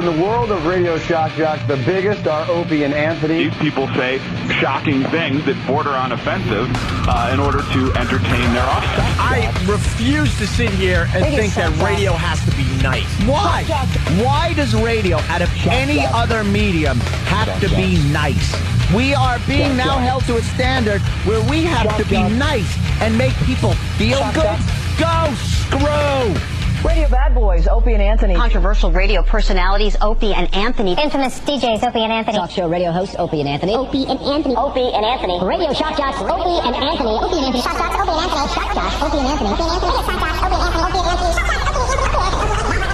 In the world of radio shock jocks, the biggest are Opie and Anthony. These people say shocking things that border on offensive in order to entertain their audience. I refuse to sit here and think that radio has to be nice. Why? Why does radio, out of any other medium, have to be nice? We are being now held to a standard where we have to be nice and make people feel good. Go screw! Radio bad boys, Opie and Anthony. Controversial radio personalities, Opie and Anthony. Infamous DJs, Opie and Anthony. Talk show radio hosts, Opie and Anthony. Opie and Anthony. Opie and Anthony. Radio shock jocks, Opie and Anthony. Opie and Anthony. Shock jocks, Opie and Anthony. Shock jocks, Opie and Anthony. Opie and Anthony. Shock jocks, Opie and Anthony. Opie and Anthony. Shock jocks, Opie and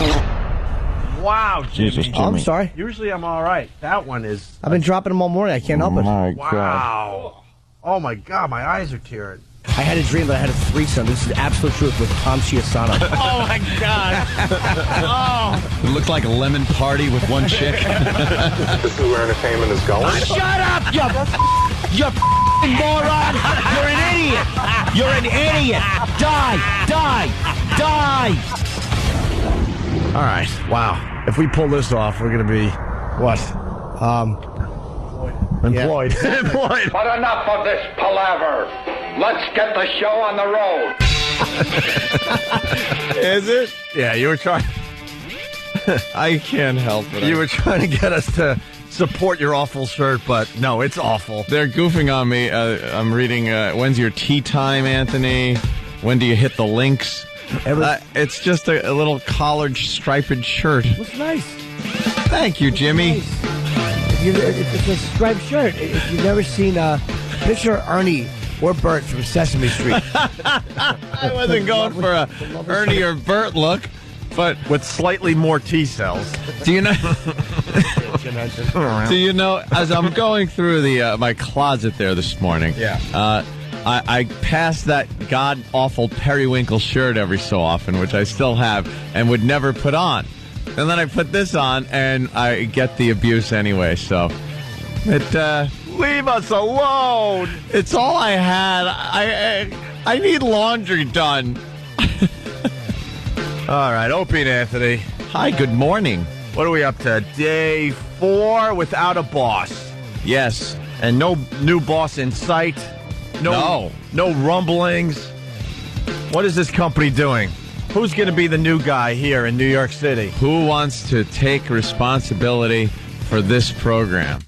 Anthony. Wow, Jimmy. Oh, I'm sorry. Usually I'm all right. That one is... I've been dropping them all morning. I can't help it. Wow. God. Oh, my God. My eyes are tearing. I had a dream that I had a threesome. This is absolute truth with Tom Chiasano. Oh, my God. Oh. It looked like a lemon party with one chick. This is where entertainment is going. Shut up, you moron. You're an idiot. You're an idiot. Die. All right. Wow. If we pull this off, we're going to be, what? Employed. Yeah. Employed. But enough of this palaver. Let's get the show on the road. Is it? Yeah, you were trying. I can't help it. You were trying to get us to support your awful shirt, but no, it's awful. They're goofing on me. I'm reading, when's your tea time, Anthony? When do you hit the links? It's just a little collared striped shirt. Looks nice. Thank you, Jimmy. Nice. It's a striped shirt. If you've never seen picture Ernie or Bert from Sesame Street. I wasn't going for a Ernie or Bert look, but with slightly more T cells. Do you know? Do you know? As I'm going through the my closet there this morning, I pass that god awful periwinkle shirt every so often, which I still have and would never put on. And then I put this on, and I get the abuse anyway, so it... Leave us alone! It's all I had. I need laundry done. All right, Opie and Anthony. Hi, good morning. What are we up to? Day 4 without a boss. Yes. And no new boss in sight. No rumblings. What is this company doing? Who's going to be the new guy here in New York City? Who wants to take responsibility for this program?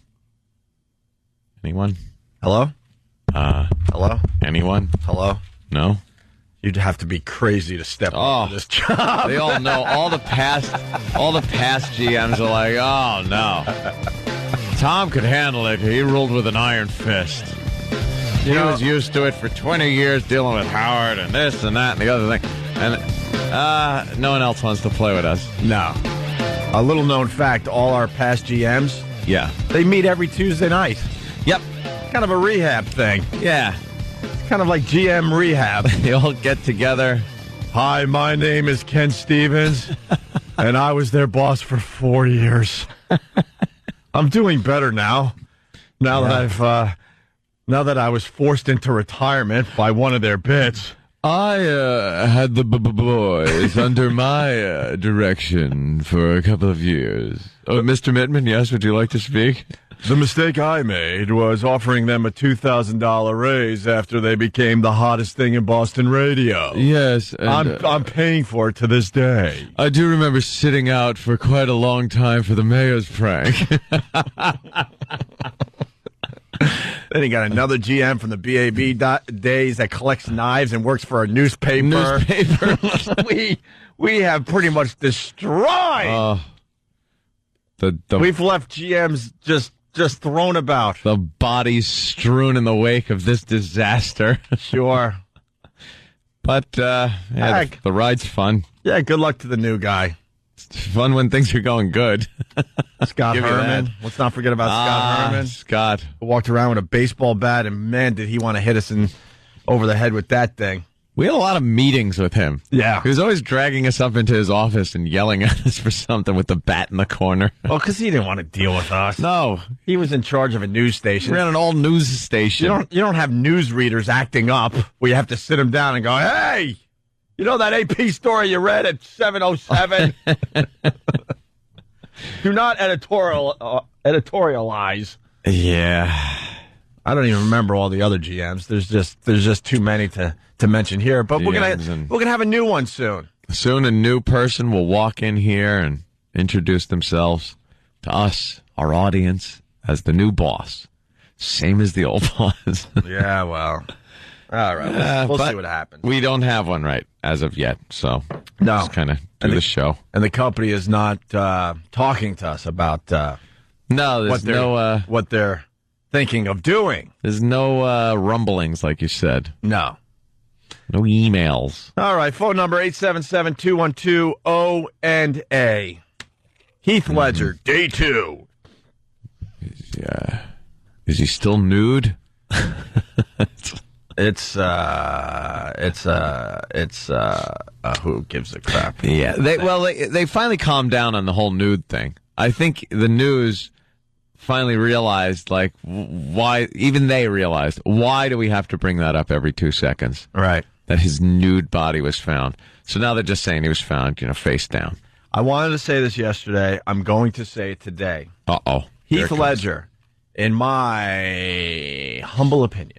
Anyone? Hello? Hello? Anyone? Hello? No? You'd have to be crazy to step into this job. They all know. All the past GMs are like, oh, no. Tom could handle it. He ruled with an iron fist. He was used to it for 20 years, dealing with Howard and this and that and the other thing. And no one else wants to play with us. No. A little known fact, all our past GMs, they meet every Tuesday night. Yep. Kind of a rehab thing. Yeah. It's kind of like GM rehab. They all get together. Hi, my name is Ken Stevens, and I was their boss for 4 years. I'm doing better now. Now that I was forced into retirement by one of their bits. I had the boys under my direction for a couple of years. Oh, Mr. Mittman, yes, would you like to speak? The mistake I made was offering them a $2,000 raise after they became the hottest thing in Boston radio. Yes. And, I'm paying for it to this day. I do remember sitting out for quite a long time for the mayor's prank. Then he got another GM from the BAB days that collects knives and works for a newspaper. we have pretty much destroyed. We've left GMs just thrown about. The bodies strewn in the wake of this disaster. Sure. But the ride's fun. Yeah, good luck to the new guy. It's fun when things are going good. Scott Herman. Let's not forget about Scott Herman. Scott. Who walked around with a baseball bat, and man, did he want to hit us over the head with that thing. We had a lot of meetings with him. Yeah. He was always dragging us up into his office and yelling at us for something with the bat in the corner. Well, because he didn't want to deal with us. No. He was in charge of a news station. We ran an all-news station. You don't have news readers acting up where you have to sit them down and go, hey, you know that AP story you read at 7:07? Do not editorialize. Yeah. I don't even remember all the other GMs. There's just too many to mention here. But we're gonna have a new one soon. Soon a new person will walk in here and introduce themselves to us, our audience, as the new boss. Same as the old boss. Yeah, well. All right. We'll see what happens. We don't have one right as of yet, so no. Just kind of do the show. And the company is not talking to us about what they're thinking of doing. There's no rumblings, like you said. No. No emails. All right, phone number 877-212-O&A. Heath Ledger, day 2. Is he still nude? It's who gives a crap? Yeah. They finally calmed down on the whole nude thing. I think the news finally realized, like, why, even they realized, why do we have to bring that up every 2 seconds? Right. That his nude body was found. So now they're just saying he was found, face down. I wanted to say this yesterday. I'm going to say it today. Uh-oh. Heath Ledger, in my humble opinion,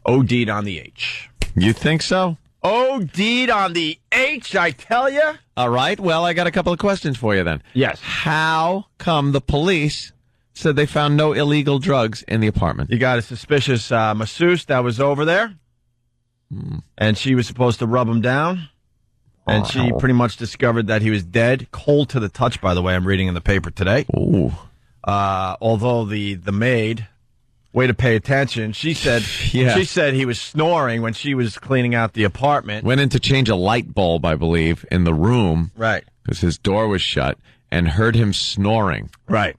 OD'd on the H. You think so? OD'd on the H, I tell you. All right. Well, I got a couple of questions for you then. Yes. How come the police said they found no illegal drugs in the apartment? You got a suspicious masseuse that was over there, and she was supposed to rub him down, and she pretty much discovered that he was dead, cold to the touch, by the way, I'm reading in the paper today. Ooh. Although the maid, way to pay attention, she said he was snoring when she was cleaning out the apartment. Went in to change a light bulb, I believe, in the room. Right. Because his door was shut, and heard him snoring. Right.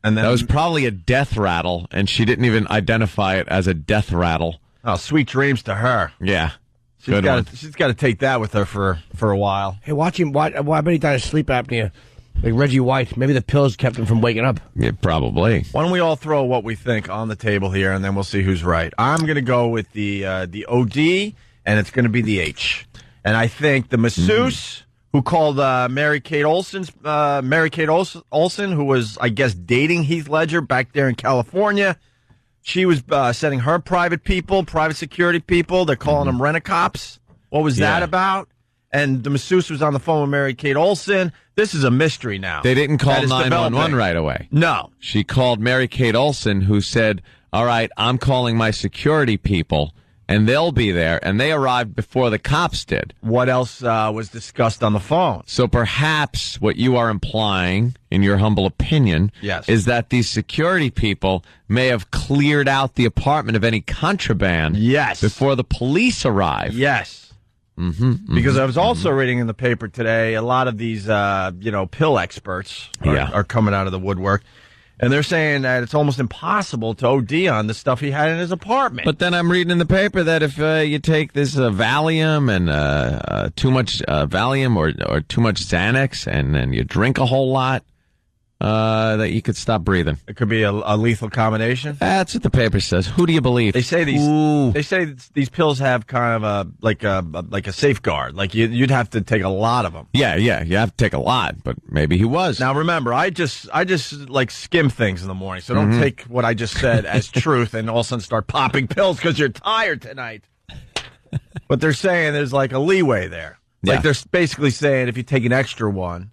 And then that was probably a death rattle, and she didn't even identify it as a death rattle. Oh, sweet dreams to her. Yeah. She's got to take that with her for a while. Hey, watch him. I bet he died of sleep apnea. Like Reggie White. Maybe the pills kept him from waking up. Yeah, probably. Why don't we all throw what we think on the table here, and then we'll see who's right. I'm going to go with the OD, and it's going to be the H. And I think the masseuse who called Mary Kate Olsen, who was, I guess, dating Heath Ledger back there in California. She was sending her private security people. They're calling them rent-a-cops. What was that about? And the masseuse was on the phone with Mary Kate Olsen. This is a mystery now. They didn't call 911 right away. No. She called Mary Kate Olsen, who said, all right, I'm calling my security people, and they'll be there. And they arrived before the cops did. What else was discussed on the phone? So perhaps what you are implying, in your humble opinion, is that these security people may have cleared out the apartment of any contraband before the police arrived. Yes. Because I was also reading in the paper today, a lot of these, pill experts are coming out of the woodwork. And they're saying that it's almost impossible to OD on the stuff he had in his apartment. But then I'm reading in the paper that if you take this Valium and too much Valium or too much Xanax and then you drink a whole lot, that you could stop breathing. It could be a lethal combination. That's what the paper says. Who do you believe? They say these pills have kind of like a safeguard. Like you'd have to take a lot of them. Yeah, you have to take a lot, but maybe he was. Now remember, I just like skim things in the morning, so don't take what I just said as truth and all of a sudden start popping pills because you're tired tonight. But they're saying there's like a leeway there. Like they're basically saying if you take an extra one,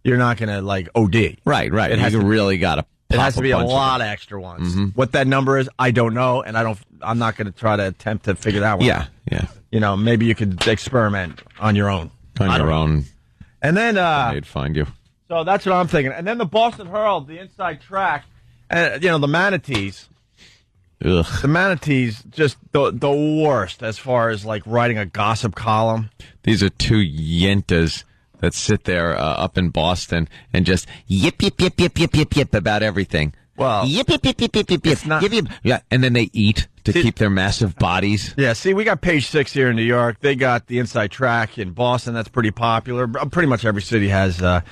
you're not going to, like, OD. Right. It has really got to. It has to be a lot of extra ones. What that number is, I don't know, and I'm not going to try to attempt to figure that one out. Yeah. Maybe you could experiment on your own. And then they'd find you. So that's what I'm thinking. And then the Boston Herald, the inside track, and the manatees. Ugh. The manatees, just the worst as far as, like, writing a gossip column. These are two yentas that sit there up in Boston and just yip about everything. Well, yip. Yeah, and then they eat to keep their massive bodies. Yeah, see, we got Page 6 here in New York. They got the inside track in Boston. That's pretty popular. Pretty much every city has the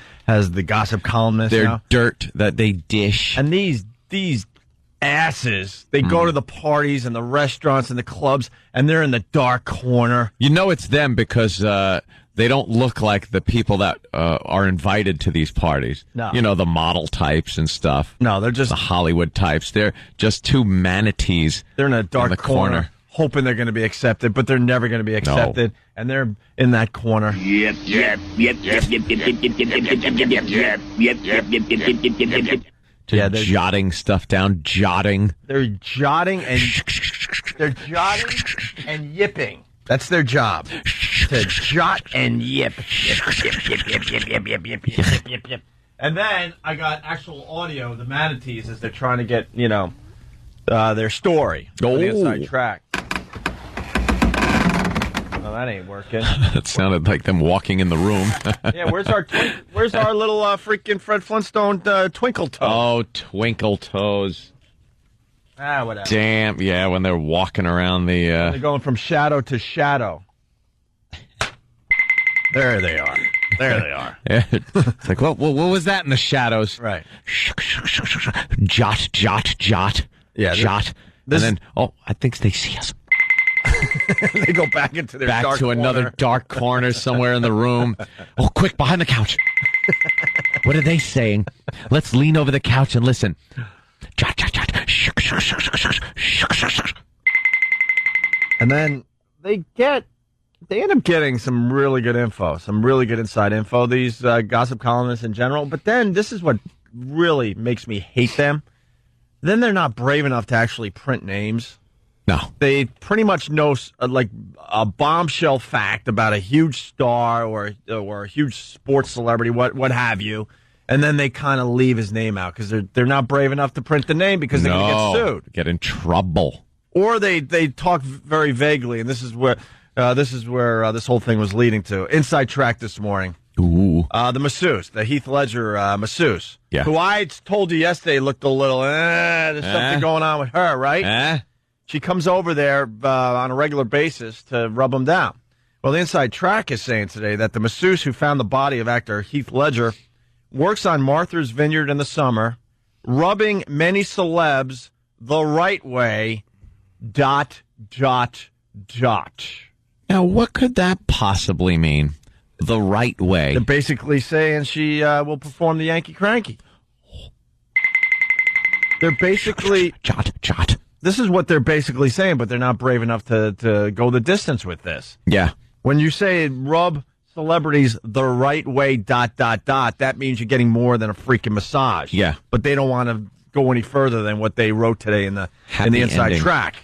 gossip columnist. Their dirt that they dish. And these asses, they go to the parties and the restaurants and the clubs, and they're in the dark corner. You know it's them because they don't look like the people that are invited to these parties. No. You know, the model types and stuff. No, they're just the Hollywood types. They're just two manatees. They're in a dark corner, hoping they're going to be accepted, but they're never going to be accepted, and they're in that corner. They're jotting stuff down, jotting. They're jotting and yipping. That's their job. To jot and yip. And then I got actual audio of the manatees as they're trying to get, their story on the inside track. Oh, that ain't working. That sounded like them walking in the room. Yeah, where's our little freaking Fred Flintstone twinkle toe? Oh, twinkle toes. Whatever. Damn, yeah, when they're walking around the... They're going from shadow to shadow. There they are. There they are. It's like, what was that in the shadows? Right. Jot, jot, jot. Yeah. Jot. And then, I think they see us. They go back into their dark corner. Another dark corner somewhere in the room. Oh, quick, behind the couch. What are they saying? Let's lean over the couch and listen. Jot, jot, jot. And then they end up getting some really good info, some really good inside info, these gossip columnists in general. But then this is what really makes me hate them. Then they're not brave enough to actually print names. No. They pretty much know like a bombshell fact about a huge star or a huge sports celebrity, what have you. And then they kind of leave his name out because they're not brave enough to print the name because they're going to get sued. Get in trouble. Or they talk very vaguely, and this is where this whole thing was leading to. Inside track this morning. Ooh. The masseuse, the Heath Ledger masseuse, who I told you yesterday looked a little, there's something going on with her, right? She comes over there on a regular basis to rub him down. Well, the inside track is saying today that the masseuse who found the body of actor Heath Ledger works on Martha's Vineyard in the summer, rubbing many celebs the right way, ... Now, what could that possibly mean? The right way. They're basically saying she will perform the Yankee Cranky. They're basically... Jot. This is what they're basically saying, but they're not brave enough to go the distance with this. Yeah. When you say rub celebrities the right way, ... that means you're getting more than a freaking massage. Yeah. But they don't want to go any further than what they wrote today in the inside ending. track.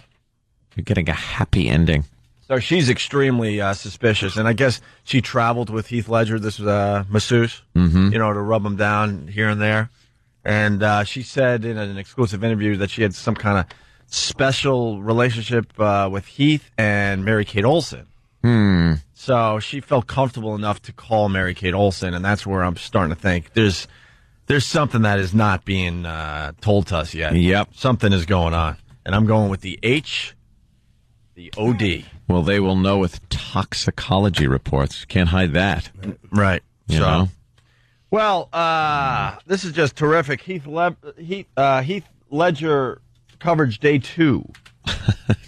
You're getting a happy ending. So she's extremely suspicious, and I guess she traveled with Heath Ledger, this masseuse, to rub him down here and there. And she said in an exclusive interview that she had some kind of special relationship with Heath and Mary-Kate Olsen. So she felt comfortable enough to call Mary-Kate Olsen, and that's where I'm starting to think there's something that is not being told to us yet. Yep. Something is going on. And I'm going with the H, the OD. Well, they will know with toxicology reports. Can't hide that. Right. You know? Well, this is just terrific. Heath Ledger coverage day 2.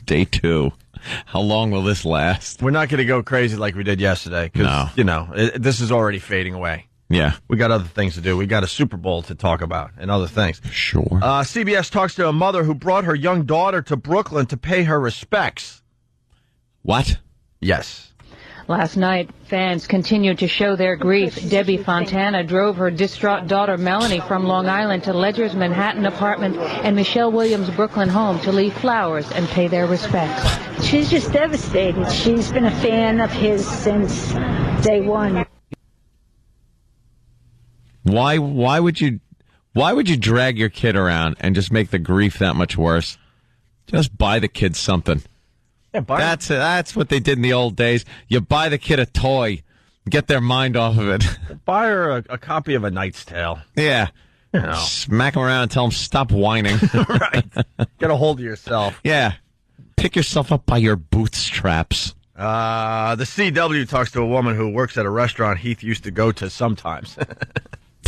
Day 2. How long will this last? We're not going to go crazy like we did yesterday because, this is already fading away. Yeah. We got other things to do. We got a Super Bowl to talk about and other things. Sure. CBS talks to a mother who brought her young daughter to Brooklyn to pay her respects. What? Yes. Last night, fans continued to show their grief. Debbie Fontana drove her distraught daughter Melanie from Long Island to Ledger's Manhattan apartment and Michelle Williams' Brooklyn home to leave flowers and pay their respects. She's just devastated. She's been a fan of his since day one. Why would you drag your kid around and just make the grief that much worse? Just buy the kid something. Yeah, that's what they did in the old days. You buy the kid a toy, get their mind off of it. Buy her a copy of A Knight's Tale. Yeah. Smack them around and tell them stop whining. Right. Get a hold of yourself. Yeah. Pick yourself up by your bootstraps. The CW talks to a woman who works at a restaurant Heath used to go to sometimes.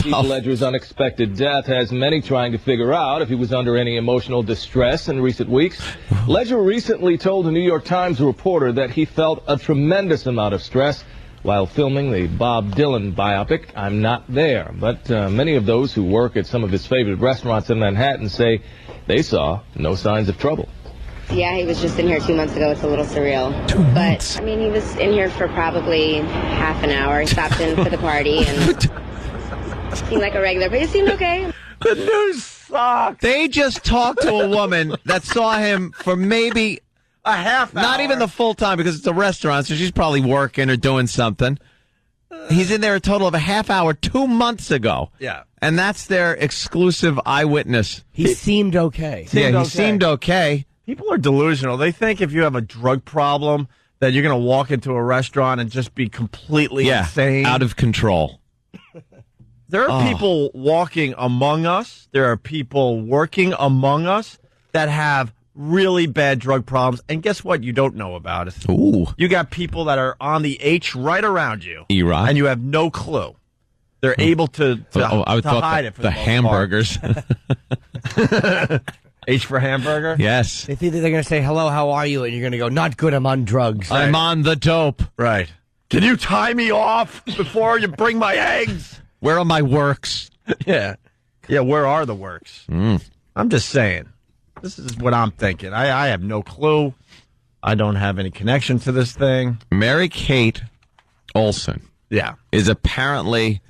Heath Ledger's unexpected death has many trying to figure out if he was under any emotional distress in recent weeks. Ledger recently told a New York Times reporter that he felt a tremendous amount of stress while filming the Bob Dylan biopic, I'm Not There. But many of those who work at some of his favorite restaurants in Manhattan say they saw no signs of trouble. Yeah, he was just in here 2 months ago. It's a little surreal. 2 months? But, I mean, he was in here for probably half an hour. He stopped in for the party and seemed like a regular, but he seemed okay. The news sucks. They just talked to a woman that saw him for maybe a half hour. Not even the full time, because it's a restaurant, so she's probably working or doing something. He's in there a total of a half hour 2 months ago. Yeah. And that's their exclusive eyewitness. He seemed okay. He seemed okay. People are delusional. They think if you have a drug problem that you're going to walk into a restaurant and just be completely insane. Out of control. There are people walking among us. There are people working among us that have really bad drug problems. And guess what? You don't know about it. Ooh. You got people that are on the H right around you. E-Rock. And you have no clue. They're able to I would hide it for the most hamburgers. H for hamburger? Yes. They think that they're going to say, hello, how are you? And you're going to go, not good, I'm on drugs. I'm on the dope. Right. Can you tie me off before you bring my eggs? Where are my works? Yeah. Yeah, where are the works? I'm just saying. This is what I'm thinking. I have no clue. I don't have any connection to this thing. Mary-Kate Olsen. Yeah. Is apparently,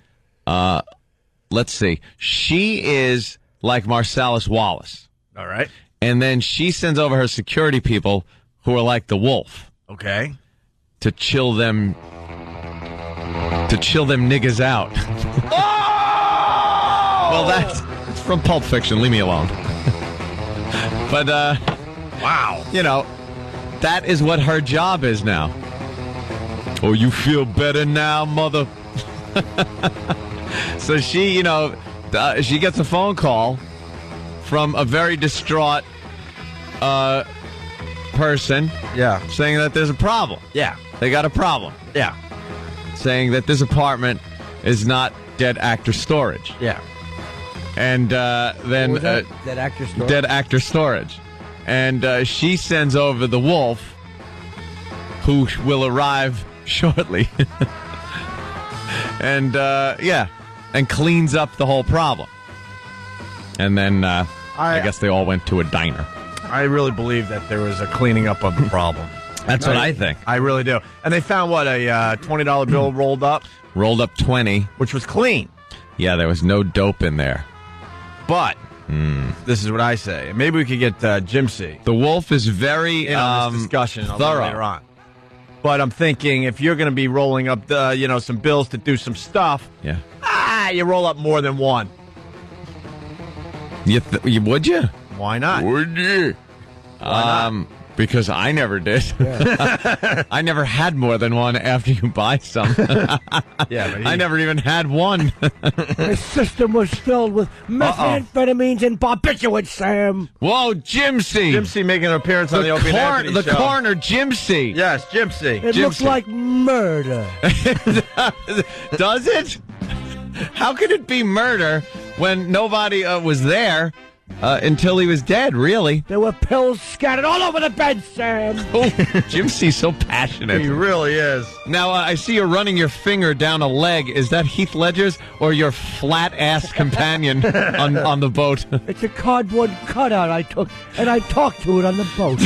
let's see, she is like Marcellus Wallace. All right. And then she sends over her security people who are like the wolf. Okay. To chill them niggas out. Oh! Well, that's from Pulp Fiction. Leave me alone. But, wow. You know, that is what her job is now. Oh, you feel better now, mother? So she, she gets a phone call from a very distraught person. Yeah. Saying that there's a problem. Yeah. They got a problem. Yeah. Saying that this apartment is not dead actor storage. Yeah. And then... Dead actor storage? Dead actor storage. And she sends over the wolf, who will arrive shortly. And, and cleans up the whole problem. And then I guess they all went to a diner. I really believe that there was a cleaning up of the problem. That's what I think. I really do. And they found, what, a $20 bill rolled up? Rolled up 20. Which was clean. Yeah, there was no dope in there. But this is what I say. Maybe we could get Jim C. The wolf is very on this discussion thorough later on. But I'm thinking if you're going to be rolling up some bills to do some stuff, you roll up more than one. Would you? Why not? Would you? Why not? Because I never did. Yeah. I never had more than one after you buy some. I never even had one. My system was filled with methamphetamines and barbiturates, Sam. Whoa, Jim C. Jim C making an appearance on the Opie and Anthony show. The coroner, Jim C. Yes, Jim C. It looks like murder. Does it? How could it be murder when nobody was there? Until he was dead, really. There were pills scattered all over the bed, Sam. Oh, Jim C's so passionate. He really is. Now, I see you're running your finger down a leg. Is that Heath Ledger's or your flat-ass companion on the boat? It's a cardboard cutout I took, and I talked to it on the boat.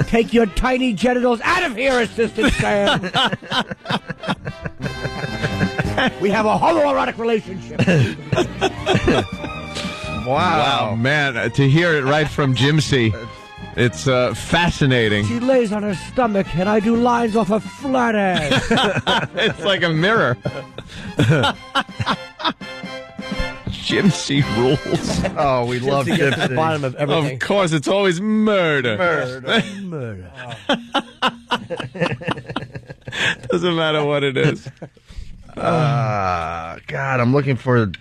Take your tiny genitals out of here, Assistant Sam. We have a homoerotic relationship. Wow, man, to hear it right from Jim C. It's fascinating. She lays on her stomach, and I do lines off her flat ass. It's like a mirror. Jim C rules. Oh, we love Jim C. At the bottom of everything. Of course, it's always murder. Murder. Doesn't matter what it is. God, I'm looking for...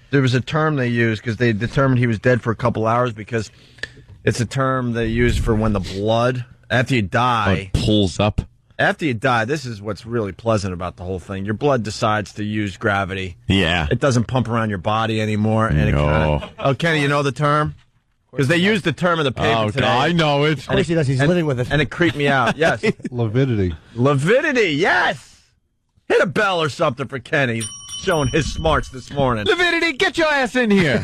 There was a term they used because they determined he was dead for a couple hours because it's a term they use for when the blood, after you die... pulls up. After you die, this is what's really pleasant about the whole thing. Your blood decides to use gravity. Yeah. It doesn't pump around your body anymore. And No. Oh, Kenny, you know the term? Because they used the term in the paper today. I know it. Of course he does. He's living with it. And it creeped me out. Yes. Lividity. Lividity, yes. Hit a bell or something for Kenny. Showing his smarts this morning. Lividity, get your ass in here.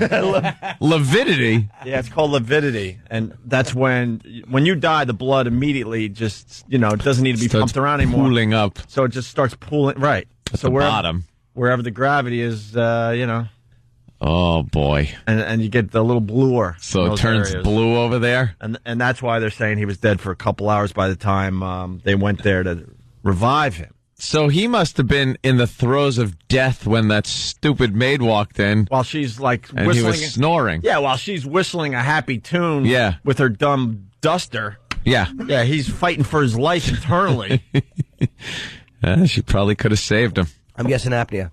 Lividity? Yeah, it's called lividity. And that's when you die, the blood immediately just, doesn't need to be pumped around anymore. Pooling up. So it just starts pooling. Right. At the bottom. Wherever the gravity is, Oh, boy. And you get the little bluer. So it turns blue over there? And that's why they're saying he was dead for a couple hours by the time they went there to revive him. So he must have been in the throes of death when that stupid maid walked in. While she's like and whistling. He was snoring. Yeah, while she's whistling a happy tune with her dumb duster. Yeah. Yeah, he's fighting for his life internally. She probably could have saved him. I'm guessing apnea.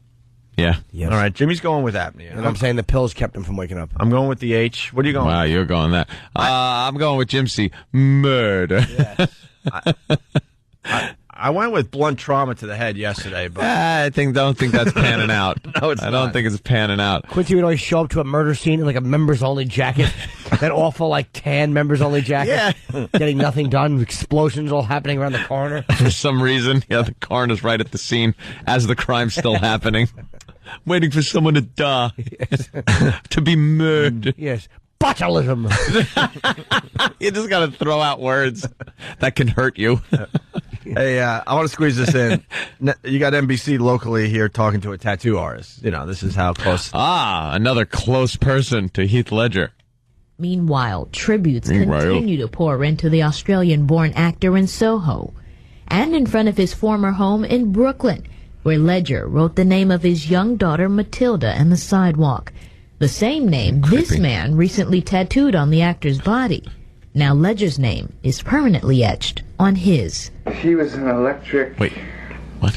Yeah. Yes. All right, Jimmy's going with apnea. And I'm saying the pills kept him from waking up. I'm going with the H. What are you going Wow, with? you're going that. I'm going with Jim C. Murder. Yes. I went with blunt trauma to the head yesterday, but don't think that's panning out. No, it's I don't think it's panning out. Quincy would always show up to a murder scene in like a members-only jacket. That awful, like, tan members-only jacket. Yeah. Getting nothing done. Explosions all happening around the corner. For some reason, the coroner's right at the scene as the crime's still happening. Waiting for someone to die. Yes. To be murdered. Yes. Botulism. You just got to throw out words that can hurt you. Hey, I want to squeeze this in. You got NBC locally here talking to a tattoo artist. This is how close. Another close person to Heath Ledger. Meanwhile, tributes continue to pour into the Australian-born actor in Soho and in front of his former home in Brooklyn, where Ledger wrote the name of his young daughter Matilda on the sidewalk. The same name this man recently tattooed on the actor's body. Now Ledger's name is permanently etched on his. He was an electric,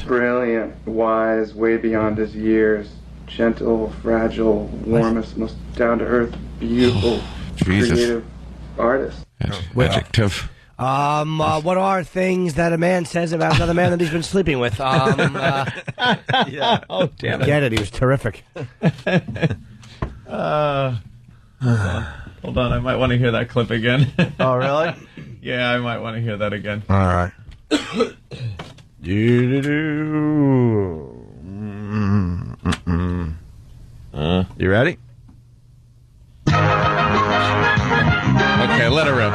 brilliant, wise, way beyond his years, gentle, fragile, warmest, most down-to-earth, beautiful, creative artist. Adjective. What are things that a man says about another man that he's been sleeping with? Yeah. Oh, damn it. Get it. He was terrific. Hold on, I might want to hear that clip again. Oh, really? Yeah, I might want to hear that again. All right. You ready? Okay, let her rip.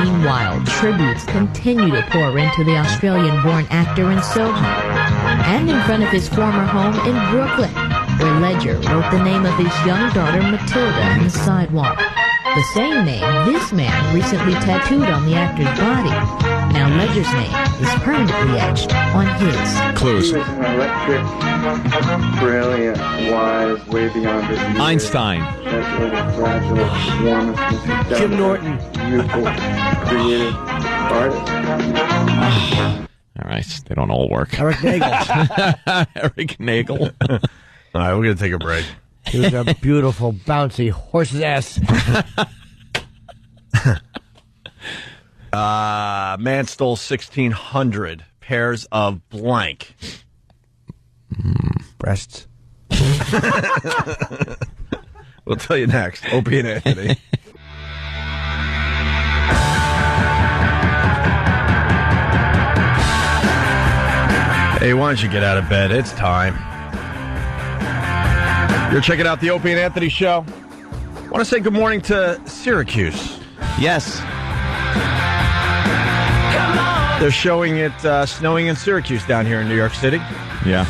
Meanwhile, tributes continue to pour into the Australian-born actor in Soho and in front of his former home in Brooklyn, where Ledger wrote the name of his young daughter Matilda on the sidewalk. The same name this man recently tattooed on the actor's body. Now Ledger's name is permanently etched on his. Clues. He was an electric, brilliant, wise, way beyond his years. Einstein. Gentle, fragile, warmest, most Jim Norton. beautiful, creative artist. All right, they don't all work. Eric Nagel. Eric Nagel. All right, we're going to take a break. He was a beautiful, bouncy horse's ass. Man stole 1,600 pairs of blank. Breasts. We'll tell you next. Opie and Anthony. Hey, why don't you get out of bed? It's time. You're checking out the Opie and Anthony show. I want to say good morning to Syracuse. Yes. They're showing it snowing in Syracuse down here in New York City. Yeah.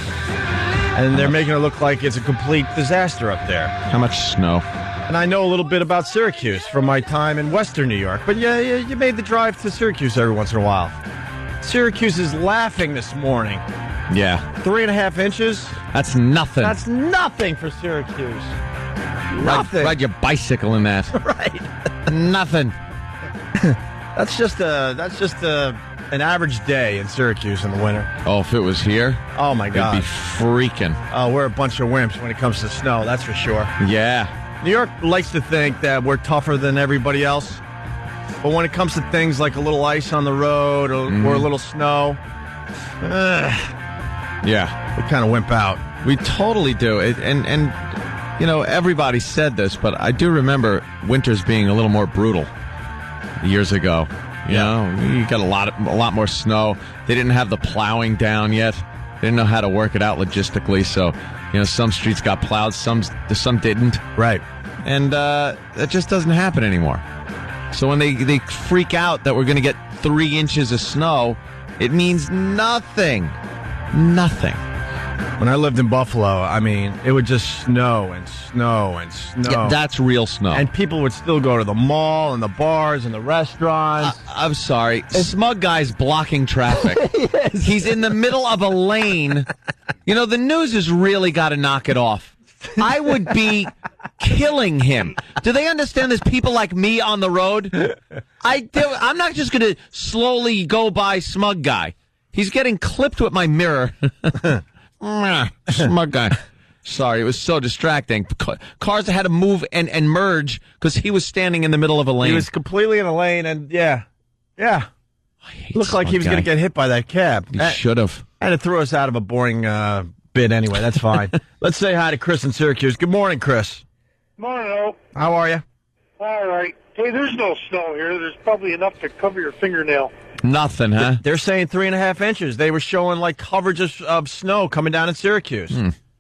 And they're making it look like it's a complete disaster up there. How much snow? And I know a little bit about Syracuse from my time in Western New York. But yeah, you made the drive to Syracuse every once in a while. Syracuse is laughing this morning. Yeah. 3.5 inches. That's nothing. That's nothing for Syracuse. Nothing. Ride your bicycle in that. Right. Nothing. That's just an average day in Syracuse in the winter. Oh, if it was here, oh my God, it'd be freaking. Oh, we're a bunch of wimps when it comes to snow. That's for sure. Yeah. New York likes to think that we're tougher than everybody else, but when it comes to things like a little ice on the road or a little snow, yeah, we kind of wimp out. We totally do. And everybody said this, but I do remember winters being a little more brutal years ago. You got a lot more snow. They didn't have the plowing down yet. They didn't know how to work it out logistically. So, some streets got plowed, some didn't. Right. And that just doesn't happen anymore. So when they freak out that we're going to get 3 inches of snow, it means nothing. Nothing. When I lived in Buffalo, it would just snow and snow and snow. Yeah, that's real snow. And people would still go to the mall and the bars and the restaurants. I'm sorry. Smug guy's blocking traffic. Yes. He's in the middle of a lane. The news has really got to knock it off. I would be killing him. Do they understand there's people like me on the road? I'm not just going to slowly go by Smug guy. He's getting clipped with my mirror. Smug guy. Sorry, it was so distracting. Cars had to move and merge because he was standing in the middle of a lane. He was completely in a lane, and yeah. Looked like he was going to get hit by that cab. He should have. And it threw us out of a boring bit anyway. That's fine. Let's say hi to Chris in Syracuse. Good morning, Chris. Morning, Oak. How are you? All right. Hey, there's no snow here. There's probably enough to cover your fingernail. Nothing, huh? They're saying 3.5 inches. They were showing coverage of snow coming down in Syracuse.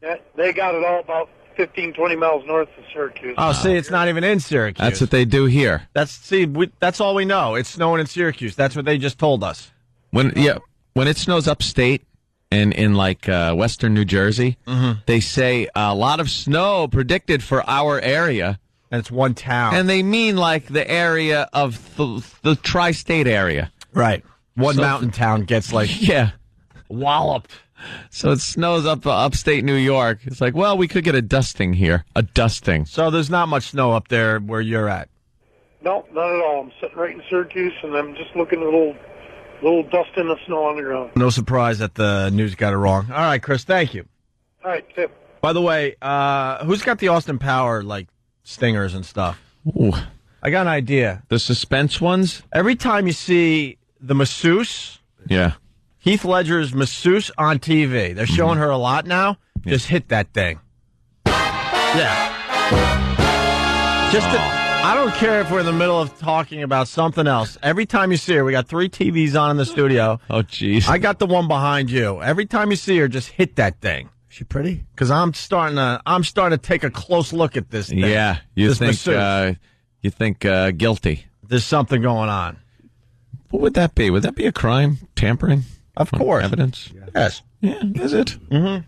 Yeah, they got it all about 15, 20 miles north of Syracuse. Oh, see, it's not even in Syracuse. That's what they do here. That's all we know. It's snowing in Syracuse. That's what they just told us. When it snows upstate and in western New Jersey, they say a lot of snow predicted for our area. And it's one town. And they mean the area of the tri-state area. Right. One mountain town gets walloped. So it snows upstate New York. It's we could get a dusting here. A dusting. So there's not much snow up there where you're at? No, not at all. I'm sitting right in Syracuse, and I'm just looking at a little dust in the snow on the ground. No surprise that the news got it wrong. All right, Chris, thank you. All right, Tip. By the way, who's got the Austin Power, stingers and stuff? Ooh. I got an idea. The suspense ones? Every time you see the masseuse... Yeah. Heath Ledger's masseuse on TV. They're showing her a lot now. Yeah. Just hit that thing. Yeah. I don't care if we're in the middle of talking about something else. Every time you see her, we got 3 TVs on in the studio. Oh, jeez. I got the one behind you. Every time you see her, just hit that thing. Is she pretty? Because I'm starting to take a close look at this thing. Yeah. You think guilty. There's something going on. What would that be? Would that be a crime? Tampering? Of course. Evidence? Yes. Yeah, is it? Mm-hmm.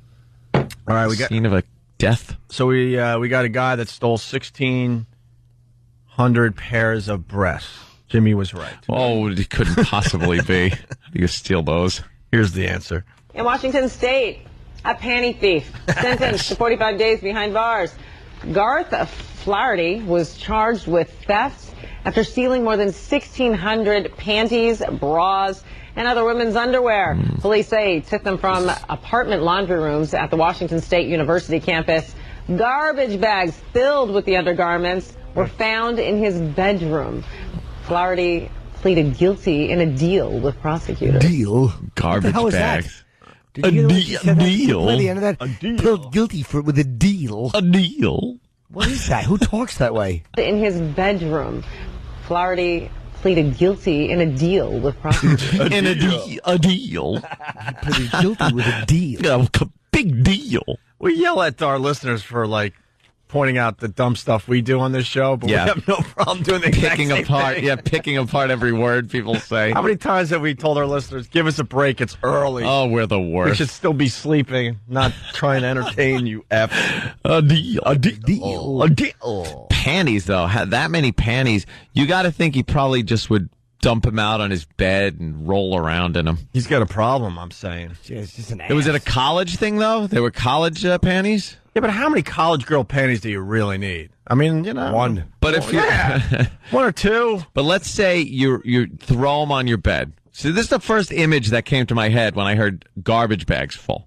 All right, we got scene of a death. So we got a guy that stole 1,600 pairs of breasts. Jimmy was right. Oh, it couldn't possibly be. How do you steal those? Here's the answer. In Washington State, a panty thief sentenced to 45 days behind bars. Garth Flaherty was charged with theft after stealing more than 1,600 panties, bras, and other women's underwear. Police say he took them from apartment laundry rooms at the Washington State University campus. Garbage bags filled with the undergarments were found in his bedroom. Flaherty pleaded guilty in a deal with prosecutors. Deal? Garbage bags. A deal? At the end of that, plead guilty with a deal. A deal? What is that? Who talks that way? In his bedroom, Flaherty pleaded guilty in a deal with prosecutors. In a deal? He pleaded guilty with a deal. Yeah, a big deal. We yell at our listeners for pointing out the dumb stuff we do on this show, but we have no problem doing the exact same thing. Yeah, picking apart every word people say. How many times have we told our listeners, give us a break, it's early. Oh, we're the worst. We should still be sleeping, not trying to entertain you, F. A deal. Panties, though. That many panties. You got to think he probably just would dump him out on his bed and roll around in them. He's got a problem, I'm saying. Yeah, it's just an ass. Was it a college thing, though? They were college panties? Yeah, but how many college girl panties do you really need? I mean, one. But if you one or two. But let's say you throw them on your bed. So this is the first image that came to my head when I heard garbage bags full.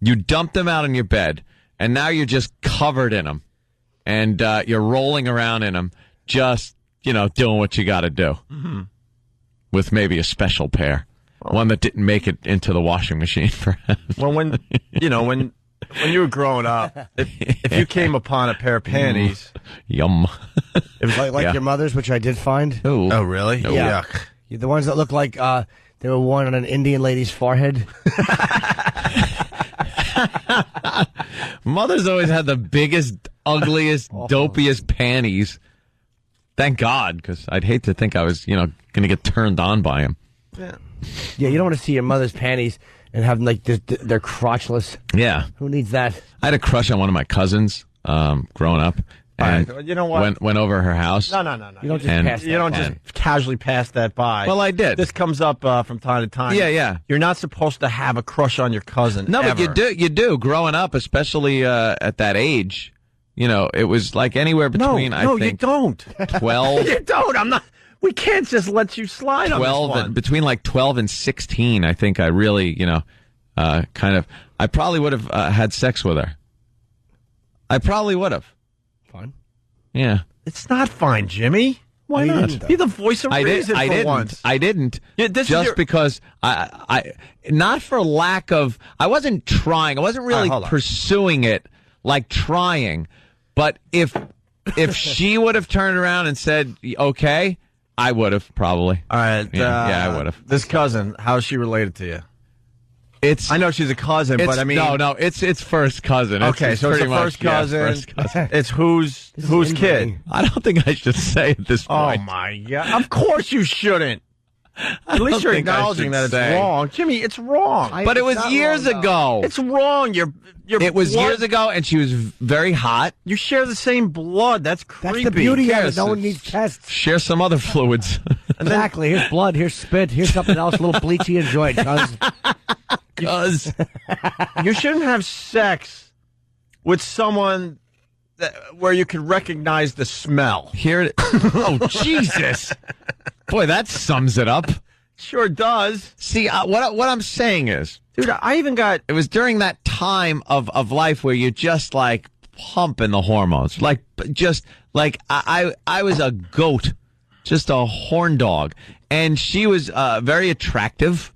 You dump them out on your bed, and now you're just covered in them, and you're rolling around in them, just doing what you got to do, with maybe a special pair, one that didn't make it into the washing machine. Well, when when you were growing up, if you came upon a pair of panties, yum. It was like your mother's, which I did find. Ooh. Oh, really? No. Yeah. Yuck. The ones that look like they were worn on an Indian lady's forehead. Mother's always had the biggest, ugliest, dopiest panties. Thank God, because I'd hate to think I was, going to get turned on by him. Yeah, you don't want to see your mother's panties and have them like they're crotchless. Yeah. Who needs that? I had a crush on one of my cousins growing up. And right, you know what? Went over her house. No. You don't just casually pass that by. Well, I did. This comes up from time to time. Yeah. You're not supposed to have a crush on your cousin. No, ever. but you do. Growing up, especially at that age, it was like anywhere between, I think. No, you don't. 12. You don't. I'm not. We can't just let you slide on this one. Between like 12 and 16, I think I really, I probably would have had sex with her. I probably would have. Fine. Yeah. It's not fine, Jimmy. Why not? Be the voice of reason for once. I didn't. Because I not for lack of, I wasn't trying. I wasn't really pursuing it like trying. But if she would have turned around and said, okay, I would have probably. All right. I would have. This cousin, how's she related to you? I know she's a cousin, but I mean, no, it's first cousin. Okay, so it's a first cousin. First cousin. It's whose kid? I don't think I should say at this point. Oh my God! Of course you shouldn't. At least you're acknowledging that it's wrong, Jimmy. It's wrong. But it was years ago. It's wrong. It was years ago, and she was very hot. You share the same blood. That's creepy. That's the beauty of it. No one needs tests. Share some other fluids. Exactly. Here's blood. Here's spit. Here's something else. A little bleachy. Enjoy it, cuz. You shouldn't have sex with someone where you could recognize the smell. Oh, Jesus. Boy, that sums it up. Sure does. See, what I'm saying is, dude, I even got. It was during that time of life where you're just like pumping the hormones, I was a goat, just a horn dog, and she was very attractive,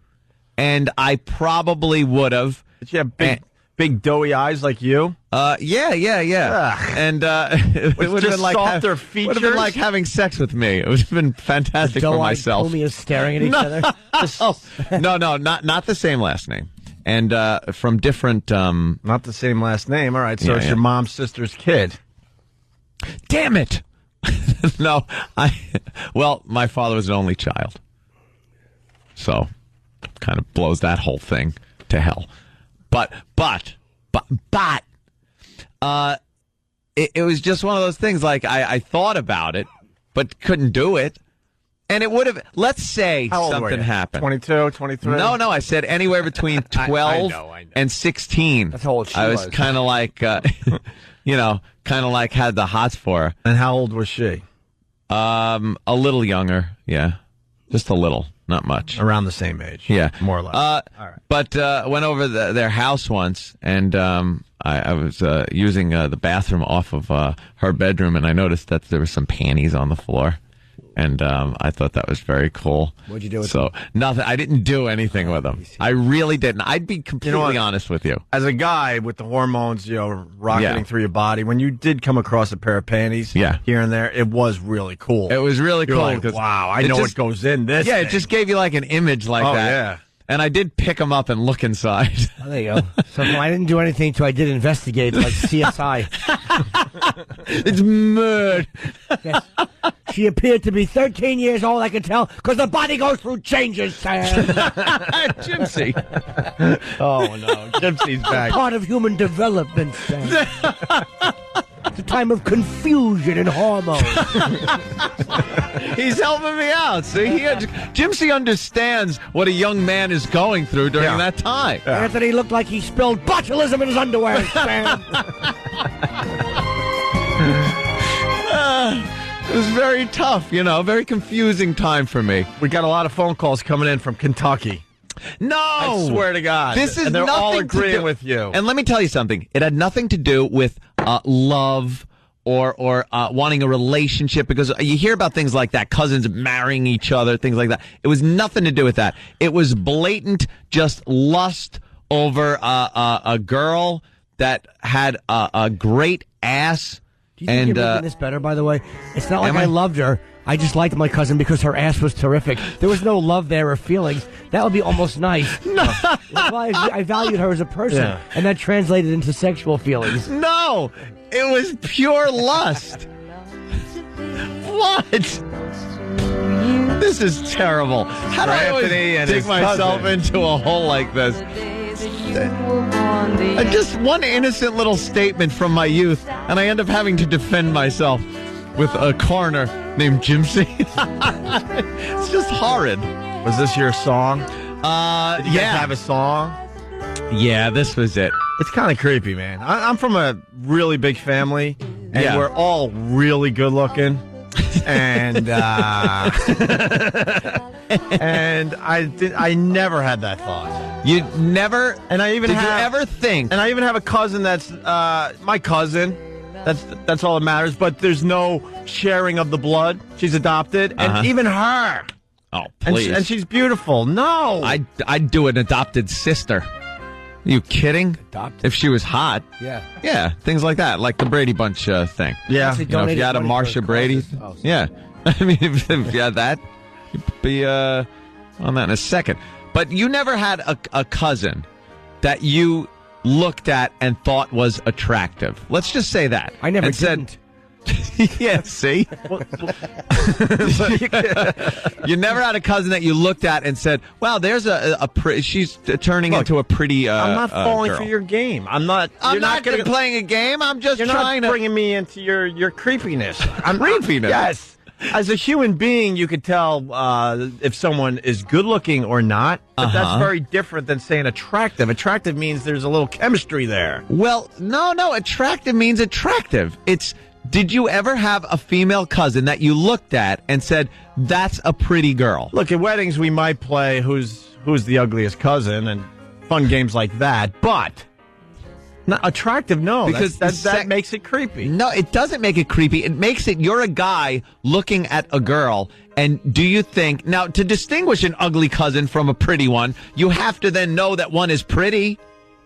and I probably would have. Did she have big doughy eyes like you? Yeah. Ugh. And it would have been like softer features. Would have been like having sex with me. It would have been fantastic for myself. Homie is staring at each other. No, not the same last name, and from different. Not the same last name. All right, so it's your mom's sister's kid. Damn it! No, well, my father was an only child, so kind of blows that whole thing to hell. But it was just one of those things. Like I thought about it, but couldn't do it. And it would have. Let's say something happened. 22, 23. No. I said anywhere between 12 and 16. That's how old she was. I was kind of like, kind of like had the hots for her. And how old was she? A little younger. Yeah, just a little. Not much. Around the same age. Yeah. More or less. All right. But went over their house once, and I was using the bathroom off of her bedroom, and I noticed that there were some panties on the floor. And I thought that was very cool. What'd you do with them? Nothing. I didn't do anything with them. I really didn't. I'd be completely honest with you. As a guy with the hormones, rocketing through your body, when you did come across a pair of panties here and there, it was really cool. It was really cool. Like, wow, I know what goes in this. Yeah, thing. It just gave you like an image like that. Yeah. And I did pick them up and look inside. Oh, there you go. So I didn't do anything until I did investigate, like CSI. It's murder. Yes. She appeared to be 13 years old, I can tell, because the body goes through changes, Sam. Gypsy. Oh, no. Gypsy's back. Part of human development, Sam. It's a time of confusion and hormones. He's helping me out. See, Gypsy understands what a young man is going through during that time. Yeah. Anthony looked like he spilled botulism in his underwear, Sam. It was very tough, very confusing time for me. We got a lot of phone calls coming in from Kentucky. No! I swear to God. And they're all agreeing with you. And let me tell you something. It had nothing to do with love or wanting a relationship, because you hear about things like that, cousins marrying each other, things like that. It was nothing to do with that. It was blatant, just lust over a girl that had a great ass. Do you think you're making this better, by the way? It's not like I loved her. I just liked my cousin because her ass was terrific. There was no love there or feelings. That would be almost nice. No. Well, I valued her as a person, and that translated into sexual feelings. No, it was pure lust. What? This is terrible. How do I always dig myself into a hole like this? Just one innocent little statement from my youth, and I end up having to defend myself with a coroner named Jimsy. It's just horrid. Was this your song? Did you guys have a song? Yeah, this was it. It's kind of creepy, man. I'm from a really big family, and we're all really good looking. And and I never had that thought. You never, and I even did you ever think? And I even have a cousin that's my cousin. That's all that matters. But there's no sharing of the blood. She's adopted, and even her. Oh, please! And she's beautiful. No, I'd do an adopted sister. Are you kidding? Adopted. If she was hot. Yeah, things like that, like the Brady Bunch thing. Yeah, if you had a Marsha Brady. Yeah, I mean, if you had that, you'd be on that in a second. But you never had a cousin that you looked at and thought was attractive. Let's just say that. I never did. Yeah, see? You never had a cousin that you looked at and said, wow, there's she's turning into a pretty I'm not falling girl. for your game. I'm not playing a game. I'm just trying to bringing me into your creepiness. Creepiness? Yes. As a human being, you could tell if someone is good looking or not. But that's very different than saying attractive. Attractive means there's a little chemistry there. Well, no. Attractive means attractive. Did you ever have a female cousin that you looked at and said, that's a pretty girl? Look, at weddings we might play who's the ugliest cousin and fun games like that, but not attractive, no. Because that makes it creepy. No, it doesn't make it creepy. It makes it, you're a guy looking at a girl, and do you think, now to distinguish an ugly cousin from a pretty one, you have to then know that one is pretty.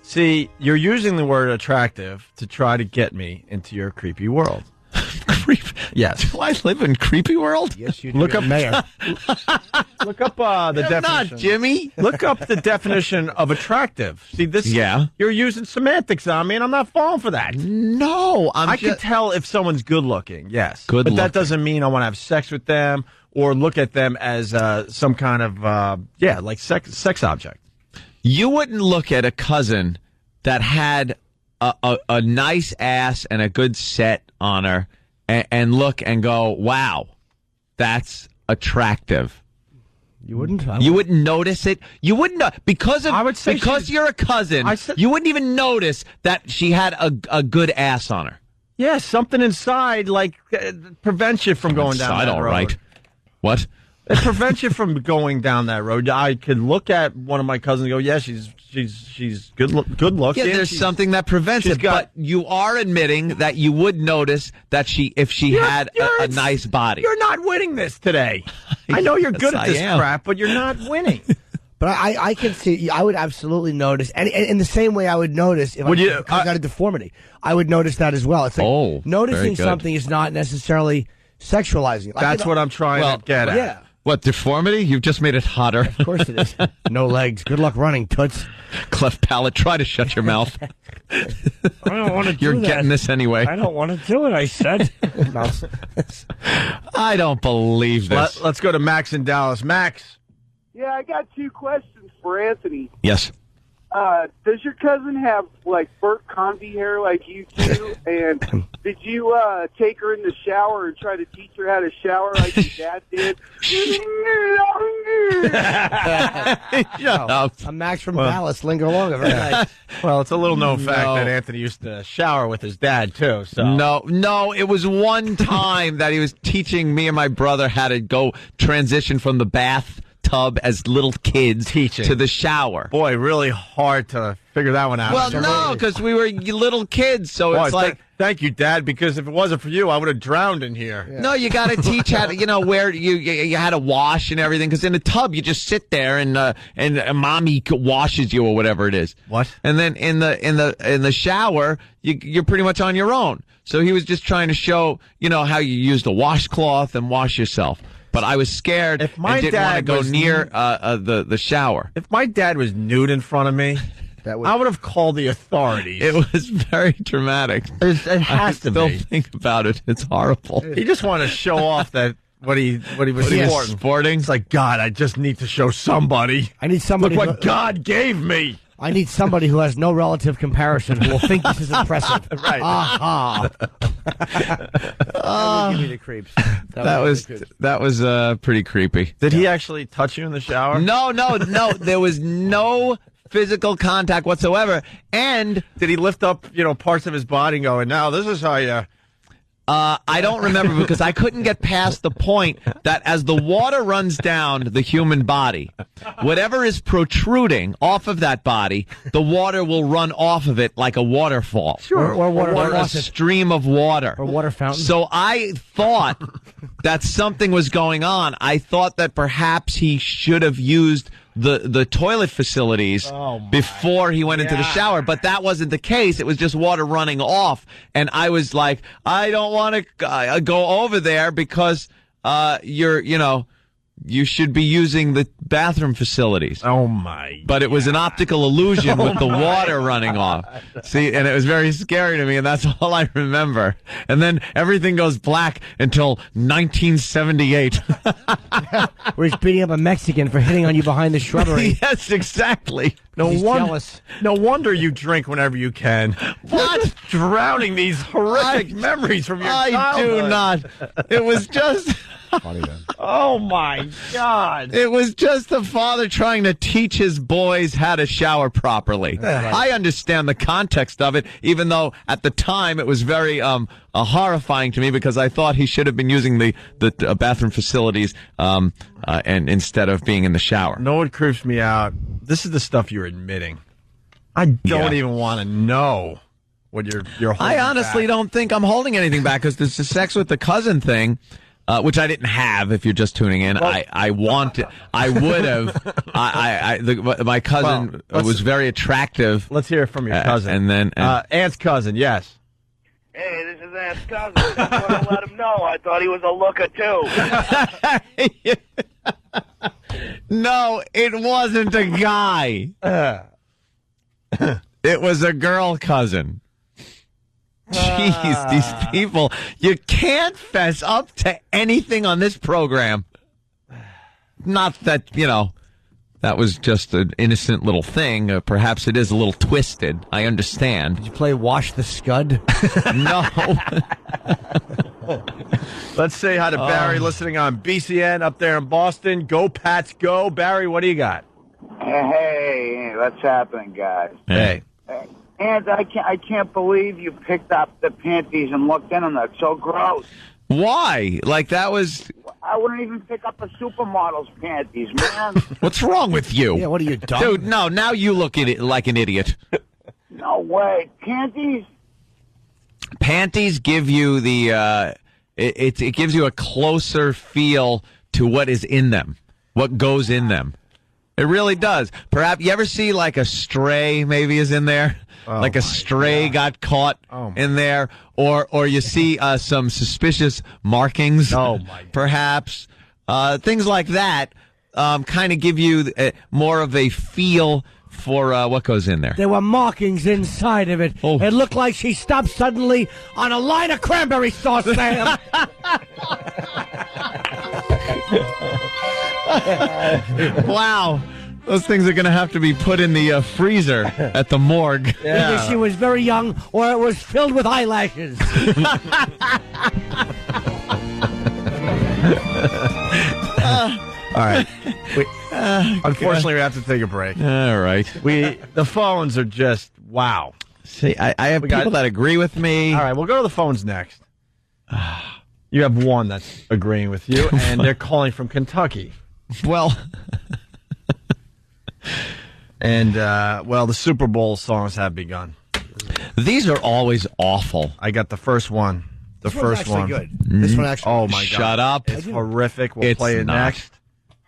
See, you're using the word attractive to try to get me into your creepy world. Yes. Do I live in creepy world? Yes, you do. Look up Mayor. Look up the definition. Not, Jimmy. Look up the definition of attractive. See this? Yeah. You're using semantics on me, and I'm not falling for that. No, I can tell if someone's good looking. Yes, but that doesn't mean I want to have sex with them or look at them as some kind of like sex object. You wouldn't look at a cousin that had a nice ass and a good set on her and look and go, wow, that's attractive. You wouldn't? You wouldn't notice it? You wouldn't know. Because you're a cousin, you wouldn't even notice that she had a good ass on her. Yeah, something inside like prevents you from going down that road. All right. What? It prevents you from going down that road. I could look at one of my cousins and go, yeah, she's good looking. Yeah, there's something that prevents it. But you are admitting that you would notice that if she had a nice body. You're not winning this today. I know you're good at this crap, but you're not winning. But I can see, I would absolutely notice, and in the same way I would notice if I got a deformity, I would notice that as well. It's like noticing something is not necessarily sexualizing. That's what I'm trying to get at. Yeah. What, deformity? You've just made it hotter. Of course it is. No legs. Good luck running, toots. Cleft palate. Try to shut your mouth. I don't want to do You're that. getting this anyway. I don't want to do it, I said. I don't believe this. Let's go to Max in Dallas. Max. Yeah, I got two questions for Anthony. Yes. Does your cousin have, like, Burt Convy hair like you do? And did you take her in the shower and try to teach her how to shower like your dad did? Shut up. I'm Max from Dallas. Linger longer. Very nice. Well, it's a little known fact that Anthony used to shower with his dad, too. So No, it was one time that he was teaching me and my brother how to go transition from the bath tub as little kids to the shower. Boy, really hard to figure that one out. Well, no, because we were little kids, so it's like Thank you, Dad, because if it wasn't for you, I would have drowned in here. Yeah. No, you got to teach how to, where you how to wash and everything. Because in a tub, you just sit there and mommy washes you or whatever it is. What? And then in the shower, you're pretty much on your own. So he was just trying to show, how you use the washcloth and wash yourself. But I was scared and didn't want to go near the shower. If my dad was nude in front of me, I would have called the authorities. It was very dramatic. It has to be. Still think about it. It's horrible. He just wanted to show off that what he was sporting. It's like, God, I just need to show somebody. I need somebody. Look what God gave me. I need somebody who has no relative comparison who will think this is impressive. Right. Aha. That would give me the creeps. That was pretty creepy. Did he actually touch you in the shower? No. There was no physical contact whatsoever. And did he lift up, parts of his body and go, and now this is how you... I don't remember because I couldn't get past the point that as the water runs down the human body, whatever is protruding off of that body, the water will run off of it like a waterfall. Sure. Or a stream of water. Or water fountain. So I thought that something was going on. I thought that perhaps he should have used the toilet facilities before he went into the shower, but that wasn't the case. It was just water running off, and I was like, I don't want to go over there because you should be using the bathroom facilities. Oh my! But it was an optical illusion with the water running off. See, and it was very scary to me, and that's all I remember. And then everything goes black until 1978. Where he's beating up a Mexican for hitting on you behind the shrubbery. Yes, exactly. He's jealous. No wonder you drink whenever you can. What? Drowning these horrific memories from your childhood. I do not. It was just... Oh, my God. It was just the father trying to teach his boys how to shower properly. Right. I understand the context of it, even though at the time it was very horrifying to me because I thought he should have been using the bathroom facilities and instead of being in the shower. No, what creeps me out, this is the stuff you're admitting. I don't even want to know what you're holding I honestly back. don't think I'm holding anything back because there's the sex with the cousin thing. Which I didn't have. If you're just tuning in, well, I would have. My cousin was very attractive. Let's hear it from your cousin, and then Aunt's cousin. Yes. Hey, this is Aunt's cousin. I just want to let him know. I thought he was a looker too. No, it wasn't a guy. It was a girl cousin. Jeez, these people, you can't fess up to anything on this program. Not that, that was just an innocent little thing. Perhaps it is a little twisted. I understand. Did you play Wash the Scud? No. Let's say hi to Barry listening on BCN up there in Boston. Go Pats, go. Barry, what do you got? Hey, what's happening, guys? Hey. And I can't believe you picked up the panties and looked in them. That's so gross. Why? Like that was... I wouldn't even pick up a supermodel's panties, man. What's wrong with you? Yeah, what are you, dumb? Dude, no, now you look at it like an idiot. No way. Panties? Panties give you the... It gives you a closer feel to what is in them, what goes in them. It really does. Perhaps you ever see like a stray maybe is in there? Like a stray got caught in there, or you see some suspicious markings, perhaps. Things like that kind of give you more of a feel for what goes in there. There were markings inside of it. Oh. It looked like she stopped suddenly on a line of cranberry sauce, Sam. Wow. Those things are going to have to be put in the freezer at the morgue. Yeah. Either she was very young or it was filled with eyelashes. All right. Unfortunately, we have to take a break. All right. The phones are just, wow. See, I have people that agree with me. All right, we'll go to the phones next. You have one that's agreeing with you, and they're calling from Kentucky. Well... And, the Super Bowl songs have begun. These are always awful. I got the first one. This one's actually good. This one actually. Oh, my God. Shut up. It's horrific. We'll It's play it not. next.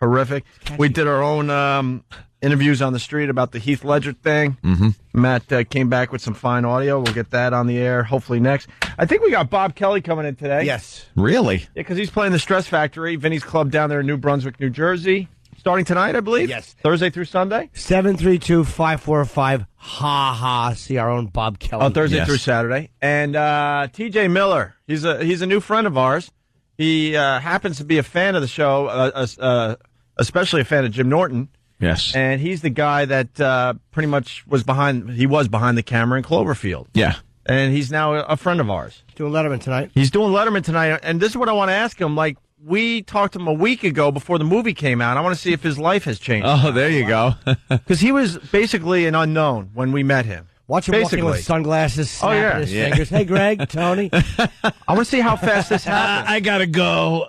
Horrific. We did our own interviews on the street about the Heath Ledger thing. Mm-hmm. Matt came back with some fine audio. We'll get that on the air hopefully next. I think we got Bob Kelly coming in today. Yes. Really? Yeah, because he's playing the Stress Factory, Vinny's Club down there in New Brunswick, New Jersey. Starting tonight, I believe? Yes. Thursday through Sunday? 732-545 ha. See our own Bob Kelly. Oh, Thursday through Saturday. And TJ Miller, he's a new friend of ours. He happens to be a fan of the show, especially a fan of Jim Norton. Yes. And he's the guy that pretty much was behind the camera in Cloverfield. Yeah. And he's now a friend of ours. Doing Letterman tonight. He's doing Letterman tonight. And this is what I want to ask him. Like, we talked to him a week ago before the movie came out. I want to see if his life has changed. Oh, there you go. Because he was basically an unknown when we met him. Watch him walking with sunglasses, snapping his fingers. Hey, Greg, Tony. I want to see how fast this happens. I got to go.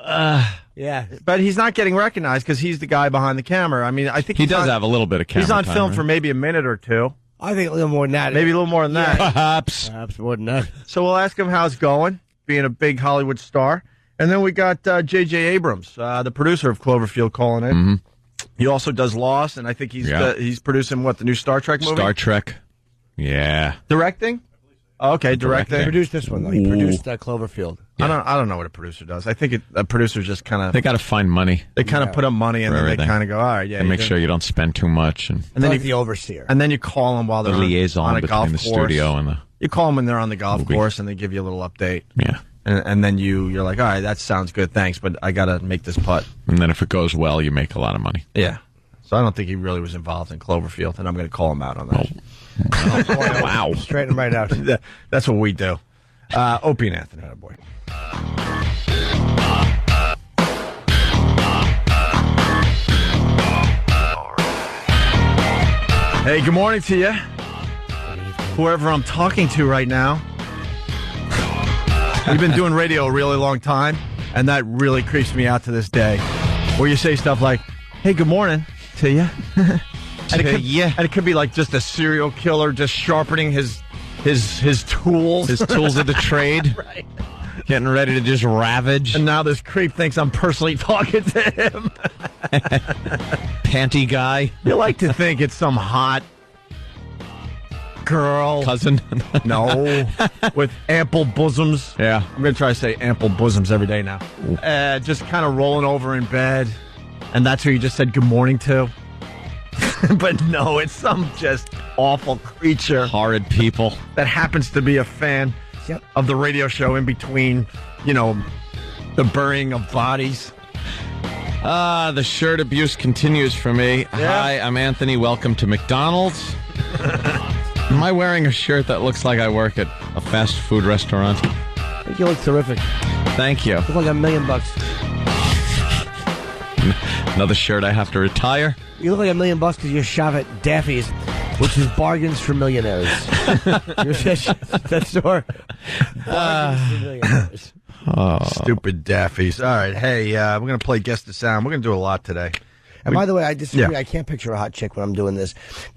Yeah. But he's not getting recognized because he's the guy behind the camera. I mean, I think he does have a little bit of camera He's on time, film right? for maybe a minute or two. I think a little more than that. Maybe a little more than that. Perhaps more than that. So we'll ask him how it's going, being a big Hollywood star. And then we got J.J. Abrams, the producer of Cloverfield, calling in. Mm-hmm. He also does Lost, and I think he's producing, the new Star Trek movie? Star Trek. Yeah. Directing? Okay, directing. He produced this one, though. He produced Cloverfield. Yeah. I don't know what a producer does. I think a producer just kind of... They got to find money. They kind of put up money, and then they kind of go, all right, yeah. And make sure you don't spend too much. And then like the overseer. And then you call them while they're the liaison on a golf between the course. studio and the... You call them when they're on the golf movie. course, and they give you a little update. Yeah. And then you're like, all right, that sounds good, thanks, but I got to make this putt. And then if it goes well, you make a lot of money. Yeah. So I don't think he really was involved in Cloverfield, and I'm going to call him out on that. Wow. Straighten him right out. That's what we do. Opie and Anthony, boy. Hey, good morning to you. Whoever I'm talking to right now. We've been doing radio a really long time, and that really creeps me out to this day. Where you say stuff like, hey, good morning to you. And it could be like just a serial killer just sharpening his tools. His tools of the trade. Right. Getting ready to just ravage. And now this creep thinks I'm personally talking to him. Panty guy. You like to think it's some hot girl. Cousin. No. With ample bosoms. Yeah. I'm going to try to say ample bosoms every day now. Just kind of rolling over in bed. And that's who you just said good morning to. But no, it's some just awful creature. Horrid people. That happens to be a fan of the radio show in between, the burying of bodies. The shirt abuse continues for me. Yeah. Hi, I'm Anthony. Welcome to McDonald's. Am I wearing a shirt that looks like I work at a fast food restaurant? I think you look terrific. Thank you. You look like $1 million. Another shirt I have to retire. You look like $1 million because you shop at Daffy's, which is bargains for millionaires. That store. Bargains for millionaires. Stupid Daffies. All right, hey, we're going to play Guess the Sound. We're going to do a lot today. And by the way, I disagree. Yeah. I can't picture a hot chick when I'm doing this.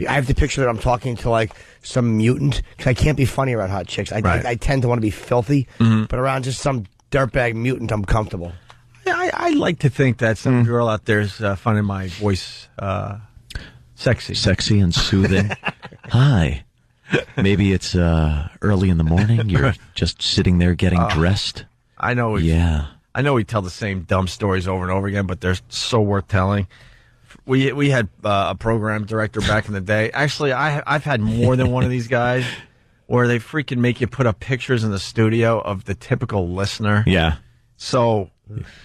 I have to picture that I'm talking to like some mutant because I can't be funny around hot chicks. I tend to want to be filthy, but around just some dirtbag mutant, I'm comfortable. I like to think that some girl out there is finding my voice sexy. Sexy and soothing. Hi. Maybe it's early in the morning. You're just sitting there getting dressed. I know. I know we tell the same dumb stories over and over again, but they're so worth telling. We had a program director back in the day. Actually, I've had more than one of these guys where they freaking make you put up pictures in the studio of the typical listener. Yeah. So,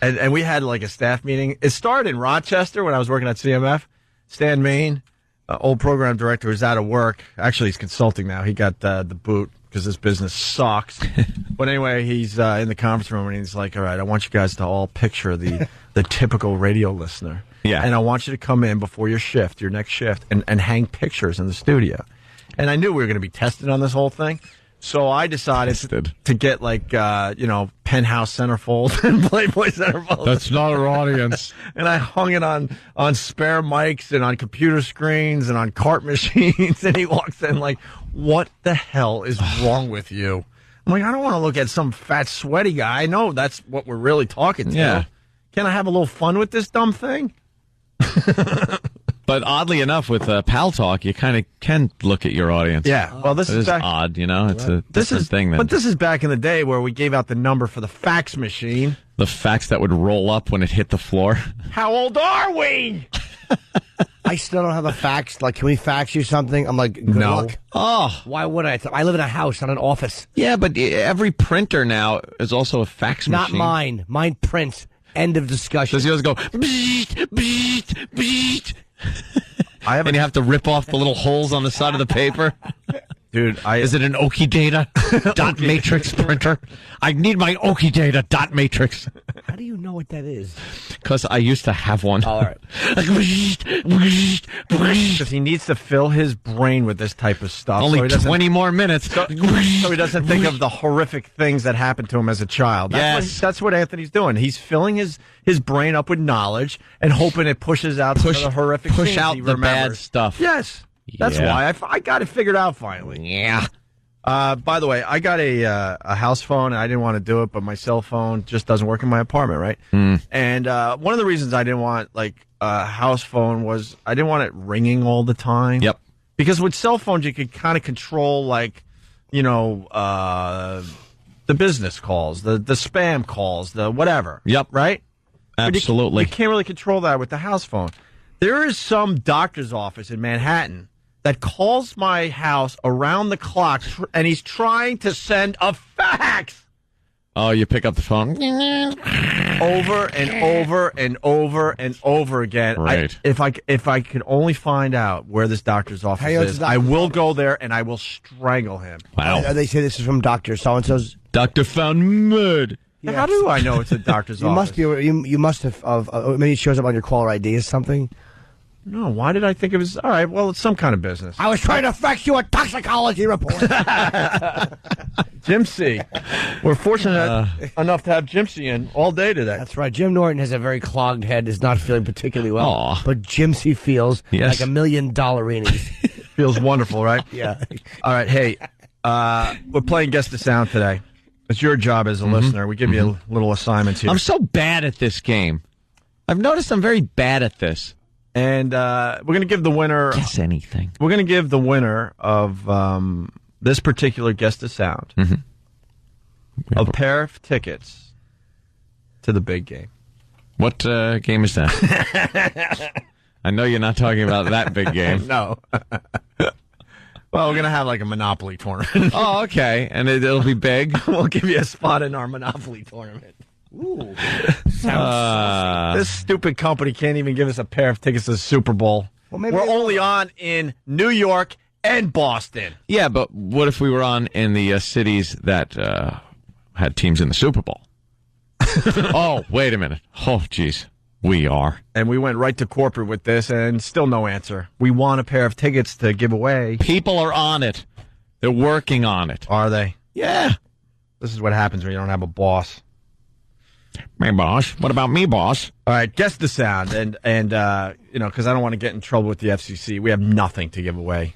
and we had like a staff meeting. It started in Rochester when I was working at CMF. Stan Main, old program director, was out of work. Actually, he's consulting now. He got the boot because this business sucks. But anyway, he's in the conference room and he's like, all right, I want you guys to all picture the typical radio listener. Yeah. And I want you to come in before your shift, your next shift, and hang pictures in the studio. And I knew we were going to be tested on this whole thing. So I decided to get like, Penthouse centerfold and Playboy centerfold. That's not our audience. And I hung it on spare mics and on computer screens and on cart machines. And he walks in like, what the hell is wrong with you? I'm like, I don't want to look at some fat, sweaty guy. I know that's what we're really talking to. Yeah. Can I have a little fun with this dumb thing? But oddly enough, with Pal Talk, you kind of can look at your audience. Yeah. Well, this is odd, It's a different thing. But this is back in the day where we gave out the number for the fax machine. The fax that would roll up when it hit the floor. How old are we? I still don't have a fax. Like, can we fax you something? I'm like, good luck. Oh. Why would I? I live in a house, not an office. Yeah, but every printer now is also a fax Not machine. mine. Mine prints. End of discussion. Does yours go, beat, beat, beat? And you have to rip off the little holes on the side of the paper? Dude, is it an Okie data dot matrix printer? I need my Okie data dot matrix. How do you know what that is? Because I used to have one. All right. Because he needs to fill his brain with this type of stuff. Only 20 more minutes. So he doesn't think of the horrific things that happened to him as a child. That's what Anthony's doing. He's filling his brain up with knowledge and hoping it pushes out some of the horrific push things out he the remembers. bad stuff. Yes. That's why I got it figured out finally. Yeah. By the way, I got a house phone, and I didn't want to do it, but my cell phone just doesn't work in my apartment, right? And one of the reasons I didn't want a house phone was I didn't want it ringing all the time. Yep. Because with cell phones, you could kind of control, the business calls, the spam calls, the whatever. Yep. Right? Absolutely. You can't really control that with the house phone. There is some doctor's office in Manhattan that calls my house around the clock, and he's trying to send a fax. Oh, you pick up the phone. Over and over and over and over again. Right. If I could only find out where this doctor's office is, I will go there and I will strangle him. Wow. They say this is from Dr. So-and-so's. Doctor found mud. Yeah. How do I know it's a doctor's office? You must have, maybe it shows up on your caller ID or something. No, why did I think it was... All right, well, it's some kind of business. I was trying to fax you a toxicology report. Jim C. We're fortunate enough to have Jim C. in all day today. That's right. Jim Norton has a very clogged head, is not feeling particularly well. Aw. But Jim C. feels like $1 million. Feels wonderful, right? Yeah. All right, hey, we're playing Guess the Sound today. It's your job as a listener. We give you little assignments here. I'm so bad at this game. I've noticed I'm very bad at this. And we're going to give the winner... Guess anything. We're going to give the winner of this particular Guess the Sound a pair of tickets to the big game. What game is that? I know you're not talking about that big game. No. Well, we're going to have like a Monopoly tournament. Oh, okay. And it'll be big? We'll give you a spot in our Monopoly tournament. Ooh. This stupid company can't even give us a pair of tickets to the Super Bowl. Well, maybe we're only on in New York and Boston. Yeah, but what if we were on in the cities that had teams in the Super Bowl? Oh, wait a minute. Oh, jeez. We are. And we went right to corporate with this, and still no answer. We want a pair of tickets to give away. People are on it. They're working on it. Are they? Yeah. This is what happens when you don't have a boss. Me, boss. What about me, boss? All right, guess the sound. And because I don't want to get in trouble with the FCC, we have nothing to give away.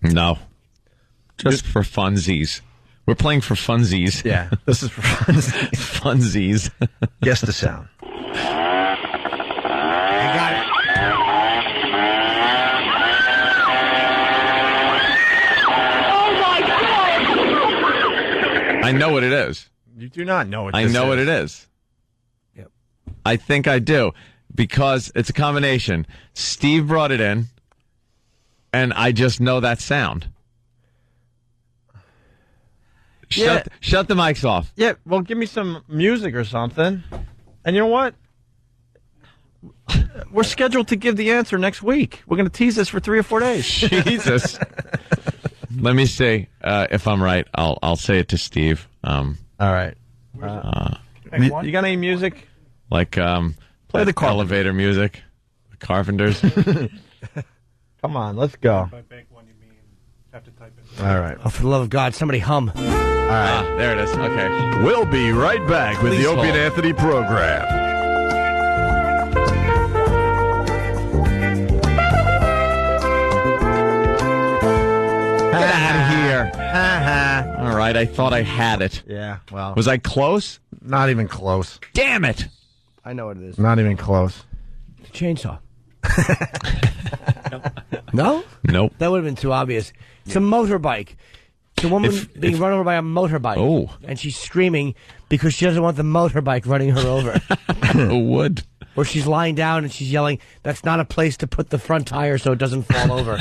No. Just for funsies. We're playing for funsies. Yeah, this is for funsies. Funsies. Guess the sound. I got it. I know what it is. You do not know what I know what it is. Yep. I think I do, because it's a combination. Steve brought it in, and I just know that sound. Shut the mics off. Yeah, well, give me some music or something. And you know what? We're scheduled to give the answer next week. We're going to tease this for 3 or 4 days. Jesus. Let me see if I'm right. I'll say it to Steve. All right. You got any music? Like play the elevator music. The Carpenters. Come on, let's go. All right. Oh, for the love of God, somebody hum. All right. There it is. Okay. We'll be right back with Please the Opie and hold. Anthony program. Get out of here. All right, I thought I had it. Yeah, well. Was I close? Not even close. Damn it. I know what it is. Not even close. Chainsaw. No? Nope. That would have been too obvious. It's a motorbike. It's a woman being run over by a motorbike. Oh. And she's screaming because she doesn't want the motorbike running her over. Who would? Or she's lying down and she's yelling, "That's not a place to put the front tire so it doesn't fall over."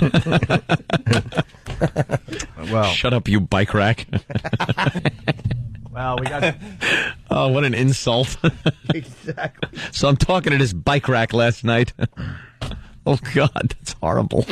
Well, shut up, you bike rack. Well, we got. Oh, what an insult. Exactly. So I'm talking to this bike rack last night. Oh, God, that's horrible.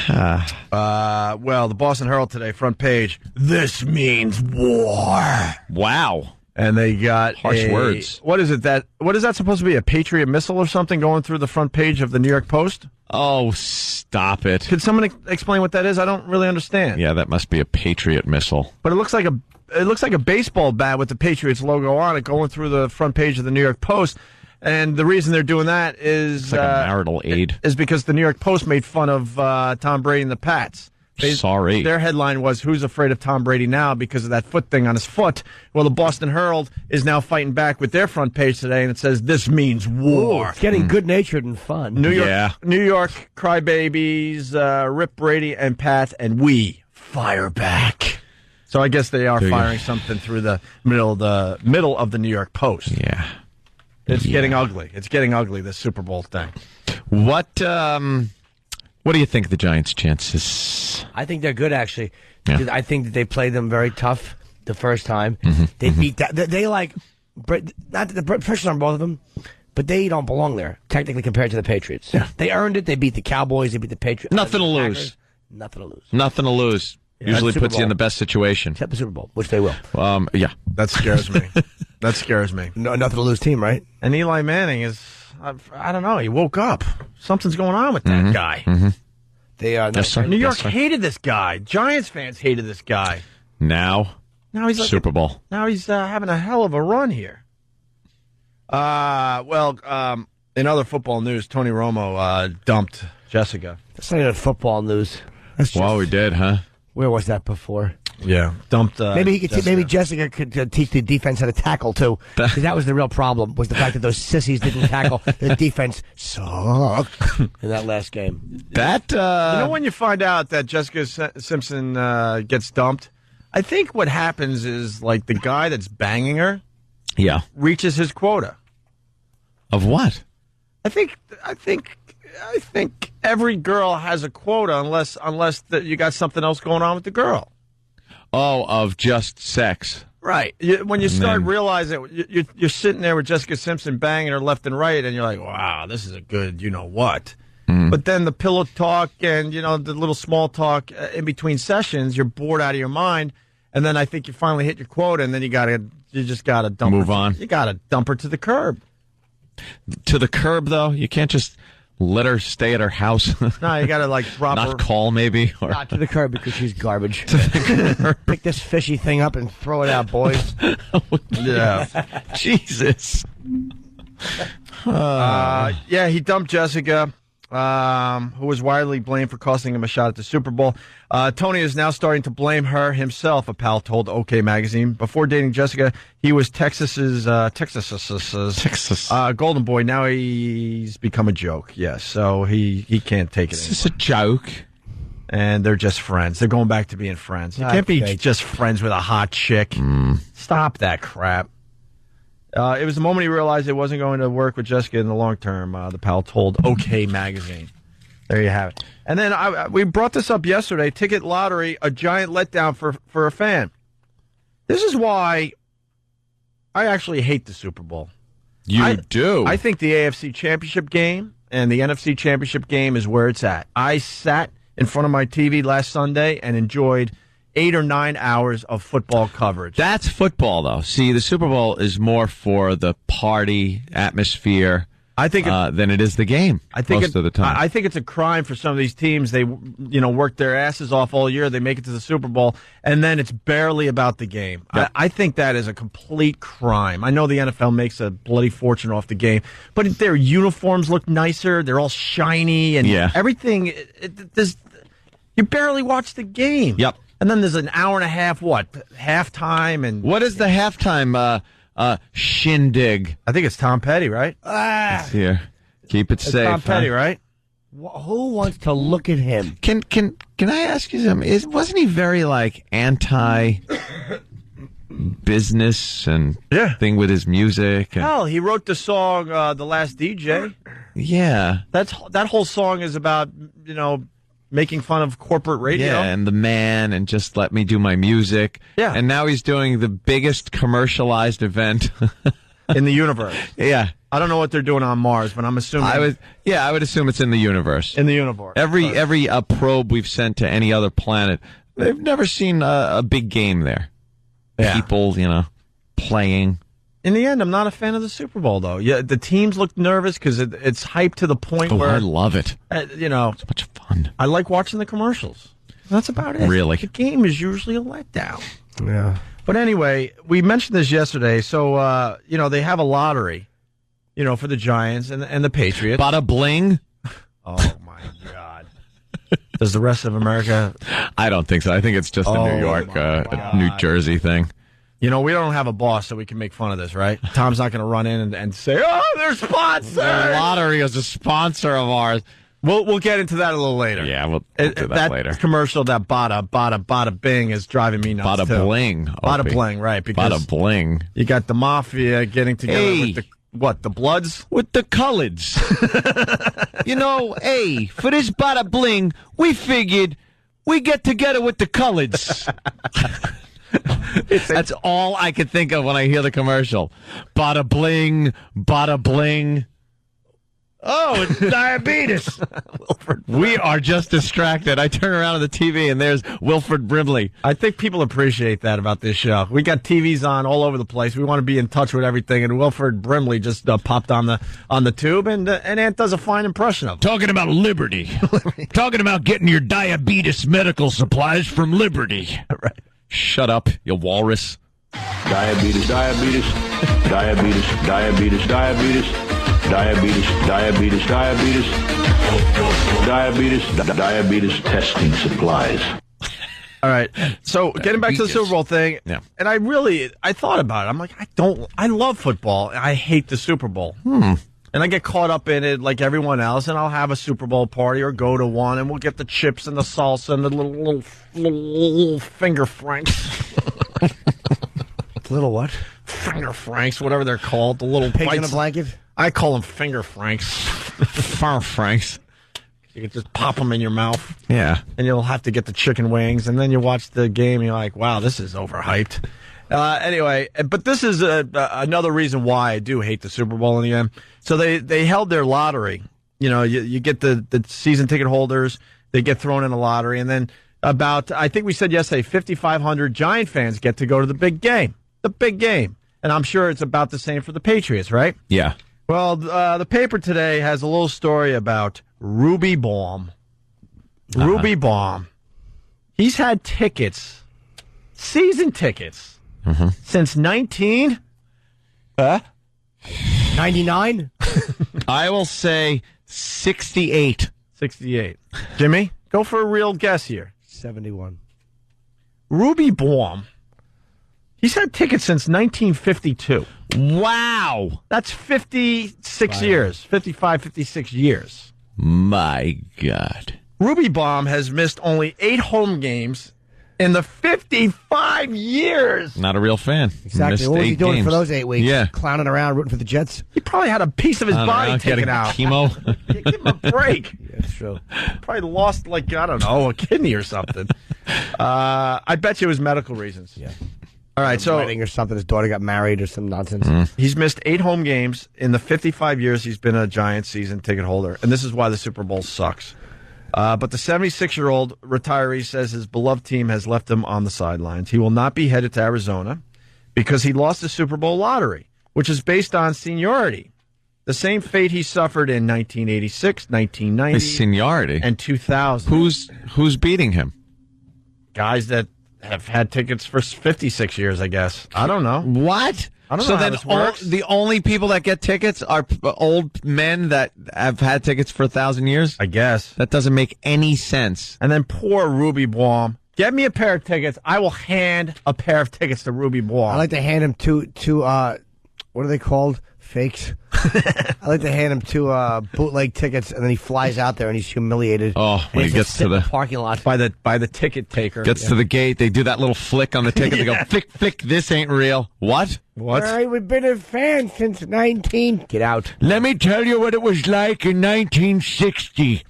Well, the Boston Herald today, front page. This means war. Wow. And they got harsh words. What is it? What is that supposed to be? A Patriot missile or something going through the front page of the New York Post? Oh, stop it. Could someone explain what that is? I don't really understand. Yeah, that must be a Patriot missile. But it looks like a baseball bat with the Patriots logo on it going through the front page of the New York Post. And the reason they're doing that is It's like a marital aid. Is because the New York Post made fun of Tom Brady and the Pats. Sorry. Their headline was, "Who's afraid of Tom Brady now?" because of that foot thing on his foot. Well, the Boston Herald is now fighting back with their front page today, and it says, "This means war." Ooh, it's getting good-natured and fun. New York crybabies, Rip Brady and Pat, and we fire back. So I guess they are firing something through the middle of the New York Post. Yeah. It's getting ugly. It's getting ugly, this Super Bowl thing. What do you think of the Giants' chances? I think they're good, actually. Yeah. I think that they played them very tough the first time. Mm-hmm. They beat that. They like, not the pressure on both of them, but they don't belong there, technically, compared to the Patriots. Yeah. They earned it. They beat the Cowboys. They beat the Patriots. Nothing to Packers. lose. Nothing to lose. Nothing to lose. Yeah, Usually Super puts you in Bowl. the best situation. Except the Super Bowl, which they will. Yeah. That scares me. That scares me. No, nothing to lose team, right? And Eli Manning is, I don't know, he woke up. Something's going on with that guy. Mm-hmm. They are. Yes, sir. New York Yes, sir. hated this guy. Giants fans hated this guy. Now He's like Super Bowl. Now he's having a hell of a run here. In other football news, Tony Romo dumped Jessica. That's not even football news. That's just, Well, we did, huh? Where was that before? Yeah, dumped. Maybe he could. Jessica. Maybe Jessica could teach the defense how to tackle too. Because that was the real problem. Was the fact that those sissies didn't tackle. The defense sucked in that last game. That you know, when you find out that Jessica Simpson gets dumped, I think what happens is like the guy that's banging her, reaches his quota. Of what? I think every girl has a quota unless you got something else going on with the girl. Oh, of just sex. Right. When you start realizing you're sitting there with Jessica Simpson banging her left and right, and you're like, wow, this is a good you-know-what. But then the pillow talk and, the little small talk in between sessions, you're bored out of your mind, and then I think you finally hit your quota, and then you just got to dump Move her. on. You got to dump her to the curb. To the curb, though? You can't just let her stay at her house? No, you got to, drop her. Not call, maybe? Or Not to the curb because she's garbage. Pick this fishy thing up and throw it out, boys. Yeah. Jesus. He dumped Jessica, who was widely blamed for costing him a shot at the Super Bowl. Tony is now starting to blame her himself, a pal told OK Magazine. Before dating Jessica, he was Texas's golden boy. Now he's become a joke. Yes, so he can't take it Is anymore. this a joke? And they're just friends. They're going back to being friends. You can't be just friends with a hot chick. Stop that crap. It was the moment he realized it wasn't going to work with Jessica in the long term, the pal told OK Magazine. There you have it. And then we brought this up yesterday. Ticket lottery, a giant letdown for a fan. This is why I actually hate the Super Bowl. You do? I think the AFC Championship game and the NFC Championship game is where it's at. I sat in front of my TV last Sunday and enjoyed 8 or 9 hours of football coverage. That's football, though. See, the Super Bowl is more for the party atmosphere. I think than it is the game. I think most of the time. I think it's a crime for some of these teams. They, work their asses off all year. They make it to the Super Bowl, and then it's barely about the game. Yep. I think that is a complete crime. I know the NFL makes a bloody fortune off the game, but their uniforms look nicer. They're all shiny and everything. You barely watch the game. Yep. And then there's an hour and a half. Halftime and what is the halftime? Shindig. I think it's Tom Petty, right? Here, keep it safe. Tom Petty, right? Who wants to look at him? Can I ask you something? Wasn't he very anti business and thing with his music? And, hell, he wrote the song "The Last DJ." Yeah, that whole song is about making fun of corporate radio. Yeah, and the man, and just let me do my music. Yeah. And now he's doing the biggest commercialized event in the universe. Yeah. I don't know what they're doing on Mars, but I'm assuming. I would assume it's in the universe. In the universe. Every probe we've sent to any other planet, they've never seen a big game there. Yeah. People, playing. In the end, I'm not a fan of the Super Bowl, though. Yeah, the teams look nervous because it's hyped to the point where I love it. It's so much fun. I like watching the commercials. That's about it. Really, the game is usually a letdown. Yeah. But anyway, we mentioned this yesterday. So they have a lottery, for the Giants and the Patriots. Bada bling. Oh my God. Does the rest of America? I don't think so. I think it's just a New York, New Jersey thing. We don't have a boss, so we can make fun of this, right? Tom's not going to run in and say, "Oh, they're sponsored." The lottery is a sponsor of ours. We'll get into that a little later. Yeah, we'll do that later. Commercial, that bada bing is driving me nuts. Bada bling, bada bling, right? Because bada bling. You got the mafia getting together with the Bloods, with the Coloreds. For this bada bling, we figured we get together with the Coloreds. That's all I can think of when I hear the commercial. Bada bling, bada bling. Oh, it's diabetes. We are just distracted. I turn around on the TV and there's Wilford Brimley. I think people appreciate that about this show. We got TVs on all over the place. We want to be in touch with everything. And Wilford Brimley just popped on the tube, and Ant does a fine impression of him. Talking about liberty. Talking about getting your diabetes medical supplies from Liberty. Right. Shut up, you walrus. Diabetes, diabetes, diabetes, diabetes, diabetes, diabetes, diabetes, diabetes, diabetes, diabetes testing supplies. All right. So getting back to the Super Bowl thing, and I thought about it. I'm like, I love football. I hate the Super Bowl. And I get caught up in it like everyone else, and I'll have a Super Bowl party or go to one, and we'll get the chips and the salsa and the little finger franks. Little what? Finger franks, whatever they're called. The little pig bites. in a blanket? I call them finger franks. Far franks. You can just pop them in your mouth. Yeah. And you'll have to get the chicken wings, and then you watch the game, and you're like, wow, this is overhyped. Anyway, but this is another reason why I do hate the Super Bowl in the end. So they held their lottery. You get the season ticket holders. They get thrown in a lottery. And then I think we said yesterday, 5,500 Giant fans get to go to the big game. The big game. And I'm sure it's about the same for the Patriots, right? Yeah. Well, the paper today has a little story about Ruby Baum. Ruby Baum. He's had tickets, season tickets. Since 99? I will say 68. 68. Jimmy, go for a real guess here. 71. Ruby Baum. He's had tickets since 1952. Wow. That's 56 years. 55, 56 years. My God. Ruby Baum has missed only 8 home games in the 55 years. Not a real fan. Exactly. Missed what was he 8 doing games. for those 8 weeks? Yeah. Clowning around, rooting for the Jets? He probably had a piece of his body taken out. Chemo. Give him a break. Yeah, that's true. Probably lost, a kidney or something. I bet you it was medical reasons. Yeah. All right, so wedding or something. His daughter got married or some nonsense. He's missed 8 home games in the 55 years he's been a Giants season ticket holder, and this is why the Super Bowl sucks. But the 76-year-old retiree says his beloved team has left him on the sidelines. He will not be headed to Arizona because he lost the Super Bowl lottery, which is based on seniority. The same fate he suffered in 1986, 1990, His seniority, and 2000. Who's beating him? Guys that have had tickets for 56 years, I guess. I don't know. What? I don't know how this works. The only people that get tickets are old men that have had tickets for 1,000 years? I guess. That doesn't make any sense. And then poor Ruby Baum. Get me a pair of tickets. I will hand a pair of tickets to Ruby Baum. I like to hand him two what are they called? Fakes. I like to hand him two bootleg tickets, and then he flies out there and he's humiliated. Oh, when he gets to the parking lot by the ticket taker, gets to the gate, they do that little flick on the ticket. They go flick, flick. This ain't real. What? All right, we've been a fan since 19. Get out. Let me tell you what it was like in 1960.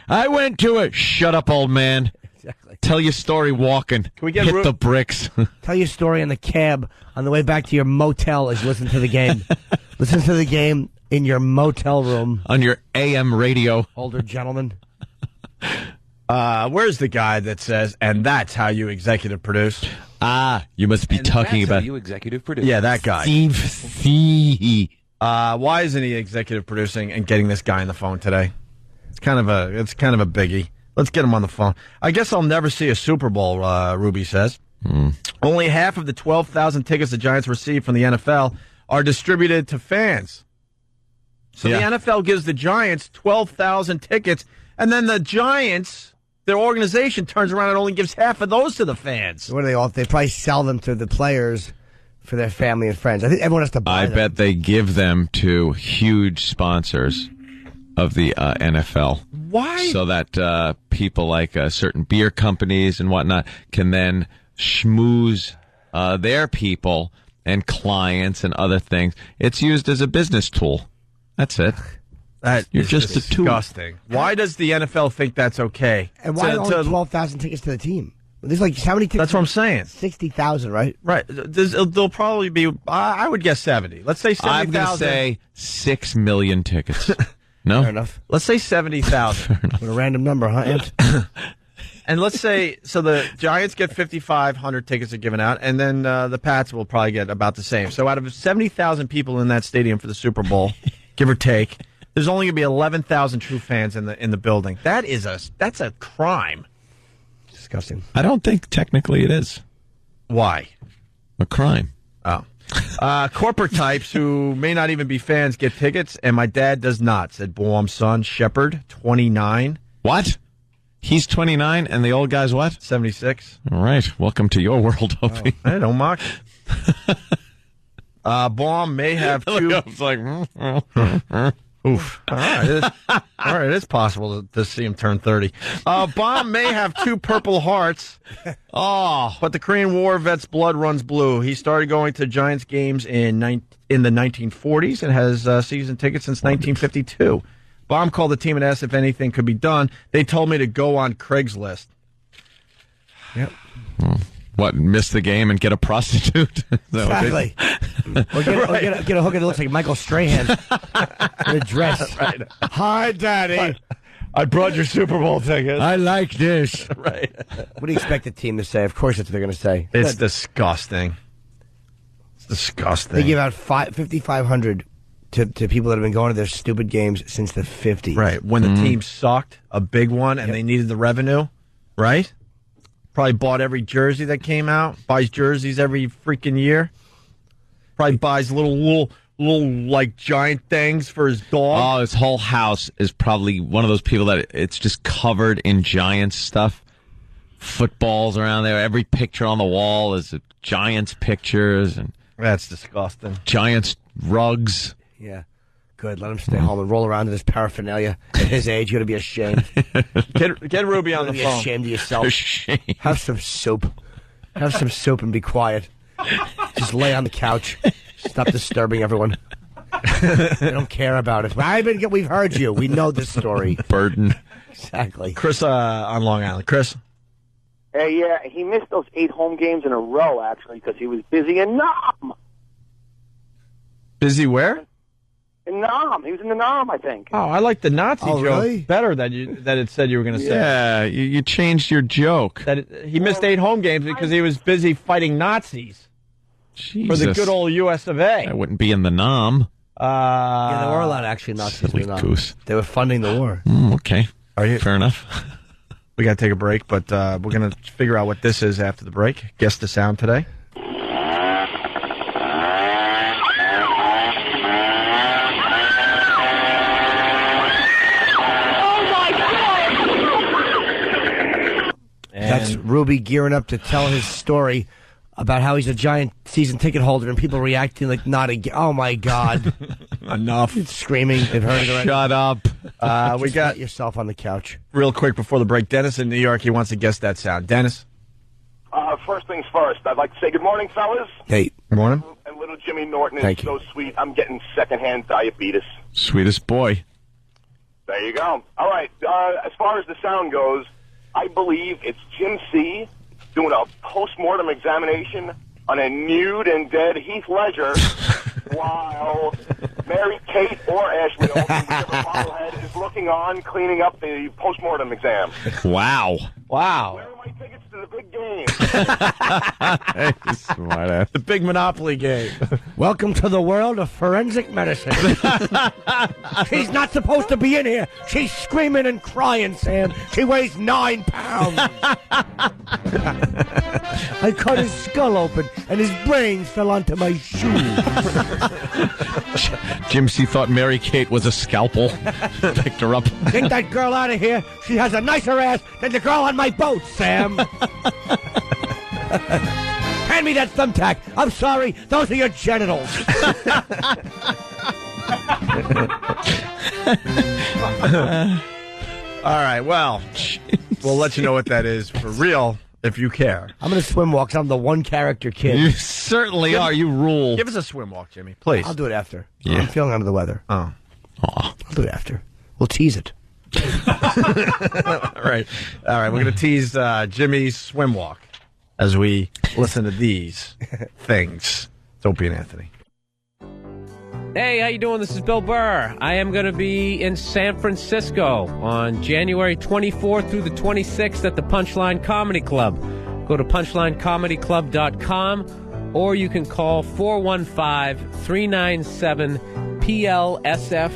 I went to a shut up, old man. Exactly. Tell your story walking. Can we get hit the bricks? Tell your story in the cab on the way back to your motel as you listen to the game. Listen to the game in your motel room. On your AM radio. Older gentleman. Where's the guy that says, and that's how you executive produce? You must be talking about you executive produce. Yeah, that guy. Steve C. Why isn't he executive producing and getting this guy on the phone today? It's kind of a biggie. Let's get him on the phone. I guess I'll never see a Super Bowl, Ruby says. Only half of the 12,000 tickets the Giants received from the NFL are distributed to fans. So the NFL gives the Giants 12,000 tickets, and then the Giants, their organization, turns around and only gives half of those to the fans. What are they off? They probably sell them to the players for their family and friends. I think everyone has to buy them. I bet they give them to huge sponsors of the NFL. Why? So that people like certain beer companies and whatnot can then schmooze their people and clients and other things. It's used as a business tool. That's it. You're just a tool. Disgusting. Why does the NFL think that's okay? And why only 12,000 tickets to the team? There's like how many tickets? That's what I'm saying. 60,000, right? Right. There'll probably be, I would guess 70. Let's say 70,000. I'm going to say 6 million tickets. No? Fair enough. Let's say 70,000. What a random number, huh, Ant? And let's say, so the Giants get 5,500 tickets are given out, and then the Pats will probably get about the same. So out of 70,000 people in that stadium for the Super Bowl, give or take, there's only going to be 11,000 true fans in the building. That's a crime. Disgusting. I don't think technically it is. Why? A crime. Oh. Corporate types who may not even be fans get tickets, and my dad does not, said Boam's son, Shepard, 29. What? He's 29, and the old guy's what? 76. All right. Welcome to your world, Opie. Oh, hey, don't mock. Baum may have two... It's like... Oof. All right, it's possible to see him turn 30. Baum may have two Purple Hearts. Oh, but the Korean War vet's blood runs blue. He started going to Giants games in the 1940s and has season tickets since 1952. Baum called the team and asked if anything could be done. They told me to go on Craigslist. Yep. What, miss the game and get a prostitute? Exactly. Or get a hooker that looks like Michael Strahan in a dress. Right. Hi, Daddy. I brought your Super Bowl tickets. I like this. Right. What do you expect the team to say? Of course that's what they're going to say. It's disgusting. It's disgusting. They give out 5,500 to people that have been going to their stupid games since the 50s. Right. When the team sucked, a big one, and they needed the revenue, right? Probably bought every jersey that came out. Buys jerseys every freaking year. Probably buys little like giant things for his dog. Oh, his whole house is probably one of those people that it's just covered in Giants stuff. Footballs around there. Every picture on the wall is Giants pictures and that's disgusting. Giants rugs. Yeah. Good. Let him stay home and roll around in his paraphernalia. At his age, you got to be ashamed. Get Ruby on the phone. Be ashamed of yourself. Ashamed. Have some soup. Have some soup and be quiet. Just lay on the couch. Stop disturbing everyone. They don't care about it. We've heard you. We know this story. Burden. Exactly. Chris on Long Island. Chris? Hey, yeah, he missed those 8 home games in a row, actually, because he was busy in Nam. Busy where? In Nam. He was in the Nam, I think. Oh, I like the Nazi joke really? better that it said you were going to say. Yeah, you changed your joke. He missed 8 home games because he was busy fighting Nazis. Jesus. For the good old U.S. of A. I wouldn't be in the Nam. Yeah, there were a lot of actually Nazis. Silly goose. They were funding the war. Okay. Fair enough. We got to take a break, but we're going to figure out what this is after the break. Guess the sound today. That's Ruby gearing up to tell his story about how he's a giant season ticket holder and people reacting like not again. Oh my God! Enough screaming. They've heard it already. Shut up. We got yourself on the couch. Real quick before the break. Dennis in New York. He wants to guess that sound. Dennis. First things first, I'd like to say good morning, fellas. Hey. Good morning. And little Jimmy Norton is Thank you. so sweet. I'm getting secondhand diabetes. Sweetest boy. There you go. All right. As far as the sound goes, I believe it's Jim C. doing a post-mortem examination on a nude and dead Heath Ledger while Mary Kate or Ashley Olsen, whichever bobblehead, is looking on, cleaning up the post-mortem exam. Wow. Wow. Where are my tickets to the big game? Smart ass. The big Monopoly game. Welcome to the world of forensic medicine. She's not supposed to be in here. She's screaming and crying, Sam. She weighs 9 pounds. I cut his skull open, and his brains fell onto my shoes. Jim C. thought Mary Kate was a scalpel. Picked her up. Get that girl out of here. She has a nicer ass than the girl on my boat, Sam. Hand me that thumbtack. I'm sorry. Those are your genitals. All right, well, we'll let you know what that is for real if you care. I'm going to swim walk 'cause I'm the one character kid. You certainly are. You rule. Give us a swim walk, Jimmy, please. I'll do it after. Yeah. I'm feeling under the weather. Oh. I'll do it after. We'll tease it. All right. We're going to tease Jimmy's swim walk as we listen to these things. It's Opie and Anthony. Hey, how you doing? This is Bill Burr. I am going to be in San Francisco on January 24th through the 26th at the Punchline Comedy Club. Go to punchlinecomedyclub.com or you can call 415-397-PLSF.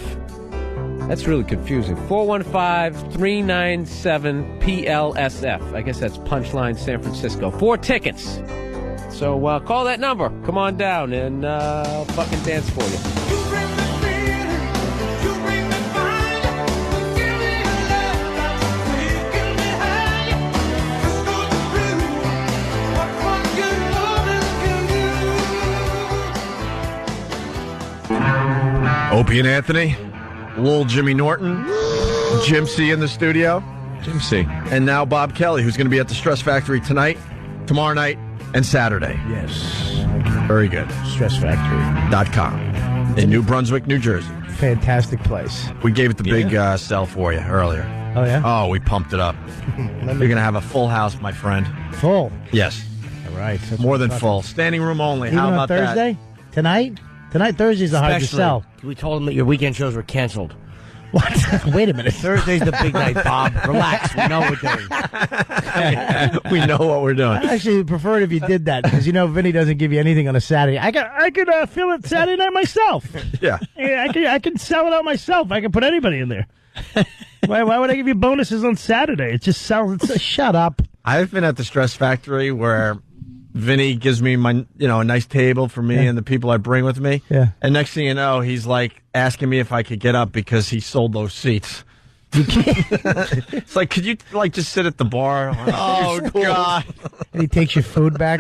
That's really confusing. 415-397-PLSF. I guess that's Punchline San Francisco. 4 tickets. So call that number. Come on down and I'll fucking dance for you. Opie and Anthony, little Jimmy Norton, Jim C in the studio. Jim C. And now Bob Kelly, who's going to be at the Stress Factory tonight, tomorrow night, and Saturday. Yes. Very good. StressFactory.com. In New Brunswick, New Jersey. Fantastic place. We gave it the big sell for you earlier. Oh, yeah? Oh, we pumped it up. You're going to have a full house, my friend. Full? Yes. All right. More than full. Standing room only. Even How on about Thursday? Tonight? Tonight, Thursdays are hard to sell. We told them that your weekend shows were canceled. What? Wait a minute. Thursday's the big night, Bob. Relax. We know what we're doing. We know what we're doing. I actually prefer it if you did that because Vinny doesn't give you anything on a Saturday. I could fill it Saturday night myself. Yeah. I can sell it out myself. I can put anybody in there. Why would I give you bonuses on Saturday? It just sells. Shut up. I've been at the Stress Factory where Vinny gives me my, a nice table for me and the people I bring with me. Yeah. And next thing you know, he's like asking me if I could get up because he sold those seats. It's like, could you just sit at the bar? Oh, God. And he takes your food back.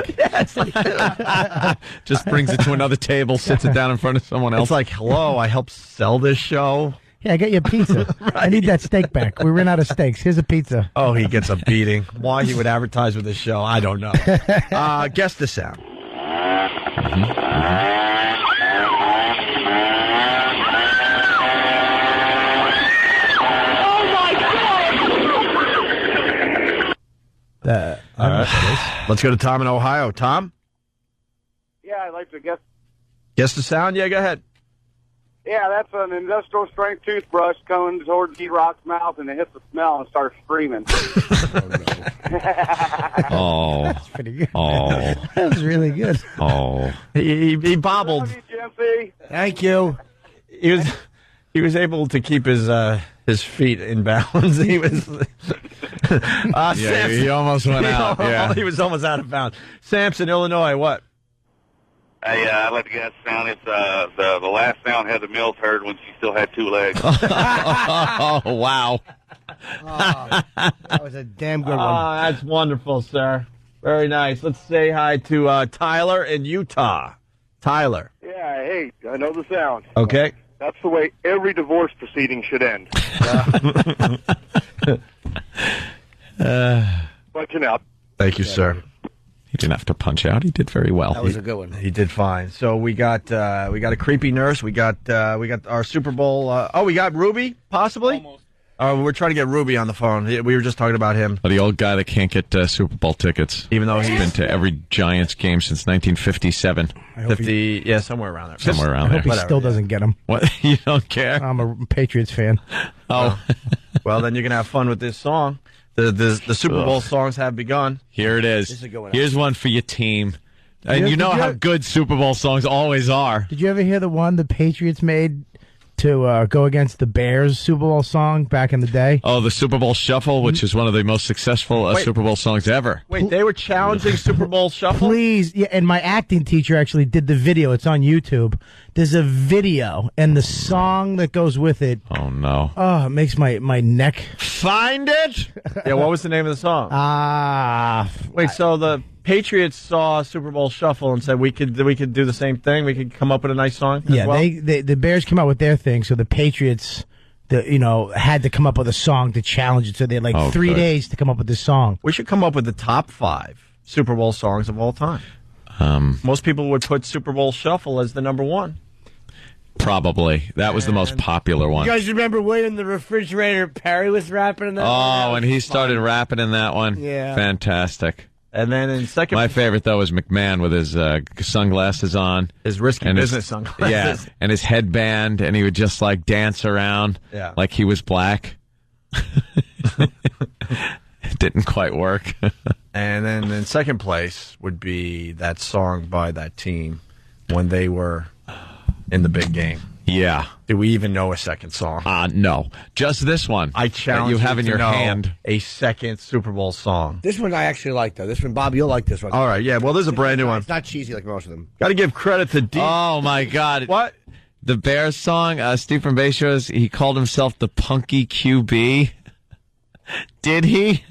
Just brings it to another table, sits it down in front of someone else. It's like, hello, I helped sell this show. Yeah, I got you a pizza. Right. I need that steak back. We ran out of steaks. Here's a pizza. Oh, he gets a beating. Why he would advertise with this show, I don't know. Guess the sound. All right. Let's go to Tom in Ohio. Tom? Yeah, I'd like to guess. Guess the sound? Yeah, go ahead. Yeah, that's an industrial strength toothbrush coming towards D-Rock's mouth, and it hits the smell and starts screaming. Oh, that's pretty good. Oh, that was really good. Oh, he bobbled. Love you, Jim C. Thank you. He was able to keep his feet in balance. He was. He almost went out. Yeah. He was almost out of bounds. Sampson, Illinois. What? Hey, I'd like to guess sound. It's the last sound Heather Mills heard when she still had 2 legs. Oh, wow. That was a damn good one. Oh, that's wonderful, sir. Very nice. Let's say hi to Tyler in Utah. Tyler. Yeah, hey, I know the sound. Okay. That's the way every divorce proceeding should end. Punching out. Thank you, sir. He didn't have to punch out. He did very well. That was a good one. He did fine. So we got a creepy nurse. We got our Super Bowl. We got Ruby possibly. Almost. We're trying to get Ruby on the phone. We were just talking about him. The old guy that can't get Super Bowl tickets, even though he's been to every Giants game since 1957. 50, yeah, somewhere around there. Somewhere around I hope there. he still doesn't get them. What? You don't care? I'm a Patriots fan. Oh, well, then you're gonna have fun with this song. The Super Bowl songs have begun. Here it is. This is going Here's one for your team. And you know how good Super Bowl songs always are. Did you ever hear the one the Patriots made to go against the Bears Super Bowl song back in the day? Oh, the Super Bowl Shuffle, which is one of the most successful Super Bowl songs ever. Wait, they were challenging Super Bowl Shuffle? Please, yeah, and my acting teacher actually did the video. It's on YouTube. There's a video, and the song that goes with it. Oh, no. Oh, it makes my neck. Find it? Yeah, what was the name of the song? Wait, so the Patriots saw Super Bowl Shuffle and said we could do the same thing. We could come up with a nice song. Yeah, as well? the Bears came out with their thing, so the Patriots, had to come up with a song to challenge it. So they had 3 days to come up with this song. We should come up with the top 5 Super Bowl songs of all time. Most people would put Super Bowl Shuffle as the number 1. Probably. That was the most popular one. You guys remember William the Refrigerator Perry was rapping in that one? Oh, and he started rapping in that one. Yeah. Fantastic. And then in second... My favorite, though, was McMahon with his sunglasses on. His risky business sunglasses. Yeah, and his headband, and he would just, dance around like he was black. It didn't quite work. And then in second place would be that song by that team when they were in the big game. Yeah. Do we even know a second song? No. Just this one. I challenge you have in to your know hand. A second Super Bowl song. This one I actually like, though. This one, Bob, you'll like this one. All right, yeah. Well, this is a brand new one. It's not cheesy like most of them. Got to give credit to D. Oh, my God. What? The Bears song, Steve from Bay shows, he called himself the Punky QB. Did he?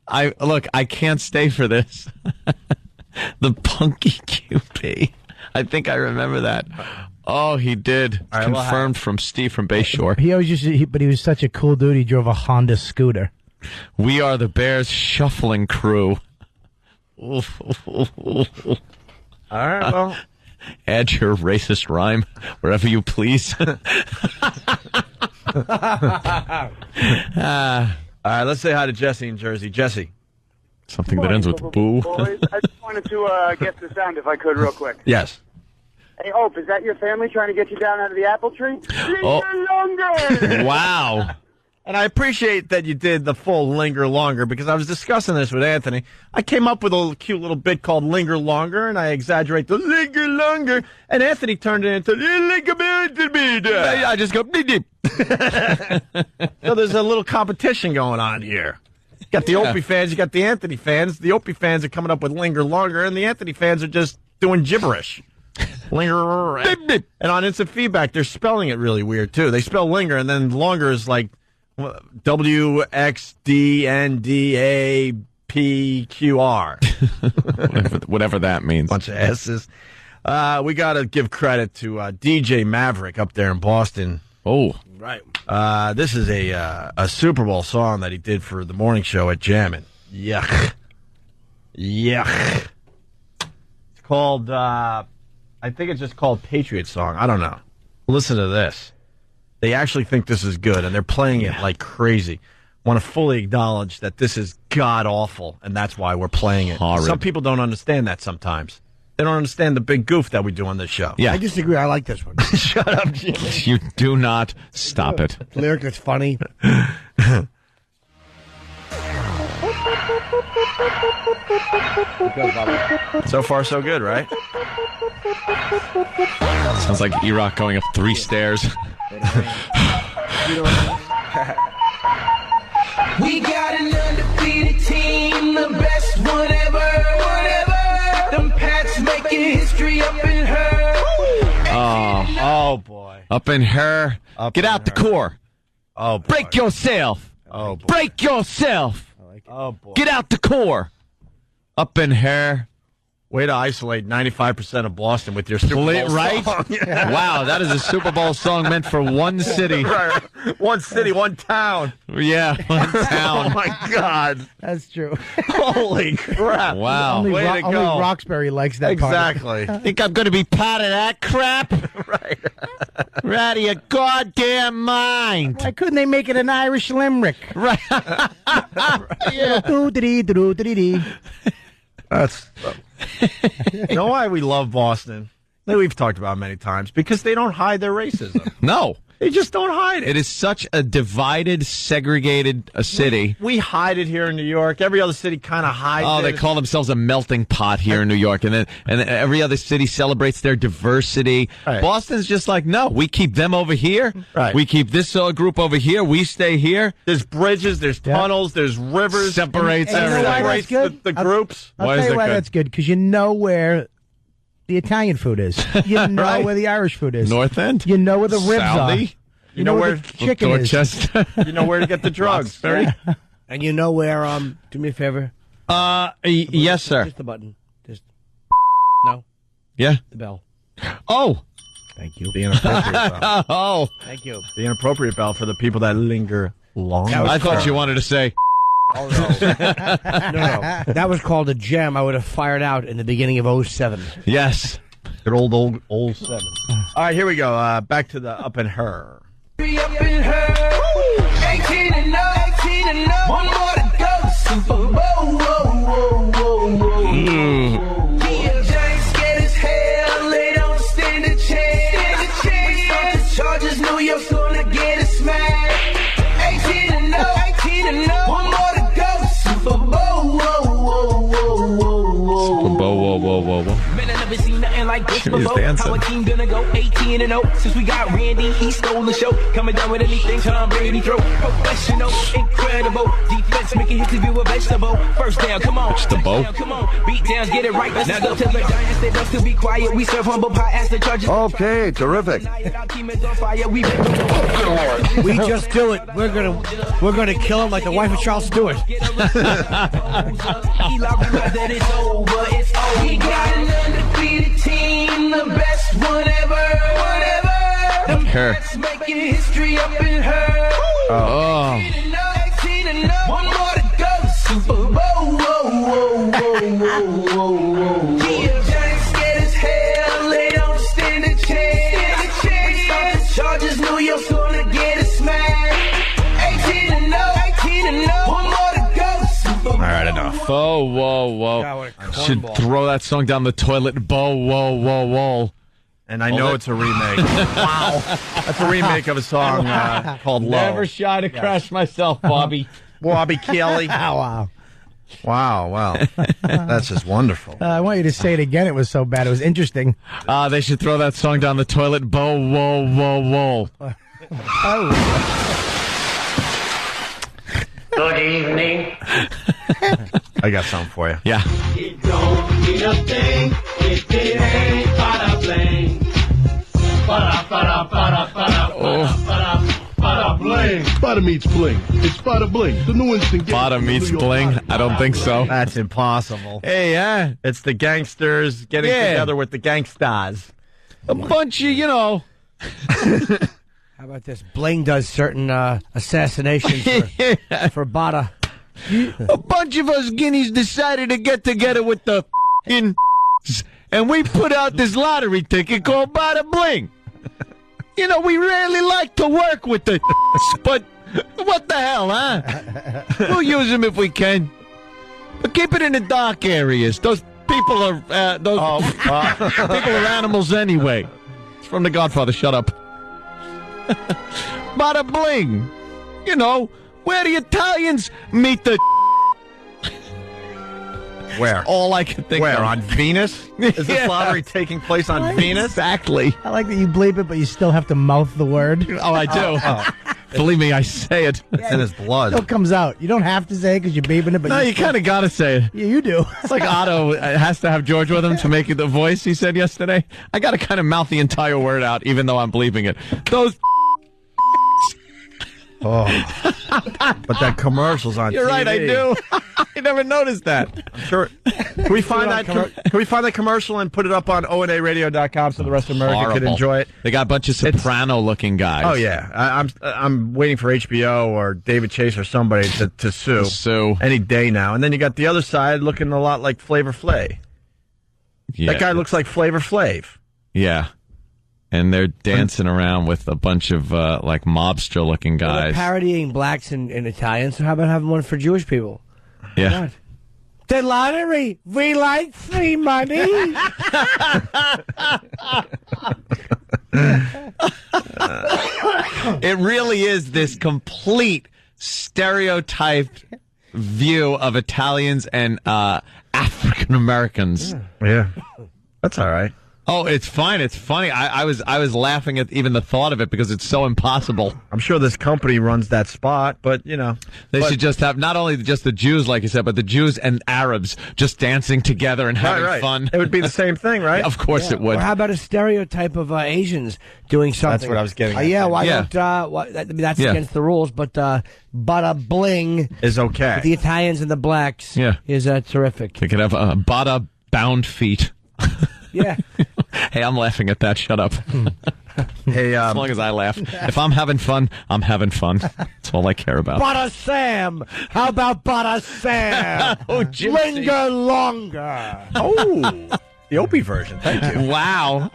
I can't stay for this. The Punky QB. I think I remember that. Oh, he did. Right, confirmed from Steve from Bayshore. He always but he was such a cool dude. He drove a Honda scooter. We are the Bears shuffling crew. All right, well. Add your racist rhyme wherever you please. All right, let's say hi to Jesse in Jersey. Jesse. Something that ends with boo. Boys, I just wanted to guess the sound if I could real quick. Yes. Hey, Hope, is that your family trying to get you down out of the apple tree? Oh. Longer! Wow. And I appreciate that you did the full Linger Longer because I was discussing this with Anthony. I came up with a cute little bit called Linger Longer, and I exaggerate the Linger Longer, and Anthony turned it into I just go So there's a little competition going on here. You got the Opie fans, you got the Anthony fans. The Opie fans are coming up with Linger Longer, and the Anthony fans are just doing gibberish. Linger. And on instant feedback, they're spelling it really weird, too. They spell linger, and then longer is like WXDNDAPQR. Whatever that means. Bunch of S's. We got to give credit to DJ Maverick up there in Boston. Oh. Right. This is a Super Bowl song that he did for the morning show at Jammin'. Yuck. Yuck. It's called, I think it's just called Patriots song. I don't know. Listen to this. They actually think this is good, and they're playing it like crazy. Want to fully acknowledge that this is god-awful, and that's why we're playing it. Horrid. Some people don't understand that sometimes. They don't understand the big goof that we do on this show. Yeah. I disagree. I like this one. Shut up, Jimmy. You do not stop it. The lyric is funny. So far, so good, right? Sounds like E-Rock going up 3 stairs. We got an undefeated team, the best one ever. Them Pats making history up in her. Oh boy. Up in her. Get out the core. Oh boy. Break yourself. Oh boy. Break yourself. Oh boy. Get out the core. Up in her. Way to isolate 95% of Boston with your Super Bowl right? song. Yeah. Wow, that is a Super Bowl song meant for one city. Right. One city, one town. Yeah, one town. Oh my God. That's true. Holy crap. Wow. Only, Way to go. only Roxbury likes that Exactly. part. Think I'm going to be part of that crap? Right. You're out of your goddamn mind. Why couldn't they make it an Irish limerick? Right. Yeah. Doo-dee-dee-doo-dee-dee. That's. You know why we love Boston? That we've talked about many times. Because they don't hide their racism. No. They just don't hide it. It is such a divided, segregated city. We hide it here in New York. Every other city kind of hides it. Oh, they call themselves a melting pot here in New York, and then every other city celebrates their diversity. Right. Boston's just like, no, we keep them over here. Right. We keep this group over here. We stay here. There's bridges, there's tunnels, there's rivers. Separates And you know why that's good? The groups. I'll Why tell is you that why good? that's good, because you know where the Italian food is. You know Right. where the Irish food is. North End. You know where the ribs Southie. are. You know where the chicken is. Dorchester. You know where to get the drugs. Yeah. And you know where, do me a favor. Yes, sir. Just the button. Just, no, Yeah. the bell. Oh. Thank you. The inappropriate bell. Oh. Thank you. The inappropriate bell for the people that linger long. I thought you wanted to say. Oh, no. That was called a gem I would have fired out in the beginning of 07. Yes. Good old 07. All right, here we go. Back to the up in her. Up in her. 18 and 0. One more to go. Super Bowl. Give Giants scared as hell. They don't stand a chance. The Chargers, New York's gonna get a smack. 18 and 0. One more to go. Super Bowl. Whoa. Man, I never seen nothing like this He's before. dancing. How a team gonna go 18 and 0 since we got Randy? He stole the show. Coming down with anything Tom Brady throw. Professional, incredible. Defense making his view a vegetable. First down, come on. Vegetable. Come on. Beat downs, get it right. Now go to the Giants. They don't still be quiet. We serve humble pie as the Chargers. Okay, terrific. Our team is on fire. We We just do it. We're gonna kill him like the wife of Charles Stewart. We got an undefeated team, the best one ever. Them Her. Pats making history up in her. Oh. 18 and 0. One more to go. Super Bowl. Yeah, Giants scared as hell. They don't stand a chance. The Chargers, New York's gonna get a smack. 18 and 0. One more to go. Super Bowl. All right, enough. Whoa. God, what a Should cornball. throw that song down the toilet. Whoa. And I know it's a remake. Wow. That's a remake of a song called Low. Never shy to crash myself, Bobby. Bobby Kelly. Wow. Wow. That's just wonderful. I want you to say it again. It was so bad. It was interesting. They should throw that song down the toilet. Whoa. Oh. Good evening. I got something for you. Yeah. It don't mean a thing if it ain't bada bling. Bada bling. Bada meets bling. It's bada bling. The new instant game. Bada meets bling? I don't think so. That's impossible. Hey, yeah. It's the gangsters getting together with the gangstas. A bunch of, How about this? Bling does certain assassinations for Bada. A bunch of us guineas decided to get together with the and we put out this lottery ticket called Bada Bling. We rarely like to work with the but what the hell, huh? We'll use them if we can. But keep it in the dark areas. Those people are people are animals anyway. It's from The Godfather. Shut up. Bada Bling. Where the Italians meet the Where? All I can think Where? of. On Venus? Is this lottery taking place on Venus? Exactly. I like that you bleep it, but you still have to mouth the word. Oh, I do. Believe me, I say it. It's in his blood. It comes out. You don't have to say it because you're beeping it, but No, you kind of got to say it. Yeah, you do. It's like Otto has to have George with him to make it the voice he said yesterday. I got to kind of mouth the entire word out, even though I'm bleeping it. Those. Oh. But that commercial's on You're TV. right, I do. I never noticed that. I'm sure. Can we find that commercial and put it up on onaradio.com so the rest of America could enjoy it? They got a bunch of soprano-looking guys. Oh yeah, I'm waiting for HBO or David Chase or somebody to sue any day now. And then you got the other side looking a lot like Flavor Flav. Yeah. That guy looks like Flavor Flav. Yeah. And they're dancing around with a bunch of like mobster-looking Well, they're guys. parodying blacks and Italians, so how about having one for Jewish people? Yeah. What? The lottery, we like free money. It really is this complete stereotyped view of Italians and African Americans. Yeah. That's all right. Oh, it's fine. It's funny. I was laughing at even the thought of it because it's so impossible. I'm sure this company runs that spot, but you know they should just have not only just the Jews, like you said, but the Jews and Arabs just dancing together and having fun. It would be the same thing, right? Of course it would. Or how about a stereotype of Asians doing something? That's what I was getting at. Yeah, why Yeah. don't? That's against the rules, but bada bling is okay. with the Italians and the blacks is terrific. They could have bada bound feet. Yeah. Hey, I'm laughing at that. Shut up. Hey, as long as I laugh. If I'm having fun, I'm having fun. That's all I care about. Butter Sam. How about Butter Sam? Oh, Jim Linger longer. Oh, the Opie version. Thank you. Wow.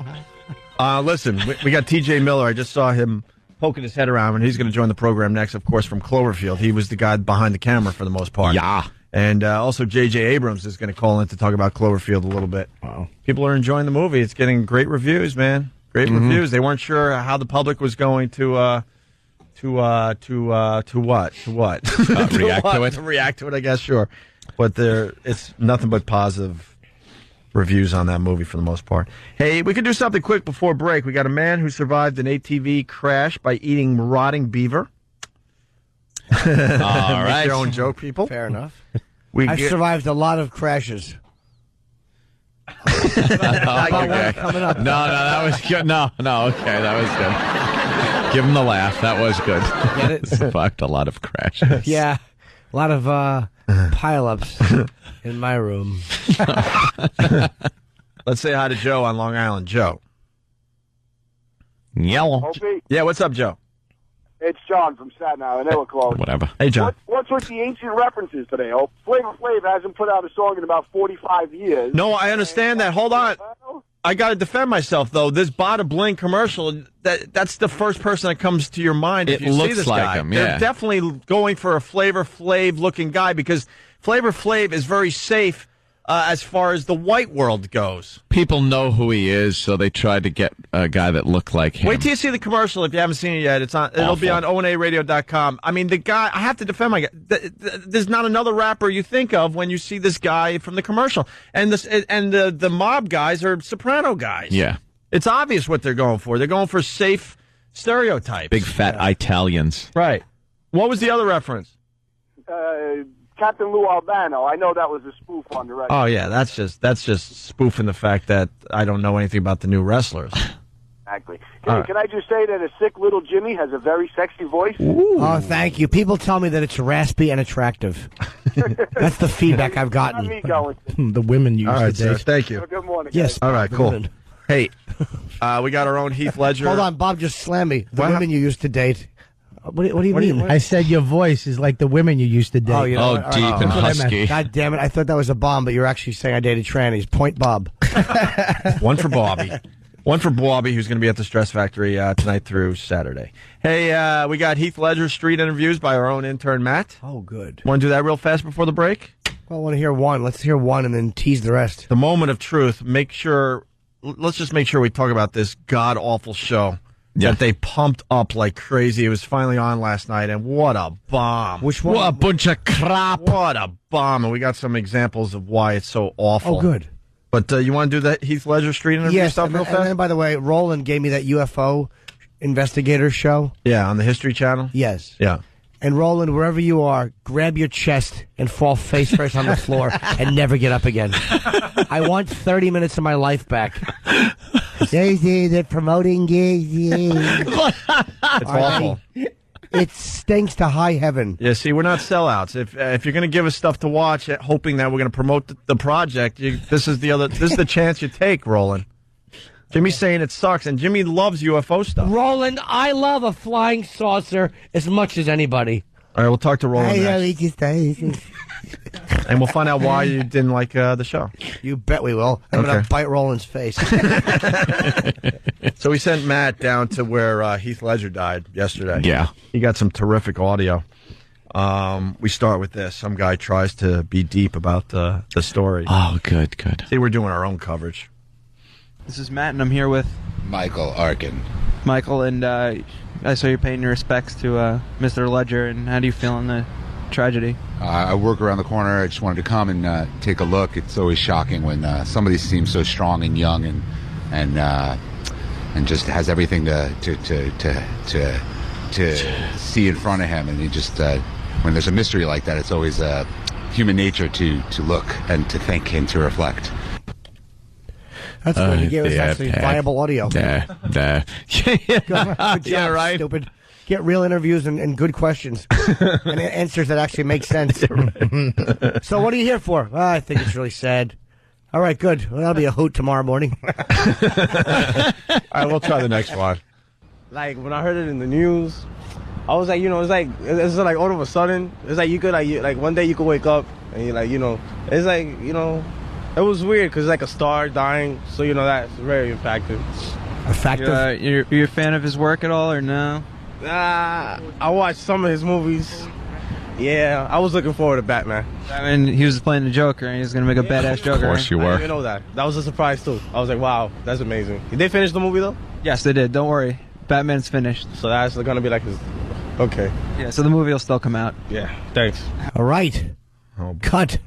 Listen, we got TJ Miller. I just saw him poking his head around, and he's going to join the program next, of course, from Cloverfield. He was the guy behind the camera for the most part. Yeah. And also J.J. Abrams is going to call in to talk about Cloverfield a little bit. Wow. People are enjoying the movie. It's getting great reviews, man. Great reviews. They weren't sure how the public was going to what? React to it? To react to it, I guess, sure. But it's nothing but positive reviews on that movie for the most part. Hey, we can do something quick before break. We got a man who survived an ATV crash by eating rotting beaver. All right. Make your own joke, people. Fair enough. I've survived a lot of crashes. Okay. Coming up. No, that was good. No, okay, that was good. Give him the laugh. That was good. Get it? Survived a lot of crashes. Yeah. A lot of pile-ups in my room. Let's say hi to Joe on Long Island. Joe. Yellow. Opie, Yeah, what's up, Joe? it's John from Staten Island. They were close. Whatever. Hey, John. What's with the ancient references today? Oh, Flavor Flav hasn't put out a song in about 45 years. No, I understand that. Hold on. I got to defend myself, though. This Bada Bling commercial, that's the first person that comes to your mind if It you see looks this like guy. him, yeah. They're definitely going for a Flavor Flav looking guy because Flavor Flav is very safe as far as the white world goes. People know who he is, so they tried to get a guy that looked like him. Wait till you see the commercial if you haven't seen it yet. It'll be on onaradio.com. I mean, the guy, I have to defend my guy. There's not another rapper you think of when you see this guy from the commercial. And the mob guys are soprano guys. Yeah. It's obvious what they're going for. They're going for safe stereotypes. Big fat Italians. Right. What was the other reference? Captain Lou Albano. I know that was a spoof on the record. Oh yeah, that's just spoofing the fact that I don't know anything about the new wrestlers. Exactly. All right. Can I just say that a sick little Jimmy has a very sexy voice? Oh, thank you. People tell me that it's raspy and attractive. That's the feedback I've Not gotten. me going. The women used All right, to sir. date. Thank you. Good morning. Yes. All right, the cool. women. Hey, we got our own Heath Ledger. Hold on, Bob just slammed me. The What? women you used to date. What do you mean? I said your voice is like the women you used to date. Oh, you know Oh, what? All deep right. and That's what I meant. husky. God damn it. I thought that was a bomb, but you're actually saying I dated trannies. Point Bob. One for Bobby. One for Bobby, who's going to be at the Stress Factory tonight through Saturday. Hey, we got Heath Ledger street interviews by our own intern, Matt. Oh, good. Want to do that real fast before the break? Well, I want to hear one. Let's hear one and then tease the rest. The moment of truth. Let's just make sure we talk about this god-awful show that they pumped up like crazy. It was finally on last night, and what a bomb. Which one? What a bunch of crap. What a bomb. And we got some examples of why it's so awful. Oh, good. But you want to do that Heath Ledger Street interview stuff real fast? And then, by the way, Roland gave me that UFO investigator show. Yeah, on the History Channel? Yes. Yeah. And Roland, wherever you are, grab your chest and fall face first on the floor and never get up again. I want 30 minutes of my life back. They're promoting It's awful. It stinks to high heaven. Yeah, see, we're not sellouts. If you're going to give us stuff to watch, hoping that we're going to promote the project, this is the chance you take, Roland. Jimmy's saying it sucks, and Jimmy loves UFO stuff. Roland, I love a flying saucer as much as anybody. All right, we'll talk to Roland next. And we'll find out why you didn't like the show. You bet we will. I'm going to bite Roland's face. So we sent Matt down to where Heath Ledger died yesterday. Yeah. He got some terrific audio. We start with this. Some guy tries to be deep about the story. Oh, good. See, we're doing our own coverage. This is Matt, and I'm here with Michael Arkin. Michael, and I saw you're paying your respects to Mr. Ledger, and how do you feel on the tragedy? I work around the corner. I just wanted to come and take a look. It's always shocking when somebody seems so strong and young and just has everything to see in front of him. And he just when there's a mystery like that, it's always human nature to look and to think and to reflect. That's good. You gave us actually viable audio. Good job, right. Stupid. Get real interviews and good questions and answers that actually make sense. So what are you here for? Well, I think it's really sad. All right, good. Well, that'll be a hoot tomorrow morning. All right, we'll try the next one. Like, when I heard it in the news, I was like, it's like all of a sudden, it's like you could, like one day you could wake up and you're like, it's like, it was weird because it's like a star dying, so that's very impacting. Effective? You're a fan of his work at all, or no? I watched some of his movies. Yeah, I was looking forward to Batman. I mean, he was playing the Joker, and he was going to make a badass Joker. Of course you I were. didn't even know that. That was a surprise, too. I was like, wow, that's amazing. Did they finish the movie, though? Yes, they did. Don't worry. Batman's finished. So that's going to be like his... Okay. Yeah, so the movie will still come out. Yeah, thanks. All right. Cut.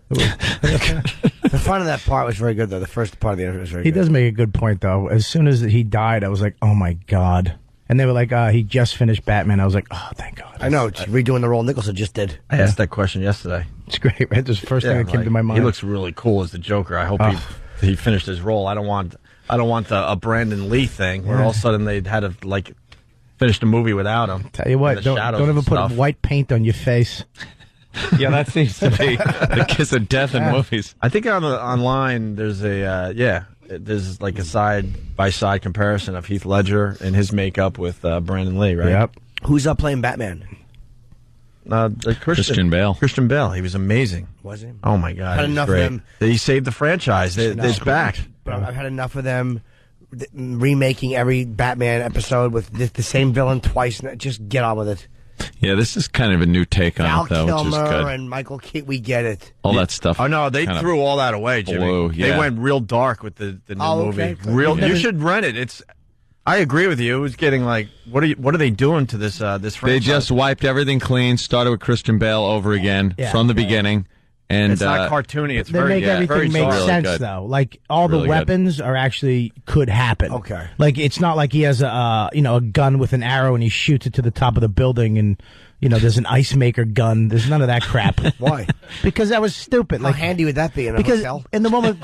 The fun of that part was very good, though. The first part of the interview was very good. He does make a good point, though. As soon as he died, I was like, oh, my God. And they were like, he just finished Batman. I was like, oh, thank God. I know. It's redoing the role Nicholson just did. I asked that question yesterday. It's great, right? This is the first thing that came to my mind. He looks really cool as the Joker. I hope he finished his role. I don't want a Brandon Lee thing where all of a sudden they had to, finish the movie without him. Tell you what, don't ever put white paint on your face. Yeah, that seems to be the kiss of death in movies. I think online there's there's like a side-by-side comparison of Heath Ledger and his makeup with Brandon Lee, right? Yep. Who's up playing Batman? Christian Bale. Christian Bale. He was amazing. Was he? Oh, my God. Had enough of them. He saved the franchise. It's back. But I've had enough of them remaking every Batman episode with the same villain twice. Just get on with it. Yeah, this is kind of a new take on Val it, though, Kilmer which is good. and Michael Keaton, we get it. All that stuff. Oh, no, they threw all that away, Jimmy. Blue, yeah. They went real dark with the new movie. Okay. You should rent it. I agree with you. It was getting like, what are they doing to this franchise? They just wiped everything clean, started with Christian Bale over again from the beginning. And it's not cartoony. It's they very make everything make really sense good. though. Like all the weapons are actually could happen. Okay. Like it's not like he has a gun with an arrow and he shoots it to the top of the building and there's an ice maker gun. There's none of that crap. Why? Because that was stupid. How handy would that be in a hotel? In the moment,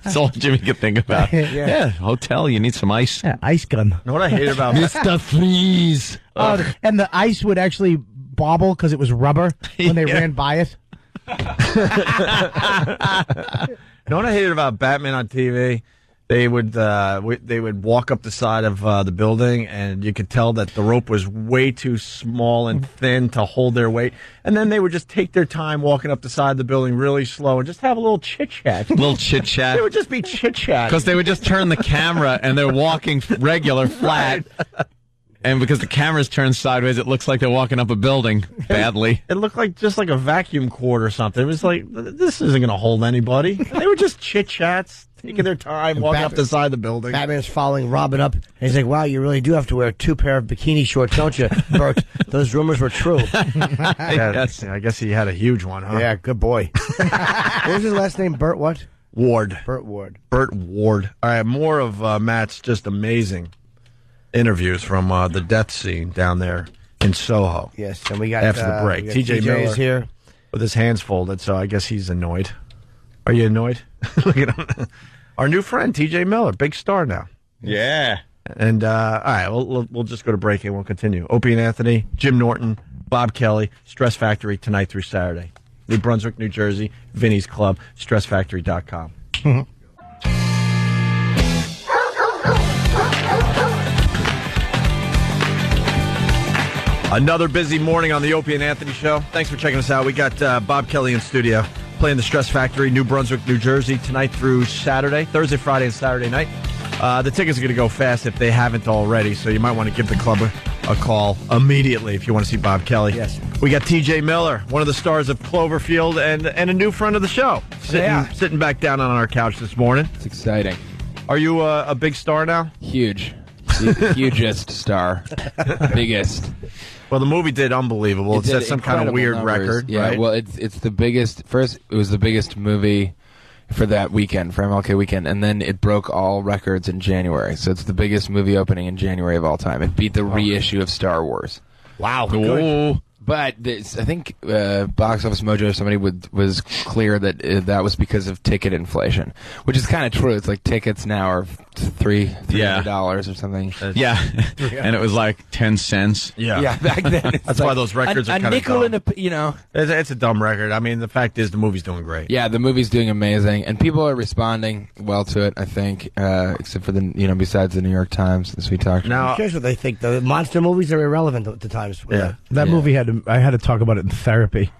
That's all Jimmy could think about. Yeah, hotel. You need some ice. Yeah, ice gun. You know what I hate about Mr. Freeze? And the ice would actually bobble because it was rubber when they ran by it. You know what I hated about Batman on TV? They would walk up the side of the building, and you could tell that the rope was way too small and thin to hold their weight. And then they would just take their time walking up the side of the building really slow and just have a little chit-chat. Little chit-chat. It would just be chit-chat. Because they would just turn the camera, and they're walking regular, flat. And because the camera's turned sideways, it looks like they're walking up a building badly. It looked like just like a vacuum cord or something. It was like, this isn't going to hold anybody. They were just chit-chats, taking their time, walking up the side of the building. Batman's following Robin up, and he's like, wow, you really do have to wear 2 pair of bikini shorts, don't you, Bert? Those rumors were true. Yes. I guess he had a huge one, huh? Yeah, good boy. What was his last name? Bert what? Ward. Bert Ward. Bert Ward. All right, more of Matt's just amazing interviews from the death scene down there in Soho. Yes, and we got after the break. TJ Miller is here with his hands folded, so I guess he's annoyed. Are you annoyed? Look at him. Our new friend TJ Miller, big star now. Yeah. And all right, we'll just go to break and we'll continue. Opie and Anthony, Jim Norton, Bob Kelly, Stress Factory tonight through Saturday. New Brunswick, New Jersey, Vinny's Club, StressFactory.com. Another busy morning on the Opie and Anthony Show. Thanks for checking us out. We got Bob Kelly in studio playing the Stress Factory, New Brunswick, New Jersey, tonight through Saturday, Thursday, Friday, and Saturday night. The tickets are going to go fast if they haven't already, so you might want to give the club a call immediately if you want to see Bob Kelly. Yes. We got TJ Miller, one of the stars of Cloverfield and a new friend of the show, sitting back down on our couch this morning. It's exciting. Are you a big star now? Huge. The hugest star. Biggest. Well, the movie did unbelievable. It set some kind of weird numbers. record, Yeah, right? well, it's the biggest. First, it was the biggest movie for that weekend, for MLK weekend, and then it broke all records in January. So it's the biggest movie opening in January of all time. It beat the reissue of Star Wars. Wow. Good. But I think Box Office Mojo or somebody was clear that that was because of ticket inflation, which is kind of true. It's like tickets now are $300 or something. Yeah, and it was like 10 cents. Yeah, back then. That's why those records are kind of nickel dumb. It's a dumb record. I mean, the fact is the movie's doing great. Yeah, the movie's doing amazing, and people are responding well to it. I think, except for besides the New York Times, as we talked. Now, who cares what they think? The monster movies are irrelevant at the times. That movie I had to talk about it in therapy.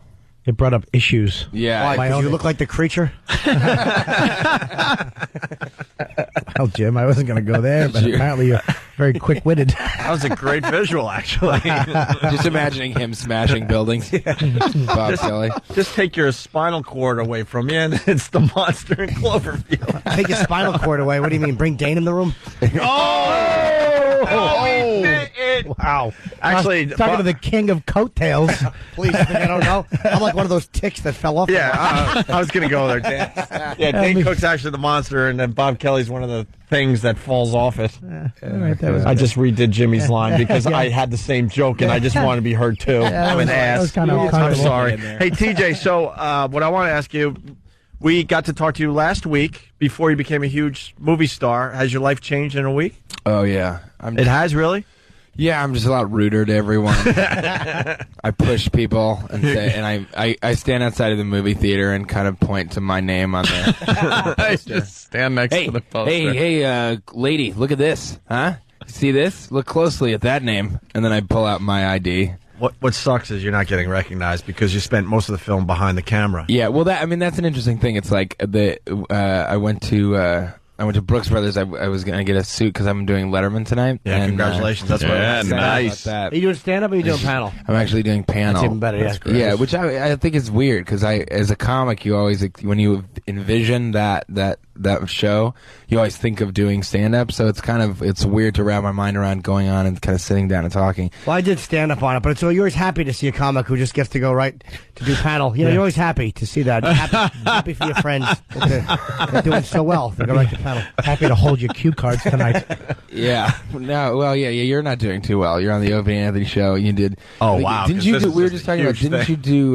It brought up issues. Yeah. Why? Because you look like the creature? Well, Jim, I wasn't going to go there, but apparently you're very quick-witted. That was a great visual, actually. Just imagining him smashing buildings. Bob Kelly. Just take your spinal cord away from you, and it's the monster in Cloverfield. Take your spinal cord away. What do you mean? Bring Dane in the room? Wow. Actually, talking to the king of coattails. Please, I don't know. I'm like one of those ticks that fell off. Yeah, I was going to go there, Dan. Yeah, Dane Cook's actually the monster, and then Bob Kelly's one of the things that falls off it. I just redid Jimmy's line because I had the same joke, and I just want to be heard, too. I'm an ass. I'm sorry. Hey, TJ, so what I want to ask you, we got to talk to you last week before you became a huge movie star. Has your life changed in a week? Oh, yeah. It has, really? Yeah, I'm just a lot ruder to everyone. I push people and say, and I stand outside of the movie theater and kind of point to my name on the poster. Just stand next to the poster. Hey, lady, look at this, huh? See this? Look closely at that name, and then I pull out my ID. What sucks is you're not getting recognized because you spent most of the film behind the camera. Yeah, well, that's an interesting thing. It's like I went to Brooks Brothers. I was going to get a suit because I'm doing Letterman tonight. Yeah, and, congratulations. That's what nice. Are you doing stand-up or are you doing panel? I'm actually doing panel. That's even better, yeah. Yeah, which I think is weird because as a comic, you always, when you envision that show, you always think of doing stand-up, so it's weird to wrap my mind around going on and kind of sitting down and talking. Well, I did stand-up on it, but you're always happy to see a comic who just gets to go right to do panel. You're always happy to see that. Happy for your friends that they're doing so well. They go right to panel. Happy to hold your cue cards tonight. Yeah. No. Well, yeah. You're not doing too well. You're on the Opie and Anthony show. You did. Oh wow! Didn't you? We were just talking about. Didn't you do?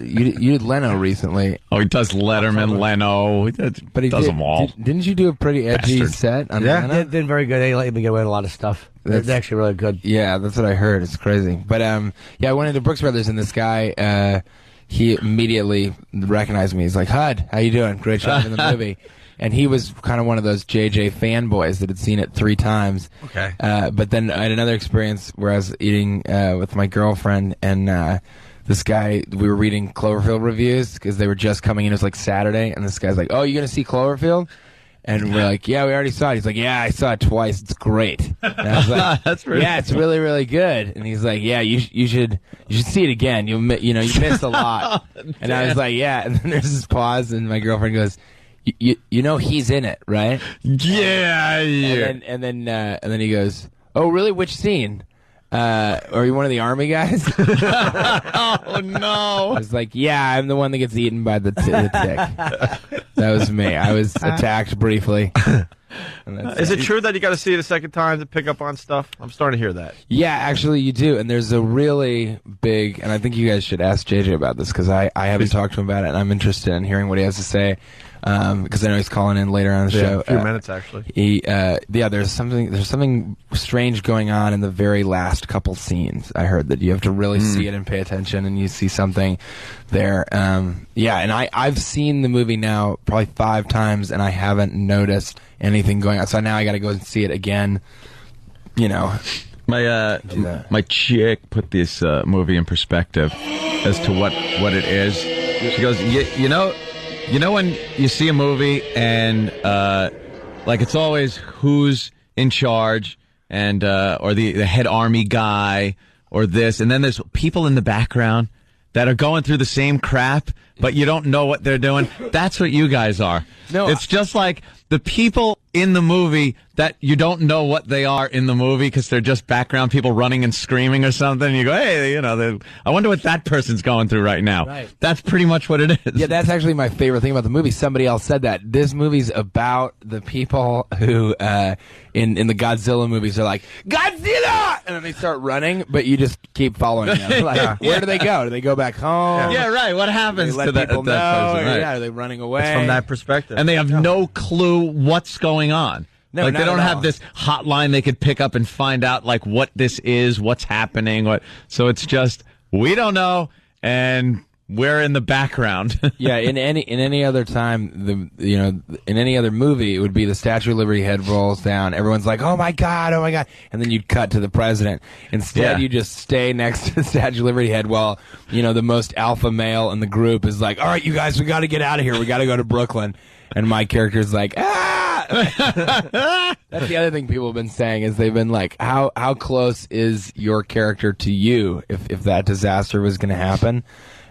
You did Leno recently. Oh, he does Letterman, Leno. But he does them all. Didn't you do a pretty edgy set on Leno? They've been very good. They let me get away with a lot of stuff. They're actually really good. Yeah, that's what I heard. It's crazy. But I went into Brooks Brothers, and this guy, he immediately recognized me. He's like, "Hud, how you doing? Great job in the movie." And he was kind of one of those JJ fanboys that had seen it 3 times. Okay. But then I had another experience where I was eating with my girlfriend, and this guy, we were reading Cloverfield reviews because they were just coming in. It was like Saturday, and this guy's like, "Oh, you going to see Cloverfield?" And we're like, yeah, we already saw it. He's like, yeah, I saw it twice. It's great. And I was like, That's really yeah, it's really, really good. And he's like, yeah, you should see it again. You missed a lot. And I was like, yeah. And then there's this pause, and my girlfriend goes, you know he's in it, right? Yeah. And then he goes, oh, really? Which scene? Are you one of the army guys? Oh no! I was like, yeah, I'm the one that gets eaten by the tick. That was me. I was attacked briefly. Is it true that you got to see it a second time to pick up on stuff? I'm starting to hear that. Yeah, actually, you do. And there's a really big, and I think you guys should ask JJ about this because I haven't talked to him about it, and I'm interested in hearing what he has to say. Because I know he's calling in later on the show. A few minutes actually. There's something strange going on in the very last couple scenes. I heard that you have to really see it and pay attention, and you see something there. And I've seen the movie now probably 5 times, and I haven't noticed anything going on. So now I got to go and see it again. My chick put this movie in perspective as to what it is. She goes, you know when you see a movie and like it's always who's in charge and or the head army guy or this, and then there's people in the background that are going through the same crap, but you don't know what they're doing. That's what you guys are. No, it's just like the people in the movie that you don't know what they are in the movie because they're just background people running and screaming or something. And you go, hey, I wonder what that person's going through right now. Right. That's pretty much what it is. Yeah, that's actually my favorite thing about the movie. Somebody else said that. This movie's about the people who, in the Godzilla movies, are like, Godzilla! And then they start running, but you just keep following them. Like, where do they go? Do they go back home? Yeah, right. What happens to that people know? person? Right. Yeah, are they running away? It's from that perspective. And they have no clue what's going on. No, like they don't have all. this hotline they could pick up and find out like what this is, what's happening. So it's just we don't know, and we're in the background. Yeah, in any other time, in any other movie, it would be the Statue of Liberty head rolls down. Everyone's like, oh my god, and then you'd cut to the president. Instead, you just stay next to the Statue of Liberty head while the most alpha male in the group is like, all right, you guys, we got to get out of here. We got to go to Brooklyn. And my character's like, ah! That's the other thing people have been saying is they've been like, how close is your character to you if that disaster was going to happen?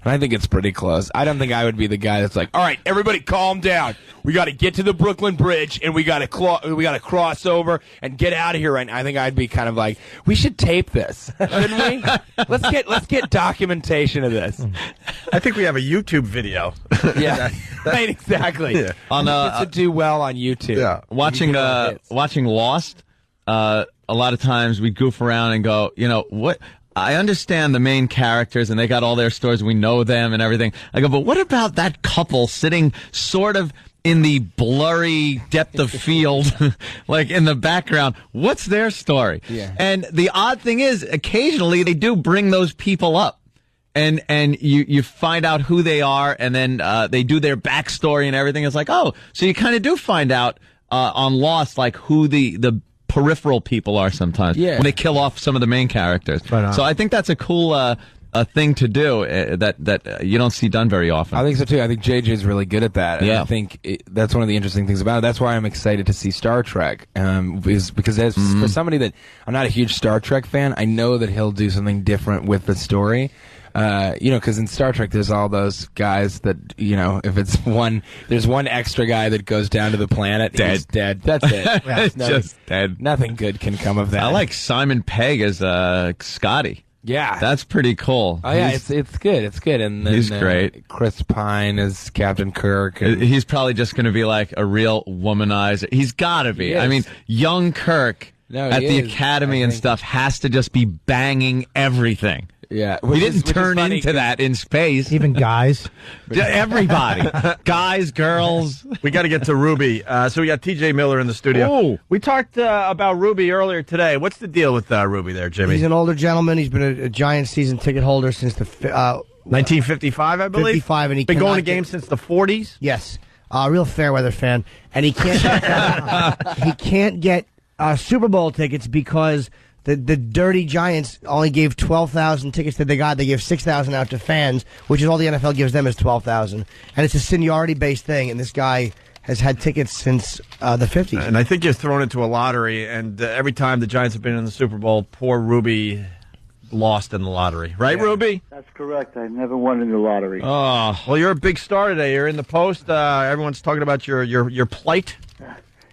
And I think it's pretty close. I don't think I would be the guy that's like, all right, everybody calm down. We got to get to the Brooklyn Bridge and we got to cross over and get out of here right now. I think I'd be kind of like, we should tape this, shouldn't we? Let's get documentation of this. I think we have a YouTube video. Yeah, right, exactly. Yeah. It should do well on YouTube. Yeah. Watching Lost, a lot of times we goof around and go, what? I understand the main characters and they got all their stories. We know them and everything. I go, but what about that couple sitting sort of in the blurry depth of field, like in the background? What's their story? Yeah. And the odd thing is, occasionally they do bring those people up. And you find out who they are, and then they do their backstory and everything. It's like, oh, so you kind of do find out on Lost, like who the peripheral people are sometimes when they kill off some of the main characters. So I think that's a cool a thing to do that you don't see done very often. I think so too. I think JJ's really good at that. And yeah. I think that's one of the interesting things about it. That's why I'm excited to see Star Trek. Because for somebody that I'm not a huge Star Trek fan, I know that he'll do something different with the story. Because in Star Trek, there's all those guys that, if it's there's one extra guy that goes down to the planet, he's dead. That's it. Just dead. Nothing good can come of that. I like Simon Pegg as Scotty. Yeah, that's pretty cool. Oh yeah, it's good. It's good. And then, he's great. Chris Pine is Captain Kirk. He's probably just going to be like a real womanizer. He's got to be. I mean, young Kirk at the academy and stuff has to just be banging everything. Yeah, he didn't turn into that in space. Even guys, everybody, guys, girls. We got to get to Ruby. So we got TJ Miller in the studio. Oh. We talked about Ruby earlier today. What's the deal with Ruby there, Jimmy? He's an older gentleman. He's been a Giant season ticket holder since the 1955, I believe. 55, and he's been going to games since the 40s. Yes, real fair weather fan, and he can't get Super Bowl tickets because the dirty Giants only gave 12,000 tickets that they got. They gave 6,000 out to fans, which is all the NFL gives them is 12,000. And it's a seniority-based thing, and this guy has had tickets since the 50s. And I think you're thrown into a lottery, and every time the Giants have been in the Super Bowl, poor Ruby lost in the lottery. Right, Ruby? That's correct. I never won in the lottery. Oh, well, you're a big star today. You're in the Post. Everyone's talking about your plight.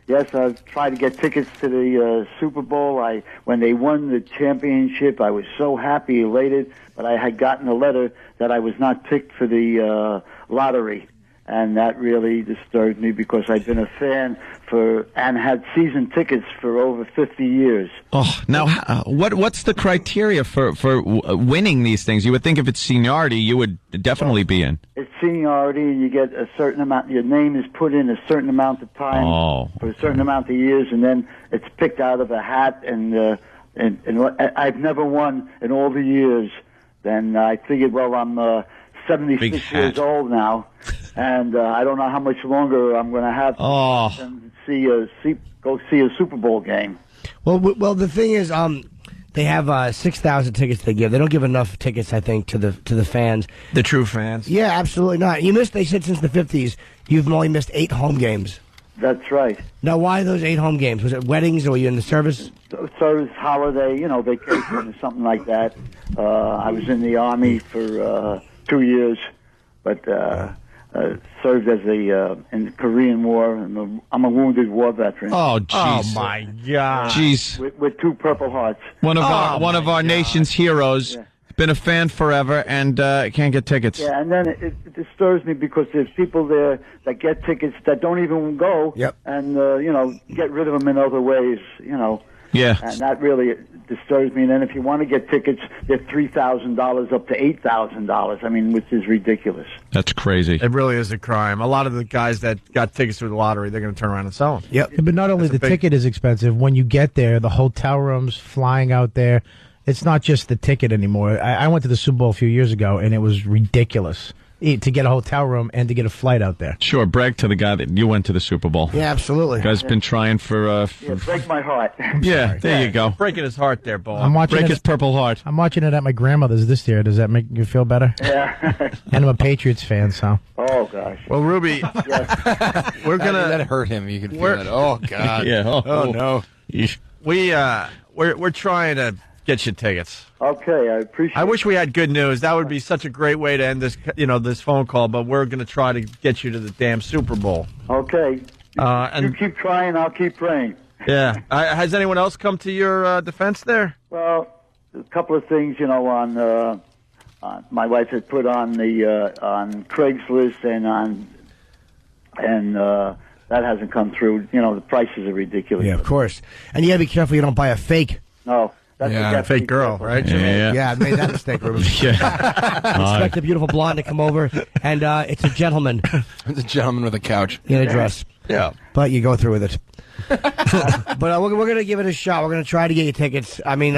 Yes, I tried to get tickets to the Super Bowl. When they won the championship, I was so happy, elated, but I had gotten a letter that I was not picked for the lottery. And that really disturbed me because I've been a fan and had season tickets for over 50 years. Oh, now what's the criteria for winning these things? You would think if it's seniority, you would definitely be in. It's seniority, and you get a certain amount. Your name is put in a certain amount of time for a certain amount of years, and then it's picked out of a hat. And I've never won in all the years. Then I figured, well, I'm 76 years old now, and I don't know how much longer I'm going to have to go see a Super Bowl game. Well, the thing is, they have 6,000 tickets they give. They don't give enough tickets, I think, to the fans. The true fans? Yeah, absolutely not. They said since the 50s, you've only missed 8 home games. That's right. Now, why those 8 home games? Was it weddings, or were you in the service? Service, holiday, vacation or something like that. I was in the Army for 2 years, but served as in the Korean War, and I'm a wounded war veteran. Oh, jeez. Oh, my God. Jeez. With 2 Purple Hearts. One of our nation's heroes. Yeah. Been a fan forever and can't get tickets. Yeah, and then it disturbs me because there's people there that get tickets that don't even go. Yep. And get rid of them in other ways. Yeah. And that really disturbs me. And then if you want to get tickets, they're $3,000 up to $8,000. I mean, which is ridiculous. That's crazy. It really is a crime. A lot of the guys that got tickets through the lottery, they're going to turn around and sell them. Yep. But not only the ticket is expensive, when you get there, the hotel rooms, flying out there, it's not just the ticket anymore. I went to the Super Bowl a few years ago, and it was ridiculous to get a hotel room and to get a flight out there. Sure, brag to the guy that you went to the Super Bowl. Yeah, absolutely. The guy's been trying for break my heart. Yeah, there you go. Breaking his heart there, Bo. Break his purple heart. I'm watching it at my grandmother's this year. Does that make you feel better? Yeah. And I'm a Patriots fan, so. Oh, gosh. Well, Ruby, we're going to... That hurt him. You could feel it. Oh, God. Yeah. Oh, no. We're trying to get you tickets. Okay, I appreciate it. I wish we had good news. That would be such a great way to end this phone call, but we're going to try to get you to the damn Super Bowl. Okay. And you keep trying, I'll keep praying. Yeah. Has anyone else come to your defense there? Well, a couple of things, on my wife had put on on Craigslist and that hasn't come through. The prices are ridiculous. Yeah, of course. And you got to be careful you don't buy a fake. No. That's a fake girl, right? Yeah, I made that mistake, Ruben. Expect a beautiful blonde to come over, and it's a gentleman. It's a gentleman with a couch. In a dress. Yeah. But you go through with it. But we're going to give it a shot. We're going to try to get you tickets. I mean,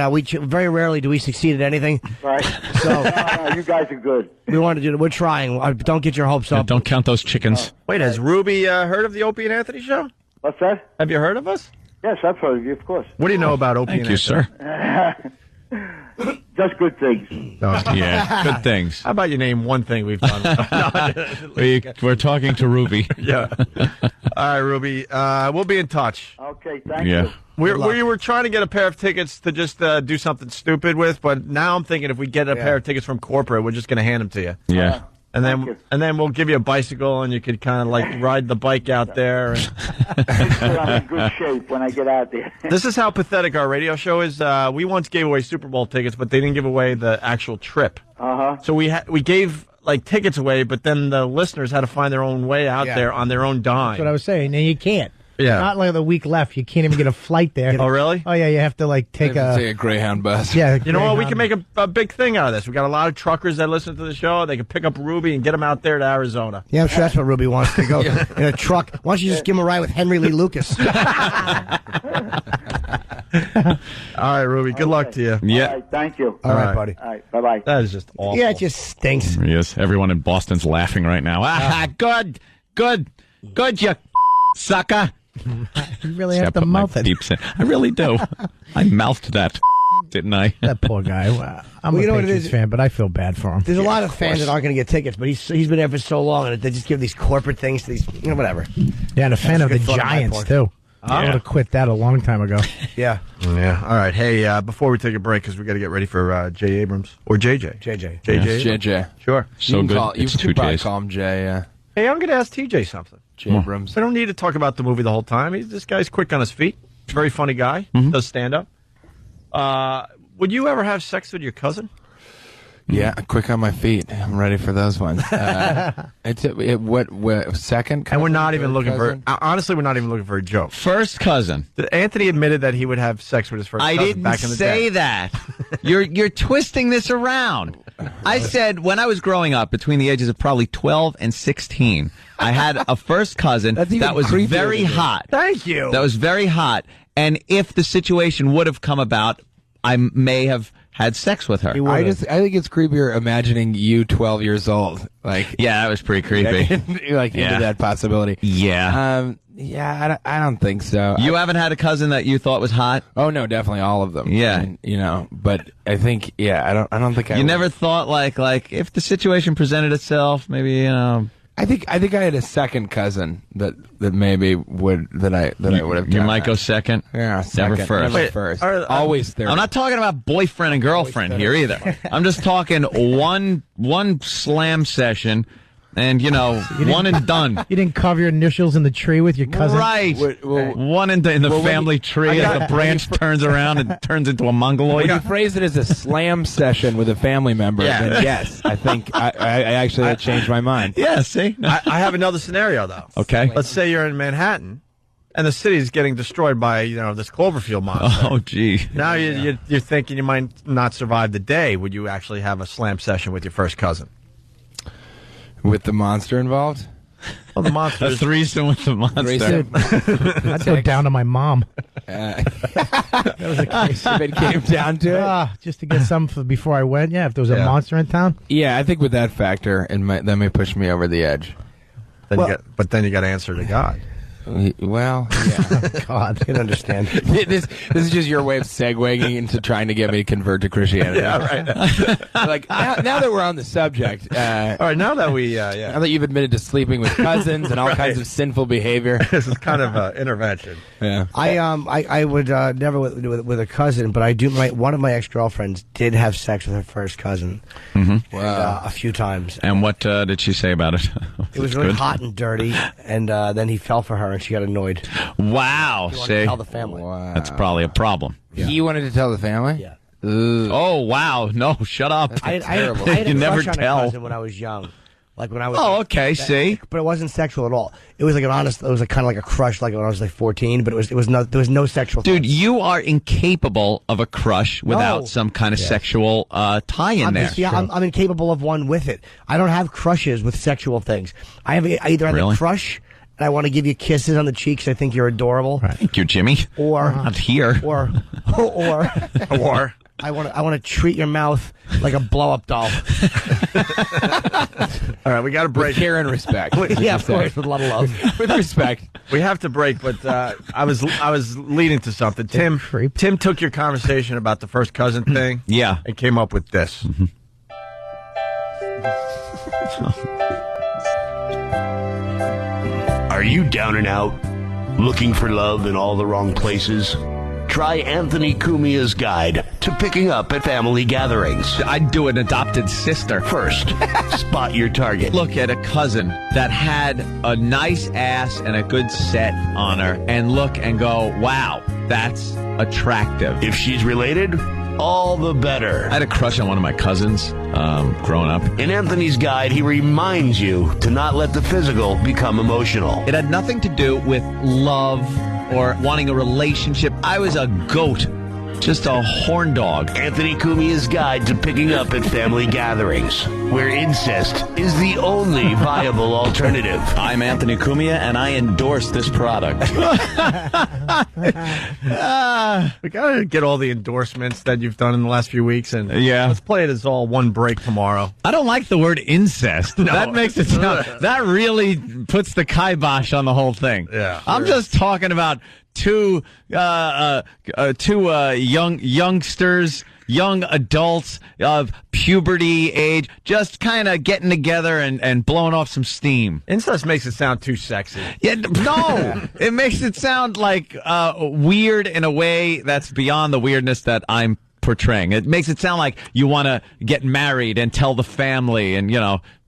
very rarely do we succeed at anything. Right. So no, you guys are good. We want to do it. We're trying. Don't get your hopes up. Don't count those chickens. Wait, has Ruby heard of the Opie and Anthony show? What's that? Have you heard of us? Yes, I've heard of you, of course. What do you know about Opie and Anthony? Thank you, sir. Just good things. Yeah, good things. How about you name one thing we've done? We're talking to Ruby. Yeah. All right, Ruby. We'll be in touch. Okay, thank you. We were trying to get a pair of tickets to just do something stupid with, but now I'm thinking if we get a pair of tickets from corporate, we're just going to hand them to you. Yeah. And then we'll give you a bicycle, and you could kind of ride the bike out there. I'm in good shape when I get out there. This is how pathetic our radio show is. We once gave away Super Bowl tickets, but they didn't give away the actual trip. So we gave tickets away, but then the listeners had to find their own way out there on their own dime. That's what I was saying. And you can't. Yeah. Not like the week left. You can't even get a flight there. Oh, really? Oh, yeah. You have to take a Greyhound bus. Yeah. You know what? We can make a big thing out of this. We got a lot of truckers that listen to the show. They can pick up Ruby and get them out there to Arizona. Yeah, I'm sure that's what Ruby wants to go in a truck. Why don't you just give him a ride with Henry Lee Lucas? All right, Ruby. Good luck to you. Yeah. All right, thank you. All right, buddy. All right, bye-bye. That is just awful. Yeah, it just stinks. Yes, everyone in Boston's laughing right now. Good, you sucker. You really have to mouth it. I really do. I mouthed that. didn't I? That poor guy. I'm a Patriots fan, but I feel bad for him. There's a lot of fans that aren't going to get tickets, but he's been there for so long, and they just give these corporate things to these, whatever. Yeah, and a fan of the Giants, too. I would have quit that a long time ago. Yeah. Yeah. All right. Hey, before we take a break, because we got to get ready for J. Abrams. Or JJ. JJ. JJ. Sure. So you good. You It's could 2 probably J's. call him Jay, yeah. Hey, I'm going to ask TJ something. J. Abrams. I don't need to talk about the movie the whole time. This guy's quick on his feet. Very funny guy. Does stand up. Would you ever have sex with your cousin? Yeah, quick on my feet. I'm ready for those ones. What second? And we're not even looking cousin? for. Honestly, we're not even looking for a joke. First cousin. Anthony admitted that he would have sex with his first I cousin didn't back in the say day. that. You're twisting this around. I said when I was growing up, between the ages of probably 12 and 16, I had a first cousin that was very hot. Thank you. That was very hot. And if the situation would have come about, I may have had sex with her. I think it's creepier imagining you 12 years old. Like, yeah, that was pretty creepy. Into that possibility. Yeah. Yeah, I don't think so. You haven't had a cousin that you thought was hot? Oh no, definitely all of them. Yeah. And, but I think I don't think I You would. never thought like if the situation presented itself, maybe I think I had a second cousin that maybe would I would have. You might go second. Yeah, second. Never first. Never first. Always third. I'm not talking about boyfriend and girlfriend here either. I'm just talking one slam session, and one and done. You didn't carve your initials in the tree with your cousin? Right. One in the family tree as the branch turns around and turns into a mongoloid. When you phrase it as a slam session with a family member, then yes, I think I actually changed my mind. Yeah, see? I have another scenario, though. Okay. Let's say you're in Manhattan, and the city's getting destroyed by this Cloverfield monster. Oh, gee. Now you're thinking you might not survive the day. Would you actually have a slam session with your first cousin? With the monster involved? Well, the monster. A threesome with the monster. I'd go down to my mom. That was a case. If it came down to it. Just to get some before I went. Yeah, if there was a monster in town. Yeah, I think with that factor, that may push me over the edge. But then you got to answer to God. Well, yeah. God, I can understand. This is just your way of segueing into trying to get me to convert to Christianity. Yeah, right. Like now that we're on the subject, all right. Now that we, now that you've admitted to sleeping with cousins and all kinds of sinful behavior, this is kind of an intervention. Yeah, I would never with a cousin, but I do. One of my ex-girlfriends did have sex with her first cousin, a few times. And what did she say about it? It was really hot and dirty, and then he fell for her, and she got annoyed. Wow, He wanted to tell the family. Wow. That's probably a problem. Yeah. He wanted to tell the family. Yeah. Oh wow, no, shut up. I had a You never crush on tell. a cousin when I was young. Like when I was. Oh, okay. See, but it wasn't sexual at all. It was like an honest. It was like kind of like a crush, like when I was like 14. But it was no. There was no sexual. Dude, you are incapable of a crush without some kind of sexual tie in there. I'm incapable of one with it. I don't have crushes with sexual things. I either have a crush and I want to give you kisses on the cheeks. I think you're adorable. Thank you, Jimmy. Or not here. Or I want to treat your mouth like a blow-up doll. All right, we got to break. With care and respect. Yeah, of course, with a lot of love. With respect. We have to break, but I was leading to something. Tim took your conversation about the first cousin thing, and came up with this. Are you down and out, looking for love in all the wrong places? Try Anthony Cumia's guide to picking up at family gatherings. I'd do an adopted sister. First, spot your target. Look at a cousin that had a nice ass and a good set on her and look and go, wow, that's attractive. If she's related, all the better. I had a crush on one of my cousins growing up. In Anthony's guide, he reminds you to not let the physical become emotional. It had nothing to do with love or wanting a relationship. I was a goat. Just a horn dog. Anthony Cumia's guide to picking up at family gatherings, where incest is the only viable alternative. I'm Anthony Cumia, and I endorse this product. We got to get all the endorsements that you've done in the last few weeks, and let's play it as all one break tomorrow. I don't like the word incest. No. That makes it sound, that really puts the kibosh on the whole thing. Yeah. I'm just talking about two youngsters, young adults of puberty age, just kind of getting together and blowing off some steam. Incest makes it sound too sexy. Yeah, no, it makes it sound like weird in a way that's beyond the weirdness that I'm portraying. It makes it sound like you want to get married and tell the family and,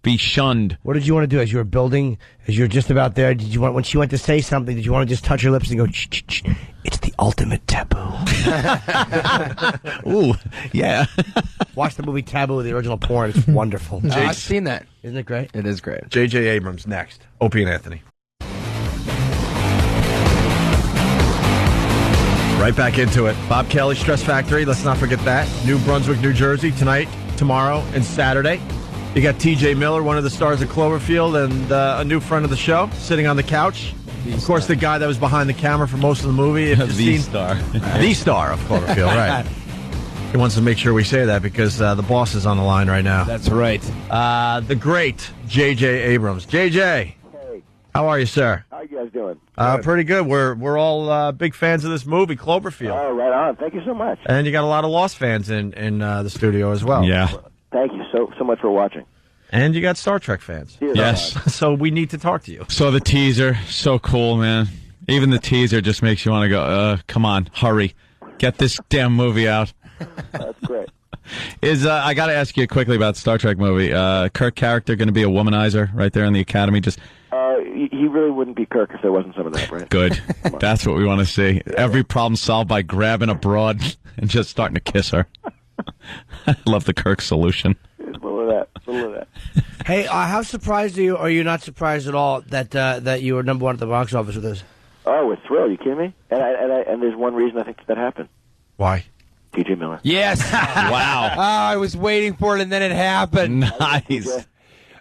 be shunned. What did you want to do as you were building, as you were just about there? Did you want, when she went to say something, did you want to just touch her lips and go, shh, it's the ultimate taboo? Ooh, yeah. Watch the movie Taboo, the original porn. It's wonderful. I've seen that. Isn't it great? It is great. J.J. Abrams next. Opie and Anthony. Right back into it. Bob Kelly, Stress Factory. Let's not forget that. New Brunswick, New Jersey, tonight, tomorrow, and Saturday. You got T.J. Miller, one of the stars of Cloverfield, and a new friend of the show, sitting on the couch. Of course, the guy that was behind the camera for most of the movie. The star. The star of Cloverfield, right. He wants to make sure we say that because the boss is on the line right now. That's right. The great J.J. Abrams. J.J., Hey, how are you, sir? how you guys doing? Pretty good. We're all big fans of this movie, Cloverfield. Oh, right on. Thank you so much. And you got a lot of Lost fans in the studio as well. Yeah. Thank you so much for watching. And you got Star Trek fans. Yes. So we need to talk to you. So the teaser, so cool, man. Even the teaser just makes you want to go, come on, hurry. Get this damn movie out. That's great. I got to ask you quickly about the Star Trek movie. Kirk character going to be a womanizer right there in the Academy? Just He really wouldn't be Kirk if there wasn't some of that, right? good. That's what we want to see. Every problem solved by grabbing a broad and just starting to kiss her. I love the Kirk solution. A little of that. Hey, how surprised are you, or are you not surprised at all that you were number one at the box office with this? Oh, we're thrilled. You kidding me? And there's one reason I think that happened. Why? T.J. Miller. Yes. Wow. Oh, I was waiting for it, and then it happened. Nice.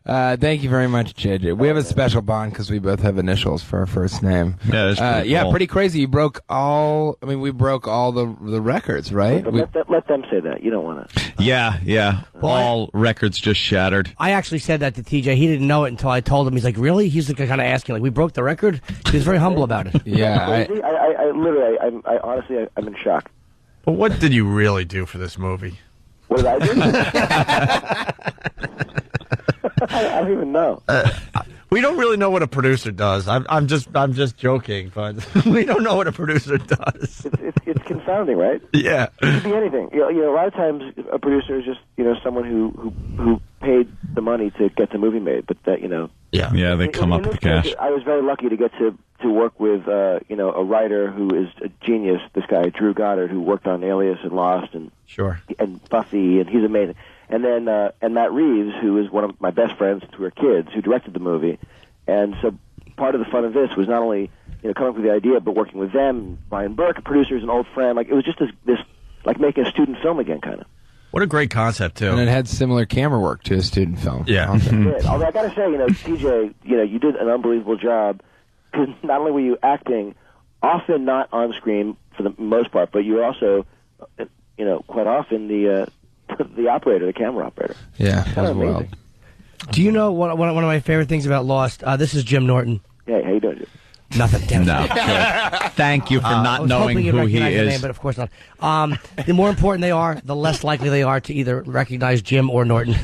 Thank you very much, JJ. We have a special bond because we both have initials for our first name. Yeah, that's pretty cool. Pretty crazy. You broke all. I mean, we broke all the records, right? Let them say that. You don't want to. Yeah. All records just shattered. I actually said that to TJ. He didn't know it until I told him. He's like, "Really?" He's like, kind of asking, like, "We broke the record." He was very humble about it. Yeah. I literally, I honestly, I'm in shock. Well, what did you really do for this movie? What did I do? I don't even know. We don't really know what a producer does. I'm just joking, but we don't know what a producer does. It's confounding, right? Yeah. It could be anything. You know, a lot of times a producer is just someone who paid the money to get the movie made, but that Yeah, they come up with the cash. I was very lucky to get to work with a writer who is a genius. This guy Drew Goddard, who worked on Alias and Lost and Buffy, and he's amazing. And then Matt Reeves, who is one of my best friends since we were kids, who directed the movie. And so part of the fun of this was not only coming up with the idea, but working with them. Brian Burke, a producer, is an old friend. Like it was just this like making a student film again, kind of. What a great concept too. And it had similar camera work to a student film. Yeah. Although I got to say, TJ, you did an unbelievable job. Because not only were you acting, often not on screen for the most part, but you were also, quite often the operator, the camera operator. Yeah, that was wild. Do you know one of my favorite things about Lost? This is Jim Norton. Hey, how you doing, Jim? Nothing. Damn No. Good. Thank you for not knowing who he is. Name, but of course not. The more important they are, the less likely they are to either recognize Jim or Norton.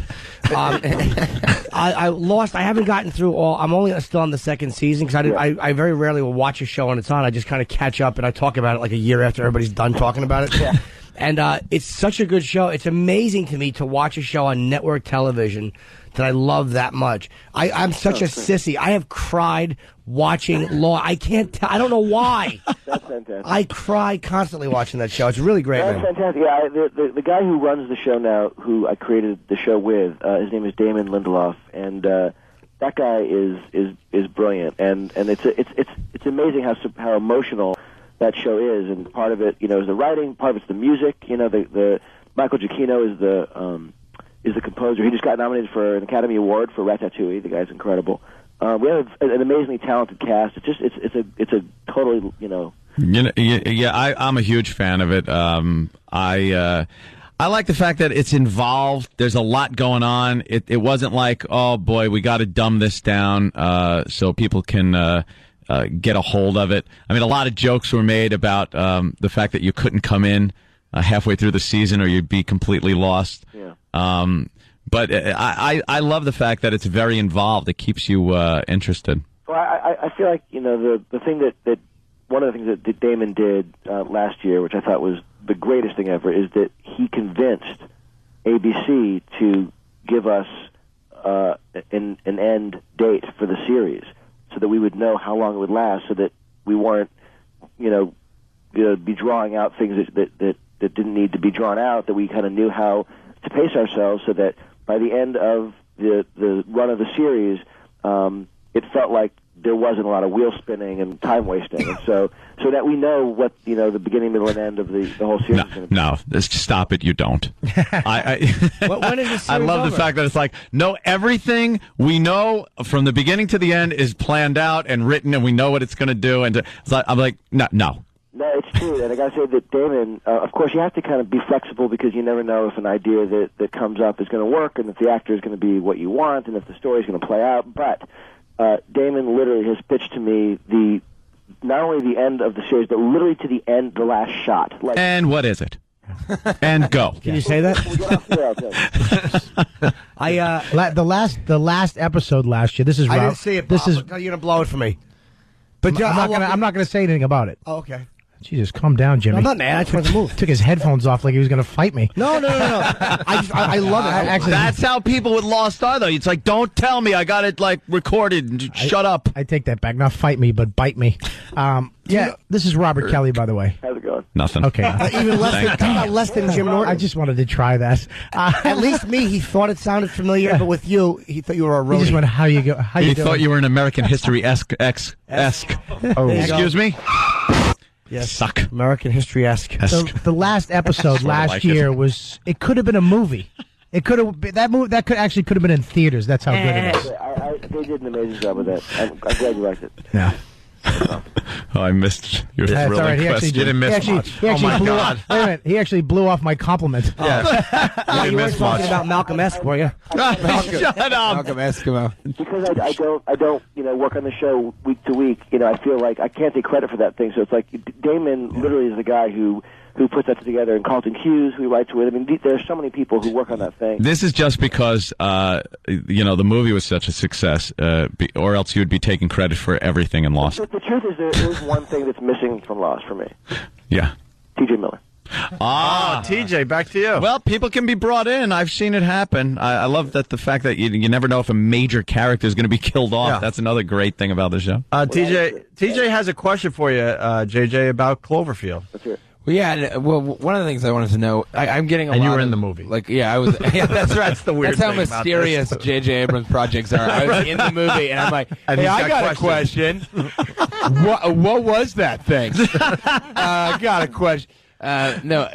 I Lost. I haven't gotten through all. I'm only still on the second season because I very rarely will watch a show when it's on. I just kind of catch up and I talk about it like a year after everybody's done talking about it. Yeah. And it's such a good show. It's amazing to me to watch a show on network television that I love that much. I'm such a sissy. I have cried watching Law. I can't tell. I don't know why. That's fantastic. I cry constantly watching that show. It's really great, That's man. fantastic. Yeah, the guy who runs the show now, who I created the show with, his name is Damon Lindelof, and that guy is brilliant. And it's amazing how emotional that show is. And part of it, is the writing. Part of it's the music. The Michael Giacchino is the composer. He just got nominated for an Academy Award for Ratatouille. The guy's incredible. We have an amazingly talented cast. It's a totally I'm a huge fan of it. I like the fact that it's involved. There's a lot going on. It wasn't like, oh boy, we got to dumb this down so people can get a hold of it. I mean, a lot of jokes were made about the fact that you couldn't come in halfway through the season or you'd be completely lost. Yeah. But I love the fact that it's very involved. It keeps you interested. Well, I feel like, the thing that one of the things that Damon did last year, which I thought was the greatest thing ever, is that he convinced ABC to give us an end date for the series so that we would know how long it would last, so that we weren't, be drawing out things that didn't need to be drawn out, that we kind of knew how to pace ourselves so that by the end of the run of the series, it felt like there wasn't a lot of wheel spinning and time wasting, and so that we know what the beginning, middle, and end of the whole series is going to be. No, just stop it. You don't. When is the series I love over? the fact that it's like, no, everything we know from the beginning to the end is planned out and written, and we know what it's going to do. And it's like, I'm like, no. No, it's true, and I got to say that Damon, of course, you have to kind of be flexible because you never know if an idea that comes up is going to work, and if the actor is going to be what you want, and if the story is going to play out. But Damon literally has pitched to me not only the end of the series, but literally to the end, the last shot. And what is it? And go. Can you say that? The last episode last year. This is I Rob. didn't see it. This Bob. is. You're gonna blow it for me. But I'm not gonna say anything about it. Oh, okay. Jesus, calm down, Jimmy. I'm not mad. I tried to move. Took his headphones off like he was going to fight me. No. I love it. Actually, That's how people with Lost are, though. It's like, don't tell me. I got it recorded. Shut up. I take that back. Not fight me, but bite me. Yeah, this is Robert Kelly, by the way. How's it going? Nothing. Okay. Even less than Jim Norton. I just wanted to try that. At least me, he thought it sounded familiar, but with you, he thought you were a roadie. He just went, how you go? How He you doing? thought you were an American history-esque. Oh, Excuse me? Yes. Suck. American history-esque. The last episode last year was. It could have been a movie. It could have that could have been in theaters. That's how good it is. They did an amazing job with that. I'm glad you liked it. Yeah. Oh, I missed your That's thrilling all right. question. You didn't miss much. He actually blew off. Wait a minute. He actually blew off my compliment. Yeah. You weren't talking about Malcolm Esque, were you? Shut up. Malcolm Eskimo. Because I don't work on the show week to week. I feel like I can't take credit for that thing. So it's like Damon literally is the guy who puts that together, and Carlton Hughes, who writes with him. I mean, there's so many people who work on that thing. This is just because, the movie was such a success, or else you would be taking credit for everything in Lost. The truth is, there is one thing that's missing from Lost for me. Yeah. T.J. Miller. TJ, back to you. Well, people can be brought in. I've seen it happen. I love the fact that you never know if a major character is going to be killed off. Yeah. That's another great thing about the show. TJ has a question for you, JJ, about Cloverfield. Let's hear it. Well, yeah. Well, one of the things I wanted to know, I'm getting a lot. And you were of, in the movie. I was. Yeah, that's right. That's the weird That's how thing about mysterious this. J.J. Abrams projects are. I was in the movie, and I'm like, And hey, he's I got a question. What was that thing? I got a question. No,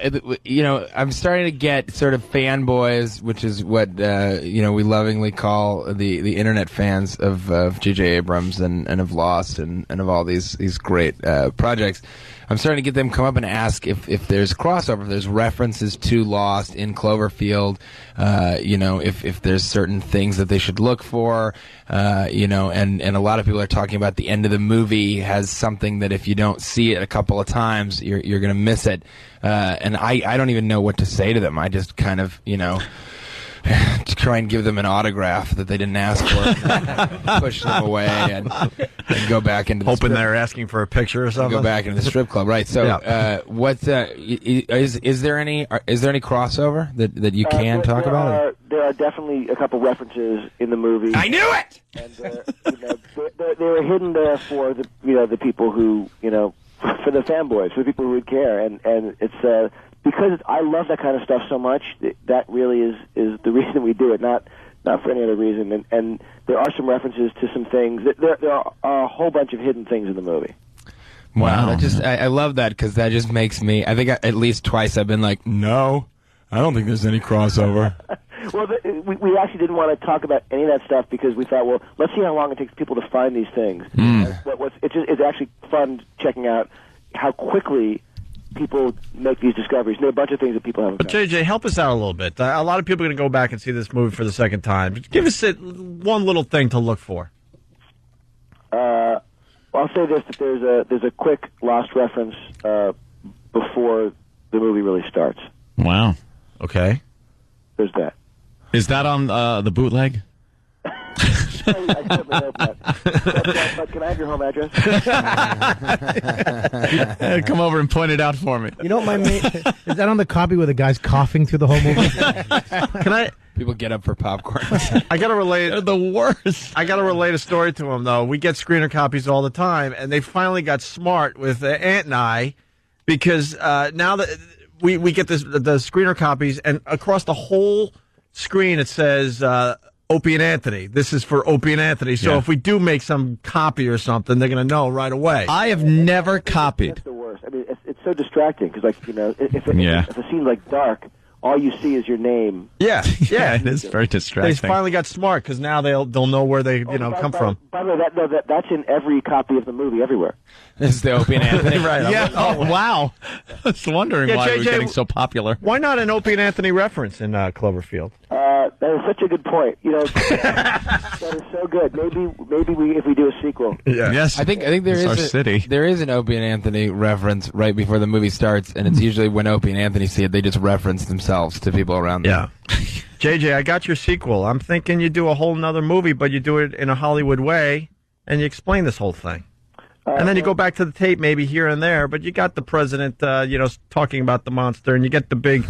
I'm starting to get sort of fanboys, which is what we lovingly call the internet fans of J.J. Abrams and of Lost and of all these great projects. I'm starting to get them come up and ask if there's crossover, if there's references to Lost in Cloverfield, if there's certain things that they should look for, and a lot of people are talking about the end of the movie has something that if you don't see it a couple of times, you're going to miss it. And I don't even know what to say to them. I just kind of, to try and give them an autograph that they didn't ask for, push them away, and go back into the Hoping strip. they're asking for a picture or something. Go back into the strip club, right? So, Yeah. is there any crossover that you can talk about? There are definitely a couple references in the movie. I knew it. And they were hidden there for the people who for the fanboys, for the people who would care, and it's because I love that kind of stuff so much. That really is the reason we do it, not for any other reason. And there are some references to some things. There are a whole bunch of hidden things in the movie. Wow, I love that because that just makes me. I think at least twice I've been like, no, I don't think there's any crossover. Well, we actually didn't want to talk about any of that stuff because we thought, well, let's see how long it takes people to find these things. It's actually fun checking out how quickly people make these discoveries. There are a bunch of things that people haven't But found. JJ, help us out a little bit. A lot of people are going to go back and see this movie for the second time. Give us one little thing to look for. Well, I'll say this: that there's a quick Lost reference before the movie really starts. Wow. Okay. There's that. Is that on the bootleg? I certainly hope not. But can I have your home address? Come over and point it out for me. You know what is that on the copy where the guy's coughing through the whole movie? Can I? People get up for popcorn. I gotta relate. They're the worst. I gotta relate a story to him though. We get screener copies all the time, and they finally got smart with Aunt and I, because now that we get the screener copies, and across the whole screen it says Opie and Anthony. This is for Opie and Anthony. So if we do make some copy or something, they're going to know right away. I have never copied. That's the worst. I mean, it's so distracting because, like, if the scene's like dark, all you see is your name. Yeah, it is very distracting. They finally got smart because now they'll know where they come from. By the way, that's in every copy of the movie everywhere. This is the Opie and Anthony. Right. Yeah. Oh, wow. I was wondering why JJ, we're getting so popular. Why not an Opie and Anthony reference in Cloverfield? That is such a good point. That is so good. Maybe if we do a sequel. Yeah. Yes. I think there is an Opie and Anthony reference right before the movie starts, and it's usually when Opie and Anthony see it, they just reference themselves to people around them. Yeah. JJ, I got your sequel. I'm thinking you do a whole nother movie, but you do it in a Hollywood way, and you explain this whole thing. And then you go back to the tape maybe here and there, but you got the president, talking about the monster, and you get the big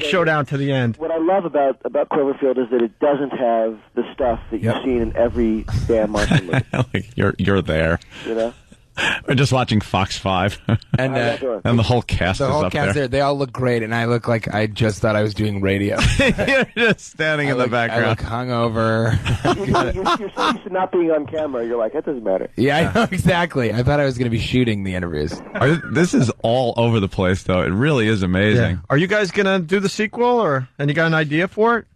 showdown to the end. What I love about Cloverfield is that it doesn't have the stuff that you've seen in every damn monster movie. You're there. You know? We're just watching Fox 5, and the whole cast is up there. They all look great, and I look like I just thought I was doing radio. You're just standing in the background. I look hungover. You're so used to not being on camera. You're like, that doesn't matter. Yeah, I know, exactly. I thought I was going to be shooting the interviews. This is all over the place, though. It really is amazing. Yeah. Are you guys going to do the sequel, and you got an idea for it?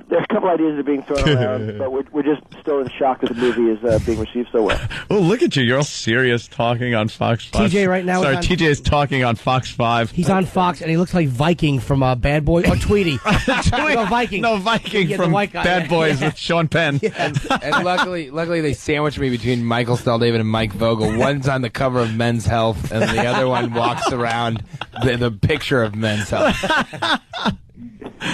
There's a couple ideas that are being thrown around, but we're just still in shock that the movie is being received so well. Oh, look at you. You're all serious talking on Fox 5. TJ right now TJ is talking on Fox 5. He's on Fox, and he looks like Viking from Bad Boy, or Tweety. Viking. No, Viking from Bad Boys with Sean Penn. Yeah. And luckily they sandwiched me between Michael David and Mike Vogel. One's on the cover of Men's Health, and the other one walks around the picture of Men's Health.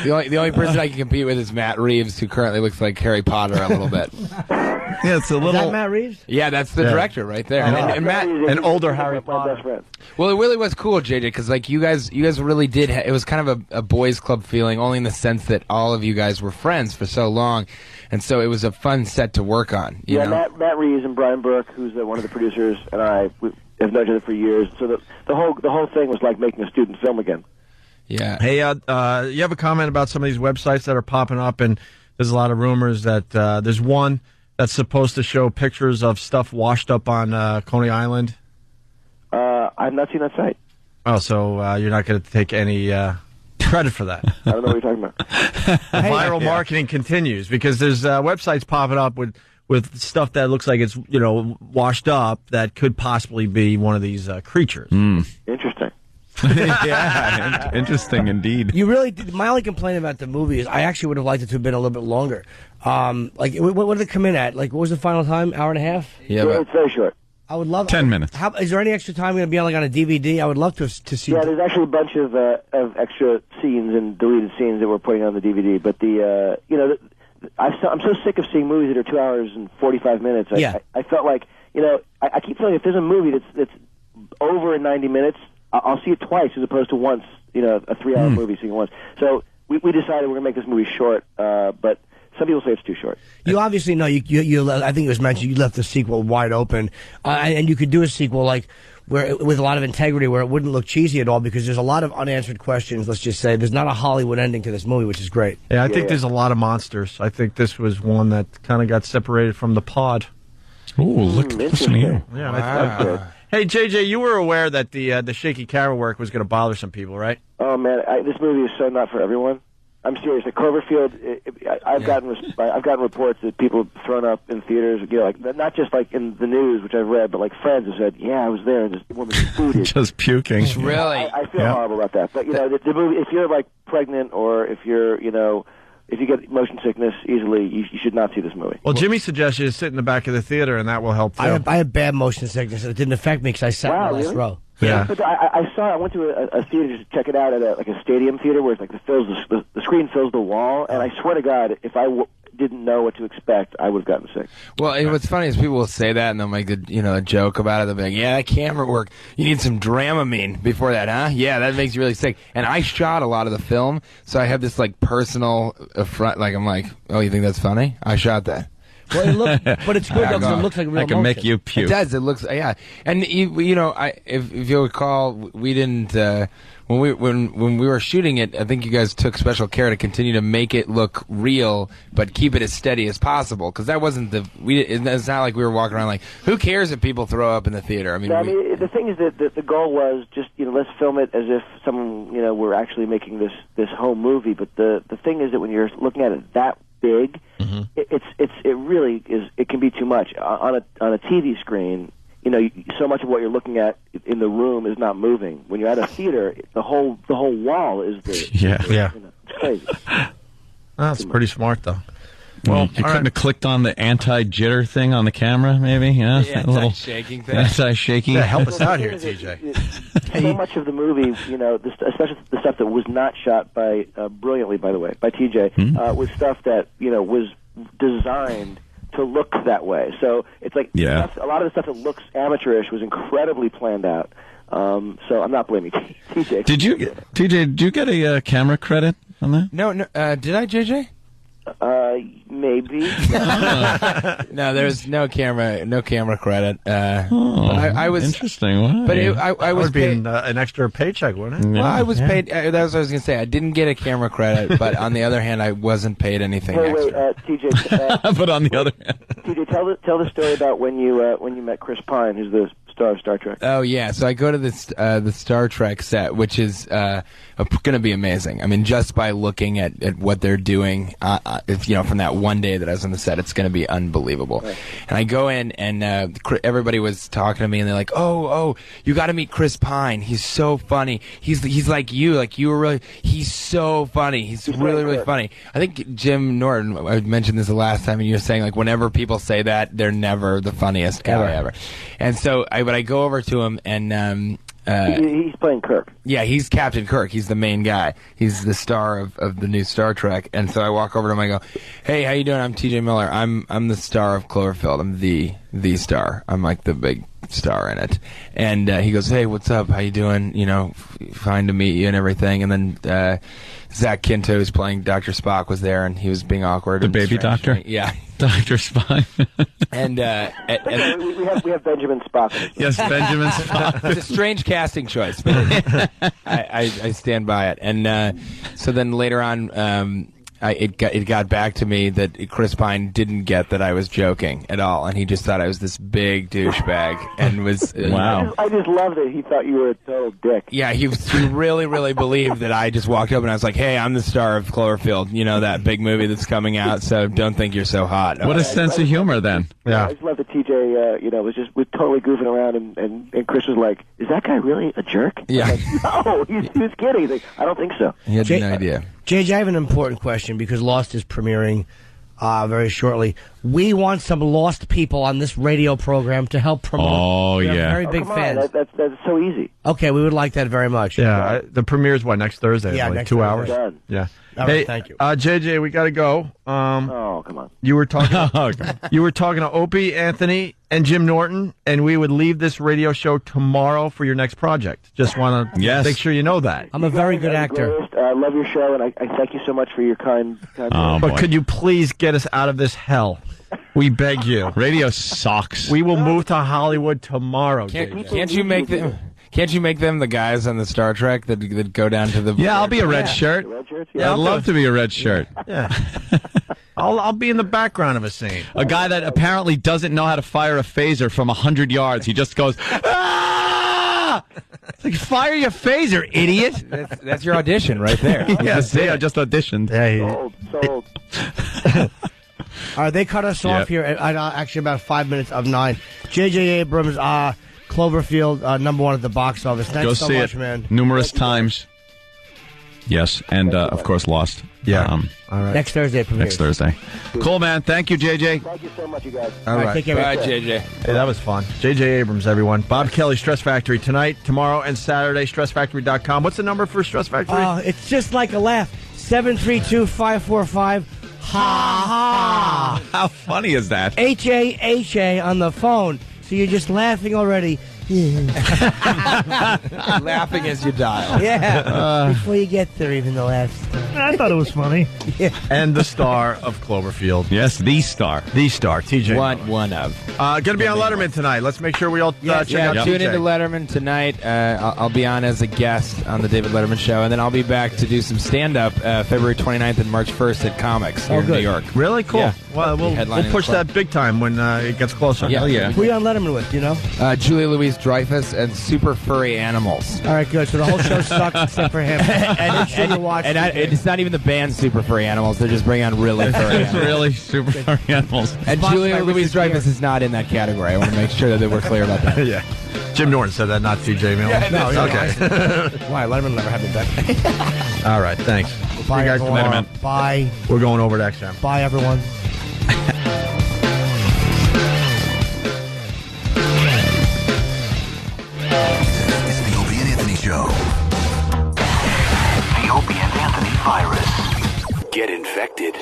The only person I can compete with is Matt Reeves, who currently looks like Harry Potter a little bit. Yeah, it's a little. Is that Matt Reeves? Yeah, that's the director right there. And Matt, an older Harry Potter. Well, it really was cool, JJ, because like you guys really did. It was kind of a boys' club feeling, only in the sense that all of you guys were friends for so long, and so it was a fun set to work on. You know? Matt Reeves and Brian Burke, who's one of the producers, and I have known each other for years. So the whole thing was like making a student film again. Yeah. Hey, you have a comment about some of these websites that are popping up, and there's a lot of rumors that there's one that's supposed to show pictures of stuff washed up on Coney Island. I've not seen that site. Oh, so you're not going to take any credit for that? I don't know what you're talking about. Viral marketing continues because there's websites popping up with stuff that looks like it's washed up that could possibly be one of these creatures. Interesting. Yeah, interesting indeed. You really did. My only complaint about the movie is I actually would have liked it to have been a little bit longer. Like, what did it come in at? Like, what was the final time? Hour and a half? Yeah, it's very short. I would love 10 minutes. Is there any extra time going to be on, like, on a DVD? I would love to see. Yeah, there's actually a bunch of extra scenes and deleted scenes that we're putting on the DVD. But I'm so sick of seeing movies that are 2 hours and 45 minutes. I felt like I keep feeling if there's a movie that's over 90 minutes. I'll see it twice as opposed to once, a 3-hour movie seeing it once. So we decided we're going to make this movie short, but some people say it's too short. You obviously know, you I think it was mentioned, you left the sequel wide open, and you could do a sequel like with a lot of integrity where it wouldn't look cheesy at all because there's a lot of unanswered questions, let's just say. There's not a Hollywood ending to this movie, which is great. Yeah, I think there's a lot of monsters. I think this was one that kind of got separated from the pod. Ooh, listen to you. Yeah, that's good. Hey, JJ, you were aware that the shaky camera work was going to bother some people, right? Oh man, this movie is so not for everyone. I'm serious. At Cloverfield, I've gotten reports that people have thrown up in theaters. Like not just like in the news, which I've read, but like friends have said, "Yeah, I was there, and this woman booted." Just puking. Really? I feel horrible about that. But the movie, if you're like pregnant or if you're if you get motion sickness easily, you should not see this movie. Well, Jimmy suggests you sit in the back of the theater, and that will help too. I have bad motion sickness. It didn't affect me because I sat in the last really? row. Yeah. But I went to a theater to check it out at a stadium theater where it's like the screen fills the wall, and I swear to God, if I didn't know what to expect, I would have gotten sick. Well, and what's funny is people will say that and they'll make a joke about it. They'll be like, "Yeah, that camera work. You need some Dramamine before that, huh? Yeah, that makes you really sick." And I shot a lot of the film, so I have this like personal affront. Like I'm like, "Oh, you think that's funny? I shot that." Well, but it's good because it looks like real I can motion. make you puke. It does. It looks, yeah. And if you recall, we didn't when we were shooting it. I think you guys took special care to continue to make it look real, but keep it as steady as possible. Because that wasn't it's not like we were walking around like, who cares if people throw up in the theater? I mean, the thing is that the goal was just let's film it as if someone were actually making this home movie. But the thing is that when you're looking at it that big, it really is. It can be too much on a TV screen. So much of what you're looking at in the room is not moving. When you're at a theater, the whole wall is the Yeah. It's crazy. That's pretty smart, though. Well, you couldn't have clicked on the anti-jitter thing on the camera, maybe? Yeah, the anti-shaking thing. Anti-shaking. Yeah, help us out here, TJ. So much of the movie, especially the stuff that was not shot by brilliantly, by the way, by TJ, was stuff that was designed to look that way. So it's like a lot of the stuff that looks amateurish was incredibly planned out. So I'm not blaming TJ. Did you get a camera credit on that? No. Did I, JJ? Maybe. No, there's no camera credit. I was interesting. Why? But I was would be an extra paycheck, wouldn't it? Well, I was paid. That's what I was going to say. I didn't get a camera credit, but on the other hand, I wasn't paid anything extra. TJ. But on the other hand, TJ, tell the story about when you met Chris Pine, who's the star of Star Trek. Oh yeah, so I go to the Star Trek set, which is going to be amazing. I mean, just by looking at what they're doing, from that one day that I was on the set, it's going to be unbelievable. Right. And I go in, and everybody was talking to me, and they're like, "Oh, you got to meet Chris Pine. He's so funny. He's like you were really. He's so funny. He's really funny." I think Jim Norton. I mentioned this the last time, and you were saying like whenever people say that, they're never the funniest guy ever. And so I go over to him, and he's playing Kirk. Yeah, he's Captain Kirk. He's the main guy. He's the star of the new Star Trek. And so I walk over to him. I go, "Hey, how you doing? I'm TJ Miller. I'm the star of Cloverfield. I'm the star. I'm like the big star in it." And he goes, "Hey, what's up? How you doing? Fine to meet you and everything." And then Zach Quinto, who's playing Dr. Spock, was there, and he was being awkward. The baby doctor? Yeah. Dr. Spock. And we have Benjamin Spock. Yes, Benjamin Spock. It's a strange casting choice, but I stand by it. And so then later on, it got back to me that Chris Pine didn't get that I was joking at all, and he just thought I was this big douchebag, and was wow. I just love that he thought you were a total dick. Yeah, he really believed that I just walked up and I was like, "Hey, I'm the star of Cloverfield, that big movie that's coming out, so don't think you're so hot." What a sense of humor, then. Yeah, I just love that TJ, was totally goofing around, and Chris was like, "Is that guy really a jerk?" Yeah. Like, no, he was kidding. He's like, "I don't think so." He had no idea. JJ, I have an important question because Lost is premiering very shortly. We want some Lost people on this radio program to help promote. Oh, We're yeah. very big fans. That's so easy. Okay, we would like that very much. Yeah, the premiere's next Thursday? Yeah, like next 2 Thursday. hours. Done. Yeah. All Hey, right, thank you. JJ, we got to go. Oh, come on. You were talking. You were talking to Opie, Anthony, and Jim Norton, and we would leave this radio show tomorrow for your next project. Just want to make sure you know that. I'm a very good actor. I love your show, and I thank you so much for your kind but could you please get us out of this hell? We beg you. Radio sucks. We will move to Hollywood tomorrow. Can't you make them? Can't you make them the guys on the Star Trek that go down to the? Yeah, I'll be a red shirt. Yeah, I'd love to be a red shirt. Yeah. I'll be in the background of a scene. A guy that apparently doesn't know how to fire a phaser from 100 yards. He just goes, "Ah!" It's like, fire your phaser, idiot. That's your audition right there. Yes, I just auditioned. Sold. All right, they cut us off here at actually about 5 minutes of 9. J.J. Abrams, Cloverfield, #1 at the box office. Thanks Go so see much, it man. numerous times. Yes, and of course, Lost. Yeah. All right. Next Thursday. Next Thursday. Cool, man. Thank you, JJ. Thank you so much, you guys. All right. Take care. Bye, JJ. Hey, that was fun. JJ Abrams, everyone. Bob Kelly, Stress Factory, tonight, tomorrow, and Saturday, StressFactory.com. What's the number for Stress Factory? It's just like a laugh. 732-545. Ha ha. How funny is that? HAHA on the phone. So you're just laughing already. Laughing as you dial. Yeah. Before you get there, even the last. I thought it was funny. Yeah. And the star of Cloverfield. Yes, the star. The star, TJ. One of. Going to be on Letterman tonight. Let's make sure we all check out Tune TJ. into Letterman tonight. I'll be on as a guest on the David Letterman Show, and then I'll be back to do some stand-up February 29th and March 1st at Comics here in New York. Really? Cool. Yeah. Well, we'll push that big time when it gets closer. Yeah. Who are you on Letterman with, you know? Julia Louis-Dreyfus and Super Furry Animals. All right, good. So the whole show sucks except for him. It's not even the band Super Furry Animals. They're just bringing on really furry animals. Really super furry animals. And Julia Louis-Dreyfus is not in that category. I want to make sure that we're clear about that. Yeah. Jim Norton said that, not TJ Miller. Okay. Why? Letterman never had me back. All right, thanks. Bye, See you guys everyone. tomorrow. Bye. We're going over to XM. Bye, everyone. It's the Opie and Anthony Show. The Opie and Anthony virus. Get infected.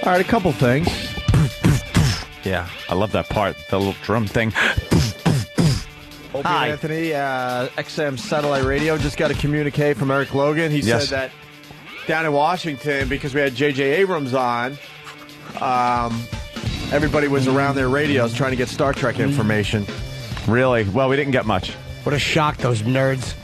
All right, a couple things. Yeah, I love that part. The little drum thing. Opie and Anthony, XM Satellite Radio, just got a communique from Eric Logan. He Yes. said that down in Washington, because we had J.J. Abrams on, everybody was around their radios trying to get Star Trek information. Really? Well, we didn't get much. What a shock, those nerds.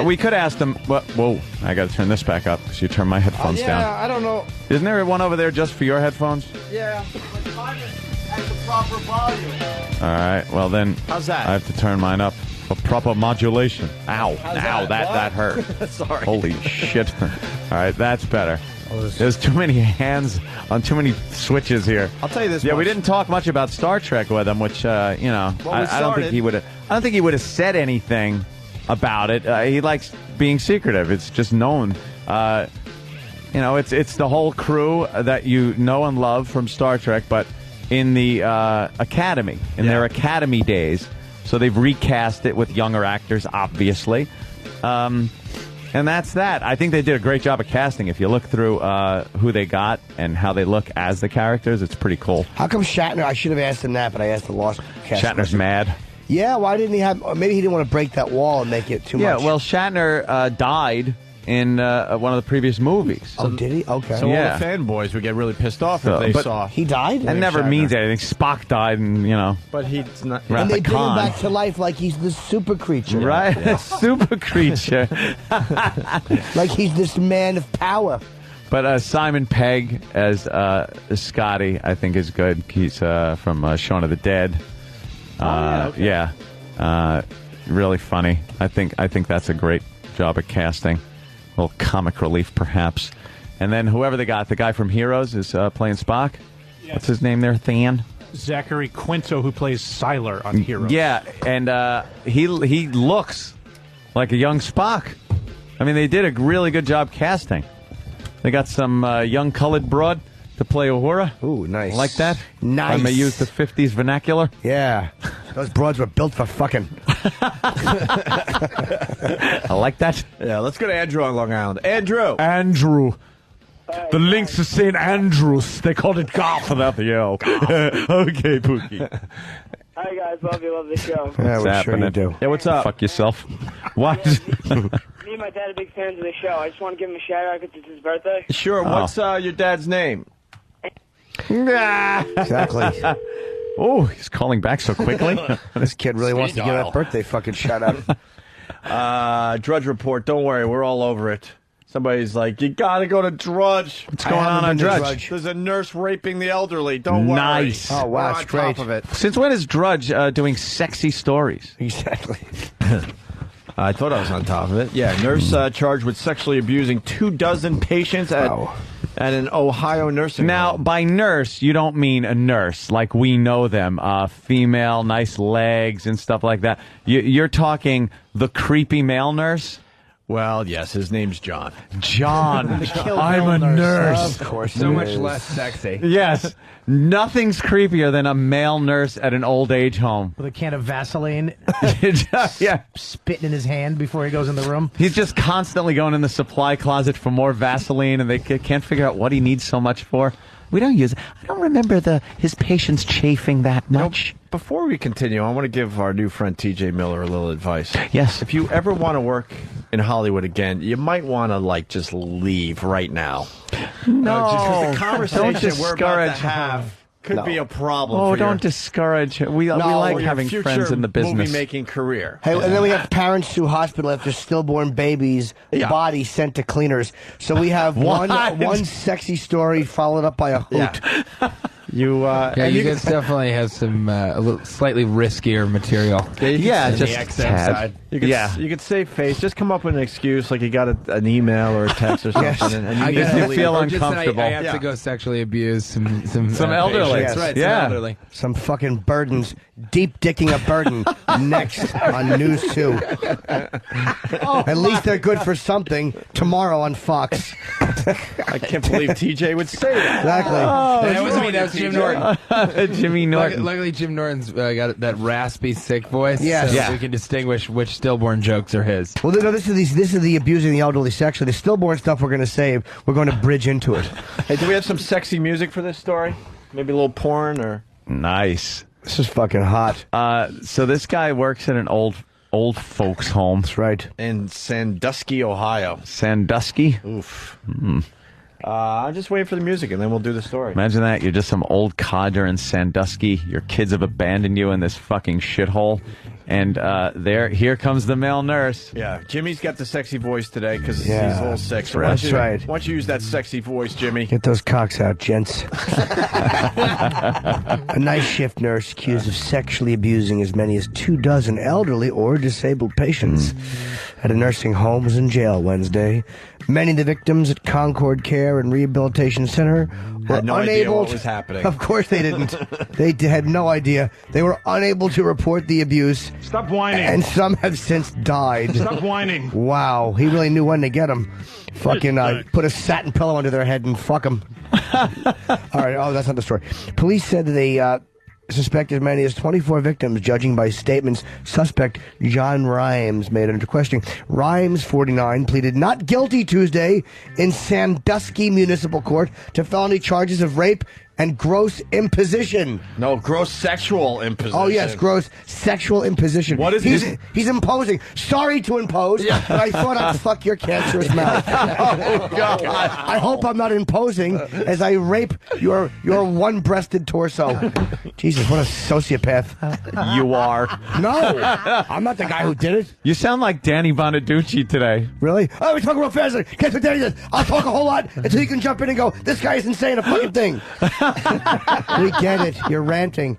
We could ask them. Whoa, I got to turn this back up because you turned my headphones down. I don't know. Isn't there one over there just for your headphones? Yeah, but mine is at the proper volume. All right, well then, How's that? I have to turn mine up for proper modulation. Ow, How's ow, that hurt. Sorry. Holy shit. All right, that's better. There's too many hands on too many switches here. I'll tell you this Yeah, we much. didn't talk much about Star Trek with him, which Well, we I don't think started. he would have. I don't think he would have said anything about it. He likes being secretive. It's just known. It's the whole crew that you know and love from Star Trek, but in the Academy, in their Academy days. So they've recast it with younger actors, obviously. And that's that. I think they did a great job of casting. If you look through who they got and how they look as the characters, it's pretty cool. How come Shatner? I should have asked him that, but I asked the Lost cast. Shatner's mad. Yeah, why didn't he have? Or maybe he didn't want to break that wall and make it too much. Yeah, well, Shatner died in one of the previous movies. Oh, did he? Okay. So all the fanboys would get really pissed off if they but saw. He died? That never Shatner. means anything. Spock died, and But he's not. And they bring him Khan. back to life like he's this super creature. Right? Super creature. Like he's this man of power. But Simon Pegg as Scotty, I think, is good. He's from Shaun of the Dead. Yeah. Really funny. I think that's a great job of casting. A little comic relief, perhaps. And then whoever they got, the guy from Heroes is playing Spock. Yes. What's his name there? Than? Zachary Quinto, who plays Siler on Heroes. Yeah, and he looks like a young Spock. I mean, they did a really good job casting. They got some young colored broad to play Uhura. Ooh, nice. Like that? Nice. I may use the 50s vernacular. Yeah. Those broads were built for fucking. I like that. Yeah, let's go to Andrew on Long Island. Andrew. The links to St. Andrews. They called it golf without the L. Okay, Pookie. Hi, guys. Love the show. Yeah, What's we're sure you happening? do. Yeah, what's up? Fuck yourself. What? Me and my dad are big fans of the show. I just want to give him a shout out because it's his birthday. Sure. What's your dad's name? Exactly. Oh, he's calling back so quickly. This kid really wants to give that birthday fucking shout out. Drudge Report. Don't worry, we're all over it. Somebody's like, you gotta go to Drudge. What's going on Drudge? There's a nurse raping the elderly. Don't worry. Nice. Oh, wow, We're on that's great. top of it. Since when is Drudge doing sexy stories? Exactly. I thought I was on top of it. Yeah, nurse charged with sexually abusing 24 patients at an Ohio nursing Now, home. by nurse, you don't mean a nurse like we know them, female, nice legs and stuff like that. You're talking the creepy male nurse? Well, yes, his name's John. John, I'm a nurse. Of course. So it much is. less sexy. Yes, nothing's creepier than a male nurse at an old age home. With a can of Vaseline, Yeah. spitting in his hand before he goes in the room. He's just constantly going in the supply closet for more Vaseline, and they can't figure out what he needs so much for. We don't use it. I don't remember his patients chafing that much. Before we continue, I want to give our new friend TJ Miller a little advice. Yes. If you ever want to work in Hollywood again, you might want to just leave right now. No, just 'cause the don't conversation we're about to discourage have could be a problem. Oh, for don't your, discourage. We like for your having future friends in the business. movie-making career. Hey, and then we have parents to hospital after stillborn babies' bodies sent to cleaners. So we have one sexy story followed up by a hoot. You, Yeah, you guys definitely have some a little slightly riskier material. Yeah, on just the XM tad. side. You could save face. Just come up with an excuse, like you got an email or a text or something, and you guess you feel Or just that uncomfortable. I have to go sexually abuse some elderly. patients. Right, Yeah. some elderly. Some fucking burdens. Deep dicking a burden. Next on News 2. At least they're good for something. Tomorrow on Fox. I can't believe TJ would say that. Exactly. That was me. That was Jim Norton. Jimmy Norton. Luckily, Jim Norton's got that raspy, sick voice. Yes. So Yeah. we can distinguish which stillborn jokes are his. Well, no, this is the abusing the elderly sexually. The stillborn stuff we're going to save. We're going to bridge into it. Hey, do we have some sexy music for this story? Maybe a little porn or... Nice. This is fucking hot. So this guy works at an old folks' home. That's right. In Sandusky, Ohio. Sandusky? Oof. I'm just waiting for the music, and then we'll do the story. Imagine that. You're just some old codger in Sandusky. Your kids have abandoned you in this fucking shithole. And here comes the male nurse. Yeah, Jimmy's got the sexy voice today because he's Yeah. a little sexy. That's right. Why don't you use that sexy voice, Jimmy? Get those cocks out, gents. A night shift nurse accused of sexually abusing as many as 24 elderly or disabled patients at a nursing home was in jail Wednesday. Many of the victims at Concord Care and Rehabilitation Center were Had no unable idea what to- was happening. Of course they didn't. They had no idea. They were unable to report the abuse. Stop whining. And some have since died. Stop whining. Wow, he really knew when to get them. Fucking put a satin pillow under their head and fuck them. All right, that's not the story. Police said that they suspect as many as 24 victims, judging by statements suspect John Rhimes made under questioning. Rhimes, 49, pleaded not guilty Tuesday in Sandusky Municipal Court to felony charges of rape and gross imposition. No, gross sexual imposition. Oh, yes, gross sexual imposition. What is he's, this? He's imposing. Sorry to impose, but I thought I'd fuck your cancerous mouth. Oh, God. I hope I'm not imposing as I rape your one-breasted torso. Jesus, what a sociopath. You are. No, I'm not the guy who did it. You sound like Danny Bonaducci today. Really? Oh, we talk real fast. Guess what Danny does? I'll talk a whole lot until you can jump in and go, this guy isn't saying a fucking thing. We get it. You're ranting.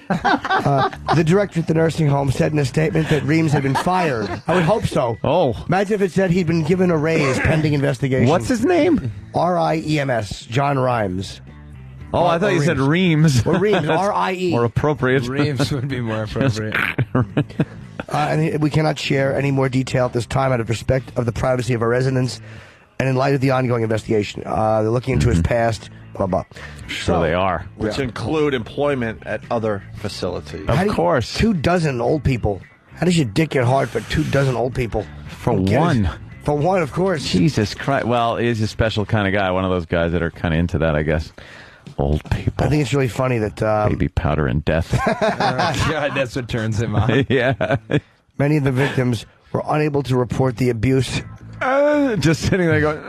The director at the nursing home said in a statement that Reams had been fired. I would hope so. Oh. Imagine if it said he'd been given a raise pending investigation. What's his name? R-I-E-M-S. John Rhimes. Oh, I thought you said Reams. Or Reams. That's R-I-E. More appropriate. Reams would be more appropriate. And we cannot share any more detail at this time out of respect of the privacy of our residents and in light of the ongoing investigation. They're looking into his past, blah, blah. Sure they are. Which include employment at other facilities. Of course. 24 old people. How does your dick get hard for 24 old people? For one. For one, of course. Jesus Christ. Well, he's a special kind of guy. One of those guys that are kind of into that, I guess. Old people. I think it's really funny that... Baby powder and death. God, that's what turns him on. Yeah. Many of the victims were unable to report the abuse. Just sitting there going,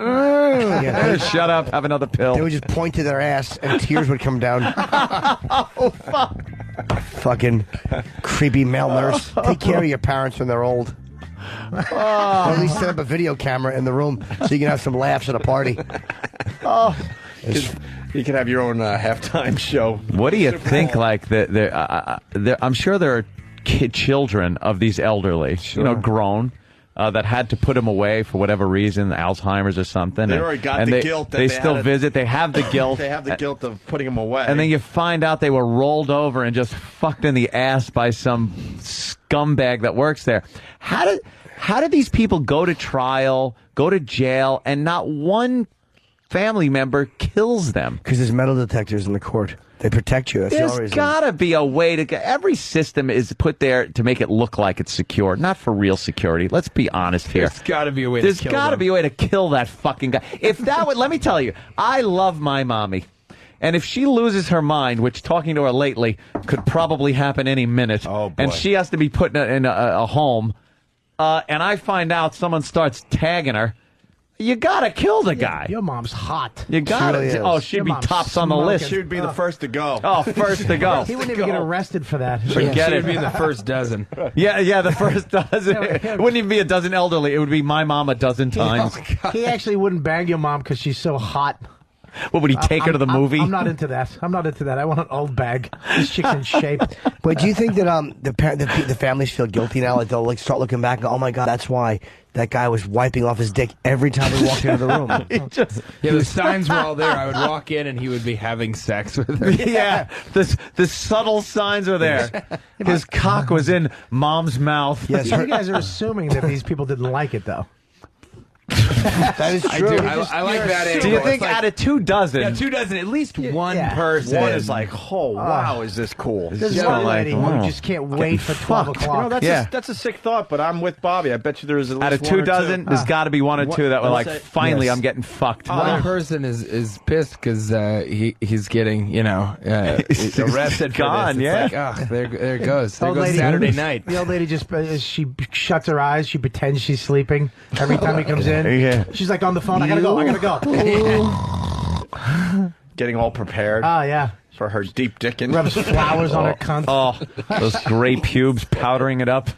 Yeah. shut up, have another pill. They would just point to their ass and tears would come down. Oh, fuck. Fucking creepy male nurse. Take care of your parents when they're old. Or at least set up a video camera in the room so you can have some laughs at a party. Oh, you can have your own halftime show. What do you think? Like I'm sure there are children of these elderly, grown, that had to put them away for whatever reason, Alzheimer's or something. They already got the guilt. They still visit. They have the guilt. They have the guilt of putting them away. And then you find out they were rolled over and just fucked in the ass by some scumbag that works there. How did these people go to trial, go to jail, and not one family member kills them? Because there's metal detectors in the court. They protect you. That's the only There's reason. got to be a way to get... Every system is put there to make it look like it's secure, not for real security. Let's be honest here. There's got to be a way There's to kill got to them. be a way to kill that fucking guy. If that would... Let me tell you, I love my mommy. And if she loses her mind, which talking to her lately could probably happen any minute, and she has to be put in a home, and I find out someone starts tagging her, you gotta kill the guy. Your mom's hot. You gotta. She really is. She'd Your be mom's tops on the list. She would be the first to go. Oh, first to go. He wouldn't even get arrested for that. Forget it. She'd be in the first dozen. Yeah, the first dozen. It wouldn't even be a dozen elderly. It would be my mom a dozen times. He actually wouldn't bang your mom because she's so hot. What, would he take her to the movie? I'm not into that. I want an old bag. This chick's in shape. But do you think that the families feel guilty now? Like they'll start looking back and go, oh my God, that's why that guy was wiping off his dick every time he walked into the room. The signs were all there. I would walk in and he would be having sex with her. Yeah, the subtle signs were there. His cock was in mom's mouth. Yes, you guys are assuming that these people didn't like it, though. That is true. I like that angle. Do you think out of 2 dozen? Yeah, 2 dozen. At least one person. One is like, oh, wow, is this cool? This is one lady who just can't wait for 12 o'clock. You know, that's a sick thought, but I'm with Bobby. I bet you there's at least Out of 2 dozen, there's got to be 1 or 2 that were like, finally, I'm getting fucked. One person is pissed because he's getting, arrested. Gone, for this. It's like, there it goes. There goes Saturday night. The old lady just she shuts her eyes. She pretends she's sleeping every time he comes in. Yeah. She's like on the phone. I gotta go. Getting all prepared. Oh yeah. For her deep dicking. Rubs flowers on her cunt. Oh, those gray pubes powdering it up.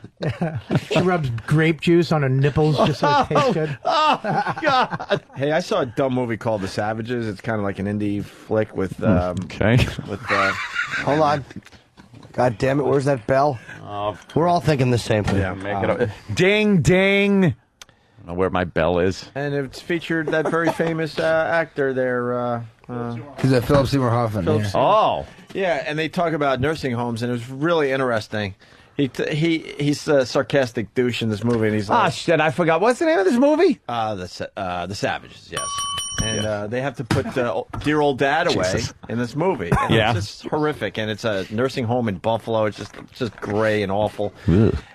She rubs grape juice on her nipples just so it tastes good. Oh, God. Hey, I saw a dumb movie called The Savages. It's kind of like an indie flick with... Hold on. God damn it, where's that bell? We're all thinking the same thing. Yeah, Make it up. Ding, ding. I don't know where my bell is. And it's featured that very famous actor there. Is that Philip Seymour Hoffman? Oh. Yeah, and they talk about nursing homes, and it was really interesting. He's a sarcastic douche in this movie, and he's like... shit, I forgot. What's the name of this movie? The Savages, yes. And they have to put dear old dad away in this movie. And Yeah. It's just horrific, and it's a nursing home in Buffalo. It's just gray and awful.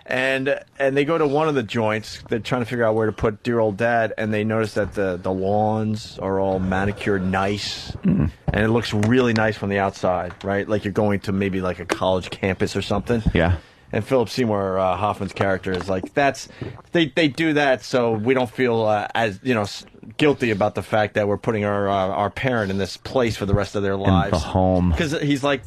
And they go to one of the joints. They're trying to figure out where to put dear old dad, and they notice that the lawns are all manicured nice, and it looks really nice from the outside, right? Like you're going to maybe like a college campus or something. Yeah. And Philip Seymour Hoffman's character is like, they do that so we don't feel as guilty about the fact that we're putting our parent in this place for the rest of their lives. In the home. Because he's like,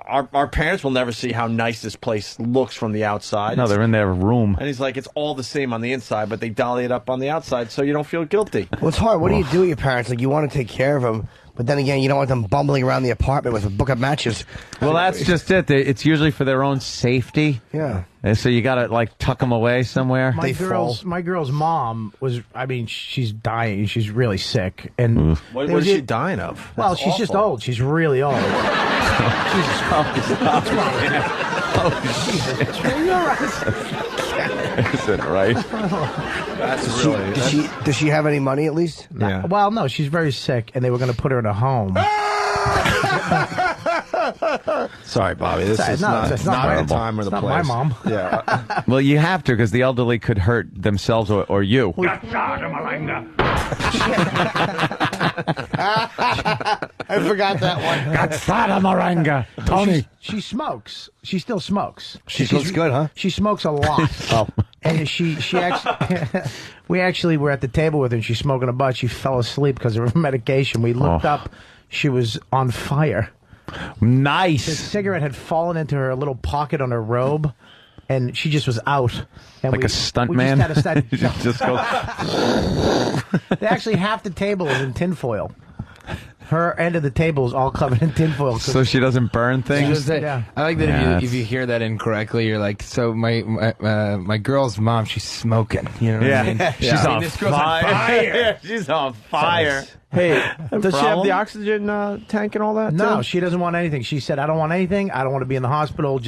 our parents will never see how nice this place looks from the outside. No, they're in their room. And he's like, it's all the same on the inside, but they dolly it up on the outside so you don't feel guilty. Well, it's hard. What do you do with your parents? Like, you want to take care of them, but then again, you don't want them bumbling around the apartment with a book of matches. Well, that's just it. It's usually for their own safety. Yeah. And so you got to, like, tuck them away somewhere. My girl's mom was, she's dying. She's really sick. And What is she dying of? Well, That's she's just awful. old. She's really old. Jesus Christ. Is it right? That's really... Does she have any money at least? Yeah. Well, no, she's very sick, and they were going to put her in a home. Sorry, Bobby. This is not the time or the place. Not my mom. Yeah. Well, you have to, because the elderly could hurt themselves or you. I forgot that one. Gazzada Maranga. Tony. She smokes. She still smokes. She looks good, huh? She smokes a lot. And she actually, we actually were at the table with her, and she's smoking a butt. She fell asleep because of her medication. We looked up. She was on fire. Nice. The cigarette had fallen into her little pocket on her robe, and she just was out. And Like a stunt we man? Just had to Just go. Actually, half the table is in tinfoil. Her end of the table is all covered in tinfoil. So she doesn't burn things? Yeah. I like that Yeah, if you hear that incorrectly, you're like, so my girl's mom, she's smoking. You know what I mean? She's on This girl's on fire. She's on fire. Hey, does she have the oxygen tank and all that? No, too? she doesn't want anything. She said, I don't want anything. I don't want to be in the hospital.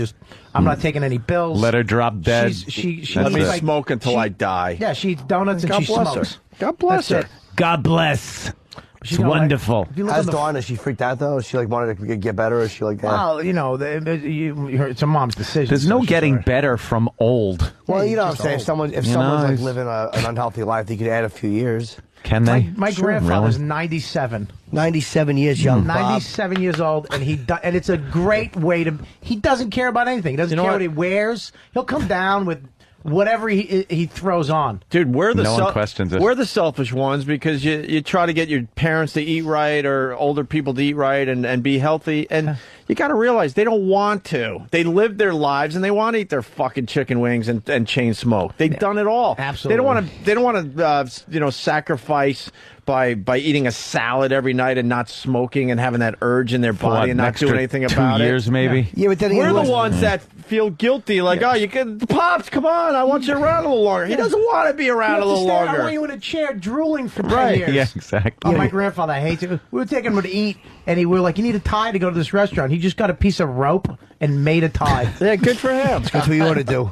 I'm not taking any pills. Let her drop dead. She Let me eats like- smoke until I die. Yeah, she eats donuts and God she bless smokes. her. God bless That's her. it. God bless. It's wonderful. If you look How's at the- Dawn? Is she freaked out though? Is she like wanted to get better? Or is she like that? Well, it's a mom's decision. There's no getting better from old. Well, you know what I'm just saying. old. If someone's like living an unhealthy life, they could add a few years. Can they? My Sure, grandfather's really? 97. 97 years young, Bob. 97 years old, and and it's a great way to. He doesn't care about anything. He doesn't care what he wears. He'll come down with whatever he throws on. Dude, we're the No one questions it. We're the selfish ones because you try to get your parents to eat right or older people to eat right and be healthy, and you got to realize they don't want to. They live their lives and they want to eat their fucking chicken wings and chain smoke. They've done it all. Absolutely. They don't want to sacrifice by eating a salad every night and not smoking and having that urge in their For body what, and not extra doing anything 2 about years, it. maybe? Yeah, but then We're the ones that feel guilty, like, oh, you can, Pops, come on, I want you around a little longer. He doesn't want to be around a little I longer. want you in a chair drooling for 10 Right. years. Yeah, exactly. Oh, my grandfather hates it. We were taking him to eat, and we were like, you need a tie to go to this restaurant. He just got a piece of rope and made a tie. Yeah, good for him. That's what you ought to do.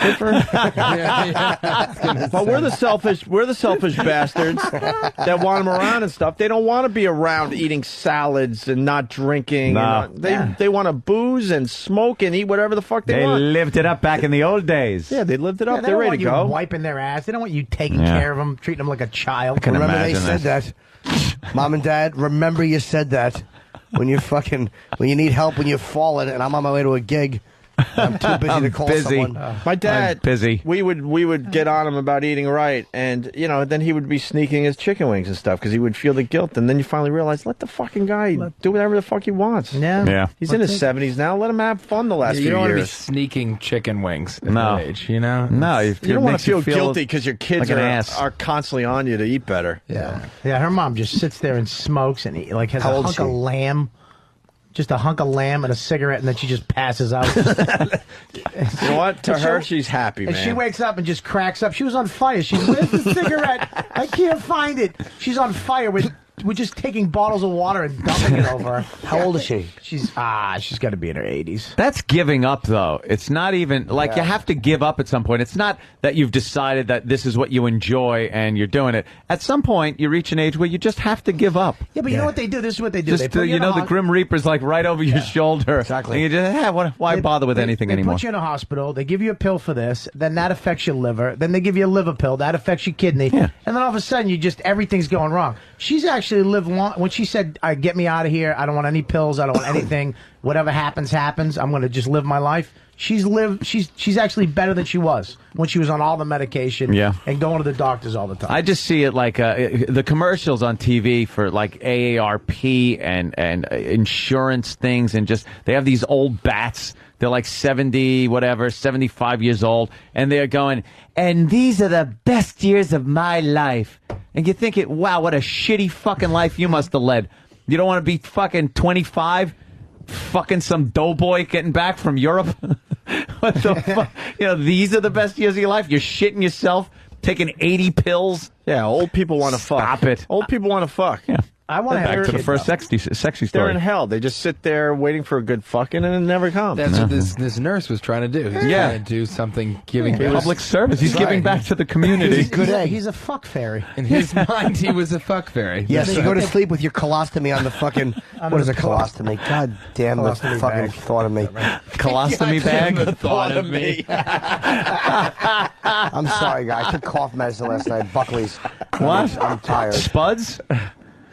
Good for But we're the selfish bastards that want them around and stuff. They don't want to be around eating salads and not drinking. No. They want to booze and smoke and eat whatever the fuck they want. They lived it up back in the old days. Yeah, they lived it up. They They're don't ready want to you go. wiping their ass. They don't want you taking Yeah. care of them, treating them like a child. Remember they imagine said that. Mom and Dad, remember you said that. When you need help when you've fallen and I'm on my way to a gig. I'm too busy to call someone. My dad, I'm busy. We would get on him about eating right, and then he would be sneaking his chicken wings and stuff because he would feel the guilt. And then you finally realize, let the fucking guy do whatever the fuck he wants. Yeah, he's in his 70s now. Let him have fun the last You few don't want to be years. sneaking chicken wings at No. that age, you know? No, You don't want to feel guilty because your kids like an ass. are constantly on you to eat better. Yeah. Her mom just sits there and smokes and has How a old hunk is she? of lamb. Just a hunk of lamb and a cigarette, and then she just passes out. You know what? To her, she's happy, man. And she wakes up and just cracks up. She was on fire. She's, where's the cigarette? I can't find it. She's on fire. We're just taking bottles of water and dumping it over her. How old is she? She's got to be in her 80s. That's giving up, though. It's not even like you have to give up at some point. It's not that you've decided that this is what you enjoy and you're doing it. At some point, you reach an age where you just have to give up. Yeah, but you know what they do? This is what they do. Just They put you in the a Grim Reaper's like right over your shoulder. Exactly. And you just, why bother with anything anymore? They put you in a hospital. They give you a pill for this. Then that affects your liver. Then they give you a liver pill. That affects your kidney. Yeah. And then all of a sudden, everything's going wrong. She's actually lived long. When she said, get me out of here. I don't want any pills. I don't want anything. Whatever happens, happens. I'm going to just live my life. She's actually better than she was when she was on all the medication and going to the doctors all the time. I just see it like the commercials on TV for like AARP and insurance things, and just they have these old bats. They're like 75 years old, and they're going, and these are the best years of my life. And you think wow, what a shitty fucking life you must have led. You don't want to be fucking 25, fucking some doughboy getting back from Europe. What the fuck? These are the best years of your life. You're shitting yourself, taking 80 pills. Yeah, old people want to fuck. Stop it. Old people want to fuck. Yeah. I want to have back to the kid, first though. sexy They're story. in hell. They just sit there waiting for a good fucking, and it never comes. That's what this nurse was trying to do. He's trying to do something, giving public service. He's giving back to the community. He's a good egg. He's a fuck fairy. In his mind, he was a fuck fairy. Yes, you go to sleep with your colostomy on the fucking. What is a colostomy? God damn the Colostomy fucking bag. thought of me. Colostomy bag? The thought of me. I'm sorry, guys. I took cough medicine last night. Buckley's. What? I'm tired. Spuds?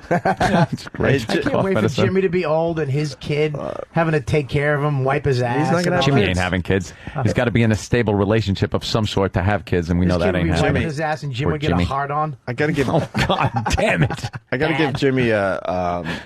That's great. I can't wait for Jimmy to be old and his kid having to take care of him, wipe his ass. not gonna have Jimmy kids. ain't having kids. He's got to be in a stable relationship of some sort to have kids, and we know that ain't wiping happening. his ass and Jim Poor would get Jimmy. a hard on. I gotta give. Oh God, damn it! I gotta give Jimmy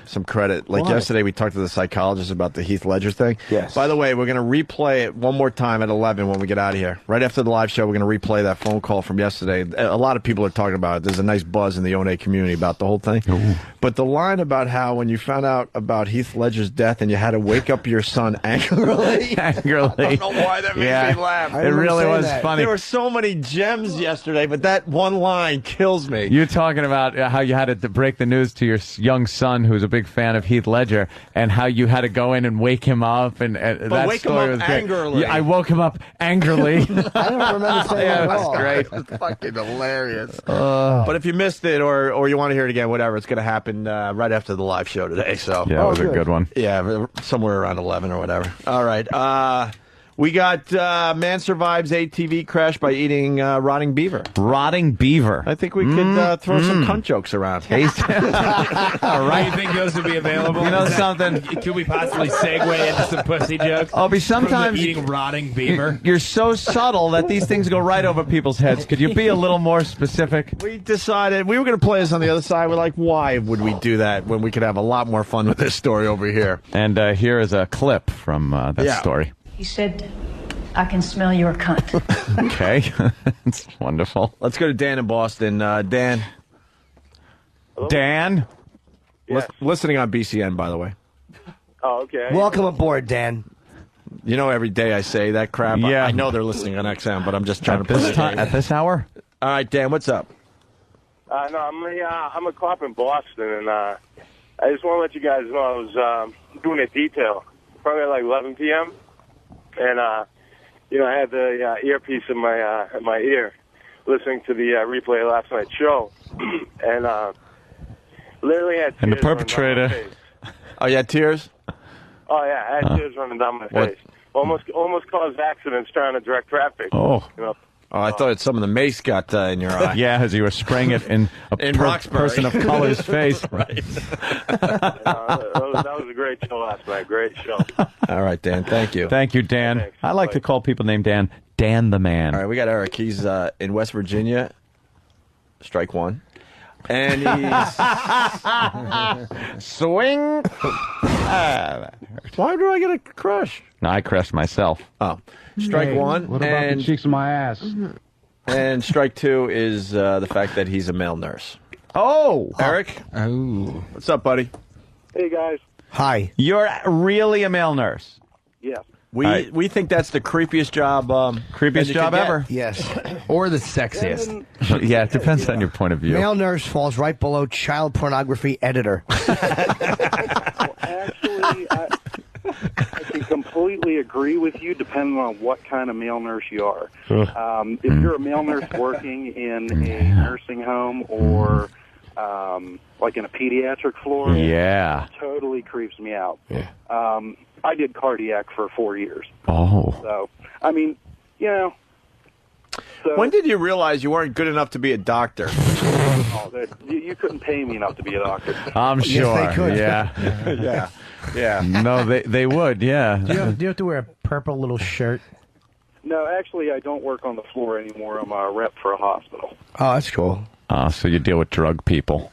some credit. Like Why? yesterday, we talked to the psychologist about the Heath Ledger thing. Yes. By the way, we're gonna replay it one more time at 11 when we get out of here. Right after the live show, we're gonna replay that phone call from yesterday. A lot of people are talking about it. There's a nice buzz in the ONA community about the whole thing. Ooh. But the line about how when you found out about Heath Ledger's death and you had to wake up your son angrily. Angrily. I don't know why that made me laugh. It really was funny. There were so many gems yesterday, but that one line kills me. You're talking about how you had to break the news to your young son, who's a big fan of Heath Ledger, and how you had to go in and wake him up, and that wake him story up was great. angrily. Yeah, I woke him up angrily. I don't remember saying Yeah, that at that's all. great. It's fucking hilarious. But if you missed it or you want to hear it again, whatever, it's going to happen right after the live show today. So Yeah, that was a good one. Yeah, somewhere around 11 or whatever. All right. We got man survives ATV crash by eating rotting beaver. Rotting beaver. I think we could throw some cunt jokes around. All right. You think those would be available? You know Is that- something? Could we possibly segue into some pussy jokes? Opie, sometimes From the eating rotting beaver. You're so subtle that these things go right over people's heads. Could you be a little more specific? We decided we were going to play this on the other side. We're like, why would we do that when we could have a lot more fun with this story over here? And here is a clip from that story. He said, I can smell your cunt. Okay. It's wonderful. Let's go to Dan in Boston. Dan. Dan? Listening on BCN, by the way. Oh, okay. Welcome aboard, Dan. You know, every day I say that crap. Yeah. I know they're listening on XM, but I'm just trying At to this time, at this hour? All right, Dan, what's up? No, I'm a cop in Boston, and I just want to let you guys know I was doing a detail, probably at like 11 p.m., and I had the earpiece in my ear, listening to the replay of last night's show, and literally had tears And the running down my perpetrator. face. Oh, you had tears? Oh yeah, I had tears running down my face. Almost caused accidents trying to direct traffic. Oh. Oh, I thought some of the mace got in your eye. Yeah, as you were spraying it in a person of color's face. Right. That was a great show last night. Great show. All right, Dan. Thank you. Thank you, Dan. I like to call people named Dan Dan the Man. All right, we got Eric. He's in West Virginia. Strike one. And he's... Swing. Why do I get a crush? No, I crushed myself. Oh. Strike one. What about the cheeks of my ass? And strike two is the fact that he's a male nurse. Oh! Eric? Oh. What's up, buddy? Hey guys. Hi. You're really a male nurse. Yeah. We think that's the creepiest job. Creepiest job ever. Yes. Or the sexiest. Yeah, it depends on your point of view. Male nurse falls right below child pornography editor. Actually, I can completely agree with you, depending on what kind of male nurse you are. If you're a male nurse working in a nursing home or like in a pediatric floor, Yeah. it totally creeps me out. I did cardiac for 4 years. Oh. So, I mean, So, when did you realize you weren't good enough to be a doctor? You couldn't pay me enough to be a doctor. I'm sure. Yes, they could. Yeah. Yeah. No, they would, yeah. Do you have to wear a purple little shirt? No, actually, I don't work on the floor anymore. I'm a rep for a hospital. Oh, that's cool. So you deal with drug people.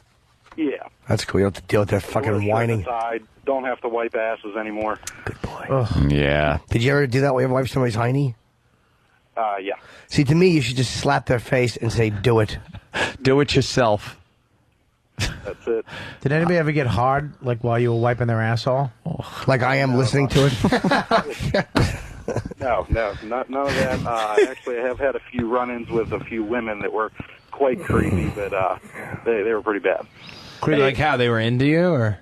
Yeah. That's cool. You don't have to deal with their fucking whining. Aside, don't have to wipe asses anymore. Good boy. Yeah. Did you ever do that when you wipe somebody's hiney? Yeah. See, to me, you should just slap their face and say, do it. Do it yourself. That's it. Did anybody ever get hard, like while you were wiping their asshole? Like I am listening to it? No, none of that. Actually, I have had a few run-ins with a few women that were quite creepy, but they were pretty bad. Creepy, like how? They were into you, or?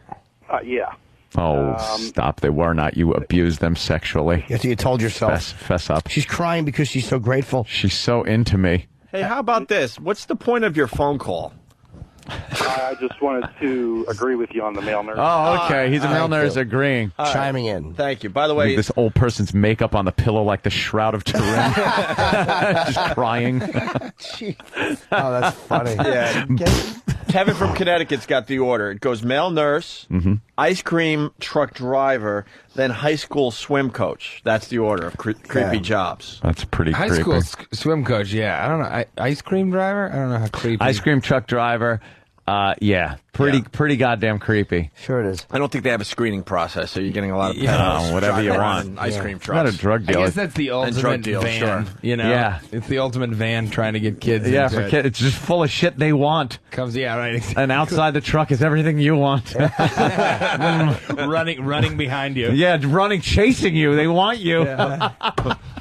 Yeah. Oh, stop. They were not. You abused them sexually. Yes, you told yourself. Fess up. She's crying because she's so grateful. She's so into me. Hey, how about this? What's the point of your phone call? I just wanted to agree with you on the male nurse. Oh, okay. He's a male nurse agreeing. Chiming in. Thank you. By the way, this old person's makeup on the pillow like the Shroud of Turin. Just crying. Oh, that's funny. Yeah. Kevin from Connecticut's got the order. It goes male nurse, ice cream truck driver, then high school swim coach. That's the order of creepy jobs. That's pretty High creepy. school swim coach, yeah. I don't know. Ice cream driver? I don't know how creepy. Ice cream truck driver. Yeah. Pretty goddamn creepy. Sure it is. I don't think they have a screening process, so you're getting a lot of whatever you driving want. Ice cream Not trucks. a drug I dealer. guess that's the ultimate drug deal, van, sure. you know? Yeah. It's the ultimate van trying to get kids Yeah, into for it. kids. It's just full of shit they want. Comes, yeah, right. Exactly. And outside the truck is everything you want. running behind you. Yeah, running, chasing you. They want you. Yeah.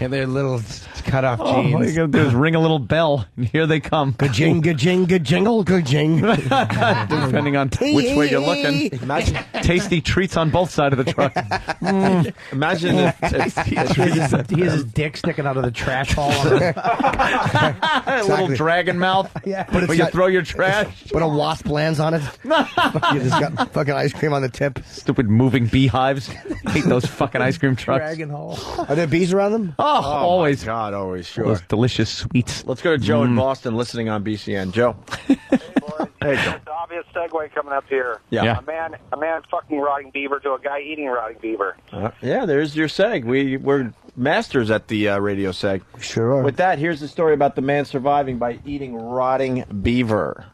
And their little cut-off All you jeans. gotta do is ring a little bell, and here they come. Ga-jing, ga-jing, ga-jingle, ga-jing. Depending on which way you're looking. Imagine, Tasty treats on both sides of the truck. imagine if He has his dick sticking out of the trash hole. A little dragon mouth. Yeah. But it's Where you got- throw your trash. But a wasp lands on it. You just got fucking ice cream on the tip. Stupid moving beehives. Hate those fucking ice cream trucks. Dragon hole. Are there bees around them? Oh, always. my God, always, sure. Those delicious sweets. Let's go to Joe in Boston, listening on BCN. Joe. Hey, Joe. The obvious segue coming up here. Yeah. A man fucking rotting beaver to a guy eating rotting beaver. Yeah, there's your seg. We're masters at the radio seg. Sure are. With that, here's the story about the man surviving by eating rotting beaver.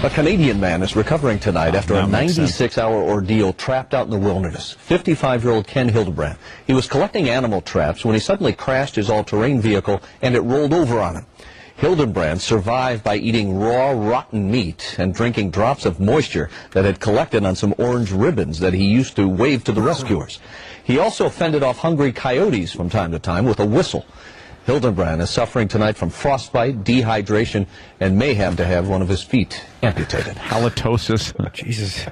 A Canadian man is recovering tonight after a 96-hour ordeal trapped out in the wilderness. 55-year-old Ken Hildebrand. He was collecting animal traps when he suddenly crashed his all-terrain vehicle and it rolled over on him. Hildebrand survived by eating raw, rotten meat and drinking drops of moisture that had collected on some orange ribbons that he used to wave to the rescuers. He also fended off hungry coyotes from time to time with a whistle. Hildebrand is suffering tonight from frostbite, dehydration, and may have to have one of his feet amputated. Halitosis. Jesus.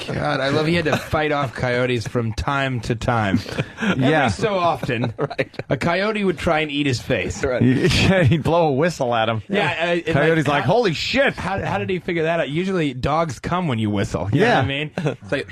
God, I love he had to fight off coyotes from time to time. Yeah. Every so often, a coyote would try and eat his face. Yeah, he'd blow a whistle at him. Yeah. Coyote's like, holy shit. How did he figure that out? Usually dogs come when you whistle. You know what I mean? It's like,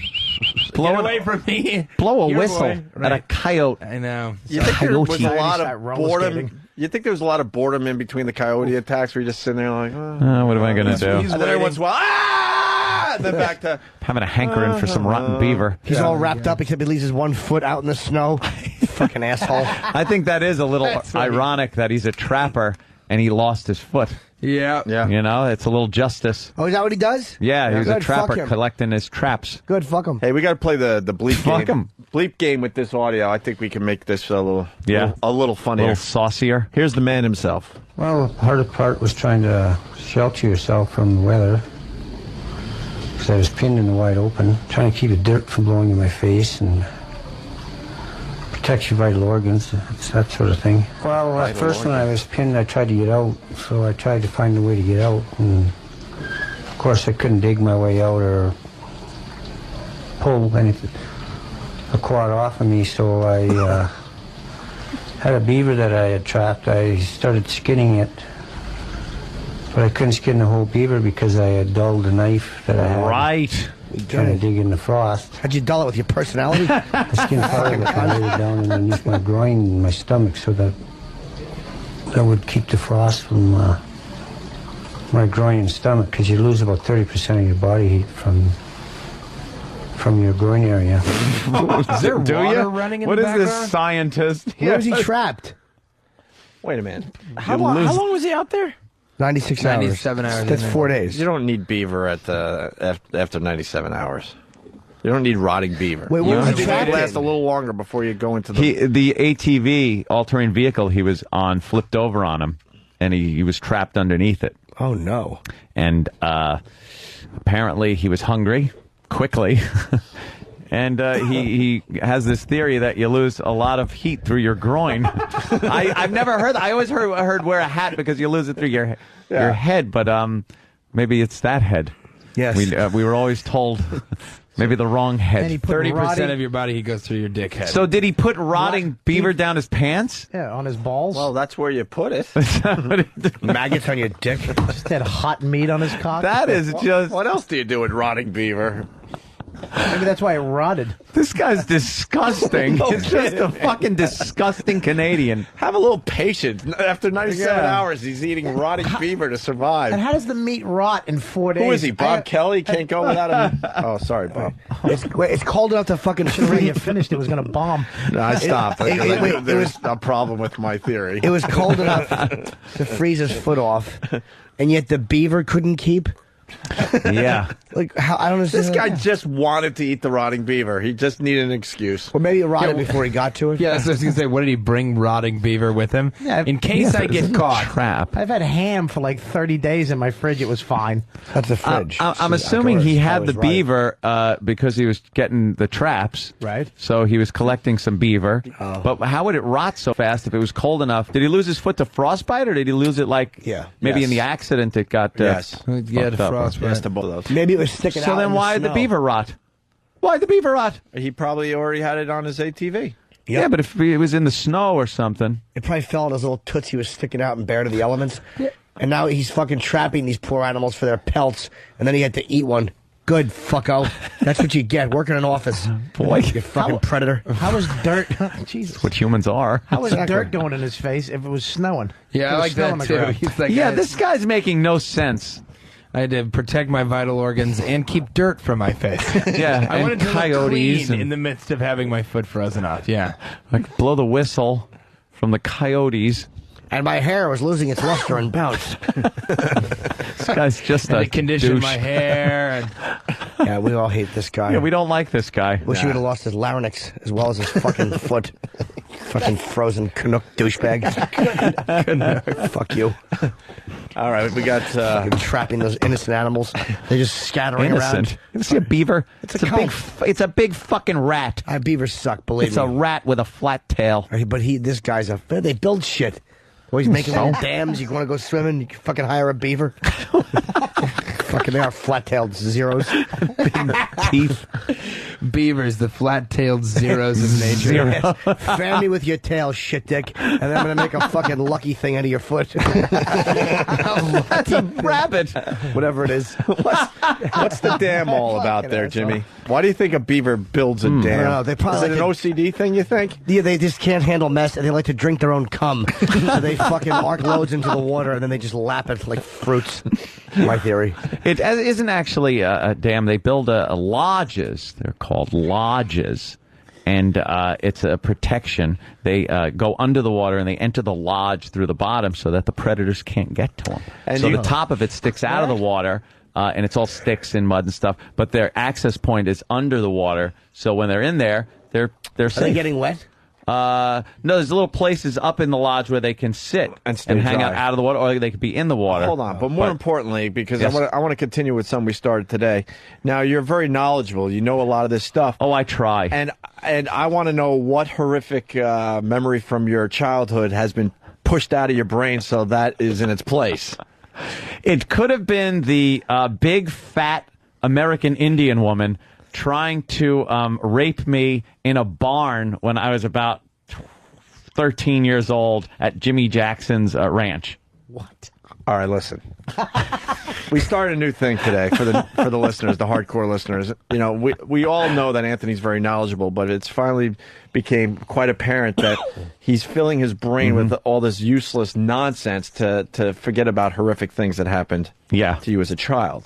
get away from me. Blow a Your whistle boy. at a coyote. I know. You think there was a lot Start of roller boredom? skating. You think there was a lot of boredom in between the coyote attacks where you're just sitting there like, What am I going to do? And then every once in a while, ah! And then back to Having a hankering for some rotten beaver. He's all wrapped up except he leaves his one foot out in the snow. Fucking asshole. I think that is a little ironic that he's a trapper and he lost his foot. Yeah. You know, it's a little justice. Oh, is that what he does? Yeah, he was a Good, fuck trapper him. collecting his traps. Good, fuck him. Hey, we got to play the bleep Fuck game. 'em. Bleep game with this audio. I think we can make this a little Yeah. a little A funnier. little saucier. Here's the man himself. Well, the hardest part was trying to shelter yourself from the weather. Because I was pinned in the wide open, trying to keep the dirt from blowing in my face and protect your vital organs, it's that sort of thing. Well, at first when I was pinned, I tried to get out, so I tried to find a way to get out. And of course, I couldn't dig my way out or pull anything, a quad off of me, so I had a beaver that I had trapped. I started skinning it, but I couldn't skin the whole beaver because I had dulled the knife that I had. Right. Trying to dig in the frost. How'd you dull it with your personality? I skinned part of it and laid it down underneath my groin and my stomach so that would keep the frost from my groin and stomach, because you lose about 30% of your body heat from your groin area. Is there Do water you? running in What the is background? this scientist? Where was he trapped? Wait a minute. How long was he out there? 96 hours. 97 hours. That's 4 days. You don't need beaver after 97 hours. You don't need rotting beaver. Wait, where was he It trapped last in? a little longer before you go into the... The ATV, all-terrain vehicle he was on, flipped over on him, and he was trapped underneath it. Oh, no. And apparently he was hungry quickly. And he has this theory that you lose a lot of heat through your groin. I've never heard. I always heard wear a hat because you lose it through your head, but maybe it's that head. Yes. We were always told maybe the wrong head. And he put 30% of your body he goes through your dick head. So did he put rotting beaver down his pants? Yeah, on his balls. Well, that's where you put it. Maggots on your dick. Just had hot meat on his cock. That is just... What else do you do with rotting beaver? Maybe that's why it rotted. This guy's disgusting. He's just a fucking disgusting Canadian. Have a little patience. After 97 hours, he's eating rotting beaver to survive. And how does the meat rot in 4 days? Who is he? Bob Kelly? Can't go without him. Oh, sorry, Bob. It's cold enough to fucking When you finished, it was going to bomb. No, I stopped. It There's a problem with my theory. It was cold enough to freeze his foot off, and yet the beaver couldn't keep. Yeah. Like, how, I don't understand. This guy just wanted to eat the rotting beaver. He just needed an excuse. Or maybe it rotted before he got to it. Yeah, that's what I was going to say. What did he bring rotting beaver with him? Yeah, in case I get caught. Trap. I've had ham for like 30 days in my fridge. It was fine. That's the fridge. I'm assuming he had the beaver because he was getting the traps. Right. So he was collecting some beaver. But how would it rot so fast if it was cold enough? Did he lose his foot to frostbite, or did he lose it maybe in the accident it got Yes. Yeah, the frostbite. Yes, to both of those. Maybe it was sticking out. So then in why the did the snow. beaver rot? Why the beaver rot? He probably already had it on his ATV. Yeah, but if it was in the snow or something. It probably fell on his little toots. He was sticking out and bare to the elements. Yeah. And now he's fucking trapping these poor animals for their pelts, and then he had to eat one. Good, fucko. That's what you get. Work in an office. Boy. You fucking predator. How was dirt? Jesus. What humans are. How was dirt going in his face if it was snowing? Yeah, I like that too. He's like, Yeah, this guy's making no sense. I had to protect my vital organs and keep dirt from my face. Yeah, I and wanted to look coyotes clean in the midst of having my foot frozen off. Yeah, like blow the whistle from the coyotes. And my hair was losing its luster and bounce. This guy's just and a it conditioned douche. my hair. And Yeah, we all hate this guy. Yeah, we don't like this guy. Wish he would have lost his larynx as well as his fucking foot. Fucking frozen Canuck douchebag. Fuck you. All right, we got... Fucking trapping those innocent animals. They're just scattering Innocent. around. You ever see a beaver? It's a big. It's a big fucking rat. Beavers suck, believe It's me. a rat with a flat tail. But this guy's they build shit. Always making little dams. You want to go swimming, you can fucking hire a beaver. Fucking, they are flat-tailed zeros. Teeth. Beavers, the flat-tailed zeros of nature. Yes. Fan me with your tail, shit dick, and then I'm going to make a fucking lucky thing out of your foot. That's a rabbit. Whatever it is. What's the dam all about there, Jimmy? Why do you think a beaver builds a dam? I don't know. They probably Is it an OCD thing, you think? Yeah, they just can't handle mess, and they like to drink their own cum. So they fucking arc loads into the water, and then they just lap it like fruits. My theory. It isn't actually a dam. They build lodges. They're called lodges. And it's a protection. They go under the water and they enter the lodge through the bottom so that the predators can't get to them. And so the top of it sticks out of the water, and it's all sticks and mud and stuff. But their access point is under the water, so when they're in there, they're safe. Are they getting wet? No, there's little places up in the lodge where they can sit and hang out of the water, or they could be in the water. Hold on, but more importantly, because I want to continue with something we started today. Now, you're very knowledgeable. You know a lot of this stuff. Oh, I try. And I want to know what horrific memory from your childhood has been pushed out of your brain so that is in its place. It could have been the big, fat American Indian woman trying to rape me in a barn when I was about 13 years old at Jimmy Jackson's ranch. What? All right, listen. We started a new thing today for the listeners, the hardcore listeners. You know, we all know that Anthony's very knowledgeable, but it's finally became quite apparent that he's filling his brain with all this useless nonsense to forget about horrific things that happened to you as a child.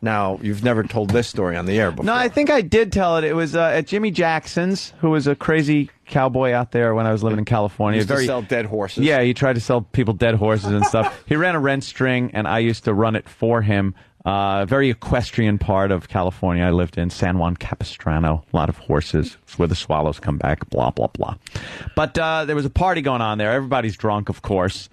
Now, you've never told this story on the air before. No, I think I did tell it. It was at Jimmy Jackson's, who was a crazy cowboy out there when I was living in California. He used to sell dead horses. Yeah, he tried to sell people dead horses and stuff. He ran a rent string, and I used to run it for him. Very equestrian part of California. I lived in San Juan Capistrano. A lot of horses. It's where the swallows come back, blah, blah, blah. But there was a party going on there. Everybody's drunk, of course.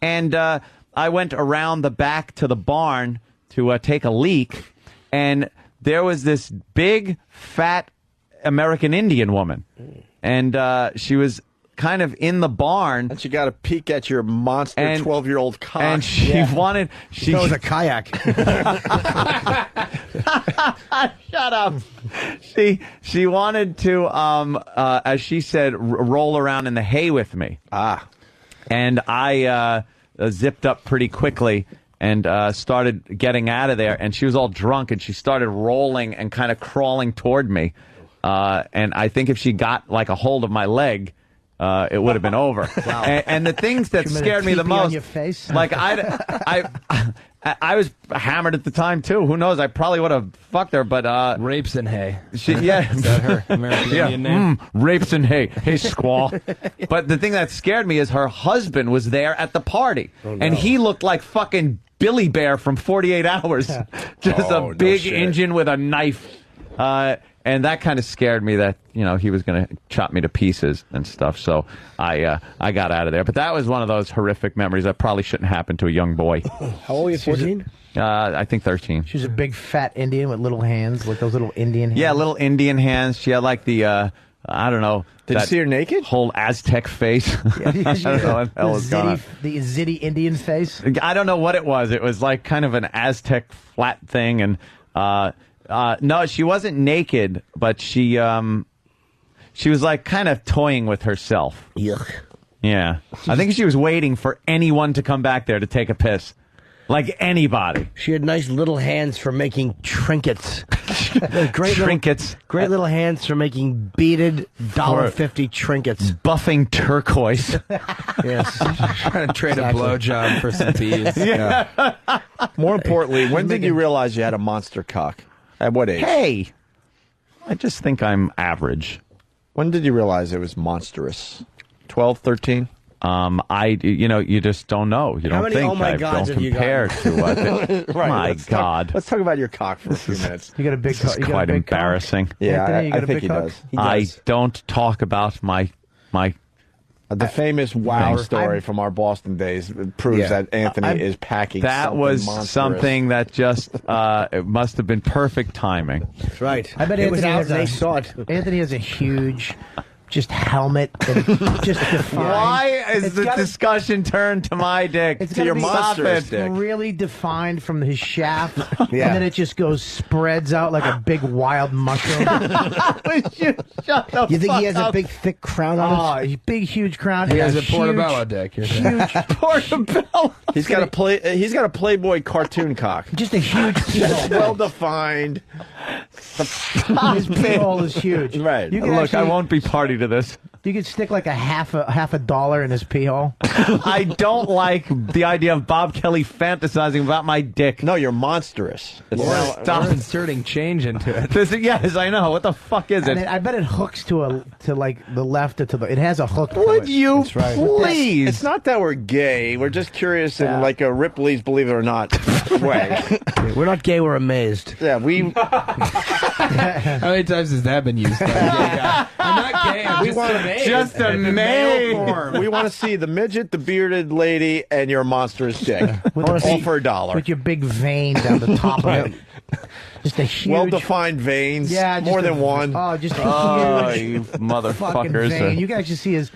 And I went around the back to the barn to take a leak, and there was this big, fat American Indian woman. And she was kind of in the barn. And she got a peek at your monster 12-year-old cock. And she wanted... That was a kayak. Shut up. She wanted to, as she said, roll around in the hay with me. And I zipped up pretty quickly and started getting out of there, and she was all drunk, and she started rolling and kind of crawling toward me. And I think if she got like a hold of my leg, it would have been over. Wow. And the things that scared me the most, on your face? like I was hammered at the time too. Who knows? I probably would have fucked her, but Rapes and hay. Is that her American Indian name? Rapes and hay. Hey, squaw. But the thing that scared me is her husband was there at the party, and he looked like fucking Billy Bear from 48 Hours. Just a big engine with a knife. And that kind of scared me that, you know, he was going to chop me to pieces and stuff. So I got out of there. But that was one of those horrific memories that probably shouldn't happen to a young boy. How old are you, 14? I think 13. She's a big fat Indian with little hands, like those little Indian hands. Yeah, little Indian hands. She had like the, I don't know. Did you see her naked? Whole Aztec face. I don't know what the hell was going on. The zitty Indian face? I don't know what it was. It was like kind of an Aztec flat thing. And no, she wasn't naked, but she was like kind of toying with herself. Yuck. Yeah. I think she was waiting for anyone to come back there to take a piss. Like anybody. She had nice little hands for making trinkets. Great little hands for making beaded $1.50 trinkets. Buffing turquoise. Yes. Trying to trade a blowjob for some bees. Yeah. More importantly, when did you realize you had a monster cock? At what age? Hey, I just think I'm average. When did you realize it was monstrous? 12, 13? You just don't know. You don't think. I don't compare to what. Right, My God. Let's talk about your cock for a few minutes. You got a big cock. This is quite embarrassing. Yeah, Anthony, I think he does. I don't talk about my the famous wow story from our Boston days proves that Anthony is packing. That was monstrous. something that just it must have been perfect timing. That's right. I bet it was Anthony out has and they saw it. Anthony has a huge just helmet, and just defined. Why is It's the gotta- discussion turned to my dick? It's to your gotta be monstrous dick? really defined from his shaft, Yeah. and then it just spreads out like a big wild mushroom. Shut the You think he fuck has up. a big, thick crown on it? Oh, big, huge crown. He has a huge- portobello dick. You're saying. Huge portobello. He's got a He's got a Playboy cartoon cock. Just a huge pee-hole. Well defined. His pee-hole is huge. Right. You can Look, I actually- won't be party to this. You could stick like a half a dollar in his pee hole. I don't like the idea of Bob Kelly fantasizing about my dick. No, you're monstrous. Stop. We're inserting change into it. Yes, I know. What the fuck is And it? I bet it hooks to like the left or to the. It has a hook. to Would it. you That's right. please? It's not that we're gay. We're just curious in like a Ripley's Believe It or Not way. We're not gay, we're amazed. Yeah, we. How many times has that been used? By a gay guy? I'm not gay. I'm just amazed. Just in amazed. male form. We want to see the midget, the bearded lady, and your monstrous dick. All for $1. With your big vein down the top of it. Just a huge. Well-defined veins. Yeah, more just than a- one. Oh, just a Oh, huge you fucking motherfuckers. vein. You can actually see his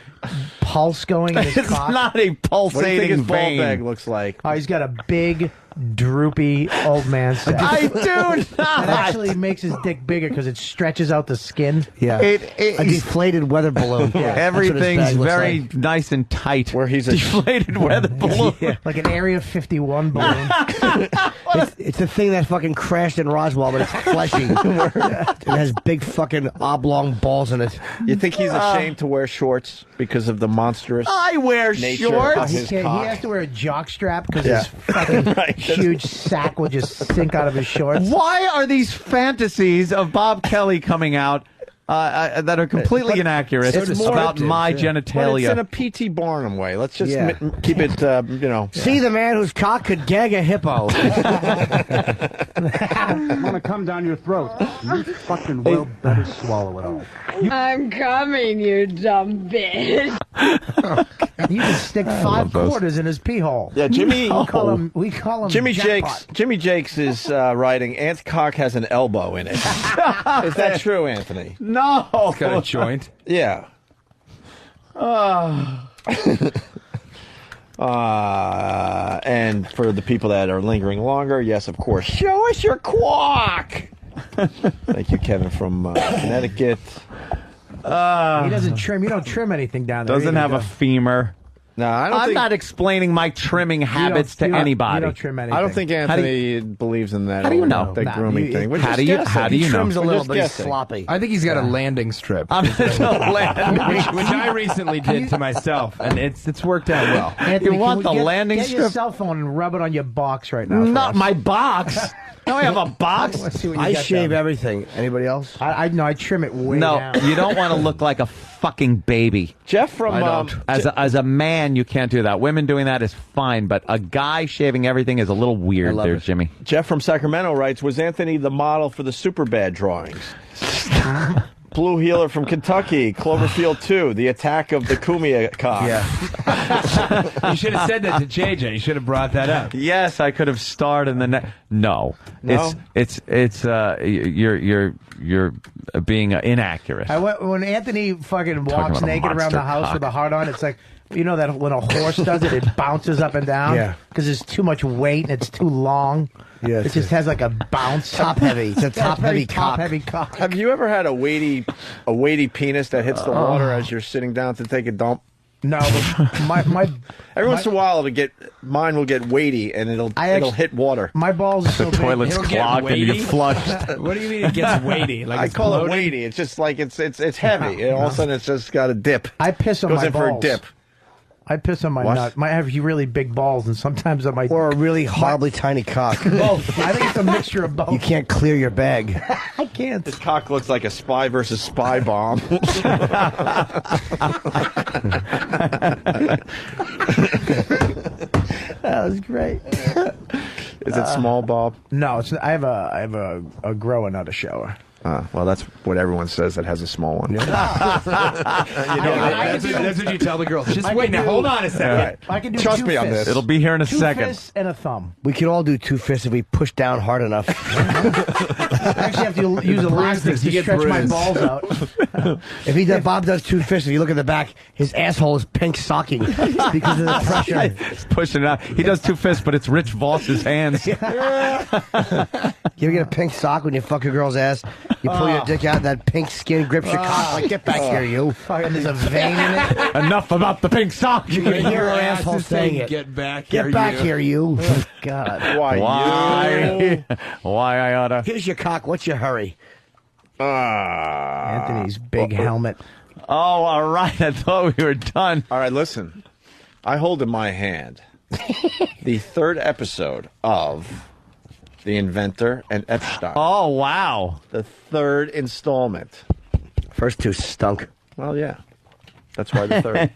pulse going in his It's cock. not a What do you think pulsating his ball vein. bag looks like? Oh, he's got a big, droopy old man sack. I do It not. actually makes his dick bigger because it stretches out the skin. Yeah. A deflated weather balloon. Yeah, Everything's very nice and tight. Where he's a deflated weather balloon. Like an Area 51 balloon. It's the thing that fucking crashed in Roswell, but it's fleshy. It has big fucking oblong balls in it. You think he's ashamed to wear shorts because of the monstrous I wear nature shorts. of his He cock? has to wear a jock strap because Yeah. his fucking Right. huge sack will just sink out of his shorts. Why are these fantasies of Bob Kelly coming out that are completely inaccurate it's more about my But it's in genitalia? a P.T. Barnum way. Let's just Yeah. keep it, See the man whose cock could gag a hippo. I'm gonna come down your throat. You fucking well better swallow it all. I'm coming, you dumb bitch. You can stick 5 quarters in his pee hole. Yeah, Jimmy. We call him Jimmy jackpot. Jakes is writing. Ant's cock has an elbow in it. Is that true, Anthony? No. It's got a joint. Yeah. And for the people that are lingering longer, yes, of course. Show us your quack. Thank you, Kevin from Connecticut. He doesn't trim. You don't trim anything down there. Doesn't have a femur. No, I don't I'm think. not explaining my trimming habits to you don't- anybody. You don't trim anything. I don't think Anthony believes in that. how do you know? The Nah, grooming thing. We're how just do you- guessing. how do you He know? trims a We're little, just but he's guessing. sloppy. I think he's got a landing strip. I'm just a landing. Which I recently did to myself, and it's worked out well. Anthony, You want can we the landing get your strip? cell phone and rub it on your box right now. for Not us. my box. Now I have a box. Let's see what you I got shave down. everything. Anybody else? I know. I trim it way No, down. you don't want to look like a fucking baby. Jeff from As a man, you can't do that. Women doing that is fine, but a guy shaving everything is a little weird there, Jimmy. Jeff from Sacramento writes, was Anthony the model for the Superbad drawings? Blue Healer from Kentucky, Cloverfield 2, The Attack of the Kumia Cock. Yeah. You should have said that to JJ. You should have brought that up. Yes, I could have starred in the No, No? it's you're being inaccurate. When Anthony fucking Talking walks about a naked around monster the house cock. with a heart on, it's like, you know that when a horse does it, it bounces up and down? Yeah. Because there's too much weight and it's too long. Yeah, It just has like a bounce. Top heavy. It's a Yeah, top very heavy cock. Top-heavy cock. Have you ever had a weighty penis that hits the water as you're sitting down to take a dump? No, but my Every once in a while, mine will get weighty and it'll hit water. my balls are so the big. toilet's It'll get clogged and you weighty? get flushed. What do you mean it gets weighty? Like I it's call it bloated? weighty. It's just like it's heavy. And all of a sudden, it's just got a dip. I piss on Goes my in balls. for a dip. I piss on my What? nut. I have really big balls, and sometimes on my Or a really horribly tiny cock. both. I think it's a mixture of both. You can't clear your bag. I can't. His cock looks like a spy versus spy bomb. That was great. Is it small, Bob? No, I have a grower, not a shower. Well, that's what everyone says that has a small one. That's what you tell the girls. Just wait now. Hold on a second. I can do Trust two me on fists. this. It'll be here in a Two second. fists and a thumb. We could all do 2 fists if we push down hard enough. I actually have to use elastic to stretch my balls out. If Bob does 2 fists, if you look at the back, his asshole is pink socking because of the pressure. He's pushing it out. He does 2 fists, but it's Rich Voss's hands. You ever get a pink sock when you fuck a girl's ass? You pull your dick out, that pink skin grips your cock. Like, get back here, you. There's a vein in it. Enough about the pink sock. You can hear her asshole saying it. Get back Get back here, you. Oh, God. Why? Why I oughta? Here's your cock. What's your hurry? Anthony's big helmet. Oh, all right. I thought we were done. All right, listen. I hold in my hand the 3rd episode of The Inventor and Epschtine. Oh, wow. The 3rd installment. First 2 stunk. Well, yeah. That's why the 3rd.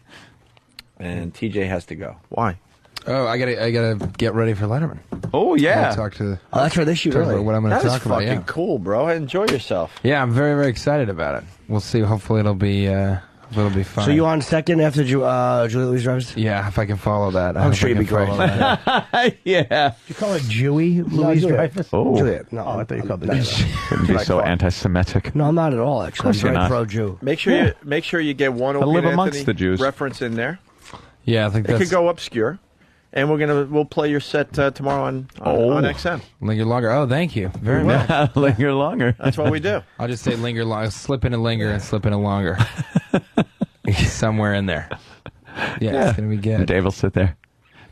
And TJ has to go. Why? Oh, I gotta get ready for Letterman. Oh, I yeah. gotta talk to. Oh, that's right. This shoot talk early. about what I'm going to That is talk about. fucking Yeah. cool, bro. Enjoy yourself. Yeah, I'm very, very excited about it. We'll see. Hopefully, it'll be fun. So you on second after Julia Louise drives? Yeah, if I can follow that. I'm sure you'll be great. Yeah. You call it Jewy Louise Dreyfus? Oh. Juliet. No, I thought you called it Couldn't be so anti-Semitic. No, I'm not at all, actually. I'm course you're very not. pro-Jew. Make sure you get one I live Opie and amongst Anthony the Jews. reference in there. Yeah, I think It that's could go obscure. And we'll play your set tomorrow on XM. linger longer. Oh, thank you very much. Linger longer. That's what we do. I'll just say linger longer. Slip in a linger and slip in a longer. Somewhere in there. Yeah, it's gonna be good. Dave will sit there.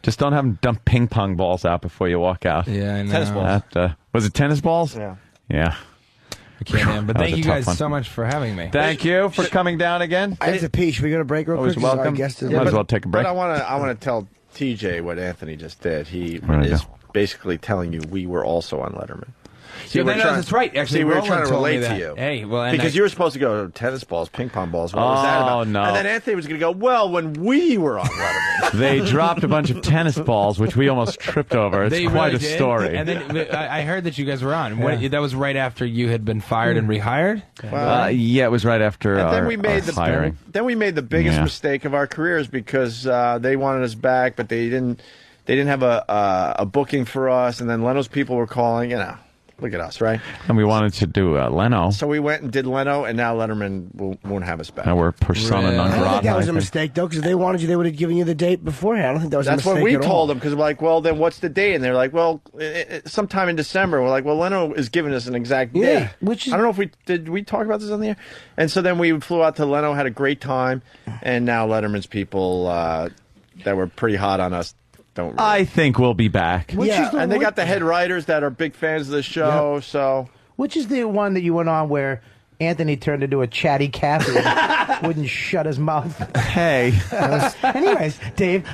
Just don't have him dump ping pong balls out before you walk out. Yeah, I know. Tennis balls. Was it tennis balls? Yeah. Yeah. I can't, man. But That was thank a you tough guys one. so much for having me. Thank you for coming down again. It's a peach. We got a break real Always quick. 'Cause our welcome. guest is- Might as well take a break. But I want to tell TJ what Anthony just did. He Where'd I is go? basically telling you we were also on Letterman. Yeah, we're trying- that's right. Actually, we were Roland trying to told me relate to that. you. Hey, well, and because you were supposed to go tennis balls, ping pong balls. What was that Oh, about? no. And then Anthony was going to go, well, when we were on Letterman. They dropped a bunch of tennis balls, which we almost tripped over. It's They quite really a did. story. And then I heard that you guys were on. What, that was right after you had been fired and rehired. Yeah, it was right after And then our, we made our hiring. Then we made the biggest Yeah. mistake of our careers because they wanted us back, but they didn't have a booking for us. And then Leno's people were calling. Look at us, right? And we wanted to do Leno. So we went and did Leno, and now Letterman won't have us back. Now we're persona non I don't grata. think that was I a think. mistake, though, because if they wanted you, they would have given you the date beforehand. I don't think that was That's a mistake what we at all. told them because we're like, well, then what's the date? And they're like, well, sometime in December. We're like, well, Leno is giving us an exact date. Yeah, which is- I don't know if we talk about this on the air. And so then we flew out to Leno, had a great time, and now Letterman's people that were pretty hot on us don't. Really. I think we'll be back. And they got the head writers that are big fans of the show. So Which is the one that you went on where Anthony turned into a chatty Cathy and wouldn't shut his mouth? Hey. Anyways, Dave.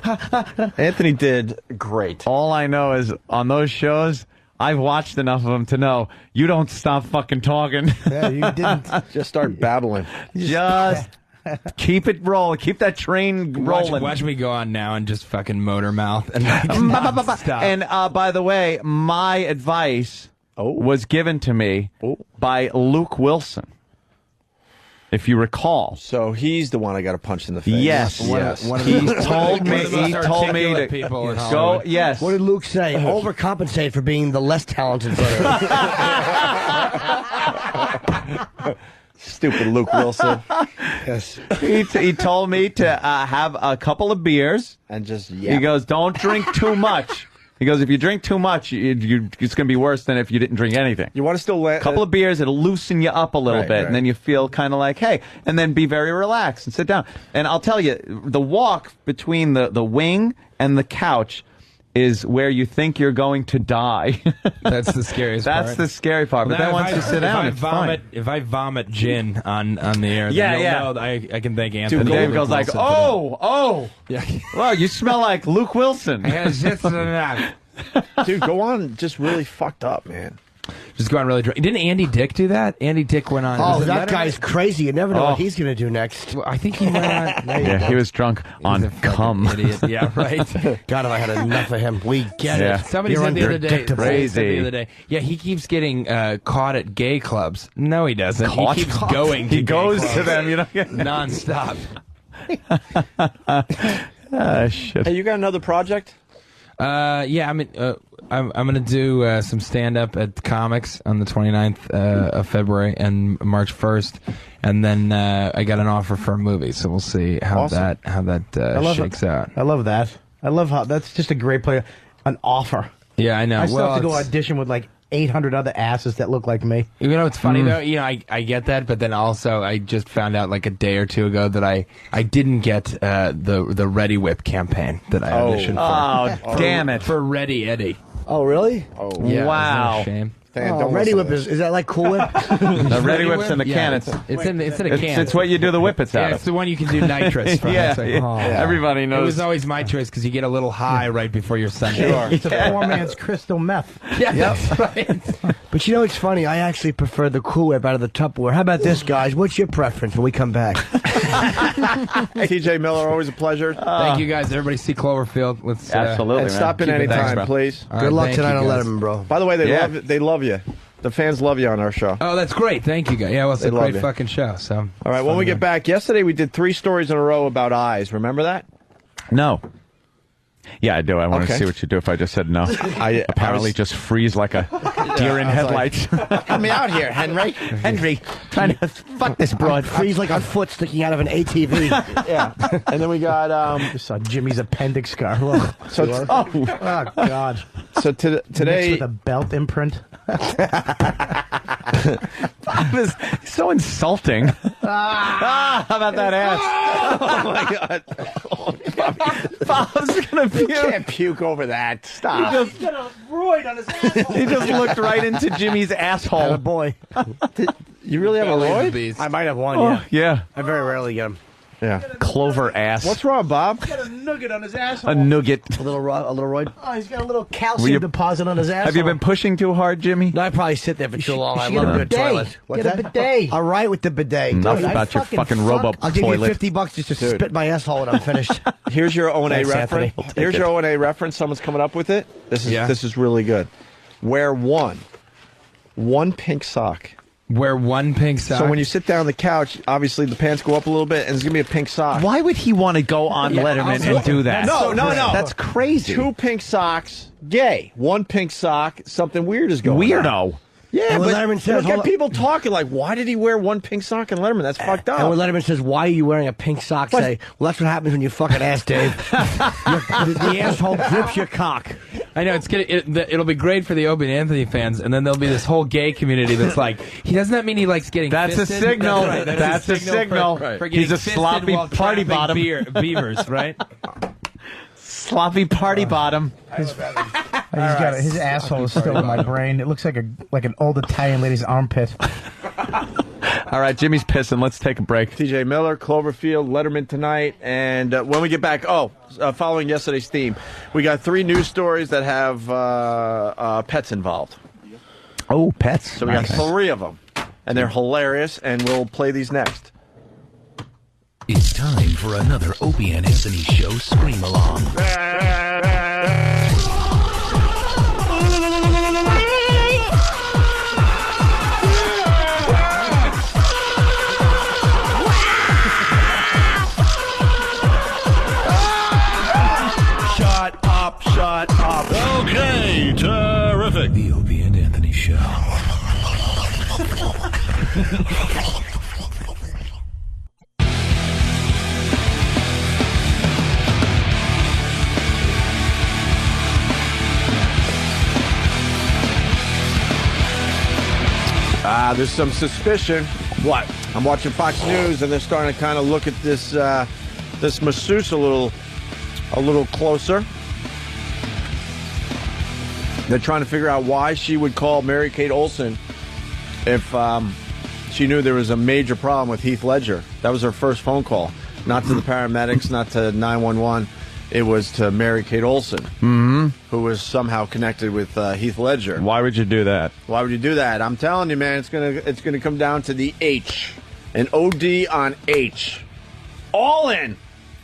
Anthony did great. All I know is on those shows, I've watched enough of them to know you don't stop fucking talking. Yeah, you didn't. Just start babbling. Just keep it rolling. Keep that train rolling. Watch me go on now and just fucking motor mouth and stop. And by the way, my advice was given to me by Luke Wilson, if you recall. So he's the one I got to punch in the face. Yes, he told me. He told me to people in go. Hollywood. Yes. What did Luke say? Overcompensate for being the less talented brother. Stupid Luke Wilson. Yes. He told me to have a couple of beers and just He goes, don't drink too much. He goes, if you drink too much, it's going to be worse than if you didn't drink anything. You want to still a couple of beers, it'll loosen you up a little bit, and then you feel kind of like, hey, and then be very relaxed and sit down. And I'll tell you, the walk between the wing and the couch is where you think you're going to die. That's the scariest part. That's the scary part. But then once you sit down, it's fine. If I vomit gin on the air, Yeah, then yeah. you'll know I can thank Anthony. Dude, Dave goes like, oh. Yeah. Well, you smell like Luke Wilson. Dude, go on just really fucked up, man. Just going really drunk. Didn't Andy Dick do that? Andy Dick went on. Oh, that guy's crazy. You never know what he's going to do next. Well, I think he went on. Yeah, he was drunk on cum. Idiot. Yeah, right. God, if I had enough of him. We get it. Somebody said the other day. Yeah, he keeps getting caught at gay clubs. No, he doesn't. Caught? He keeps going. He to goes gay to clubs. them, you know, nonstop. Shit. Hey, you got another project? Yeah, I'm gonna do some stand up at Comics on the 29th of February and March 1st, and then I got an offer for a movie, so we'll see how Awesome. that shakes out. I love that. I love how that's just a great play. An offer. Yeah, I know. I still have to go it's- audition with like 800 other asses that look like me. You know, it's funny though. You know, I get that, but then also I just found out like a day or two ago that I didn't get the Ready Whip campaign that I auditioned for. Oh, damn it! For Ready Eddie. Oh, really? Oh, yeah, wow. isn't that a shame? Ready Whip is that like Cool Whip? The Ready Whip's in the can. It's in a can. It's what you do the whippets out Yeah, of. it's the one you can do nitrous from. Yeah, It's like, yeah. oh. Everybody knows. It was always my choice because you get a little high right before you're Sunday. It's a poor man's crystal meth. Yeah, that's right. But you know, it's funny. I actually prefer the Cool Whip out of the Tupperware. How about this, guys? What's your preference when we come back? TJ Miller, always a pleasure. Thank you guys. Everybody see Cloverfield. Let's Absolutely, And stop in Keep it anytime, thanks, bro. please. All Good right, luck thank tonight you on guys. Letterman, bro. By the way, they love you. The fans love you on our show. Oh, that's great. Thank you, guys. Yeah, well, it's They a love great you. fucking show. So, All right, when we get back, yesterday we did 3 stories in a row about eyes. Remember that? No. Yeah, I do. I want to Okay. see what you do if I just said no. I Apparently was- just freeze like a deer in headlights. Help me out here, Henry. Henry, trying to fuck this broad. Freeze like a foot sticking out of an ATV. Yeah. And then we got Just saw Jimmy's appendix scar. Look. so Oh God. so Mixed today with a belt imprint. Bob is so insulting. How about that ass? Oh my God. Bob's gonna You puke. can't puke over that. Stop. He's got a roid on his asshole. He just looked right into Jimmy's asshole. Boy. You really have a roid? I might have one, Oh, yeah. yeah. I very rarely get them. Yeah. Clover ass. What's wrong, Bob? He's got a nugget on his asshole. a nugget? A little roid. Oh, he's got a little Will calcium you- deposit on his asshole. Have you been pushing too hard, Jimmy? No, I probably sit there for too long. I should love get a a good bidet. toilet. What's Get a that? bidet. All right with the bidet. Enough Dude, about your fucking robo I'll give you toilet. $50 just to Dude. spit my asshole when I'm finished. Here's your O&A Thanks, reference. Anthony. Here's your O&A reference. Someone's coming up with it. This is really good. Wear one pink sock. Wear one pink sock. So when you sit down on the couch, obviously the pants go up a little bit, and there's gonna be a pink sock. Why would he want to go on Letterman and do that? No. That's crazy. 2 pink socks, gay. 1 pink sock, something weird is going on. Weirdo. Yeah, And when but Letterman says, look at hold people talking like, why did he wear 1 pink sock in Letterman? That's fucked up. And when Letterman says, "Why are you wearing a pink sock?" Say, "Well, that's what happens when you fucking ass, Dave. the asshole grips your cock." I know it'll be great for the Opie and Anthony fans, and then there'll be this whole gay community that's like, does that mean he likes getting? That's a fisted? signal. That's, right. That's a signal. For He's getting a fisted sloppy while party trapping bottom. beavers, right? Sloppy party bottom. He's got his asshole is still in my brain. It looks like an old Italian lady's armpit. All right, Jimmy's pissing. Let's take a break. TJ Miller, Cloverfield, Letterman tonight, and when we get back, following yesterday's theme, we got 3 news stories that have pets involved. Oh, pets. So we got 3 of them, and they're hilarious, and we'll play these next. It's time for another Opie and Anthony Show Scream Along. Shut up. Okay, terrific. The Opie and Anthony Show. There's some suspicion. What? I'm watching Fox News, and they're starting to kind of look at this this masseuse a little closer. They're trying to figure out why she would call Mary-Kate Olsen if she knew there was a major problem with Heath Ledger. That was her first phone call. Not to the paramedics, not to 911. it was to Mary-Kate Olsen, who was somehow connected with Heath Ledger. Why would you do that? Why would you do that? I'm telling you, man, it's gonna come down to the H. An OD on H. All in.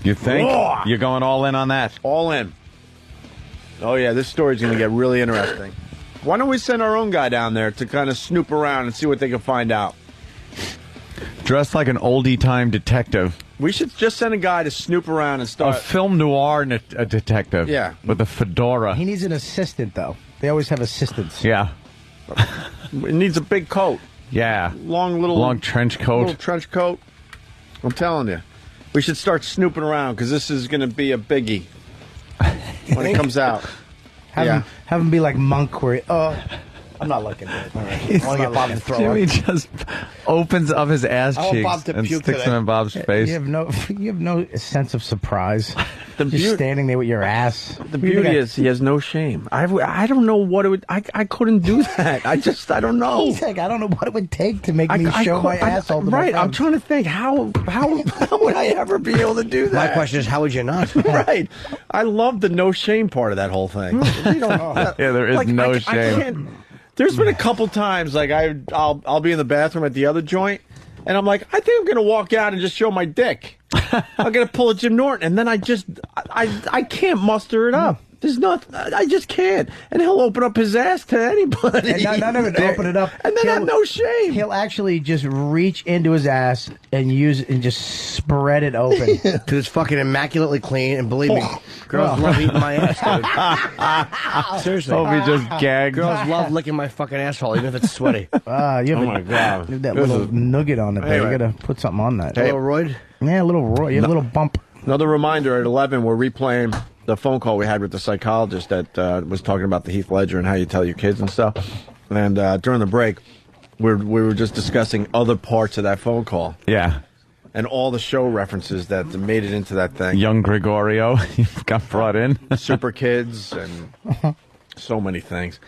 You think? Ugh. You're going all in on that? All in. Oh, yeah, this story's going to get really interesting. Why don't we send our own guy down there to kind of snoop around and see what they can find out? Dressed like an oldie-time detective. We should just send a guy to snoop around and start... A film noir detective. Yeah. With a fedora. He needs an assistant, though. They always have assistants. Yeah. It needs a big coat. Yeah. Long trench coat. Little trench coat. I'm telling you. We should start snooping around because this is going to be a biggie when it comes out. Have him be like Monk, where I'm not looking at it. All right. I want to get Bob to throw Jimmy up. just opens up his ass I want cheeks Bob to and puke sticks today. them in Bob's face. You have no sense of surprise. Just standing there with your ass. The beauty is he has no shame. I don't know what it would... I couldn't do that. I don't know. He's like, I don't know what it would take to make me show my asshole to my Right, I'm friends. trying to think, how would I ever be able to do that? My question is, how would you not? Right. I love the no shame part of that whole thing. You know, Yeah, there is no shame. There's been a couple times, like I'll be in the bathroom at the other joint, and I'm like, I think I'm going to walk out and just show my dick. I'm going to pull a Jim Norton, and then I can't muster it up. There's I just can't. And he'll open up his ass to anybody. And not even open it up. And then have no shame. He'll actually just reach into his ass and use it and just spread it open. Because it's fucking immaculately clean, and believe me, girls love eating my ass, dude. Seriously. Opie just gagged. Girls love licking my fucking asshole, even if it's sweaty. You have my God. You have that little nugget on it there. Anyway. You got to put something on that. A little roid? Yeah, a little roid. You have a little bump. Another reminder, at 11, we're replaying the phone call we had with the psychologist that was talking about the Heath Ledger and how you tell your kids and stuff. And during the break, we were just discussing other parts of that phone call. Yeah. And all the show references that made it into that thing. Young Gregorio got brought in. Super Kids and so many things.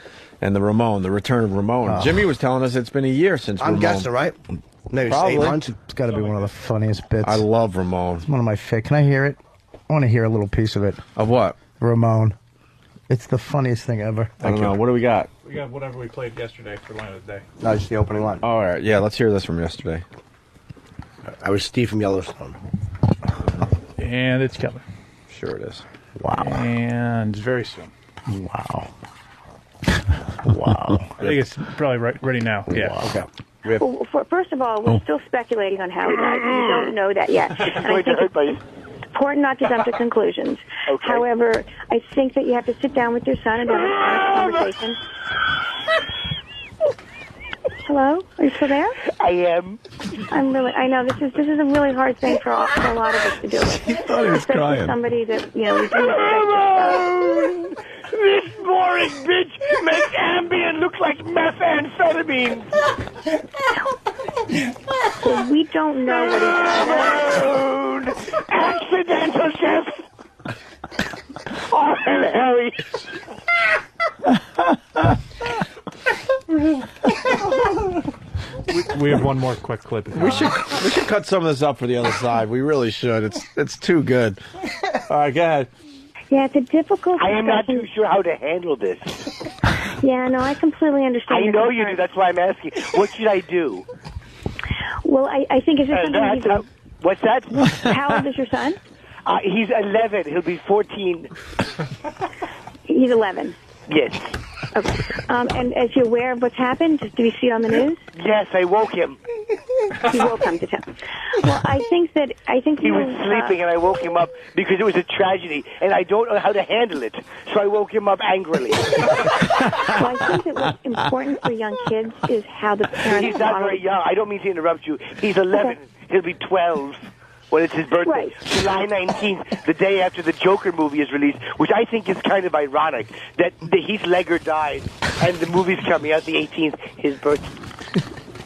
And the return of Ramon. Jimmy was telling us it's been a year since I'm Ramon. guessing, right? Maybe Probably. 8 months. It's got to be one of the funniest bits. I love Ramon. It's one of my favorite. Can I hear it? I want to hear a little piece of it. Of what? Ramon. It's the funniest thing ever. I don't know. What do we got? We got whatever we played yesterday for line of the day. No, just the opening line. All right. Yeah, let's hear this from yesterday. I was Steve from Yellowstone. And it's coming. Sure it is. Wow. And very soon. Wow. Wow. I think it's probably ready now. Yeah. Okay. Well, first of all, we're still speculating on how he died. We don't know that yet. And I think it's important not to jump to conclusions. Okay. However, I think that you have to sit down with your son and have an honest conversation. Hello? Are you still there? I am. I know this is a really hard thing for a lot of us to deal with. He thought he was Especially crying. somebody that, we do respect. This boring bitch makes Ambien look like methamphetamine. Well, we don't know what he's Food. Accidental death. Oh, Harry. We have one more quick clip. We should cut some of this up for the other side. We really should. It's too good. All right, go ahead. Yeah, it's a difficult I am not discussion. too sure how to handle this. Yeah, no, I completely understand. I your know you concern. do. That's why I'm asking. What should I do? Well, I think it's just something you What's that? How old is your son? He's 11. He'll be 14. He's 11. Yes. Okay. And is he aware of what's happened? Did you see it on the news? Yes, I woke him. He will come to town. Well, I think he was sleeping, and I woke him up because it was a tragedy, and I don't know how to handle it. So I woke him up angrily. Well, I think that what's important for young kids is how the parents. He's not model- very young. I don't mean to interrupt you. He's 11. Okay. He'll be 12 when it's his birthday. Right. July 19th, the day after the Joker movie is released, which I think is kind of ironic that the Heath Ledger died and the movie's coming out the 18th, his birthday.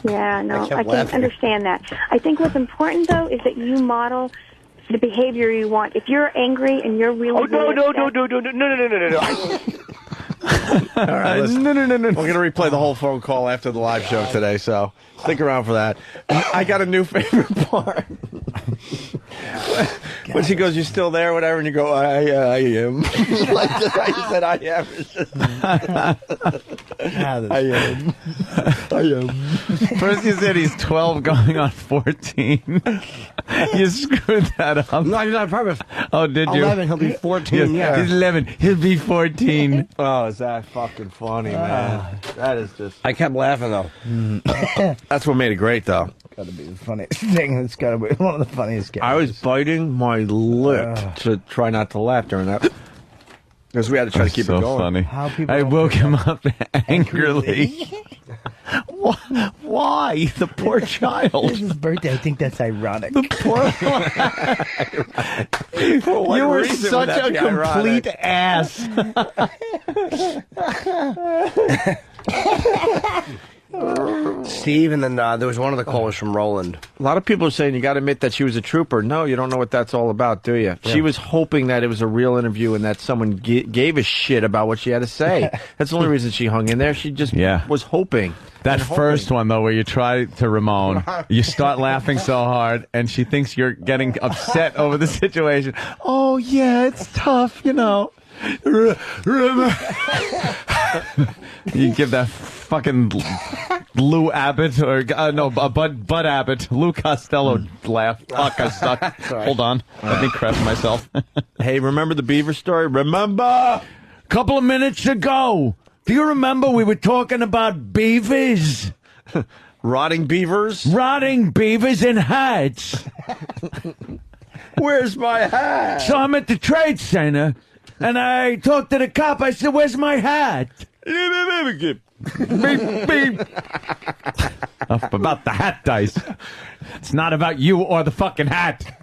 Yeah, no, I can understand that. I think what's important though is that you model the behavior you want. If you're angry and you're really No. upset- All right, no. We're going to replay the whole phone call after the live show today, so stick around for that. I got a new favorite part. When she goes, "You still there?" Whatever, and you go, "I am." Like I said, "I am." I am. I am. First you said he's 12 going on 14. You screwed that up. No, I did that on purpose. Oh, did you? 11, he'll be 14. Yes, he's 11. He'll be 14. Oh, is that fucking funny, man? That is just. I kept laughing though. That's what made it great, though. Gotta be the funniest thing. It's gotta be one of the funniest games. I was biting my lip to try not to laugh during that. Because we had to try to keep it going. Funny. How people I don't woke pick him up up angrily. Why? The poor child. It's his birthday. I think that's ironic. The poor. You were such a complete ass. Steve, and then there was one of the callers from Roland. A lot of people are saying you got to admit that she was a trooper. No, you don't know what that's all about, do you? Yeah. She was hoping that it was a real interview and that someone gave a shit about what she had to say. That's the only reason she hung in there. She just was hoping. That first one, though, where you try to Ramon, you start laughing so hard, and she thinks you're getting upset over the situation. Oh, yeah, it's tough, you know. You give that fucking Lou Abbott, or Bud Abbott, Lou Costello laugh. Fuck, I suck. Hold on. Let me correct myself. Hey, remember the beaver story? Remember? Couple of minutes ago. Do you remember we were talking about beavers? Rotting beavers? Rotting beavers in hats. Where's my hat? So I'm at the trade center, and I talked to the cop. I said, "Where's my hat?" Beep, beep. Enough about the hat dice. It's not about you or the fucking hat.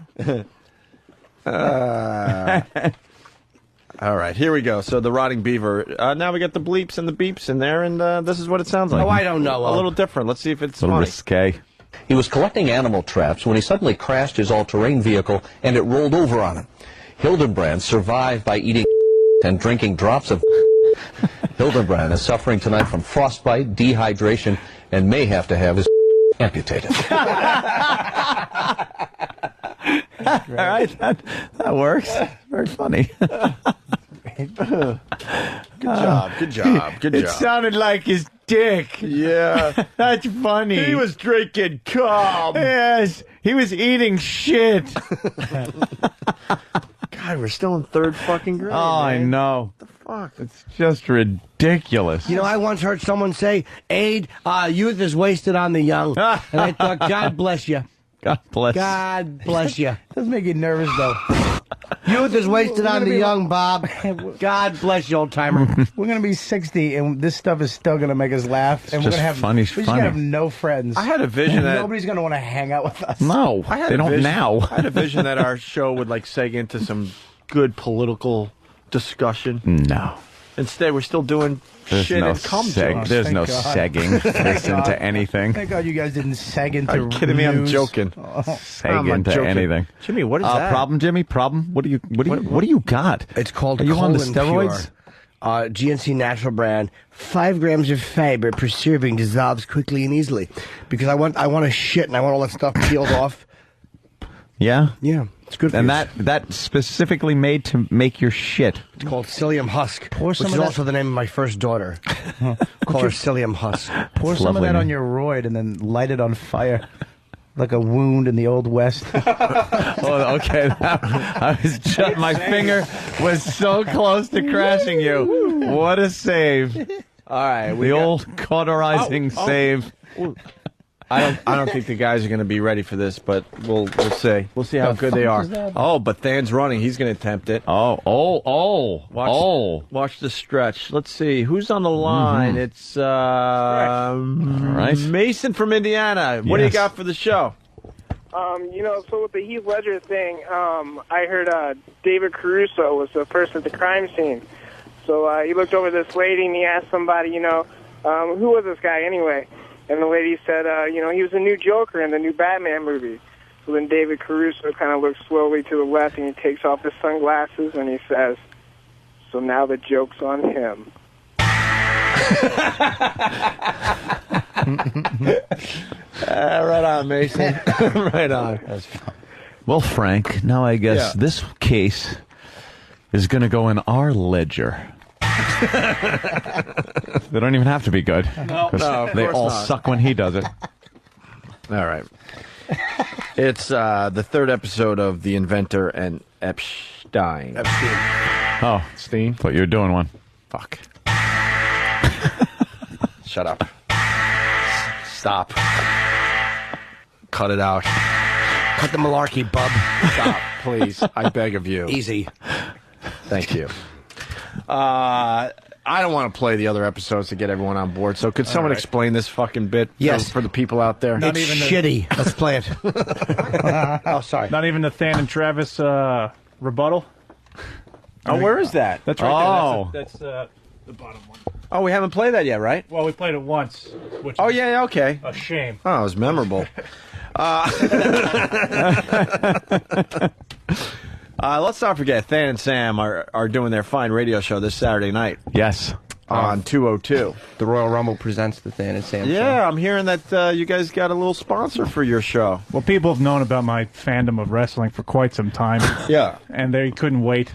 All right, here we go. So the rotting beaver. Now we got the bleeps and the beeps in there, and this is what it sounds like. Oh, I don't know. A little different. Let's see if it's a little funny. risque. He was collecting animal traps when he suddenly crashed his all-terrain vehicle and it rolled over on him. Hildenbrand survived by eating and drinking drops of Hildenbrand is suffering tonight from frostbite, dehydration, and may have to have his amputated. All right, that works. Very funny. Good job. Good job. Good It job. sounded like his dick. Yeah. That's funny. He was drinking cum. Yes, he was eating shit. God, we're still in third fucking grade. Oh, I man. know. What the fuck? It's just ridiculous. You know, I once heard someone say, "Aid, youth is wasted on the young," and I thought, God bless you. God bless. God bless you. Does make you nervous though. Youth is wasted on the young, Bob. God bless you, old timer. We're gonna be 60, and this stuff is still gonna make us laugh. And we're just gonna have funny, We're just funny. gonna have no friends. I had a vision that nobody's gonna want to hang out with us. No, I had they a don't vision, now. I had a vision that our show would like seg into some good political discussion. No. Instead, we're still doing There's shit no and cum seg. jokes. There's Thank no God. segging. Listen God. to anything. Thank God you guys didn't seg into. Are you kidding me? I'm news. joking. Seg I'm not into joking. anything. Jimmy, what is that? Problem, Jimmy? Problem? What do you got? It's called Are you on the Colon steroids? Pure. GNC natural brand. 5 grams of fiber per serving, dissolves quickly and easily. Because I want to shit and I want all that stuff peeled off. Yeah. Yeah, it's good for And you. that specifically made to make your shit. It's called psyllium husk, Pour which some is of that- also the name of my first daughter. Call her psyllium husk. Pour some of lovely, that on man. your roid and then light it on fire, like a wound in the old west. Oh, okay. I was just, my finger was so close to crashing you. What a save! All right, The old cauterizing save. I don't think the guys are going to be ready for this, but we'll see. We'll see how good they are. Oh, but Than's running. He's going to attempt it. Watch the stretch. Let's see who's on the line. It's right. Mason from Indiana. What do you Yes. got for the show? So with the Heath Ledger thing, I heard David Caruso was the first at the crime scene. So he looked over this lady and he asked somebody, who was this guy anyway? And the lady said, he was a new Joker in the new Batman movie. So then David Caruso kind of looks slowly to the left and he takes off his sunglasses and he says, "So now the joke's on him." Right on, Mason. Right on. Well, Frank, now I guess this case is going to go in our ledger. They don't even have to be good. No, they all suck when he does it. All right. It's the third episode of The Inventor and Epschtine. Oh, Steen? Thought you were doing one. Fuck. Shut up. Stop. Cut it out. Cut the malarkey, bub. Stop, please. I beg of you. Easy. Thank you. I don't want to play the other episodes to get everyone on board, so could someone explain this fucking bit for the people out there? It's shitty. Let's play it. Oh, sorry. Not even the Than and Travis rebuttal? Oh, where is that? That's right there. That's the bottom one. Oh, we haven't played that yet, right? Well, we played it once. Which Oh, yeah, okay. a shame. Oh, it was memorable. Let's not forget, Than and Sam are doing their fine radio show this Saturday night. Yes. On 202. The Royal Rumble presents the Than and Sam show. Yeah, I'm hearing that you guys got a little sponsor for your show. Well, people have known about my fandom of wrestling for quite some time. Yeah. And they couldn't wait.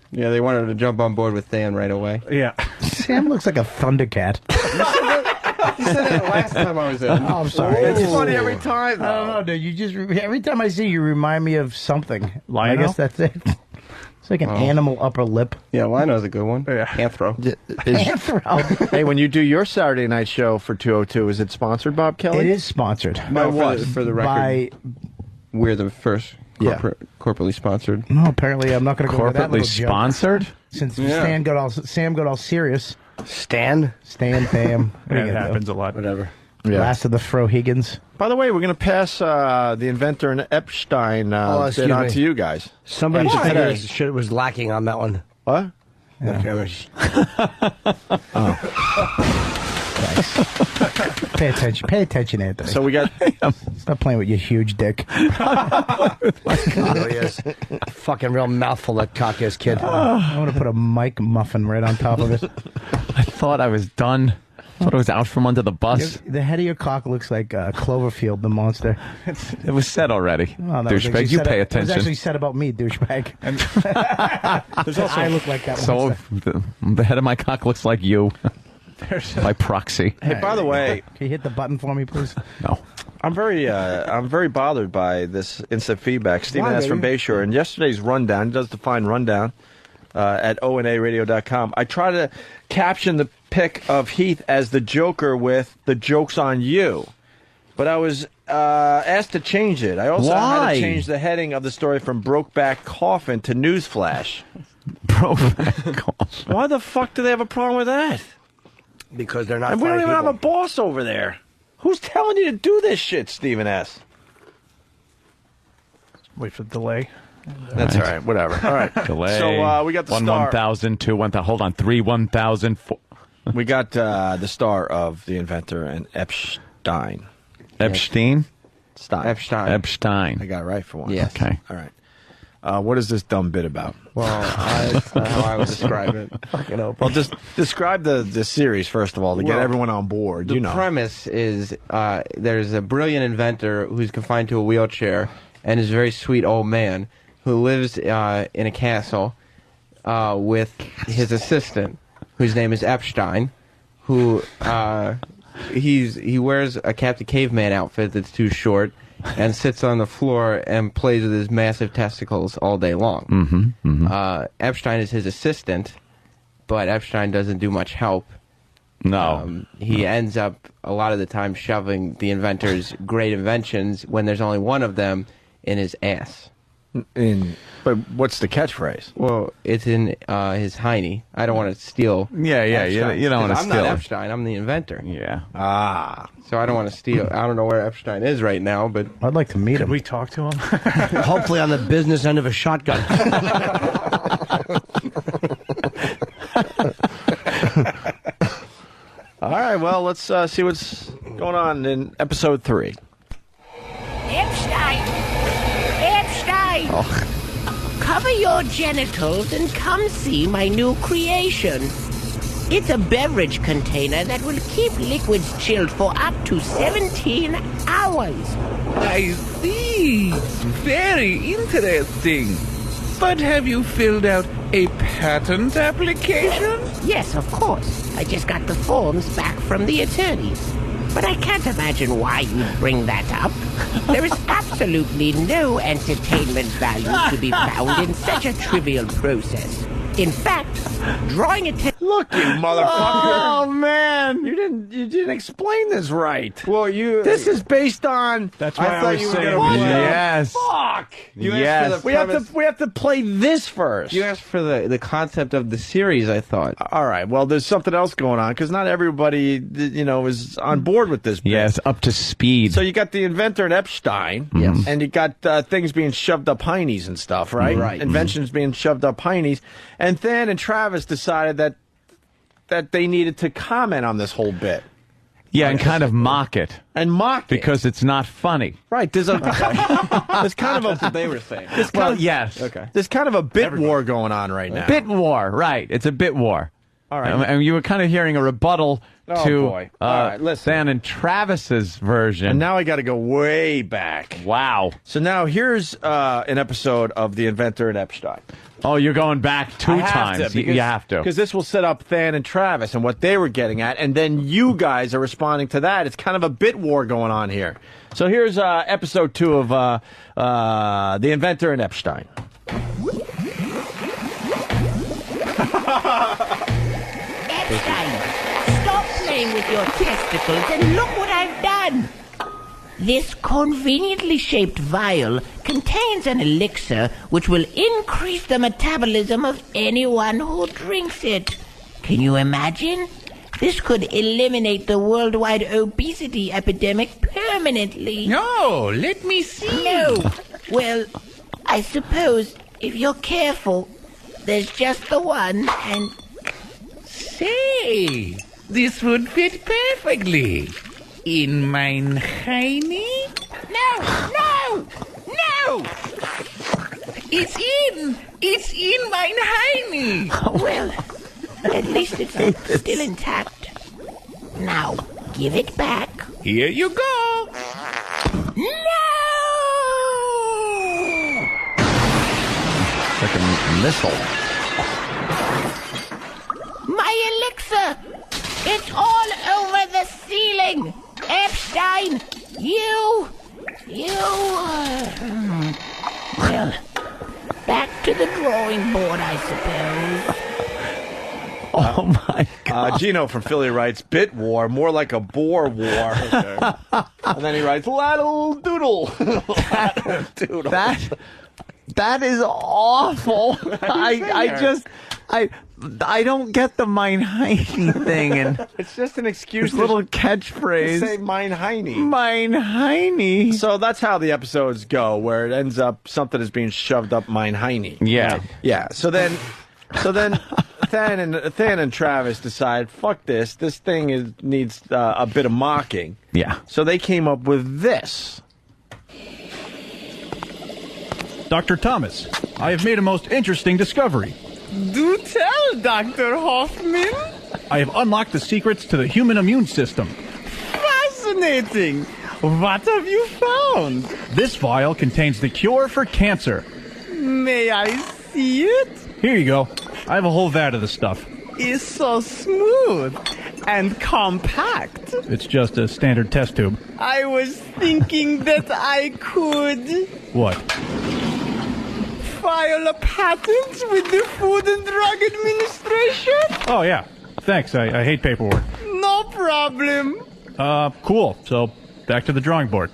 Yeah, they wanted to jump on board with Than right away. Yeah. Sam looks like a Thundercat. You said that last time I was in. Oh, I'm sorry. It's funny every time, though. I don't know, dude. You just every time I see you, remind me of something. Lionel? I guess that's it. It's like an animal upper lip. Yeah, Lionel's a good one. Yeah. Anthro. Anthro. Hey, when you do your Saturday night show for 202, is it sponsored, Bob Kelly? It is sponsored. By what? For the record, we're the first corporately sponsored. No, apparently I'm not going to go with that Corporately little joke. sponsored? Since Sam got all serious. Stan? Stan, Tham. Yeah, it happens a lot. Whatever. Yeah. Last of the Frohigans. By the way, we're going to pass the Inventor and Epschtine bit on to you guys. Somebody said shit was lacking on that one. What? Yeah. Pay attention. Pay attention, Anthony. So we got... Stop playing with your huge dick. Really is. Fucking real mouthful that cock is, kid. I want to put a Mike muffin right on top of it. I thought I was done. I thought I was out from under the bus. The head of your cock looks like Cloverfield, the monster. It was said already. Oh, that was Douchebag, actually you said pay It was attention. actually said about me, douchebag. There's also I look like that So monster. the head of my cock looks like you. By proxy. Hey, by the way... Can you hit the button for me, please? No. I'm very bothered by this instant feedback. Stephen S. from Bayshore. In yesterday's rundown, he does the fine rundown at onaradio.com. I try to caption the pic of Heath as the Joker with the joke's on you. But I was asked to change it. I also had to change the heading of the story from Brokeback Coffin to Newsflash. Brokeback Coffin. Why the fuck do they have a problem with that? Because they're not And we don't funny even have a people. boss over there. Who's telling you to do this shit, Stephen S.? Wait for the delay. That's all right. Whatever. All right. Delay. So we got the star. 1,000, 2, 1,000. Hold on. 3, 1,000, 4. We got the star of The Inventor and Epschtine. Epschtine? Epschtine. Epschtine. I got it right for once. Yes. Okay. All right. What is this dumb bit about? Well, that's not how I would describe it. Well, just describe the series, first of all, to get everyone on board. The premise is there's a brilliant inventor who's confined to a wheelchair and is a very sweet old man who lives in a castle with his assistant, whose name is Epschtine, who he wears a Captain Caveman outfit that's too short and sits on the floor and plays with his massive testicles all day long. Epschtine is his assistant, but Epschtine doesn't do much help. No. He ends up a lot of the time shoving the inventor's great inventions when there's only one of them in his ass. But what's the catchphrase? Well, it's in his hiney. I don't want to steal. Yeah, you don't want to steal. I'm not Epschtine. I'm the inventor. Yeah. So I don't want to steal. I don't know where Epschtine is right now, but I'd like to meet him. Could we talk to him? Hopefully on the business end of a shotgun. All right, well, let's see what's going on in episode 3. Epschtine! Epschtine! Cover your genitals and come see my new creation. It's a beverage container that will keep liquids chilled for up to 17 hours. I see. Very interesting. But have you filled out a patent application? Yes, of course. I just got the forms back from the attorneys. But I can't imagine why you'd bring that up. There is absolutely no entertainment value to be found in such a trivial process. In fact, drawing attention... Look, you motherfucker. Oh, man. You didn't explain this right. Well, this is based on... That's why I thought was you were saying... gonna play. Yes. Fuck. You asked Yes. for the We have to play this first. You asked for the concept of the series, I thought. All right. Well, there's something else going on because not everybody, is on board with this. Yes, up to speed. So you got the Inventor and Epschtine. Yes. And you got things being shoved up heinies and stuff, right? Right. Inventions being shoved up heinies. And Than and Travis decided that they needed to comment on this whole bit. Yeah, and kind of mock it. And mock it. Because it's not funny. Right. There's kind of That's what they were saying. Yes. Okay. There's kind of a bit war going on right now. Bit war, right. It's a bit war. All right. And you were kind of hearing a rebuttal Oh, to boy. All right, listen. Than and Travis's version. And now I got to go way back. Wow. So now here's an episode of The Inventor and Epschtine. Oh, you're going back two times. You have to. Because this will set up Than and Travis and what they were getting at, and then you guys are responding to that. It's kind of a bit war going on here. So here's episode 2 of The Inventor and Epschtine. Epschtine, stop playing with your testicles and look what I've done. This conveniently shaped vial contains an elixir which will increase the metabolism of anyone who drinks it. Can you imagine? This could eliminate the worldwide obesity epidemic permanently. No, let me see. No. Well, I suppose if you're careful, there's just the one and... Say, this would fit perfectly. In mein Heini? No! It's in mein Heini. Well, at least it's still intact. Now, give it back. Here you go. No! Like a missile. My elixir! It's all over the ceiling! Epschtine! You... Well, back to the drawing board, I suppose. Oh, my God. Gino from Philly writes, bit war, more like a boar war. Okay. And then he writes, laddle doodle. Laddle doodle. That is awful. I don't get the mein Heini thing, and it's just an excuse. This little catchphrase. Say mein Heini. Mein Heini. So that's how the episodes go, where it ends up something is being shoved up mein Heini. Yeah, yeah. So then Than and Travis decide, fuck this. This thing needs a bit of mocking. Yeah. So they came up with this. Dr. Thomas, I have made a most interesting discovery. Do tell, Dr. Hoffman. I have unlocked the secrets to the human immune system. Fascinating. What have you found? This vial contains the cure for cancer. May I see it? Here you go. I have a whole vat of the stuff. It's so smooth and compact. It's just a standard test tube. I was thinking that I could... What? File a patent with the Food and Drug Administration? Oh, yeah. Thanks. I hate paperwork. No problem. Cool. So, back to the drawing board.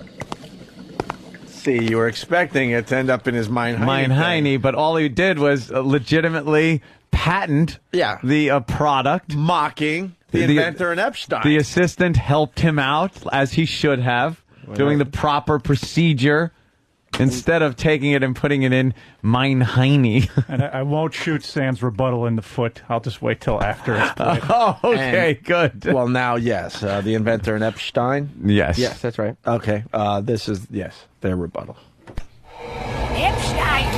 See, you were expecting it to end up in his mein Heini. Mein Heini, but all he did was legitimately patent the product. Mocking the Inventor and Epschtine. The assistant helped him out, as he should have, doing the proper procedure. Instead of taking it and putting it in mein Heini. And I won't shoot Sam's rebuttal in the foot. I'll just wait till after it's played. Oh, okay, good. Well, now, yes, the Inventor and Epschtine. Yes. Yes, that's right. Okay, this is, yes, their rebuttal. Epschtine!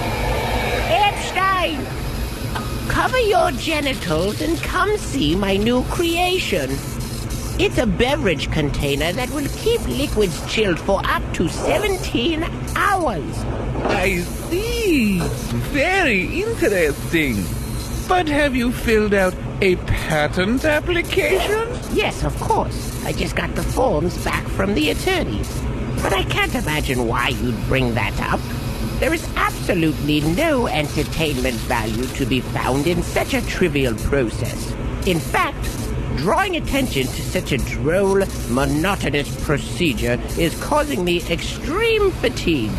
Cover your genitals and come see my new creation. It's a beverage container that will keep liquids chilled for up to 17 hours. I see. Very interesting. But have you filled out a patent application? Yes, of course. I just got the forms back from the attorneys. But I can't imagine why you'd bring that up. There is absolutely no entertainment value to be found in such a trivial process. In fact, drawing attention to such a droll, monotonous procedure is causing me extreme fatigue.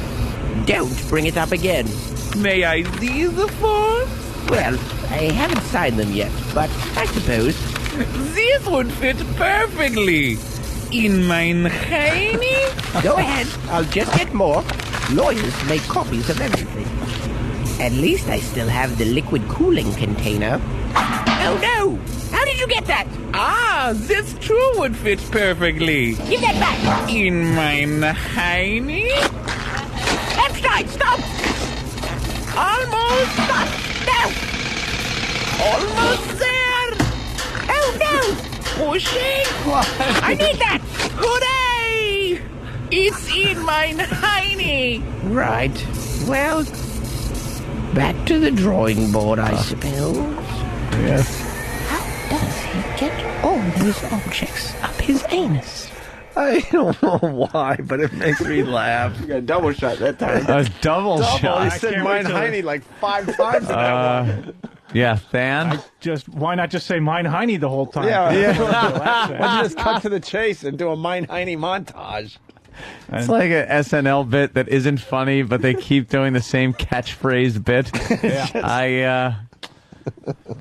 Don't bring it up again. May I see the form? Well, I haven't signed them yet, but I suppose. This would fit perfectly. In mein Heini? Go ahead, I'll just get more. Lawyers make copies of everything. At least I still have the liquid cooling container. Oh no! How did you get that? Ah, this too would fit perfectly. Give that back! In mein Heini? Epschtine, stop! Almost. Stop! No! Almost there. Oh no! Pushing. I need that! Hooray! It's in mein Heini. Right. Well, back to the drawing board, I suppose. Yes. How does he get all those objects up his anus? I don't know why, but it makes me laugh. You got a double shot that time. A double shot. He said mine Heine like 5 times in that one. Yeah, Than? Why not just say mine Heine the whole time? Yeah. Why don't you just cut to the chase and do a mine Heine montage? It's like an SNL bit that isn't funny, but they keep doing the same catchphrase bit.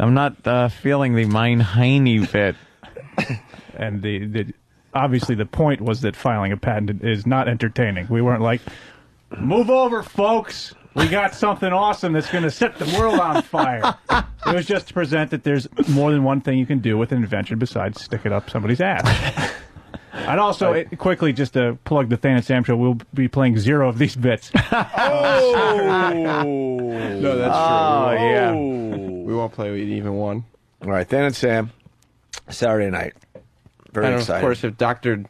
I'm not feeling the mine Heine bit. And the obviously the point was that filing a patent is not entertaining. We weren't like, move over, folks. We got something awesome that's going to set the world on fire. It was just to present that there's more than one thing you can do with an invention besides stick it up somebody's ass. And also, quickly, just to plug the Than and Sam show, we'll be playing 0 of these bits. No, that's true. Oh, yeah. We won't play with even one. All right, Than and Sam, Saturday night. Very and excited. of course, if Dr.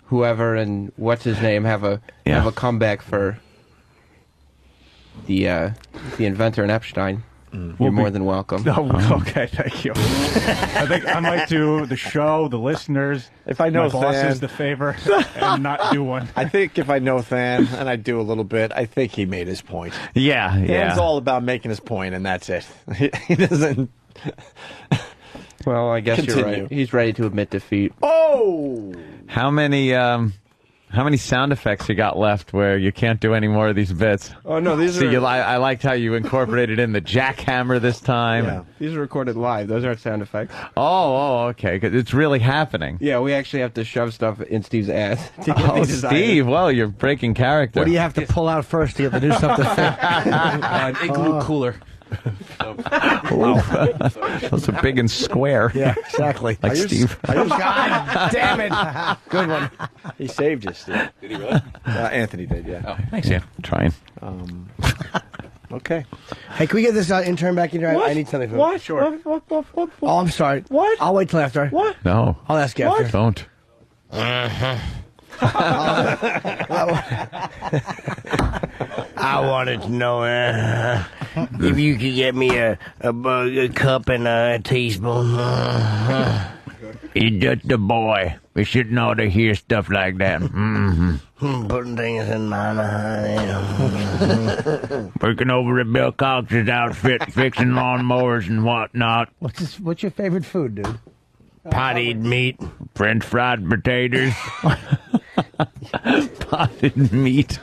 Whoever and what's his name have a comeback for the Inventor and Epschtine, you're more than welcome. Oh, okay, thank you. I think I might do the show, the listeners. If I know my bosses Than, the favor, and not do one. I think if I know Than, and I do a little bit, I think he made his point. Yeah, Than's all about making his point, and that's it. He doesn't... Well, I guess you're Continue. right. He's ready to admit defeat. Oh! How many sound effects you got left where you can't do any more of these bits? Oh, no, these are... I liked how you incorporated in the jackhammer this time. Yeah, these are recorded live. Those aren't sound effects. Oh, okay. 'Cause it's really happening. Yeah, we actually have to shove stuff in Steve's ass. To get Oh, these designed. Steve, well, you're breaking character. What do you have to pull out first to get the new stuff to fit? An igloo cooler. Those are big and square. Yeah, exactly. Like Steve. God damn it. Good one. He saved you, Steve. Did he really? Anthony did, yeah. Oh, Thanks, yeah. Trying. Okay. Hey, can we get this intern back in here? I need something from him. What? Sure. What? Oh, I'm sorry. What? I'll wait till after. What? No. I'll ask you after. Don't. I wanted to know if you could get me a cup and a teaspoon. He's just a boy. We shouldn't ought to hear stuff like that. Mm-hmm. Putting things in my mind. Working over at Bill Cox's outfit, fixing lawnmowers and whatnot. What's your favorite food, dude? Potted meat. French fried potatoes. Potted meat.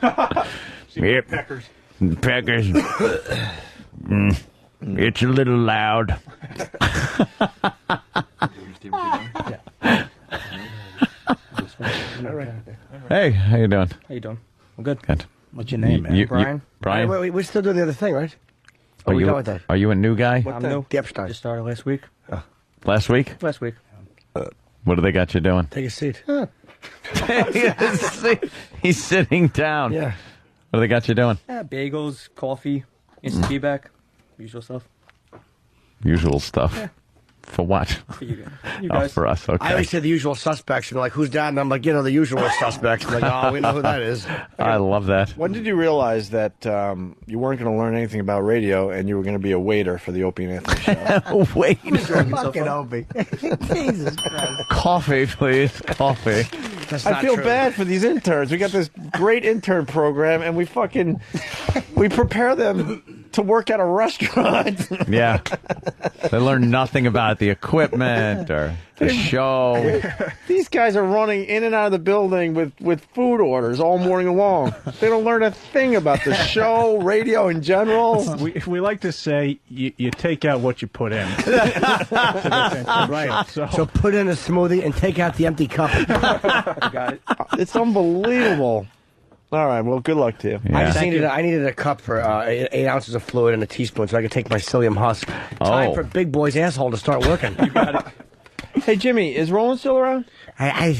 Yep. Peckers. Peckers. It's a little loud. Hey, how you doing? How you doing? I'm good. Good. What's your name, man? Brian. Brian? Wait, we're still doing the other thing, right? Are we you, done with that? Are you a new guy? I'm new. The Epschtine. Just started last week. Last week? Last week. What do they got you doing? Take a seat. He's sitting down. Yeah. What do they got you doing? Bagels, coffee, instant feedback, usual stuff. Usual stuff. For what? You Oh, guys. for us, okay. I always say the usual suspects, and they're like, who's that? And I'm like, the usual suspects. I'm like, oh, we know who that is. I love that. When did you realize that you weren't going to learn anything about radio and you were going to be a waiter for the Opie and Anthony show? Waiter. Fucking Opie. Jesus Christ. Coffee, please. Coffee. I feel bad for these interns. We got this great intern program, and we prepare them to work at a restaurant. Yeah. They learn nothing about the equipment or the show. These guys are running in and out of the building with food orders all morning long. They don't learn a thing about the show, radio in general. We like to say you take out what you put in. Right. So put in a smoothie and take out the empty cup. Got it. It's unbelievable. All right. Well, good luck to you. I just needed a cup for 8 ounces of fluid and a teaspoon so I could take my psyllium husk. Time for Big Boy's asshole to start working. You got it. Hey, Jimmy, is Roland still around? I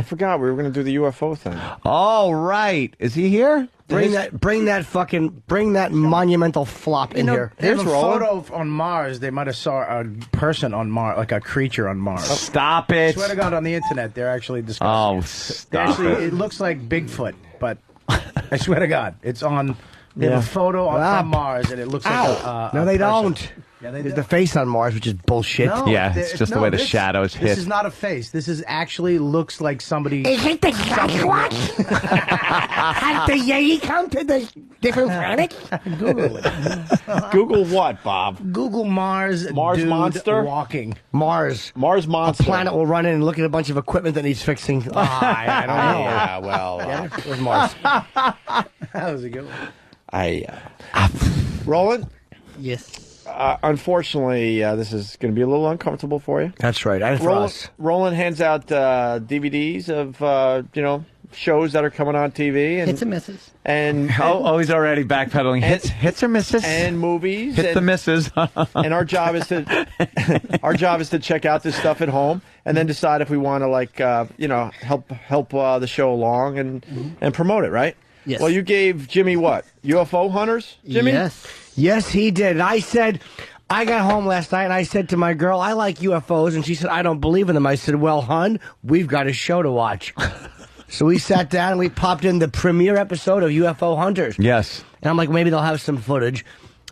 forgot we were going to do the UFO thing. Oh, right. Is he here? Bring that monumental flop in here. There's a photo on Mars. They might have saw a person on Mars, like a creature on Mars. Stop it. Swear to God, on the internet, they're actually discussing. Oh, it. stop It looks like Bigfoot, but I swear to God, it's on. They have a photo on Mars, and it looks like a no, they person. don't. Yeah, they There's do. the face on Mars, which is bullshit. No, Yeah, it's just the way the shadows hit. This is not a face. This is actually looks like somebody. Is it the Sasquatch? Has the Yeti come to the different planets? Google it. Google what, Bob? Google Mars. Mars dude monster? walking. Mars monster. A planet will run in and look at a bunch of equipment that needs fixing. I don't know. Yeah, well. Where's Mars? That was a good one. Roland? Yes. Unfortunately, this is going to be a little uncomfortable for you. That's right. And for us. Roland hands out DVDs of shows that are coming on TV and Hits and misses. and he's already backpedaling. Hits or misses and movies. Hit the misses. And our job is to check out this stuff at home and then decide if we want to help the show along and promote it, right? Yes. Well, you gave Jimmy what? UFO hunters, Jimmy? Yes, he did. I got home last night and I said to my girl, I like UFOs. And she said, I don't believe in them. I said, well, hun, we've got a show to watch. So we sat down and we popped in the premiere episode of UFO Hunters. Yes. And I'm like, maybe they'll have some footage.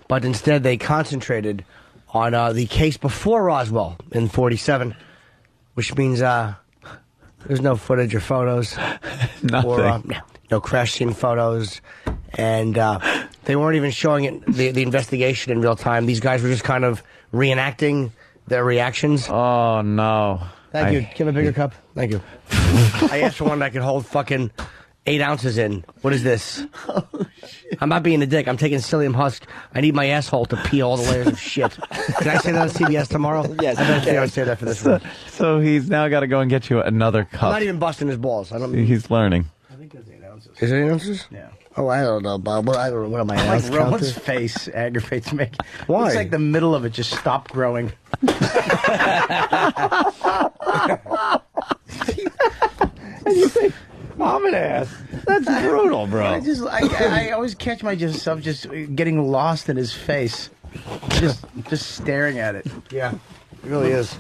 But instead they concentrated on the case before Roswell in 47, which means there's no footage or photos. Nothing. Or, no crash scene photos. And they weren't even showing it, the investigation in real time. These guys were just kind of reenacting their reactions. Oh, no. Thank you. Give him a bigger cup. Thank you. I asked for one that could hold fucking 8 ounces in. What is this? Oh, shit. I'm not being a dick. I'm taking psyllium husk. I need my asshole to peel all the layers of shit. Can I say that on CBS tomorrow? Yes. I bet I would say that for this one. So he's now got to go and get you another cup. I'm not even busting his balls. He's learning. I think that's 8 ounces. Is it 8 ounces? Yeah. Oh, I don't know, Bob. I don't know. What am I Like ounce Roland's counter? face aggravates me. Why? It's like the middle of it just stopped growing. And you say, "Mom and ass." That's brutal, bro. I always catch myself just getting lost in his face, just staring at it. Yeah, it really is.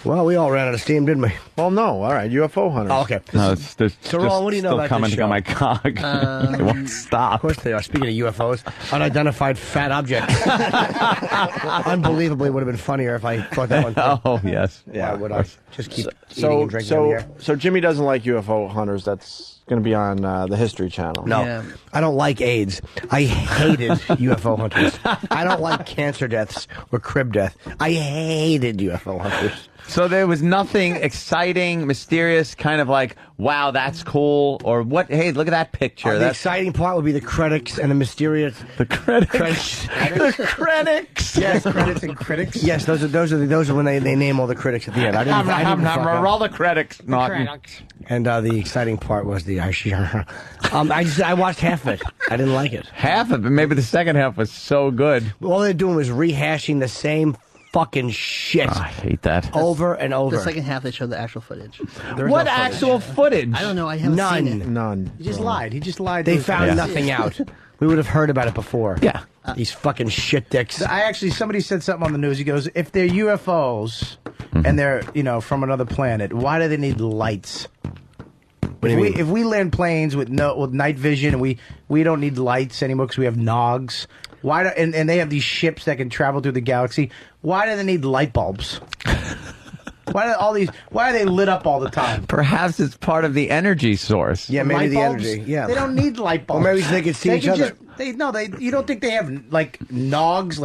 Well, we all ran out of steam, didn't we? Well, no. All right, UFO hunters. Oh, okay. No, it's there's So, Roland, what do you know still about commenting this show? on my cock. It won't stop. Of course they are. Speaking of UFOs, unidentified fat object. Unbelievably, would have been funnier if I brought that one. Oh, yes. Yeah, would I just keep eating and drinking on the air? So Jimmy doesn't like UFO hunters. That's going to be on the History Channel. No, I don't like AIDS. I hated UFO hunters. I don't like cancer deaths or crib death. I hated UFO hunters. So there was nothing exciting, mysterious, kind of like, wow, that's cool, or what? Hey, look at that picture. The That's exciting part would be the critics and the mysterious. the critics. The critics. Yes, Credits and critics. yes. Those are when they name all the critics at the end. I didn't fuck up. all the critics. And the exciting part was the I watched half of it. I didn't like it. Half of it, maybe the second half was so good. All they're doing was rehashing the same fucking shit Oh, I hate that. over and over. The second half, they showed the actual footage. There is What no footage. actual footage? I don't know. I haven't seen it. None. He just lied. He just lied. They to his found face. nothing out. we would have heard about it before. Yeah. These fucking shit dicks. Somebody said something on the news. He goes, if they're UFOs and they're, from another planet, why do they need lights? If we land planes with night vision and we don't need lights anymore because we have nogs, and they have these ships that can travel through the galaxy, why do they need light bulbs? Why are they lit up all the time? Perhaps it's part of the energy source. Yeah, maybe Light the bulbs? energy. Yeah, they don't need light bulbs. Or maybe they can see each other. You don't think they have nogs,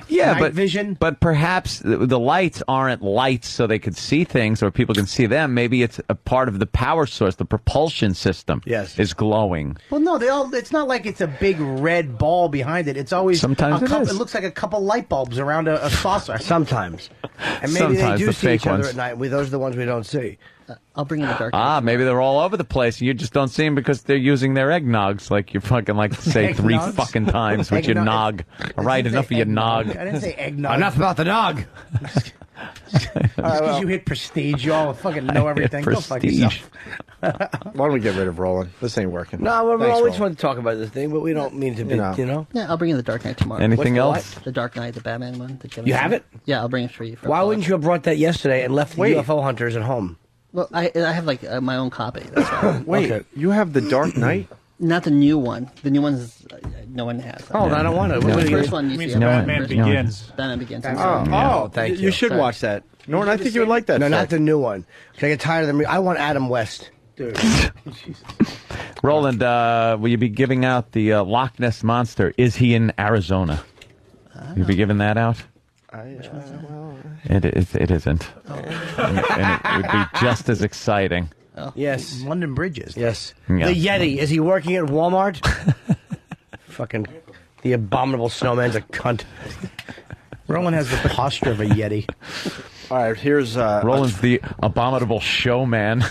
Yeah, night vision? But perhaps the lights aren't lights so they could see things or people can see them. Maybe it's a part of the power source. The propulsion system is glowing. Well, no, it's not like it's a big red ball behind it. It's always sometimes it looks like a couple light bulbs around a saucer. Sometimes, and maybe Sometimes they do the see fake each other ones. at night. Those are the ones we don't see. I'll bring in the dark. Maybe they're all over the place. You just don't see them because they're using their eggnogs. Like you're fucking say three Eggnogs? fucking times with your nog. All right, enough of your nog. I didn't say eggnog. Enough about the nog. Because you hit prestige, you all fucking know everything. Go fuck Prestige. yourself. Why don't we get rid of Roland? This ain't working. No, we Thanks, always Roland. want to talk about this thing, but we don't mean to be, Yeah, I'll bring in the Dark Knight tomorrow. Anything What's the else? The Dark Knight, the Batman one. You have it? Yeah, I'll bring it for you. Why wouldn't you have brought that yesterday and left the UFO hunters at home? Well, I have my own copy. That's why. Wait, you have the Dark Knight? Not the new one. The new one's no one has. Oh, I don't want it. The first one you see. Batman Begins. Batman Begins. Thank you. You should watch that. Norton, I think you would like that. No, not fact. the new one. Because I get tired of them. I want Adam West. Dude. Roland, will you be giving out the Loch Ness Monster? Is he in Arizona? You'll be giving that out? It isn't. And it would be just as exciting. Yes. London Bridges. Yes. Yeah. The Yeti. Is he working at Walmart? Fucking the abominable snowman's a cunt. Roland has the posture of a Yeti. All right, here's Roland's the abominable showman.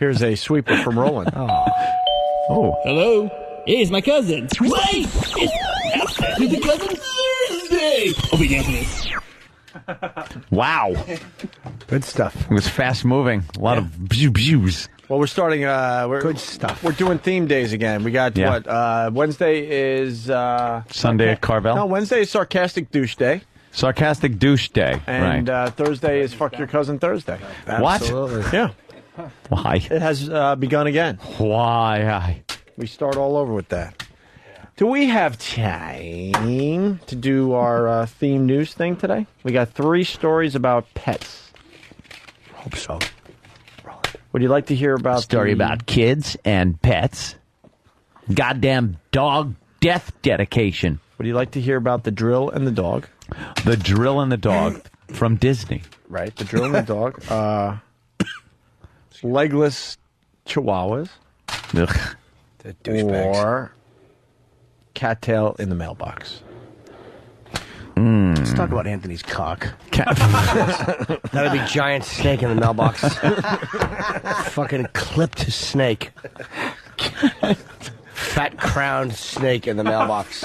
here's a sweeper from Roland. Oh. Hello? Hey, it's my cousin. Wait! It's the cousin Thursday! Opie Anthony. Wow. Good stuff. It was fast moving. A lot of views. Well, we're starting. Good stuff. We're doing theme days again. We got what? Wednesday is Sunday at Carvel. No, Wednesday is Sarcastic Douche Day. Sarcastic Douche Day. And right. Thursday is Fuck Your Cousin Thursday. What? Absolutely. Yeah. Why? It has begun again. Why? We start all over with that. Do we have time to do our theme news thing today? We got 3 stories about pets. Hope so. Would you like to hear about story about kids and pets? Goddamn dog death dedication. Would you like to hear about the drill and the dog? The drill and the dog from Disney. Right, the drill and the dog. Legless chihuahuas. Ugh. The douchebags. Or cattail in the mailbox. Let's talk about Anthony's cock. That'd be giant snake in the mailbox. Fucking clipped snake. Fat crowned snake in the mailbox.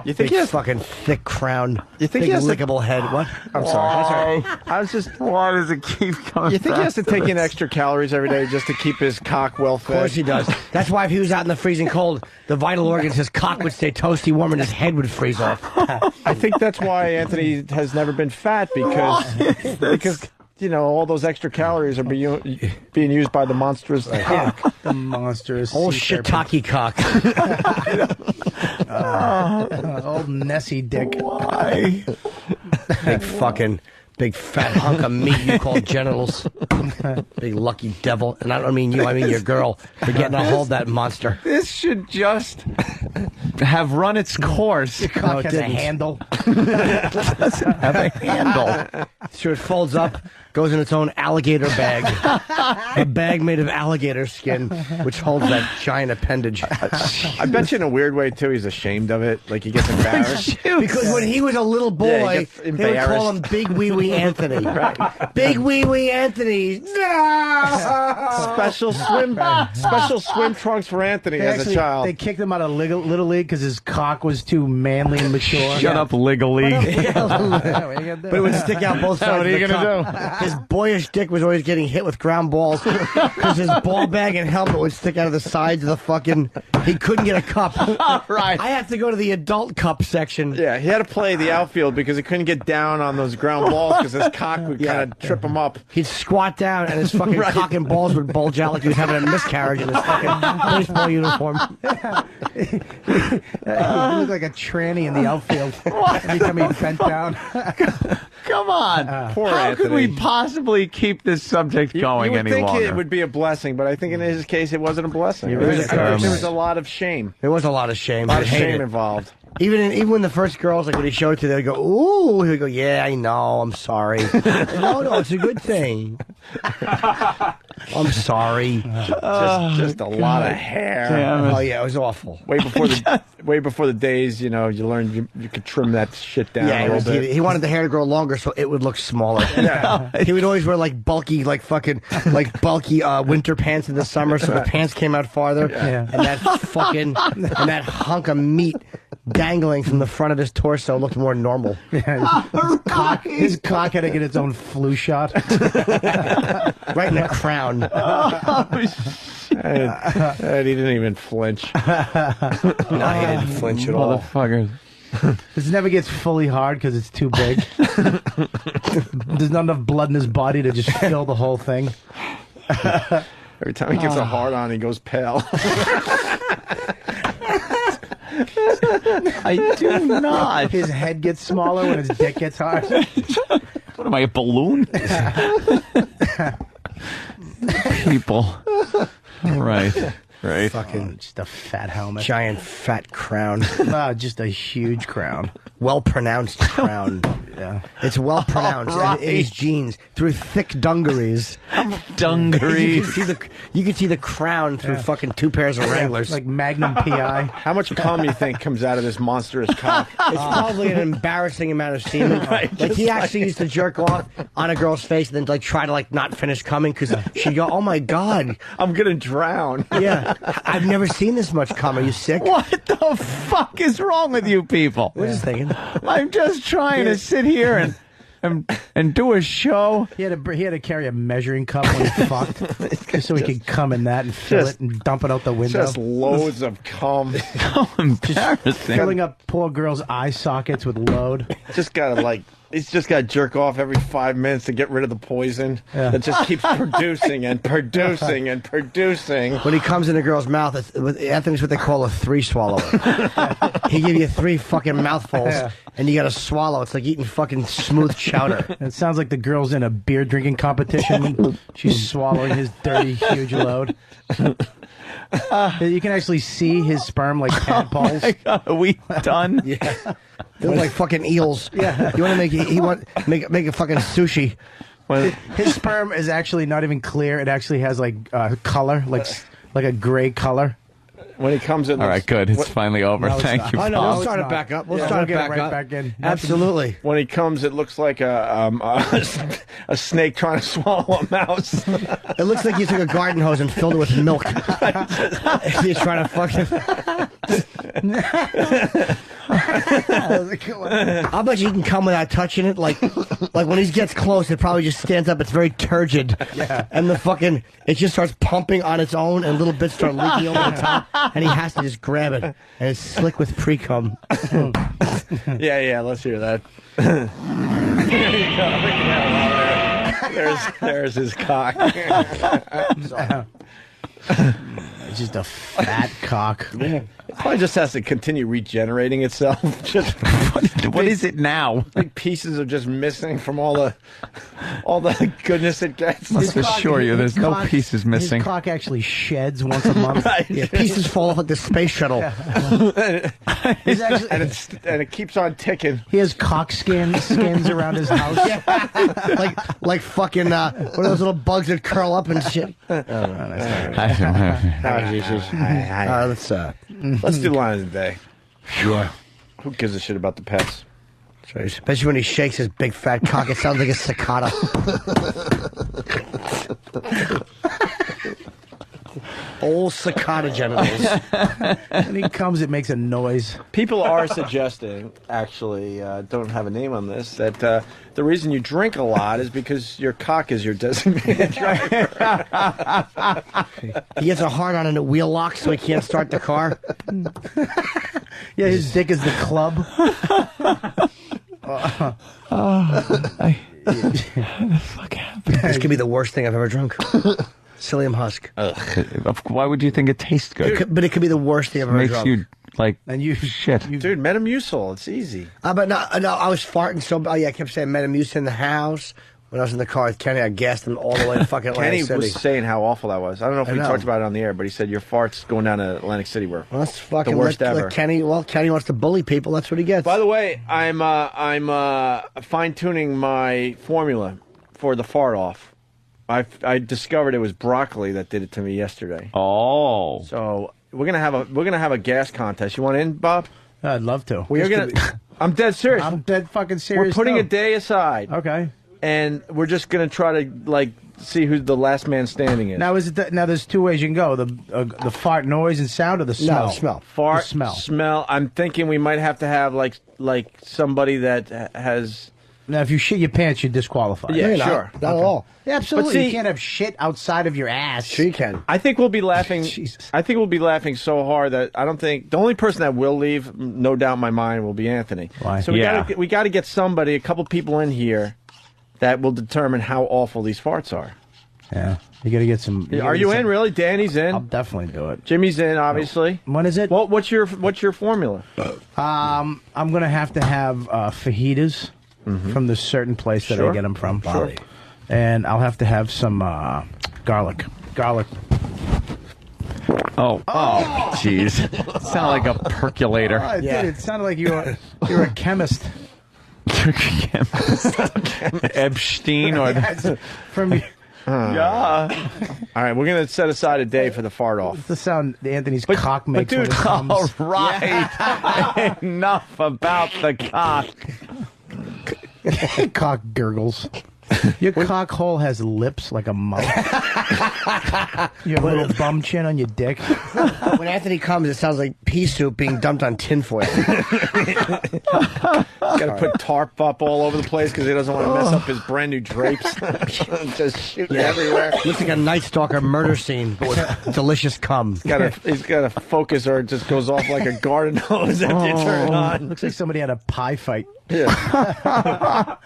You think he has fucking thick crown? You think big he has lickable head? What? I'm sorry. That's all right. I was just. Why does it keep coming? You think he has to take in us? extra calories every day just to keep his cock well fed? Of course he does. That's why if he was out in the freezing cold, the vital organs, his cock would stay toasty warm and his head would freeze off. I think that's why Anthony has never been fat because you know all those extra calories are being used by the monstrous cock. The monstrous. Old shiitake cock. Old Nessie dick. Why? Big fat hunk of meat you call genitals. Big lucky devil. And I don't mean you, I mean your girl. For getting a hold of that monster. This should just have run its course. Your cock has a handle. It doesn't have a handle. So it folds up, goes in its own alligator bag. A bag made of alligator skin, which holds that giant appendage. I bet you in a weird way too he's ashamed of it. Like he gets embarrassed. Because when he was a little boy, they would call him Big Wee Wee Anthony. Right. Big Wee Wee Anthony. No! Special swim trunks for Anthony as a child. They kicked him out of Little League because his cock was too manly and mature. Shut up, League. But it would stick out both What are you gonna do? His boyish dick was always getting hit with ground balls because his ball bag and helmet would stick out of the sides of the fucking. He couldn't get a cup. Right. I had to go to the adult cup section. Yeah, he had to play the outfield because he couldn't get down on those ground balls because his cock would kind of trip him up. He'd squat down and his fucking cock and balls would bulge out like he was having a miscarriage in his fucking baseball uniform. He looked like a tranny in the outfield every time he bent down. Come on. Poor How Anthony. could we possibly keep this subject going you would any think longer? it would be a blessing, but I think in his case it wasn't a blessing. You're There right. was a lot of shame. There was a lot of shame. A lot of I'd hate shame it. involved. Even when the first girls, like when he showed it to them, they'd go, ooh, he would go, yeah, I know, I'm sorry. No, it's a good thing. I'm sorry. Just a lot of hair. Oh yeah, it was awful. Way before the days, you learned you could trim that shit down Yeah, a little bit. he wanted the hair to grow longer so it would look smaller. He would always wear like bulky winter pants in the summer so the pants came out farther. Yeah. And that hunk of meat dangling from the front of his torso looked more normal. His cock had to get its own flu shot. Right in the crown. And he didn't even flinch. No, he didn't flinch at all. Motherfuckers. This never gets fully hard because it's too big. There's not enough blood in his body to just fill the whole thing. Every time he gets a hard on, he goes pale. I do not. His head gets smaller when his dick gets hard. What am I, a balloon? People. Right. Right. Fucking just a fat helmet. Giant fat crown. Just a huge crown. Well pronounced crown. Yeah. It's well pronounced in his genes through thick dungarees. Dungarees. You can see the crown through fucking two pairs of Wranglers. Like Magnum PI. How much cum you think comes out of this monstrous cock? It's probably an embarrassing amount of semen. Like he actually used to jerk off on a girl's face and then like try to like not finish coming because she'd go, "Oh my god, I'm gonna drown." Yeah, I've never seen this much cum. Are you sick? What the fuck is wrong with you people? We're just thinking. I'm just trying to sit here and do a show. He had to carry a measuring cup when he fucked, just so he could come in that and fill it and dump it out the window. Just loads of cum. How embarrassing. Filling up poor girls' eye sockets with load. He's just got to jerk off every 5 minutes to get rid of the poison that just keeps producing and producing and producing. When he comes in a girl's mouth, Anthony's what they call a three swallower. He give you 3 fucking mouthfuls, and you got to swallow. It's like eating fucking smooth chowder. It sounds like the girl's in a beer drinking competition. She's swallowing his dirty, huge load. You can actually see his sperm like tadpoles. Oh my God, are we done? Yeah. They look like fucking eels. Yeah. You want to make a fucking sushi. His sperm is actually not even clear. It actually has like color, like a gray color. When he comes in, all right, good. It's finally over. No, it's Thank not. you. Oh, no, Paul. we'll start it back up. We'll Yeah, start we'll it get back right up. back in. Absolutely. When he comes, it looks like a snake trying to swallow a mouse. It looks like you took a garden hose and filled it with milk. He's trying to fucking. I'll bet you can come without touching it. Like when he gets close, it probably just stands up. It's very turgid. Yeah. And it just starts pumping on its own, and little bits start leaking over the top, and he has to just grab it, and it's slick with pre-cum. Yeah, let's hear that. There's his cock. It's just a fat cock. It probably just has to continue regenerating itself. Just what is it now? Like pieces are just missing from all the goodness it gets. Let's assure you, there's no pieces missing. His cock actually sheds once a month. Right. Yeah, pieces fall off like the space shuttle. and it keeps on ticking. He has cock skins around his house. Yeah. like fucking one of those little bugs that curl up and shit. Let's do line of the day. Sure. Who gives a shit about the pets? Especially when he shakes his big fat cock, it sounds like a cicada. Old cicada genitals. When he comes, it makes a noise. People are suggesting, actually, don't have a name on this, that the reason you drink a lot is because your cock is your designated driver. He gets a hard on and the wheel locks so he can't start the car. Yeah, his dick is the club. Fuck happened? This could be the worst thing I've ever drunk. Psyllium husk. Why would you think it tastes good? But it could be the worst thing I've ever Makes drunk. you like shit. Dude, Metamucil, it's easy. But no, I was farting so bad. I kept saying Metamucil in the house. When I was in the car with Kenny, I gassed him all the way to fucking Atlantic Kenny City. was saying how awful that was. I don't know if we talked about it on the air, but he said your farts going down to Atlantic City were that's fucking the worst ever. Kenny wants to bully people. That's what he gets. By the way, I'm fine tuning my formula for the fart off. I discovered it was broccoli that did it to me yesterday. Oh, so we're gonna have a gas contest. You want in, Bob? I'd love to. I'm dead serious. I'm dead fucking serious. We're putting too. a day aside. Okay. And we're just gonna try to see who the last man standing is. Now now there's two ways you can go: the fart noise and sound, or the smell. No, smell. Fart, the smell. I'm thinking we might have to have like somebody that has. Now, if you shit your pants, you're disqualified. Yeah, sure. Not at all. Yeah, absolutely. But see, you can't have shit outside of your ass. Sure you can. I think we'll be laughing. I think we'll be laughing so hard that I don't think the only person that will leave, no doubt in my mind, will be Anthony. Why? So we got to get somebody, a couple people in here, that will determine how awful these farts are. Yeah, you got to get some. Are you in? Really? Danny's in. I'll definitely do it. Jimmy's in, obviously. When is it? What's your formula? I'm gonna have to have fajitas from this certain place that I get them from. Sure. And I'll have to have some garlic. Oh, jeez. Sound like a percolator. Oh, dude, it sounded like you're a chemist. Epschtine or from. Yeah. All right, we're gonna set aside a day for the fart off. The sound Anthony's cock makes. When it comes. All right. Enough about the cock. Cock gurgles. Your cock hole has lips like a mouth. You have a little bum chin on your dick. When Anthony comes, it sounds like pea soup being dumped on tinfoil. Got to put tarp up all over the place because he doesn't want to mess up his brand new drapes. Just shooting everywhere. Looks like a Night Stalker murder scene, but with delicious cum. He's got a focus, or it just goes off like a garden hose after you turn it on. Looks like somebody had a pie fight. Yeah.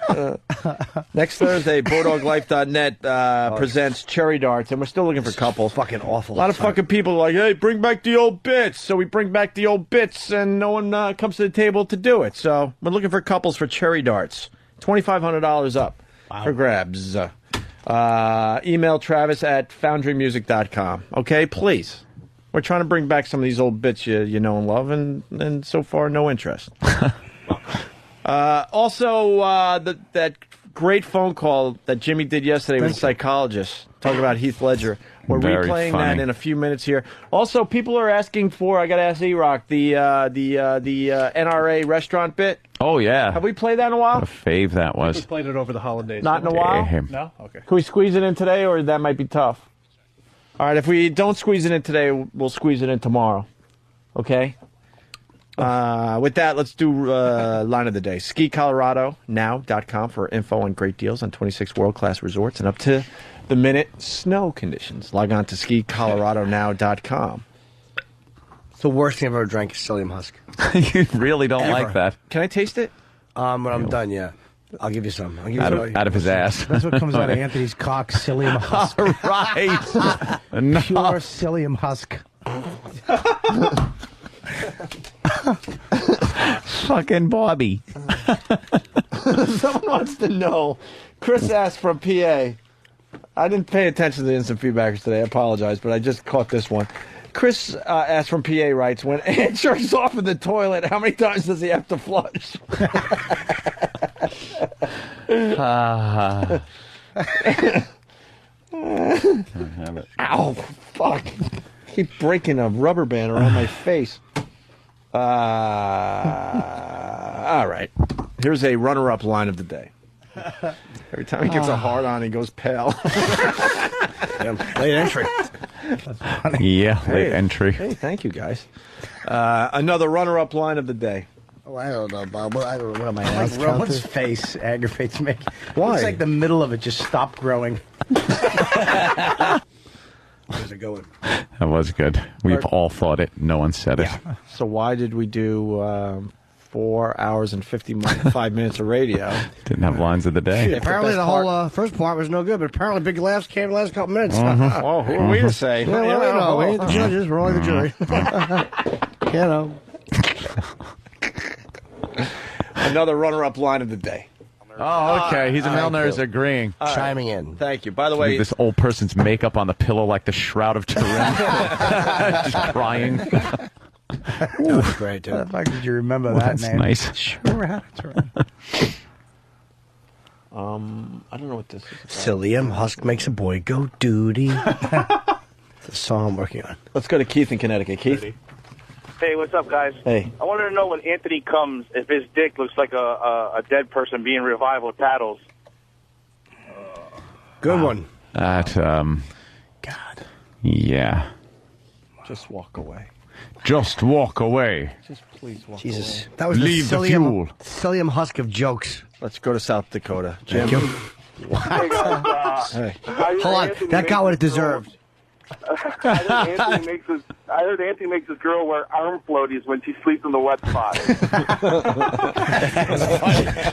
Next Thursday, BulldogLife.net presents Cherry Darts, and we're still looking for couples. Fucking awful. A lot of fucking people are like, hey, bring back the old bits. So we bring back the old bits, and no one comes to the table to do it. So we're looking for couples for Cherry Darts. $2,500 up for grabs. Email Travis at foundrymusic.com. Okay, please. We're trying to bring back some of these old bits you know and love, and so far, no interest. Also, that great phone call that Jimmy did yesterday with a psychologist talking about Heath Ledger. We're Very replaying funny. that in a few minutes here. Also, people are asking for, I got to ask E-Rock, the NRA restaurant bit. Oh, yeah. Have we played that in a while? What a fave that We was. played it over the holidays. Not in a while? Damn. No? Okay. Can we squeeze it in today, or that might be tough? All right, if we don't squeeze it in today, we'll squeeze it in tomorrow. Okay? With that, let's do line of the day. SkiColoradoNow.com for info on great deals on 26 world-class resorts and up to the minute snow conditions. Log on to SkiColoradoNow.com. It's the worst thing I've ever drank is psyllium husk. You really don't like that. Can I taste it? When I'm done, yeah. I'll give you some. I'll give you Out of his ass. That's what comes out of Anthony's cock, psyllium husk. All right. No. Pure psyllium husk. Fucking Bobby. Someone wants to know. Chris asked from PA. I didn't pay attention to the instant feedbackers today. I apologize, but I just caught this one. Chris asked from PA writes, when Ant jerks off in the toilet, how many times does he have to flush? Ow, fuck. Keep breaking a rubber band around my face. All right. Here's a runner-up line of the day. Every time he gets a hard on, he goes pale. Late entry. Yeah, late entry. Hey, thank you, guys. Another runner-up line of the day. Oh, I don't know, Bob. I don't know what am I Like asked Rowan's face aggravates me. Why? Looks like the middle of it just stopped growing. Where's it going? That was good. We've all thought it. No one said it. So why did we do 4 hours and 55 minutes of radio? Didn't have lines of the day. Apparently the whole first part was no good, but apparently big laughs came the last couple minutes. Oh, who are we to say? Yeah, well, you know, we ain't the judges, we're only the jury. You know. Another runner-up line of the day. Oh, okay. He's a Milner is agreeing. Chiming in. Thank you. By the way, this old person's makeup on the pillow like the Shroud of Turin. Just crying. That was great, dude. How the fuck did you remember That's that name? nice. Shroud of Turin. I don't know what this is. Cillian Husk makes a boy go duty. It's a song I'm working on. Let's go to Keith in Connecticut. Keith? Hey, what's up, guys? Hey. I wanted to know when Anthony comes, if his dick looks like a dead person being revived with paddles. Good one. That, God. Yeah. Just walk away. Just walk away. Just please walk Jesus. away. That was Leave the fuel. Cillian Husk of jokes. Let's go to South Dakota. Jim? Thank you. Hey, guys, Hey. Hold on. That got what it deserved. I heard Anthony makes his girl wear arm floaties when she sleeps in the wet spot.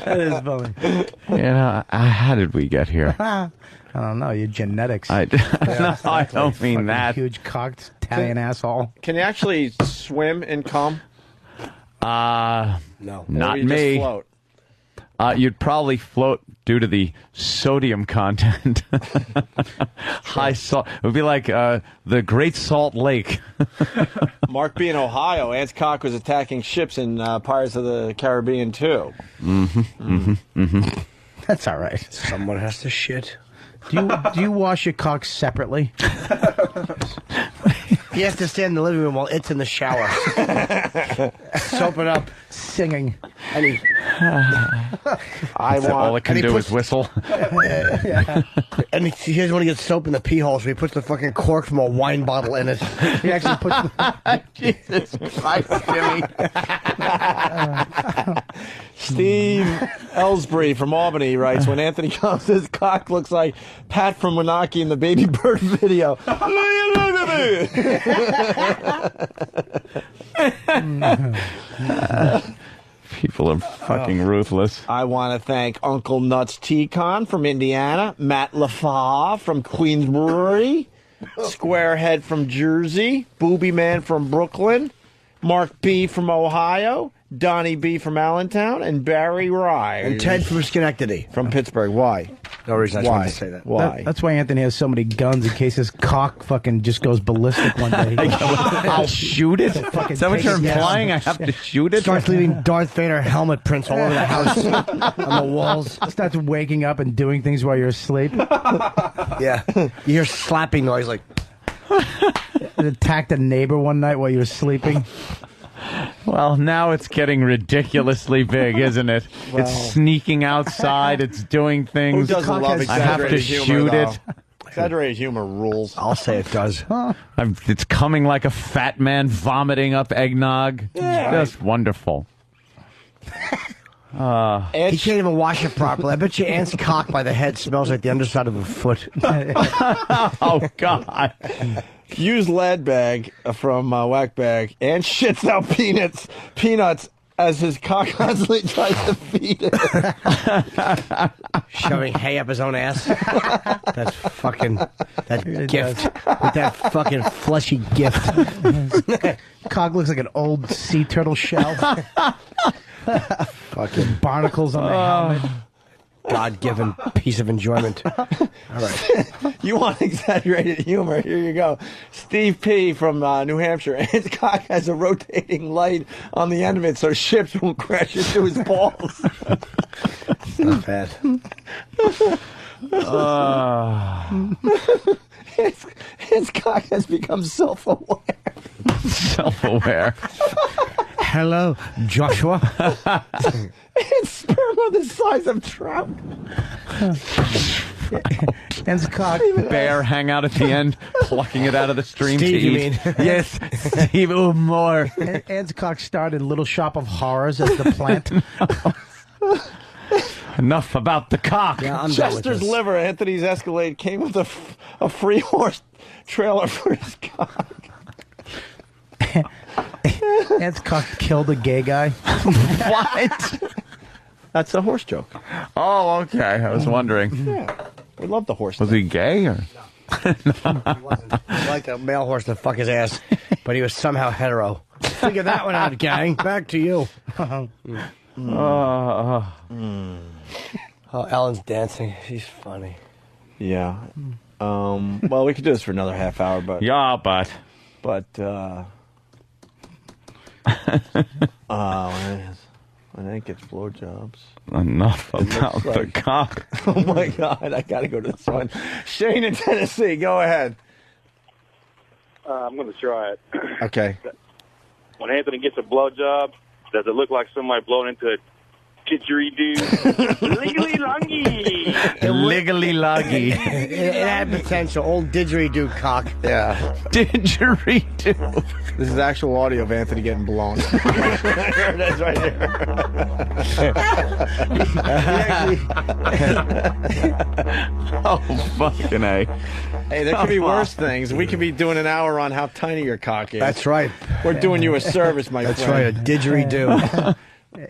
That is funny. You know, how did we get here? I don't know. Your genetics. I don't mean Fucking that. Huge cocked Italian asshole. Can you actually swim and come? No. Not Or you me. Just float? You'd probably float due to the sodium content. High salt. It would be like the Great Salt Lake. Mark B. in Ohio. Ant's cock was attacking ships in Pirates of the Caribbean, too. That's all right. Someone has to shit. Do you wash your cock separately? He has to stand in the living room while it's in the shower. Soap it up. Singing. And he... All it can do is whistle. And he doesn't want to get soap in the pee hole, so he puts the fucking cork from a wine bottle in it. He actually puts Jesus Christ, Jimmy. Steve Ellsbury from Albany writes, when Anthony comes, his cock looks like Pat from Moonachie in the Baby Bird video. People are fucking ruthless. I want to thank Uncle Nuts T-Con from Indiana, Matt LaFave from Queensbury, Squarehead from Jersey, Booby Man from Brooklyn, Mark B. from Ohio, Donnie B. from Allentown, and Barry Rye. And Ted from Schenectady. From Pittsburgh. Why? No reason I just Why? wanted to say that. Why? That's why Anthony has so many guns, in case his cock fucking just goes ballistic one day. I'll shoot it. Is that what you're implying? I have to shoot it? Starts leaving Darth Vader helmet prints all over the house on the walls. Starts waking up and doing things while you're asleep. Yeah. You hear slapping noise like... Attacked a neighbor one night while you were sleeping. Well, now it's getting ridiculously big, isn't it? Well. It's sneaking outside. It's doing things. Who doesn't love I have to exaggerated humor, shoot though? it. Exaggerated humor rules. I'll say it does. It's coming like a fat man vomiting up eggnog. Yeah. Just wonderful. He can't even wash it properly. I bet you Ant's cock by the head smells like the underside of a foot. Oh, God. Use lead bag from Whack Bag and shits out peanuts as his cock constantly tries to feed it. Shoving hay up his own ass. That's fucking... That gift. With that fucking fleshy gift. Cock looks like an old sea turtle shell. Fucking barnacles on the helmet. God-given piece of enjoyment. All right. You want exaggerated humor? Here you go. Steve P. from New Hampshire. His cock has a rotating light on the end of it so ships won't crash into his balls. Not bad. His cock has become self-aware. Self-aware. Hello, Joshua. It's sperm the size of trout. Ends cock. Bear hang out at the end, plucking it out of the stream Steve, to you eat. mean? Yes, Steve, more. Ends cock started Little Shop of Horrors as the plant. Enough about the cock. Yeah, I'm done with Chester's this. liver, Anthony's Escalade, came with a free horse trailer for his cock. Ends cock killed a gay guy. What? That's a horse joke. Oh, okay. I was wondering. Yeah, we love the horse. Was he gay or? He liked a male horse to fuck his ass, but he was somehow hetero. Figure that one out, gang. Back to you. Oh, Ellen's dancing. She's funny. Yeah. Well, we could do this for another half hour, but Yeah, but when Ant gets blowjobs. enough about like- the cock. Oh my God, I gotta go to this one. Shane in Tennessee, go ahead. I'm going to try it. Okay. When Anthony gets a blowjob, does it look like somebody blowing into a didgeridoo? Legally longy. Legally loggy. It had potential. Old didgeridoo cock. Yeah. Didgeridoo. This is actual audio of Anthony getting blown. Here it is right here. Oh, fucking A. Hey, there could be worse things. We could be doing an hour on how tiny your cock is. That's right. We're doing you a service, my That's right, a friend. didgeridoo.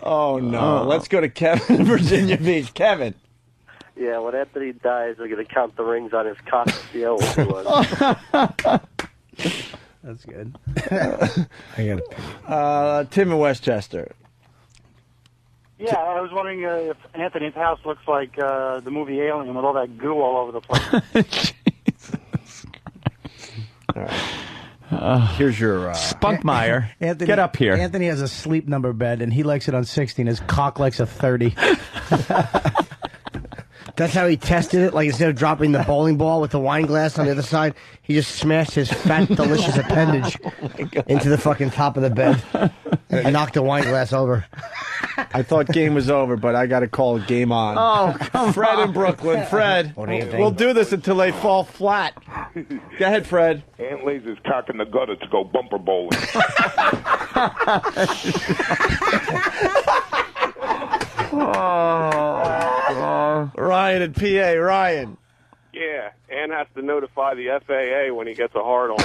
Oh, no. Let's go to Kevin in Virginia Beach. Kevin. Yeah, when Anthony dies, we're going to count the rings on his cock to see how old he was. That's good. I got Tim in Westchester. Yeah, I was wondering if Anthony's house looks like the movie Alien with all that goo all over the place. All right. Here's your Spunkmeyer. Anthony, Get up here. Anthony has a sleep number bed, and he likes it on 60, and his cock likes a 30. That's how he tested it. Like, instead of dropping the bowling ball with the wine glass on the other side, he just smashed his fat, delicious appendage into the fucking top of the bed. And it knocked the wine glass over. I thought game was over, but I got to call game on. Oh, come Fred on. in Brooklyn. Fred, What do you think? we'll do this until they fall flat. Go ahead, Fred. Ant lays his cock in the gutter to go bumper bowling. Ryan in PA. Ryan. Yeah, Ant has to notify the FAA when he gets a hard on.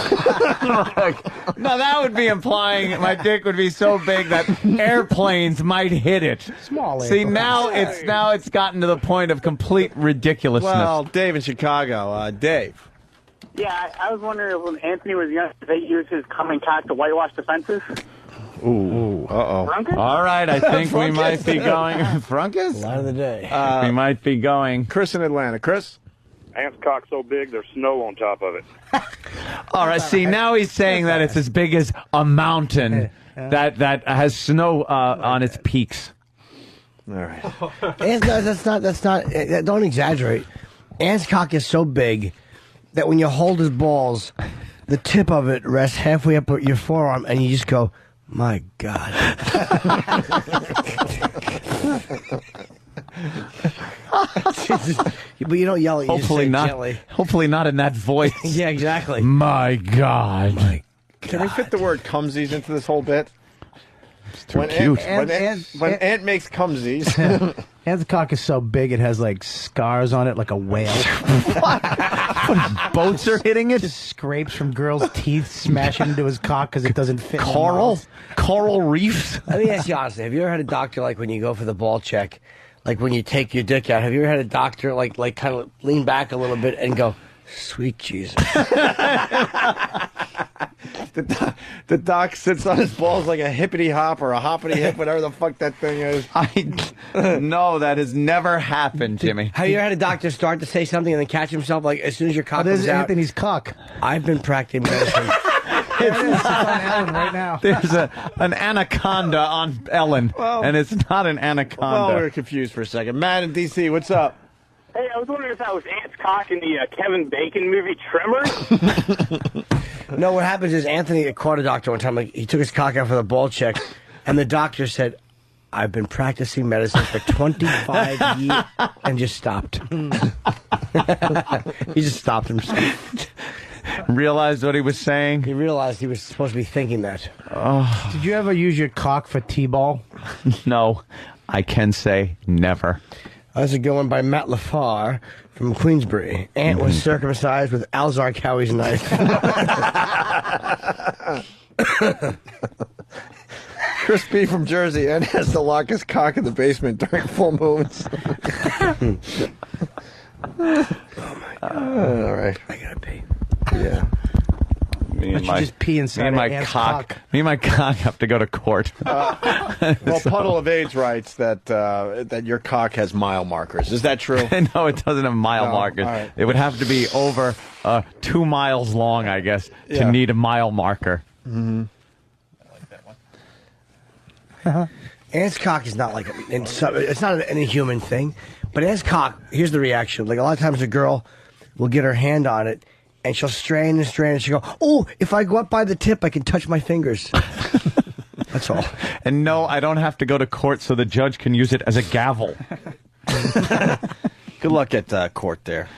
No, that would be implying my dick would be so big that airplanes might hit it. Small See, airplanes. now it's gotten to the point of complete ridiculousness. Well, Dave in Chicago. Dave. Yeah, I was wondering if when Anthony was young, if they used his coming cock to whitewash the fences. Ooh. Uh-oh. Frunkus? All right, I think we might be going. Frunkus? Line of the day. We might be going. Chris in Atlanta. Chris? Ant's cock so big, there's snow on top of it. All right, see, now he's saying that it's as big as a mountain that has snow on its peaks. All right. That's not. Don't exaggerate. Ant's cock is so big that when you hold his balls, the tip of it rests halfway up your forearm, and you just go, "My God." But you don't yell at you. Hopefully just say not. Gently. Hopefully not in that voice. Yeah, exactly. My God. Can we fit the word cumsies into this whole bit? It's too cute. When Ant makes cumsies. Ant's cock is so big it has like scars on it like a whale. Boats are hitting it? Just scrapes from girls' teeth smashing into his cock because it doesn't fit. in the Coral? mouth. Coral reefs? Let me ask you honestly, have you ever had a doctor, like when you go for the ball check, like when you take your dick out, have you ever had a doctor like kind of lean back a little bit and go, "Sweet Jesus"? The doc sits on his balls like a hippity hop or a hoppity hip, whatever the fuck that thing is. No, that has never happened, Jimmy. Have you ever had a doctor start to say something and then catch himself like as soon as your cock This comes is out? Anthony's cock. I've been practicing medicine. It's on Ellen right now. There's an anaconda on Ellen, and it's not an anaconda. Well, we were confused for a second. Matt in D.C., what's up? Hey, I was wondering if that was Ant's cock in the Kevin Bacon movie Tremors. No, what happens is Anthony caught a doctor one time. Like he took his cock out for the ball check, and the doctor said, I've been practicing medicine for 25 years and just stopped. He just stopped himself. Realized what he was saying? He realized he was supposed to be thinking that. Oh. Did you ever use your cock for T-ball? No, I can say never. That's a good one by Matt LaFar from Queensbury. Ant was circumcised with Alzar Cowie's knife. Chris B. from Jersey. Ed has to lock his cock in the basement during full moons. All right. I gotta pee. Yeah. Me and you just pee inside my Ant's cock. cock? Me and my cock have to go to court. Well, Puddle of AIDS writes that that your cock has mile markers. Is that true? No, it doesn't have mile No, markers. all right. It would have to be over 2 miles long, I guess, to need a mile marker. Mm-hmm. Ant's cock is not like it's not an inhuman thing, but Ant's cock. Here's the reaction: like a lot of times, a girl will get her hand on it, and she'll strain and strain, and she'll go, "Oh, if I go up by the tip, I can touch my fingers." That's all. And no, I don't have to go to court, so the judge can use it as a gavel. Good luck at court there.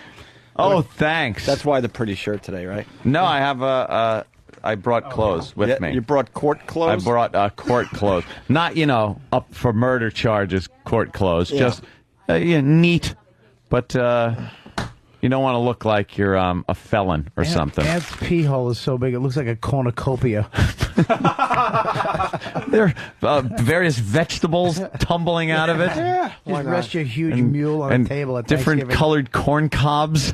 Oh, thanks. That's why the pretty shirt today, right? No, I have I brought clothes with me. You brought court clothes? I brought court clothes. Not, up for murder charges, court clothes. Yeah. Just neat, but you don't want to look like you're a felon or something. Ant's pee hole is so big, it looks like a cornucopia. There are various vegetables tumbling out of it. Yeah. Just rest your huge mule on a table at different Thanksgiving. colored corn cobs.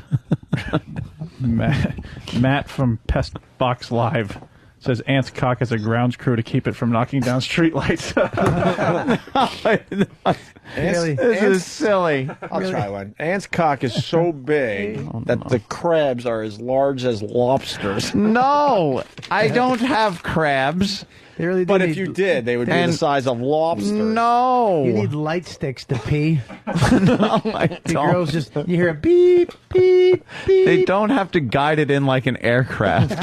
Matt from Pest Box Live says Ant's cock has a grounds crew to keep it from knocking down streetlights. This is silly. I'll try one. Ant's cock is so big that the crabs are as large as lobsters. No, I don't have crabs. But if you did, they would be the size of lobsters. No. You need light sticks to pee. No, I The don't. girls just, you hear a beep, beep, beep. They don't have to guide it in like an aircraft.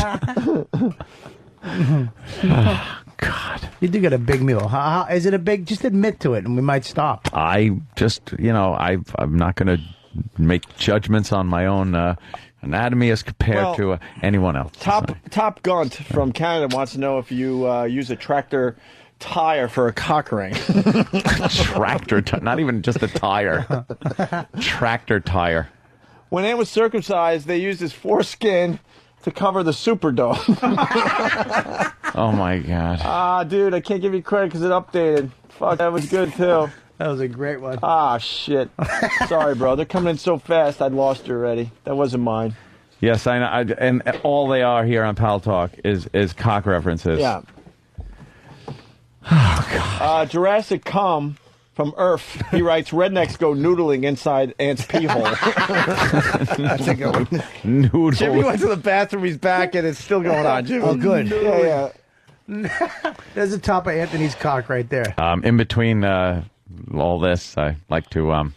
Oh, God. You do get a big mule. Is it a big? Just admit to it, and we might stop. I just, I'm not going to make judgments on my own anatomy as compared to anyone else. Top Gunt from Canada wants to know if you use a tractor tire for a cock ring. Tractor tire, not even just a tire. Tractor tire. When Ant was circumcised, they used his foreskin to cover the Superdome. Oh, my God. Dude, I can't give you credit because it updated. Fuck, that was good, too. That was a great one. Shit. Sorry, bro. They're coming in so fast, I'd lost you already. That wasn't mine. Yes, I know. And all they are here on Pal Talk is cock references. Yeah. Oh, God. Jurassic Cum from Earth. He writes, rednecks go noodling inside Ant's pee hole. That's a good one. Noodle. Jimmy went to the bathroom. He's back, and it's still going on, Jimmy. Oh, good. Yeah. There's the top of Anthony's cock right there. In between all this, I like to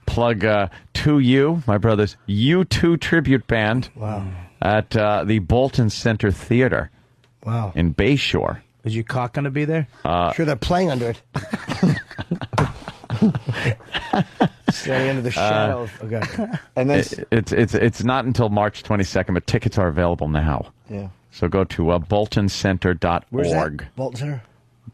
plug 2U, my brother's U2 tribute band. Wow. At the Bolton Center Theater. Wow. In Bayshore. Is your cock going to be there? Sure, they're playing under it. Standing under the shadow. Okay. And then it's not until March 22nd, but tickets are available now. Yeah. So go to boltoncenter.org. Where's that? Bolton Center?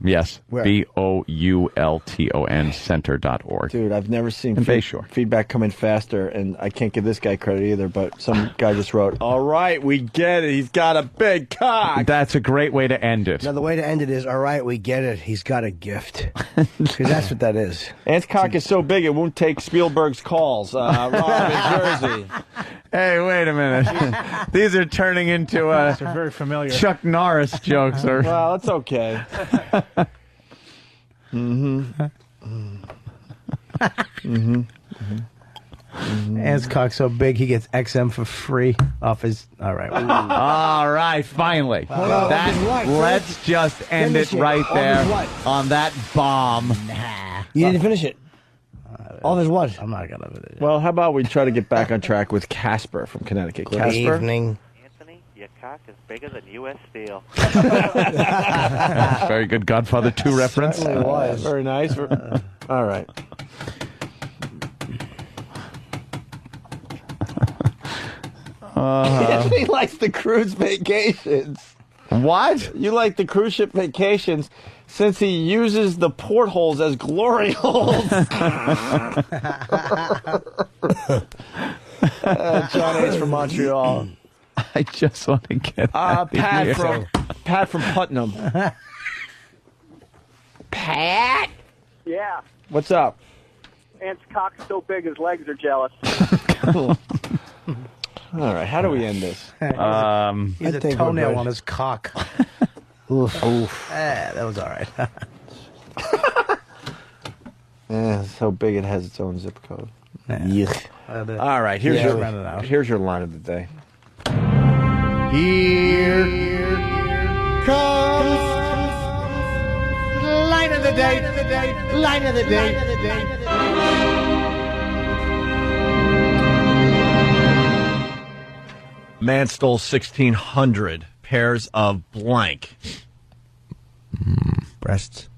Yes. Where? BOULTON center.org. Dude, I've never seen In Bayshore. feedback come in faster, and I can't give this guy credit either, but some guy just wrote, all right, we get it. He's got a big cock. That's a great way to end it. Now, the way to end it is, all right, we get it. He's got a gift. Because that's what that is. Ant's cock is so big, it won't take Spielberg's calls. Rob in Jersey. Hey, wait a minute. These are turning into They're very familiar. Chuck Norris jokes. Well, it's okay. Ant's cock's so big, he gets XM for free off his... All right. All right, finally. Let's just end it right there on that bomb. You didn't finish it. All of his what? I'm not going to... Well, how about we try to get back on track with Casper from Connecticut. Good Casper? evening. Anthony, you cock is bigger than U.S. Steel. Very good Godfather 2 reference. Certainly was. Very nice. All right. He likes the cruise vacations. What? You like the cruise ship vacations since he uses the portholes as glory holes. John H. from Montreal. I just want to get Pat from Putnam. Pat? Yeah. What's up? Ant's cock's so big his legs are jealous. All right, how do we end this? He has a toenail on his cock. Oof. Oof. That was all right. Yeah, it's so big it has its own zip code. Yuck. All right, here's your line of the day. Here comes line of the day. Line of the day. Man stole 1,600 pairs of blank. Breasts.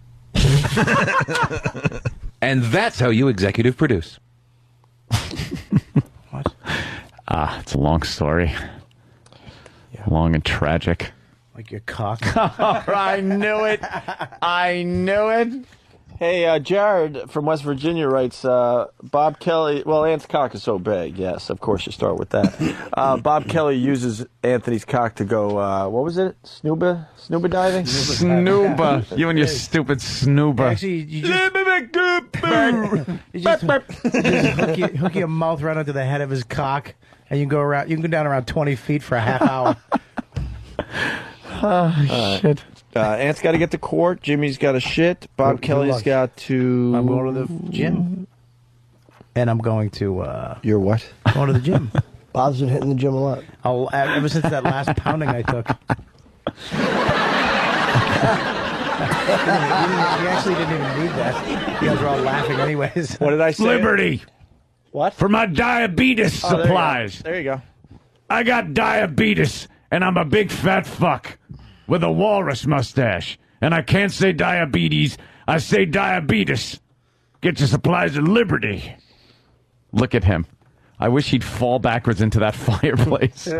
And that's how you executive produce. It's a long story. Yeah. Long and tragic. Like your cock. I knew it. I knew it. Hey, Jared from West Virginia writes, Bob Kelly, well, Ant's cock is so big. Yes, of course you start with that. Bob Kelly uses Anthony's cock to go, what was it? Snuba diving? Snooba. You and your stupid snooba. Actually, you just hook your mouth right onto the head of his cock, and you can go around. You can go down around 20 feet for a half hour. Shit. Ant's got to get to court. Jimmy's got to shit. Bob Kelly's got to... I'm going to the gym. And I'm going to... You're what? Going to the gym. Bob's been hitting the gym a lot. Ever since that last pounding I took. He actually didn't even need that. You guys were all laughing anyways. What did I say? Liberty. What? For my diabetes supplies. There you go. I got diabetes, and I'm a big fat fuck with a walrus mustache. And I can't say diabetes, I say diabetes. Get your supplies at Liberty. Look at him. I wish he'd fall backwards into that fireplace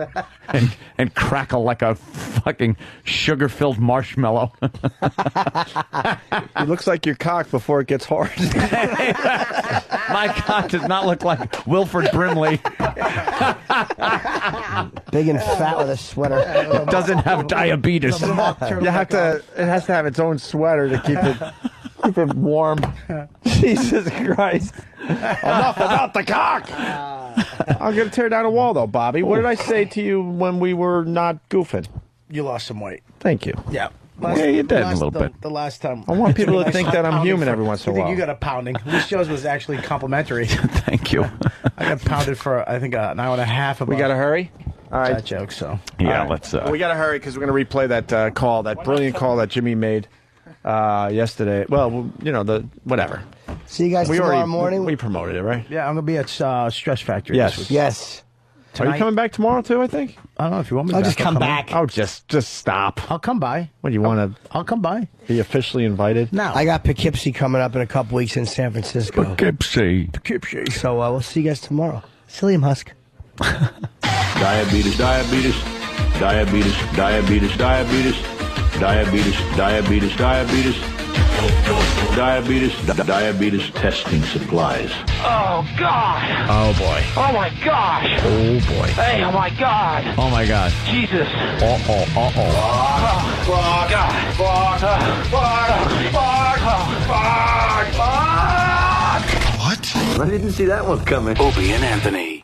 and crackle like a fucking sugar-filled marshmallow. It looks like your cock before it gets hard. My cock does not look like Wilford Brimley. Big and fat with a sweater. It doesn't have diabetes. You have to. It has to have its own sweater to keep it warm. Jesus Christ! Enough about the cock. I'm gonna tear down a wall, though, Bobby. What did I say to you when we were not goofing? You lost some weight. Thank you. Yeah. Yeah, you did a little bit. The last time. I want people to think that I'm human every once in a while. I think you got a pounding. This shows was actually complimentary. Thank you. I got pounded for, I think, an hour and a half. We got to hurry? All right. That joke, so. Yeah, right. let's... we got to hurry because we're going to replay that call, that brilliant call that Jimmy made yesterday. Well, you know, whatever. See you guys tomorrow morning. We promoted it, right? Yeah, I'm going to be at Stress Factory. Yes. This week. Yes. Are you coming back tomorrow, too, I think? I don't know if you want me I'll back. just come back. Oh, just stop. I'll come by. What, do you want to I'll come by. be officially invited? No. I got Poughkeepsie coming up in a couple weeks in San Francisco. Poughkeepsie. So we'll see you guys tomorrow. Psyllium husk. Diabetes, diabetes, diabetes, diabetes, diabetes, diabetes, diabetes, diabetes, diabetes, diabetes testing supplies. Oh, God. Oh, boy. Oh, my gosh. Oh, boy. Hey, oh, my God. Oh, my God. Jesus. Uh-oh. Oh, God. What? I didn't see that one coming. Opie and Anthony.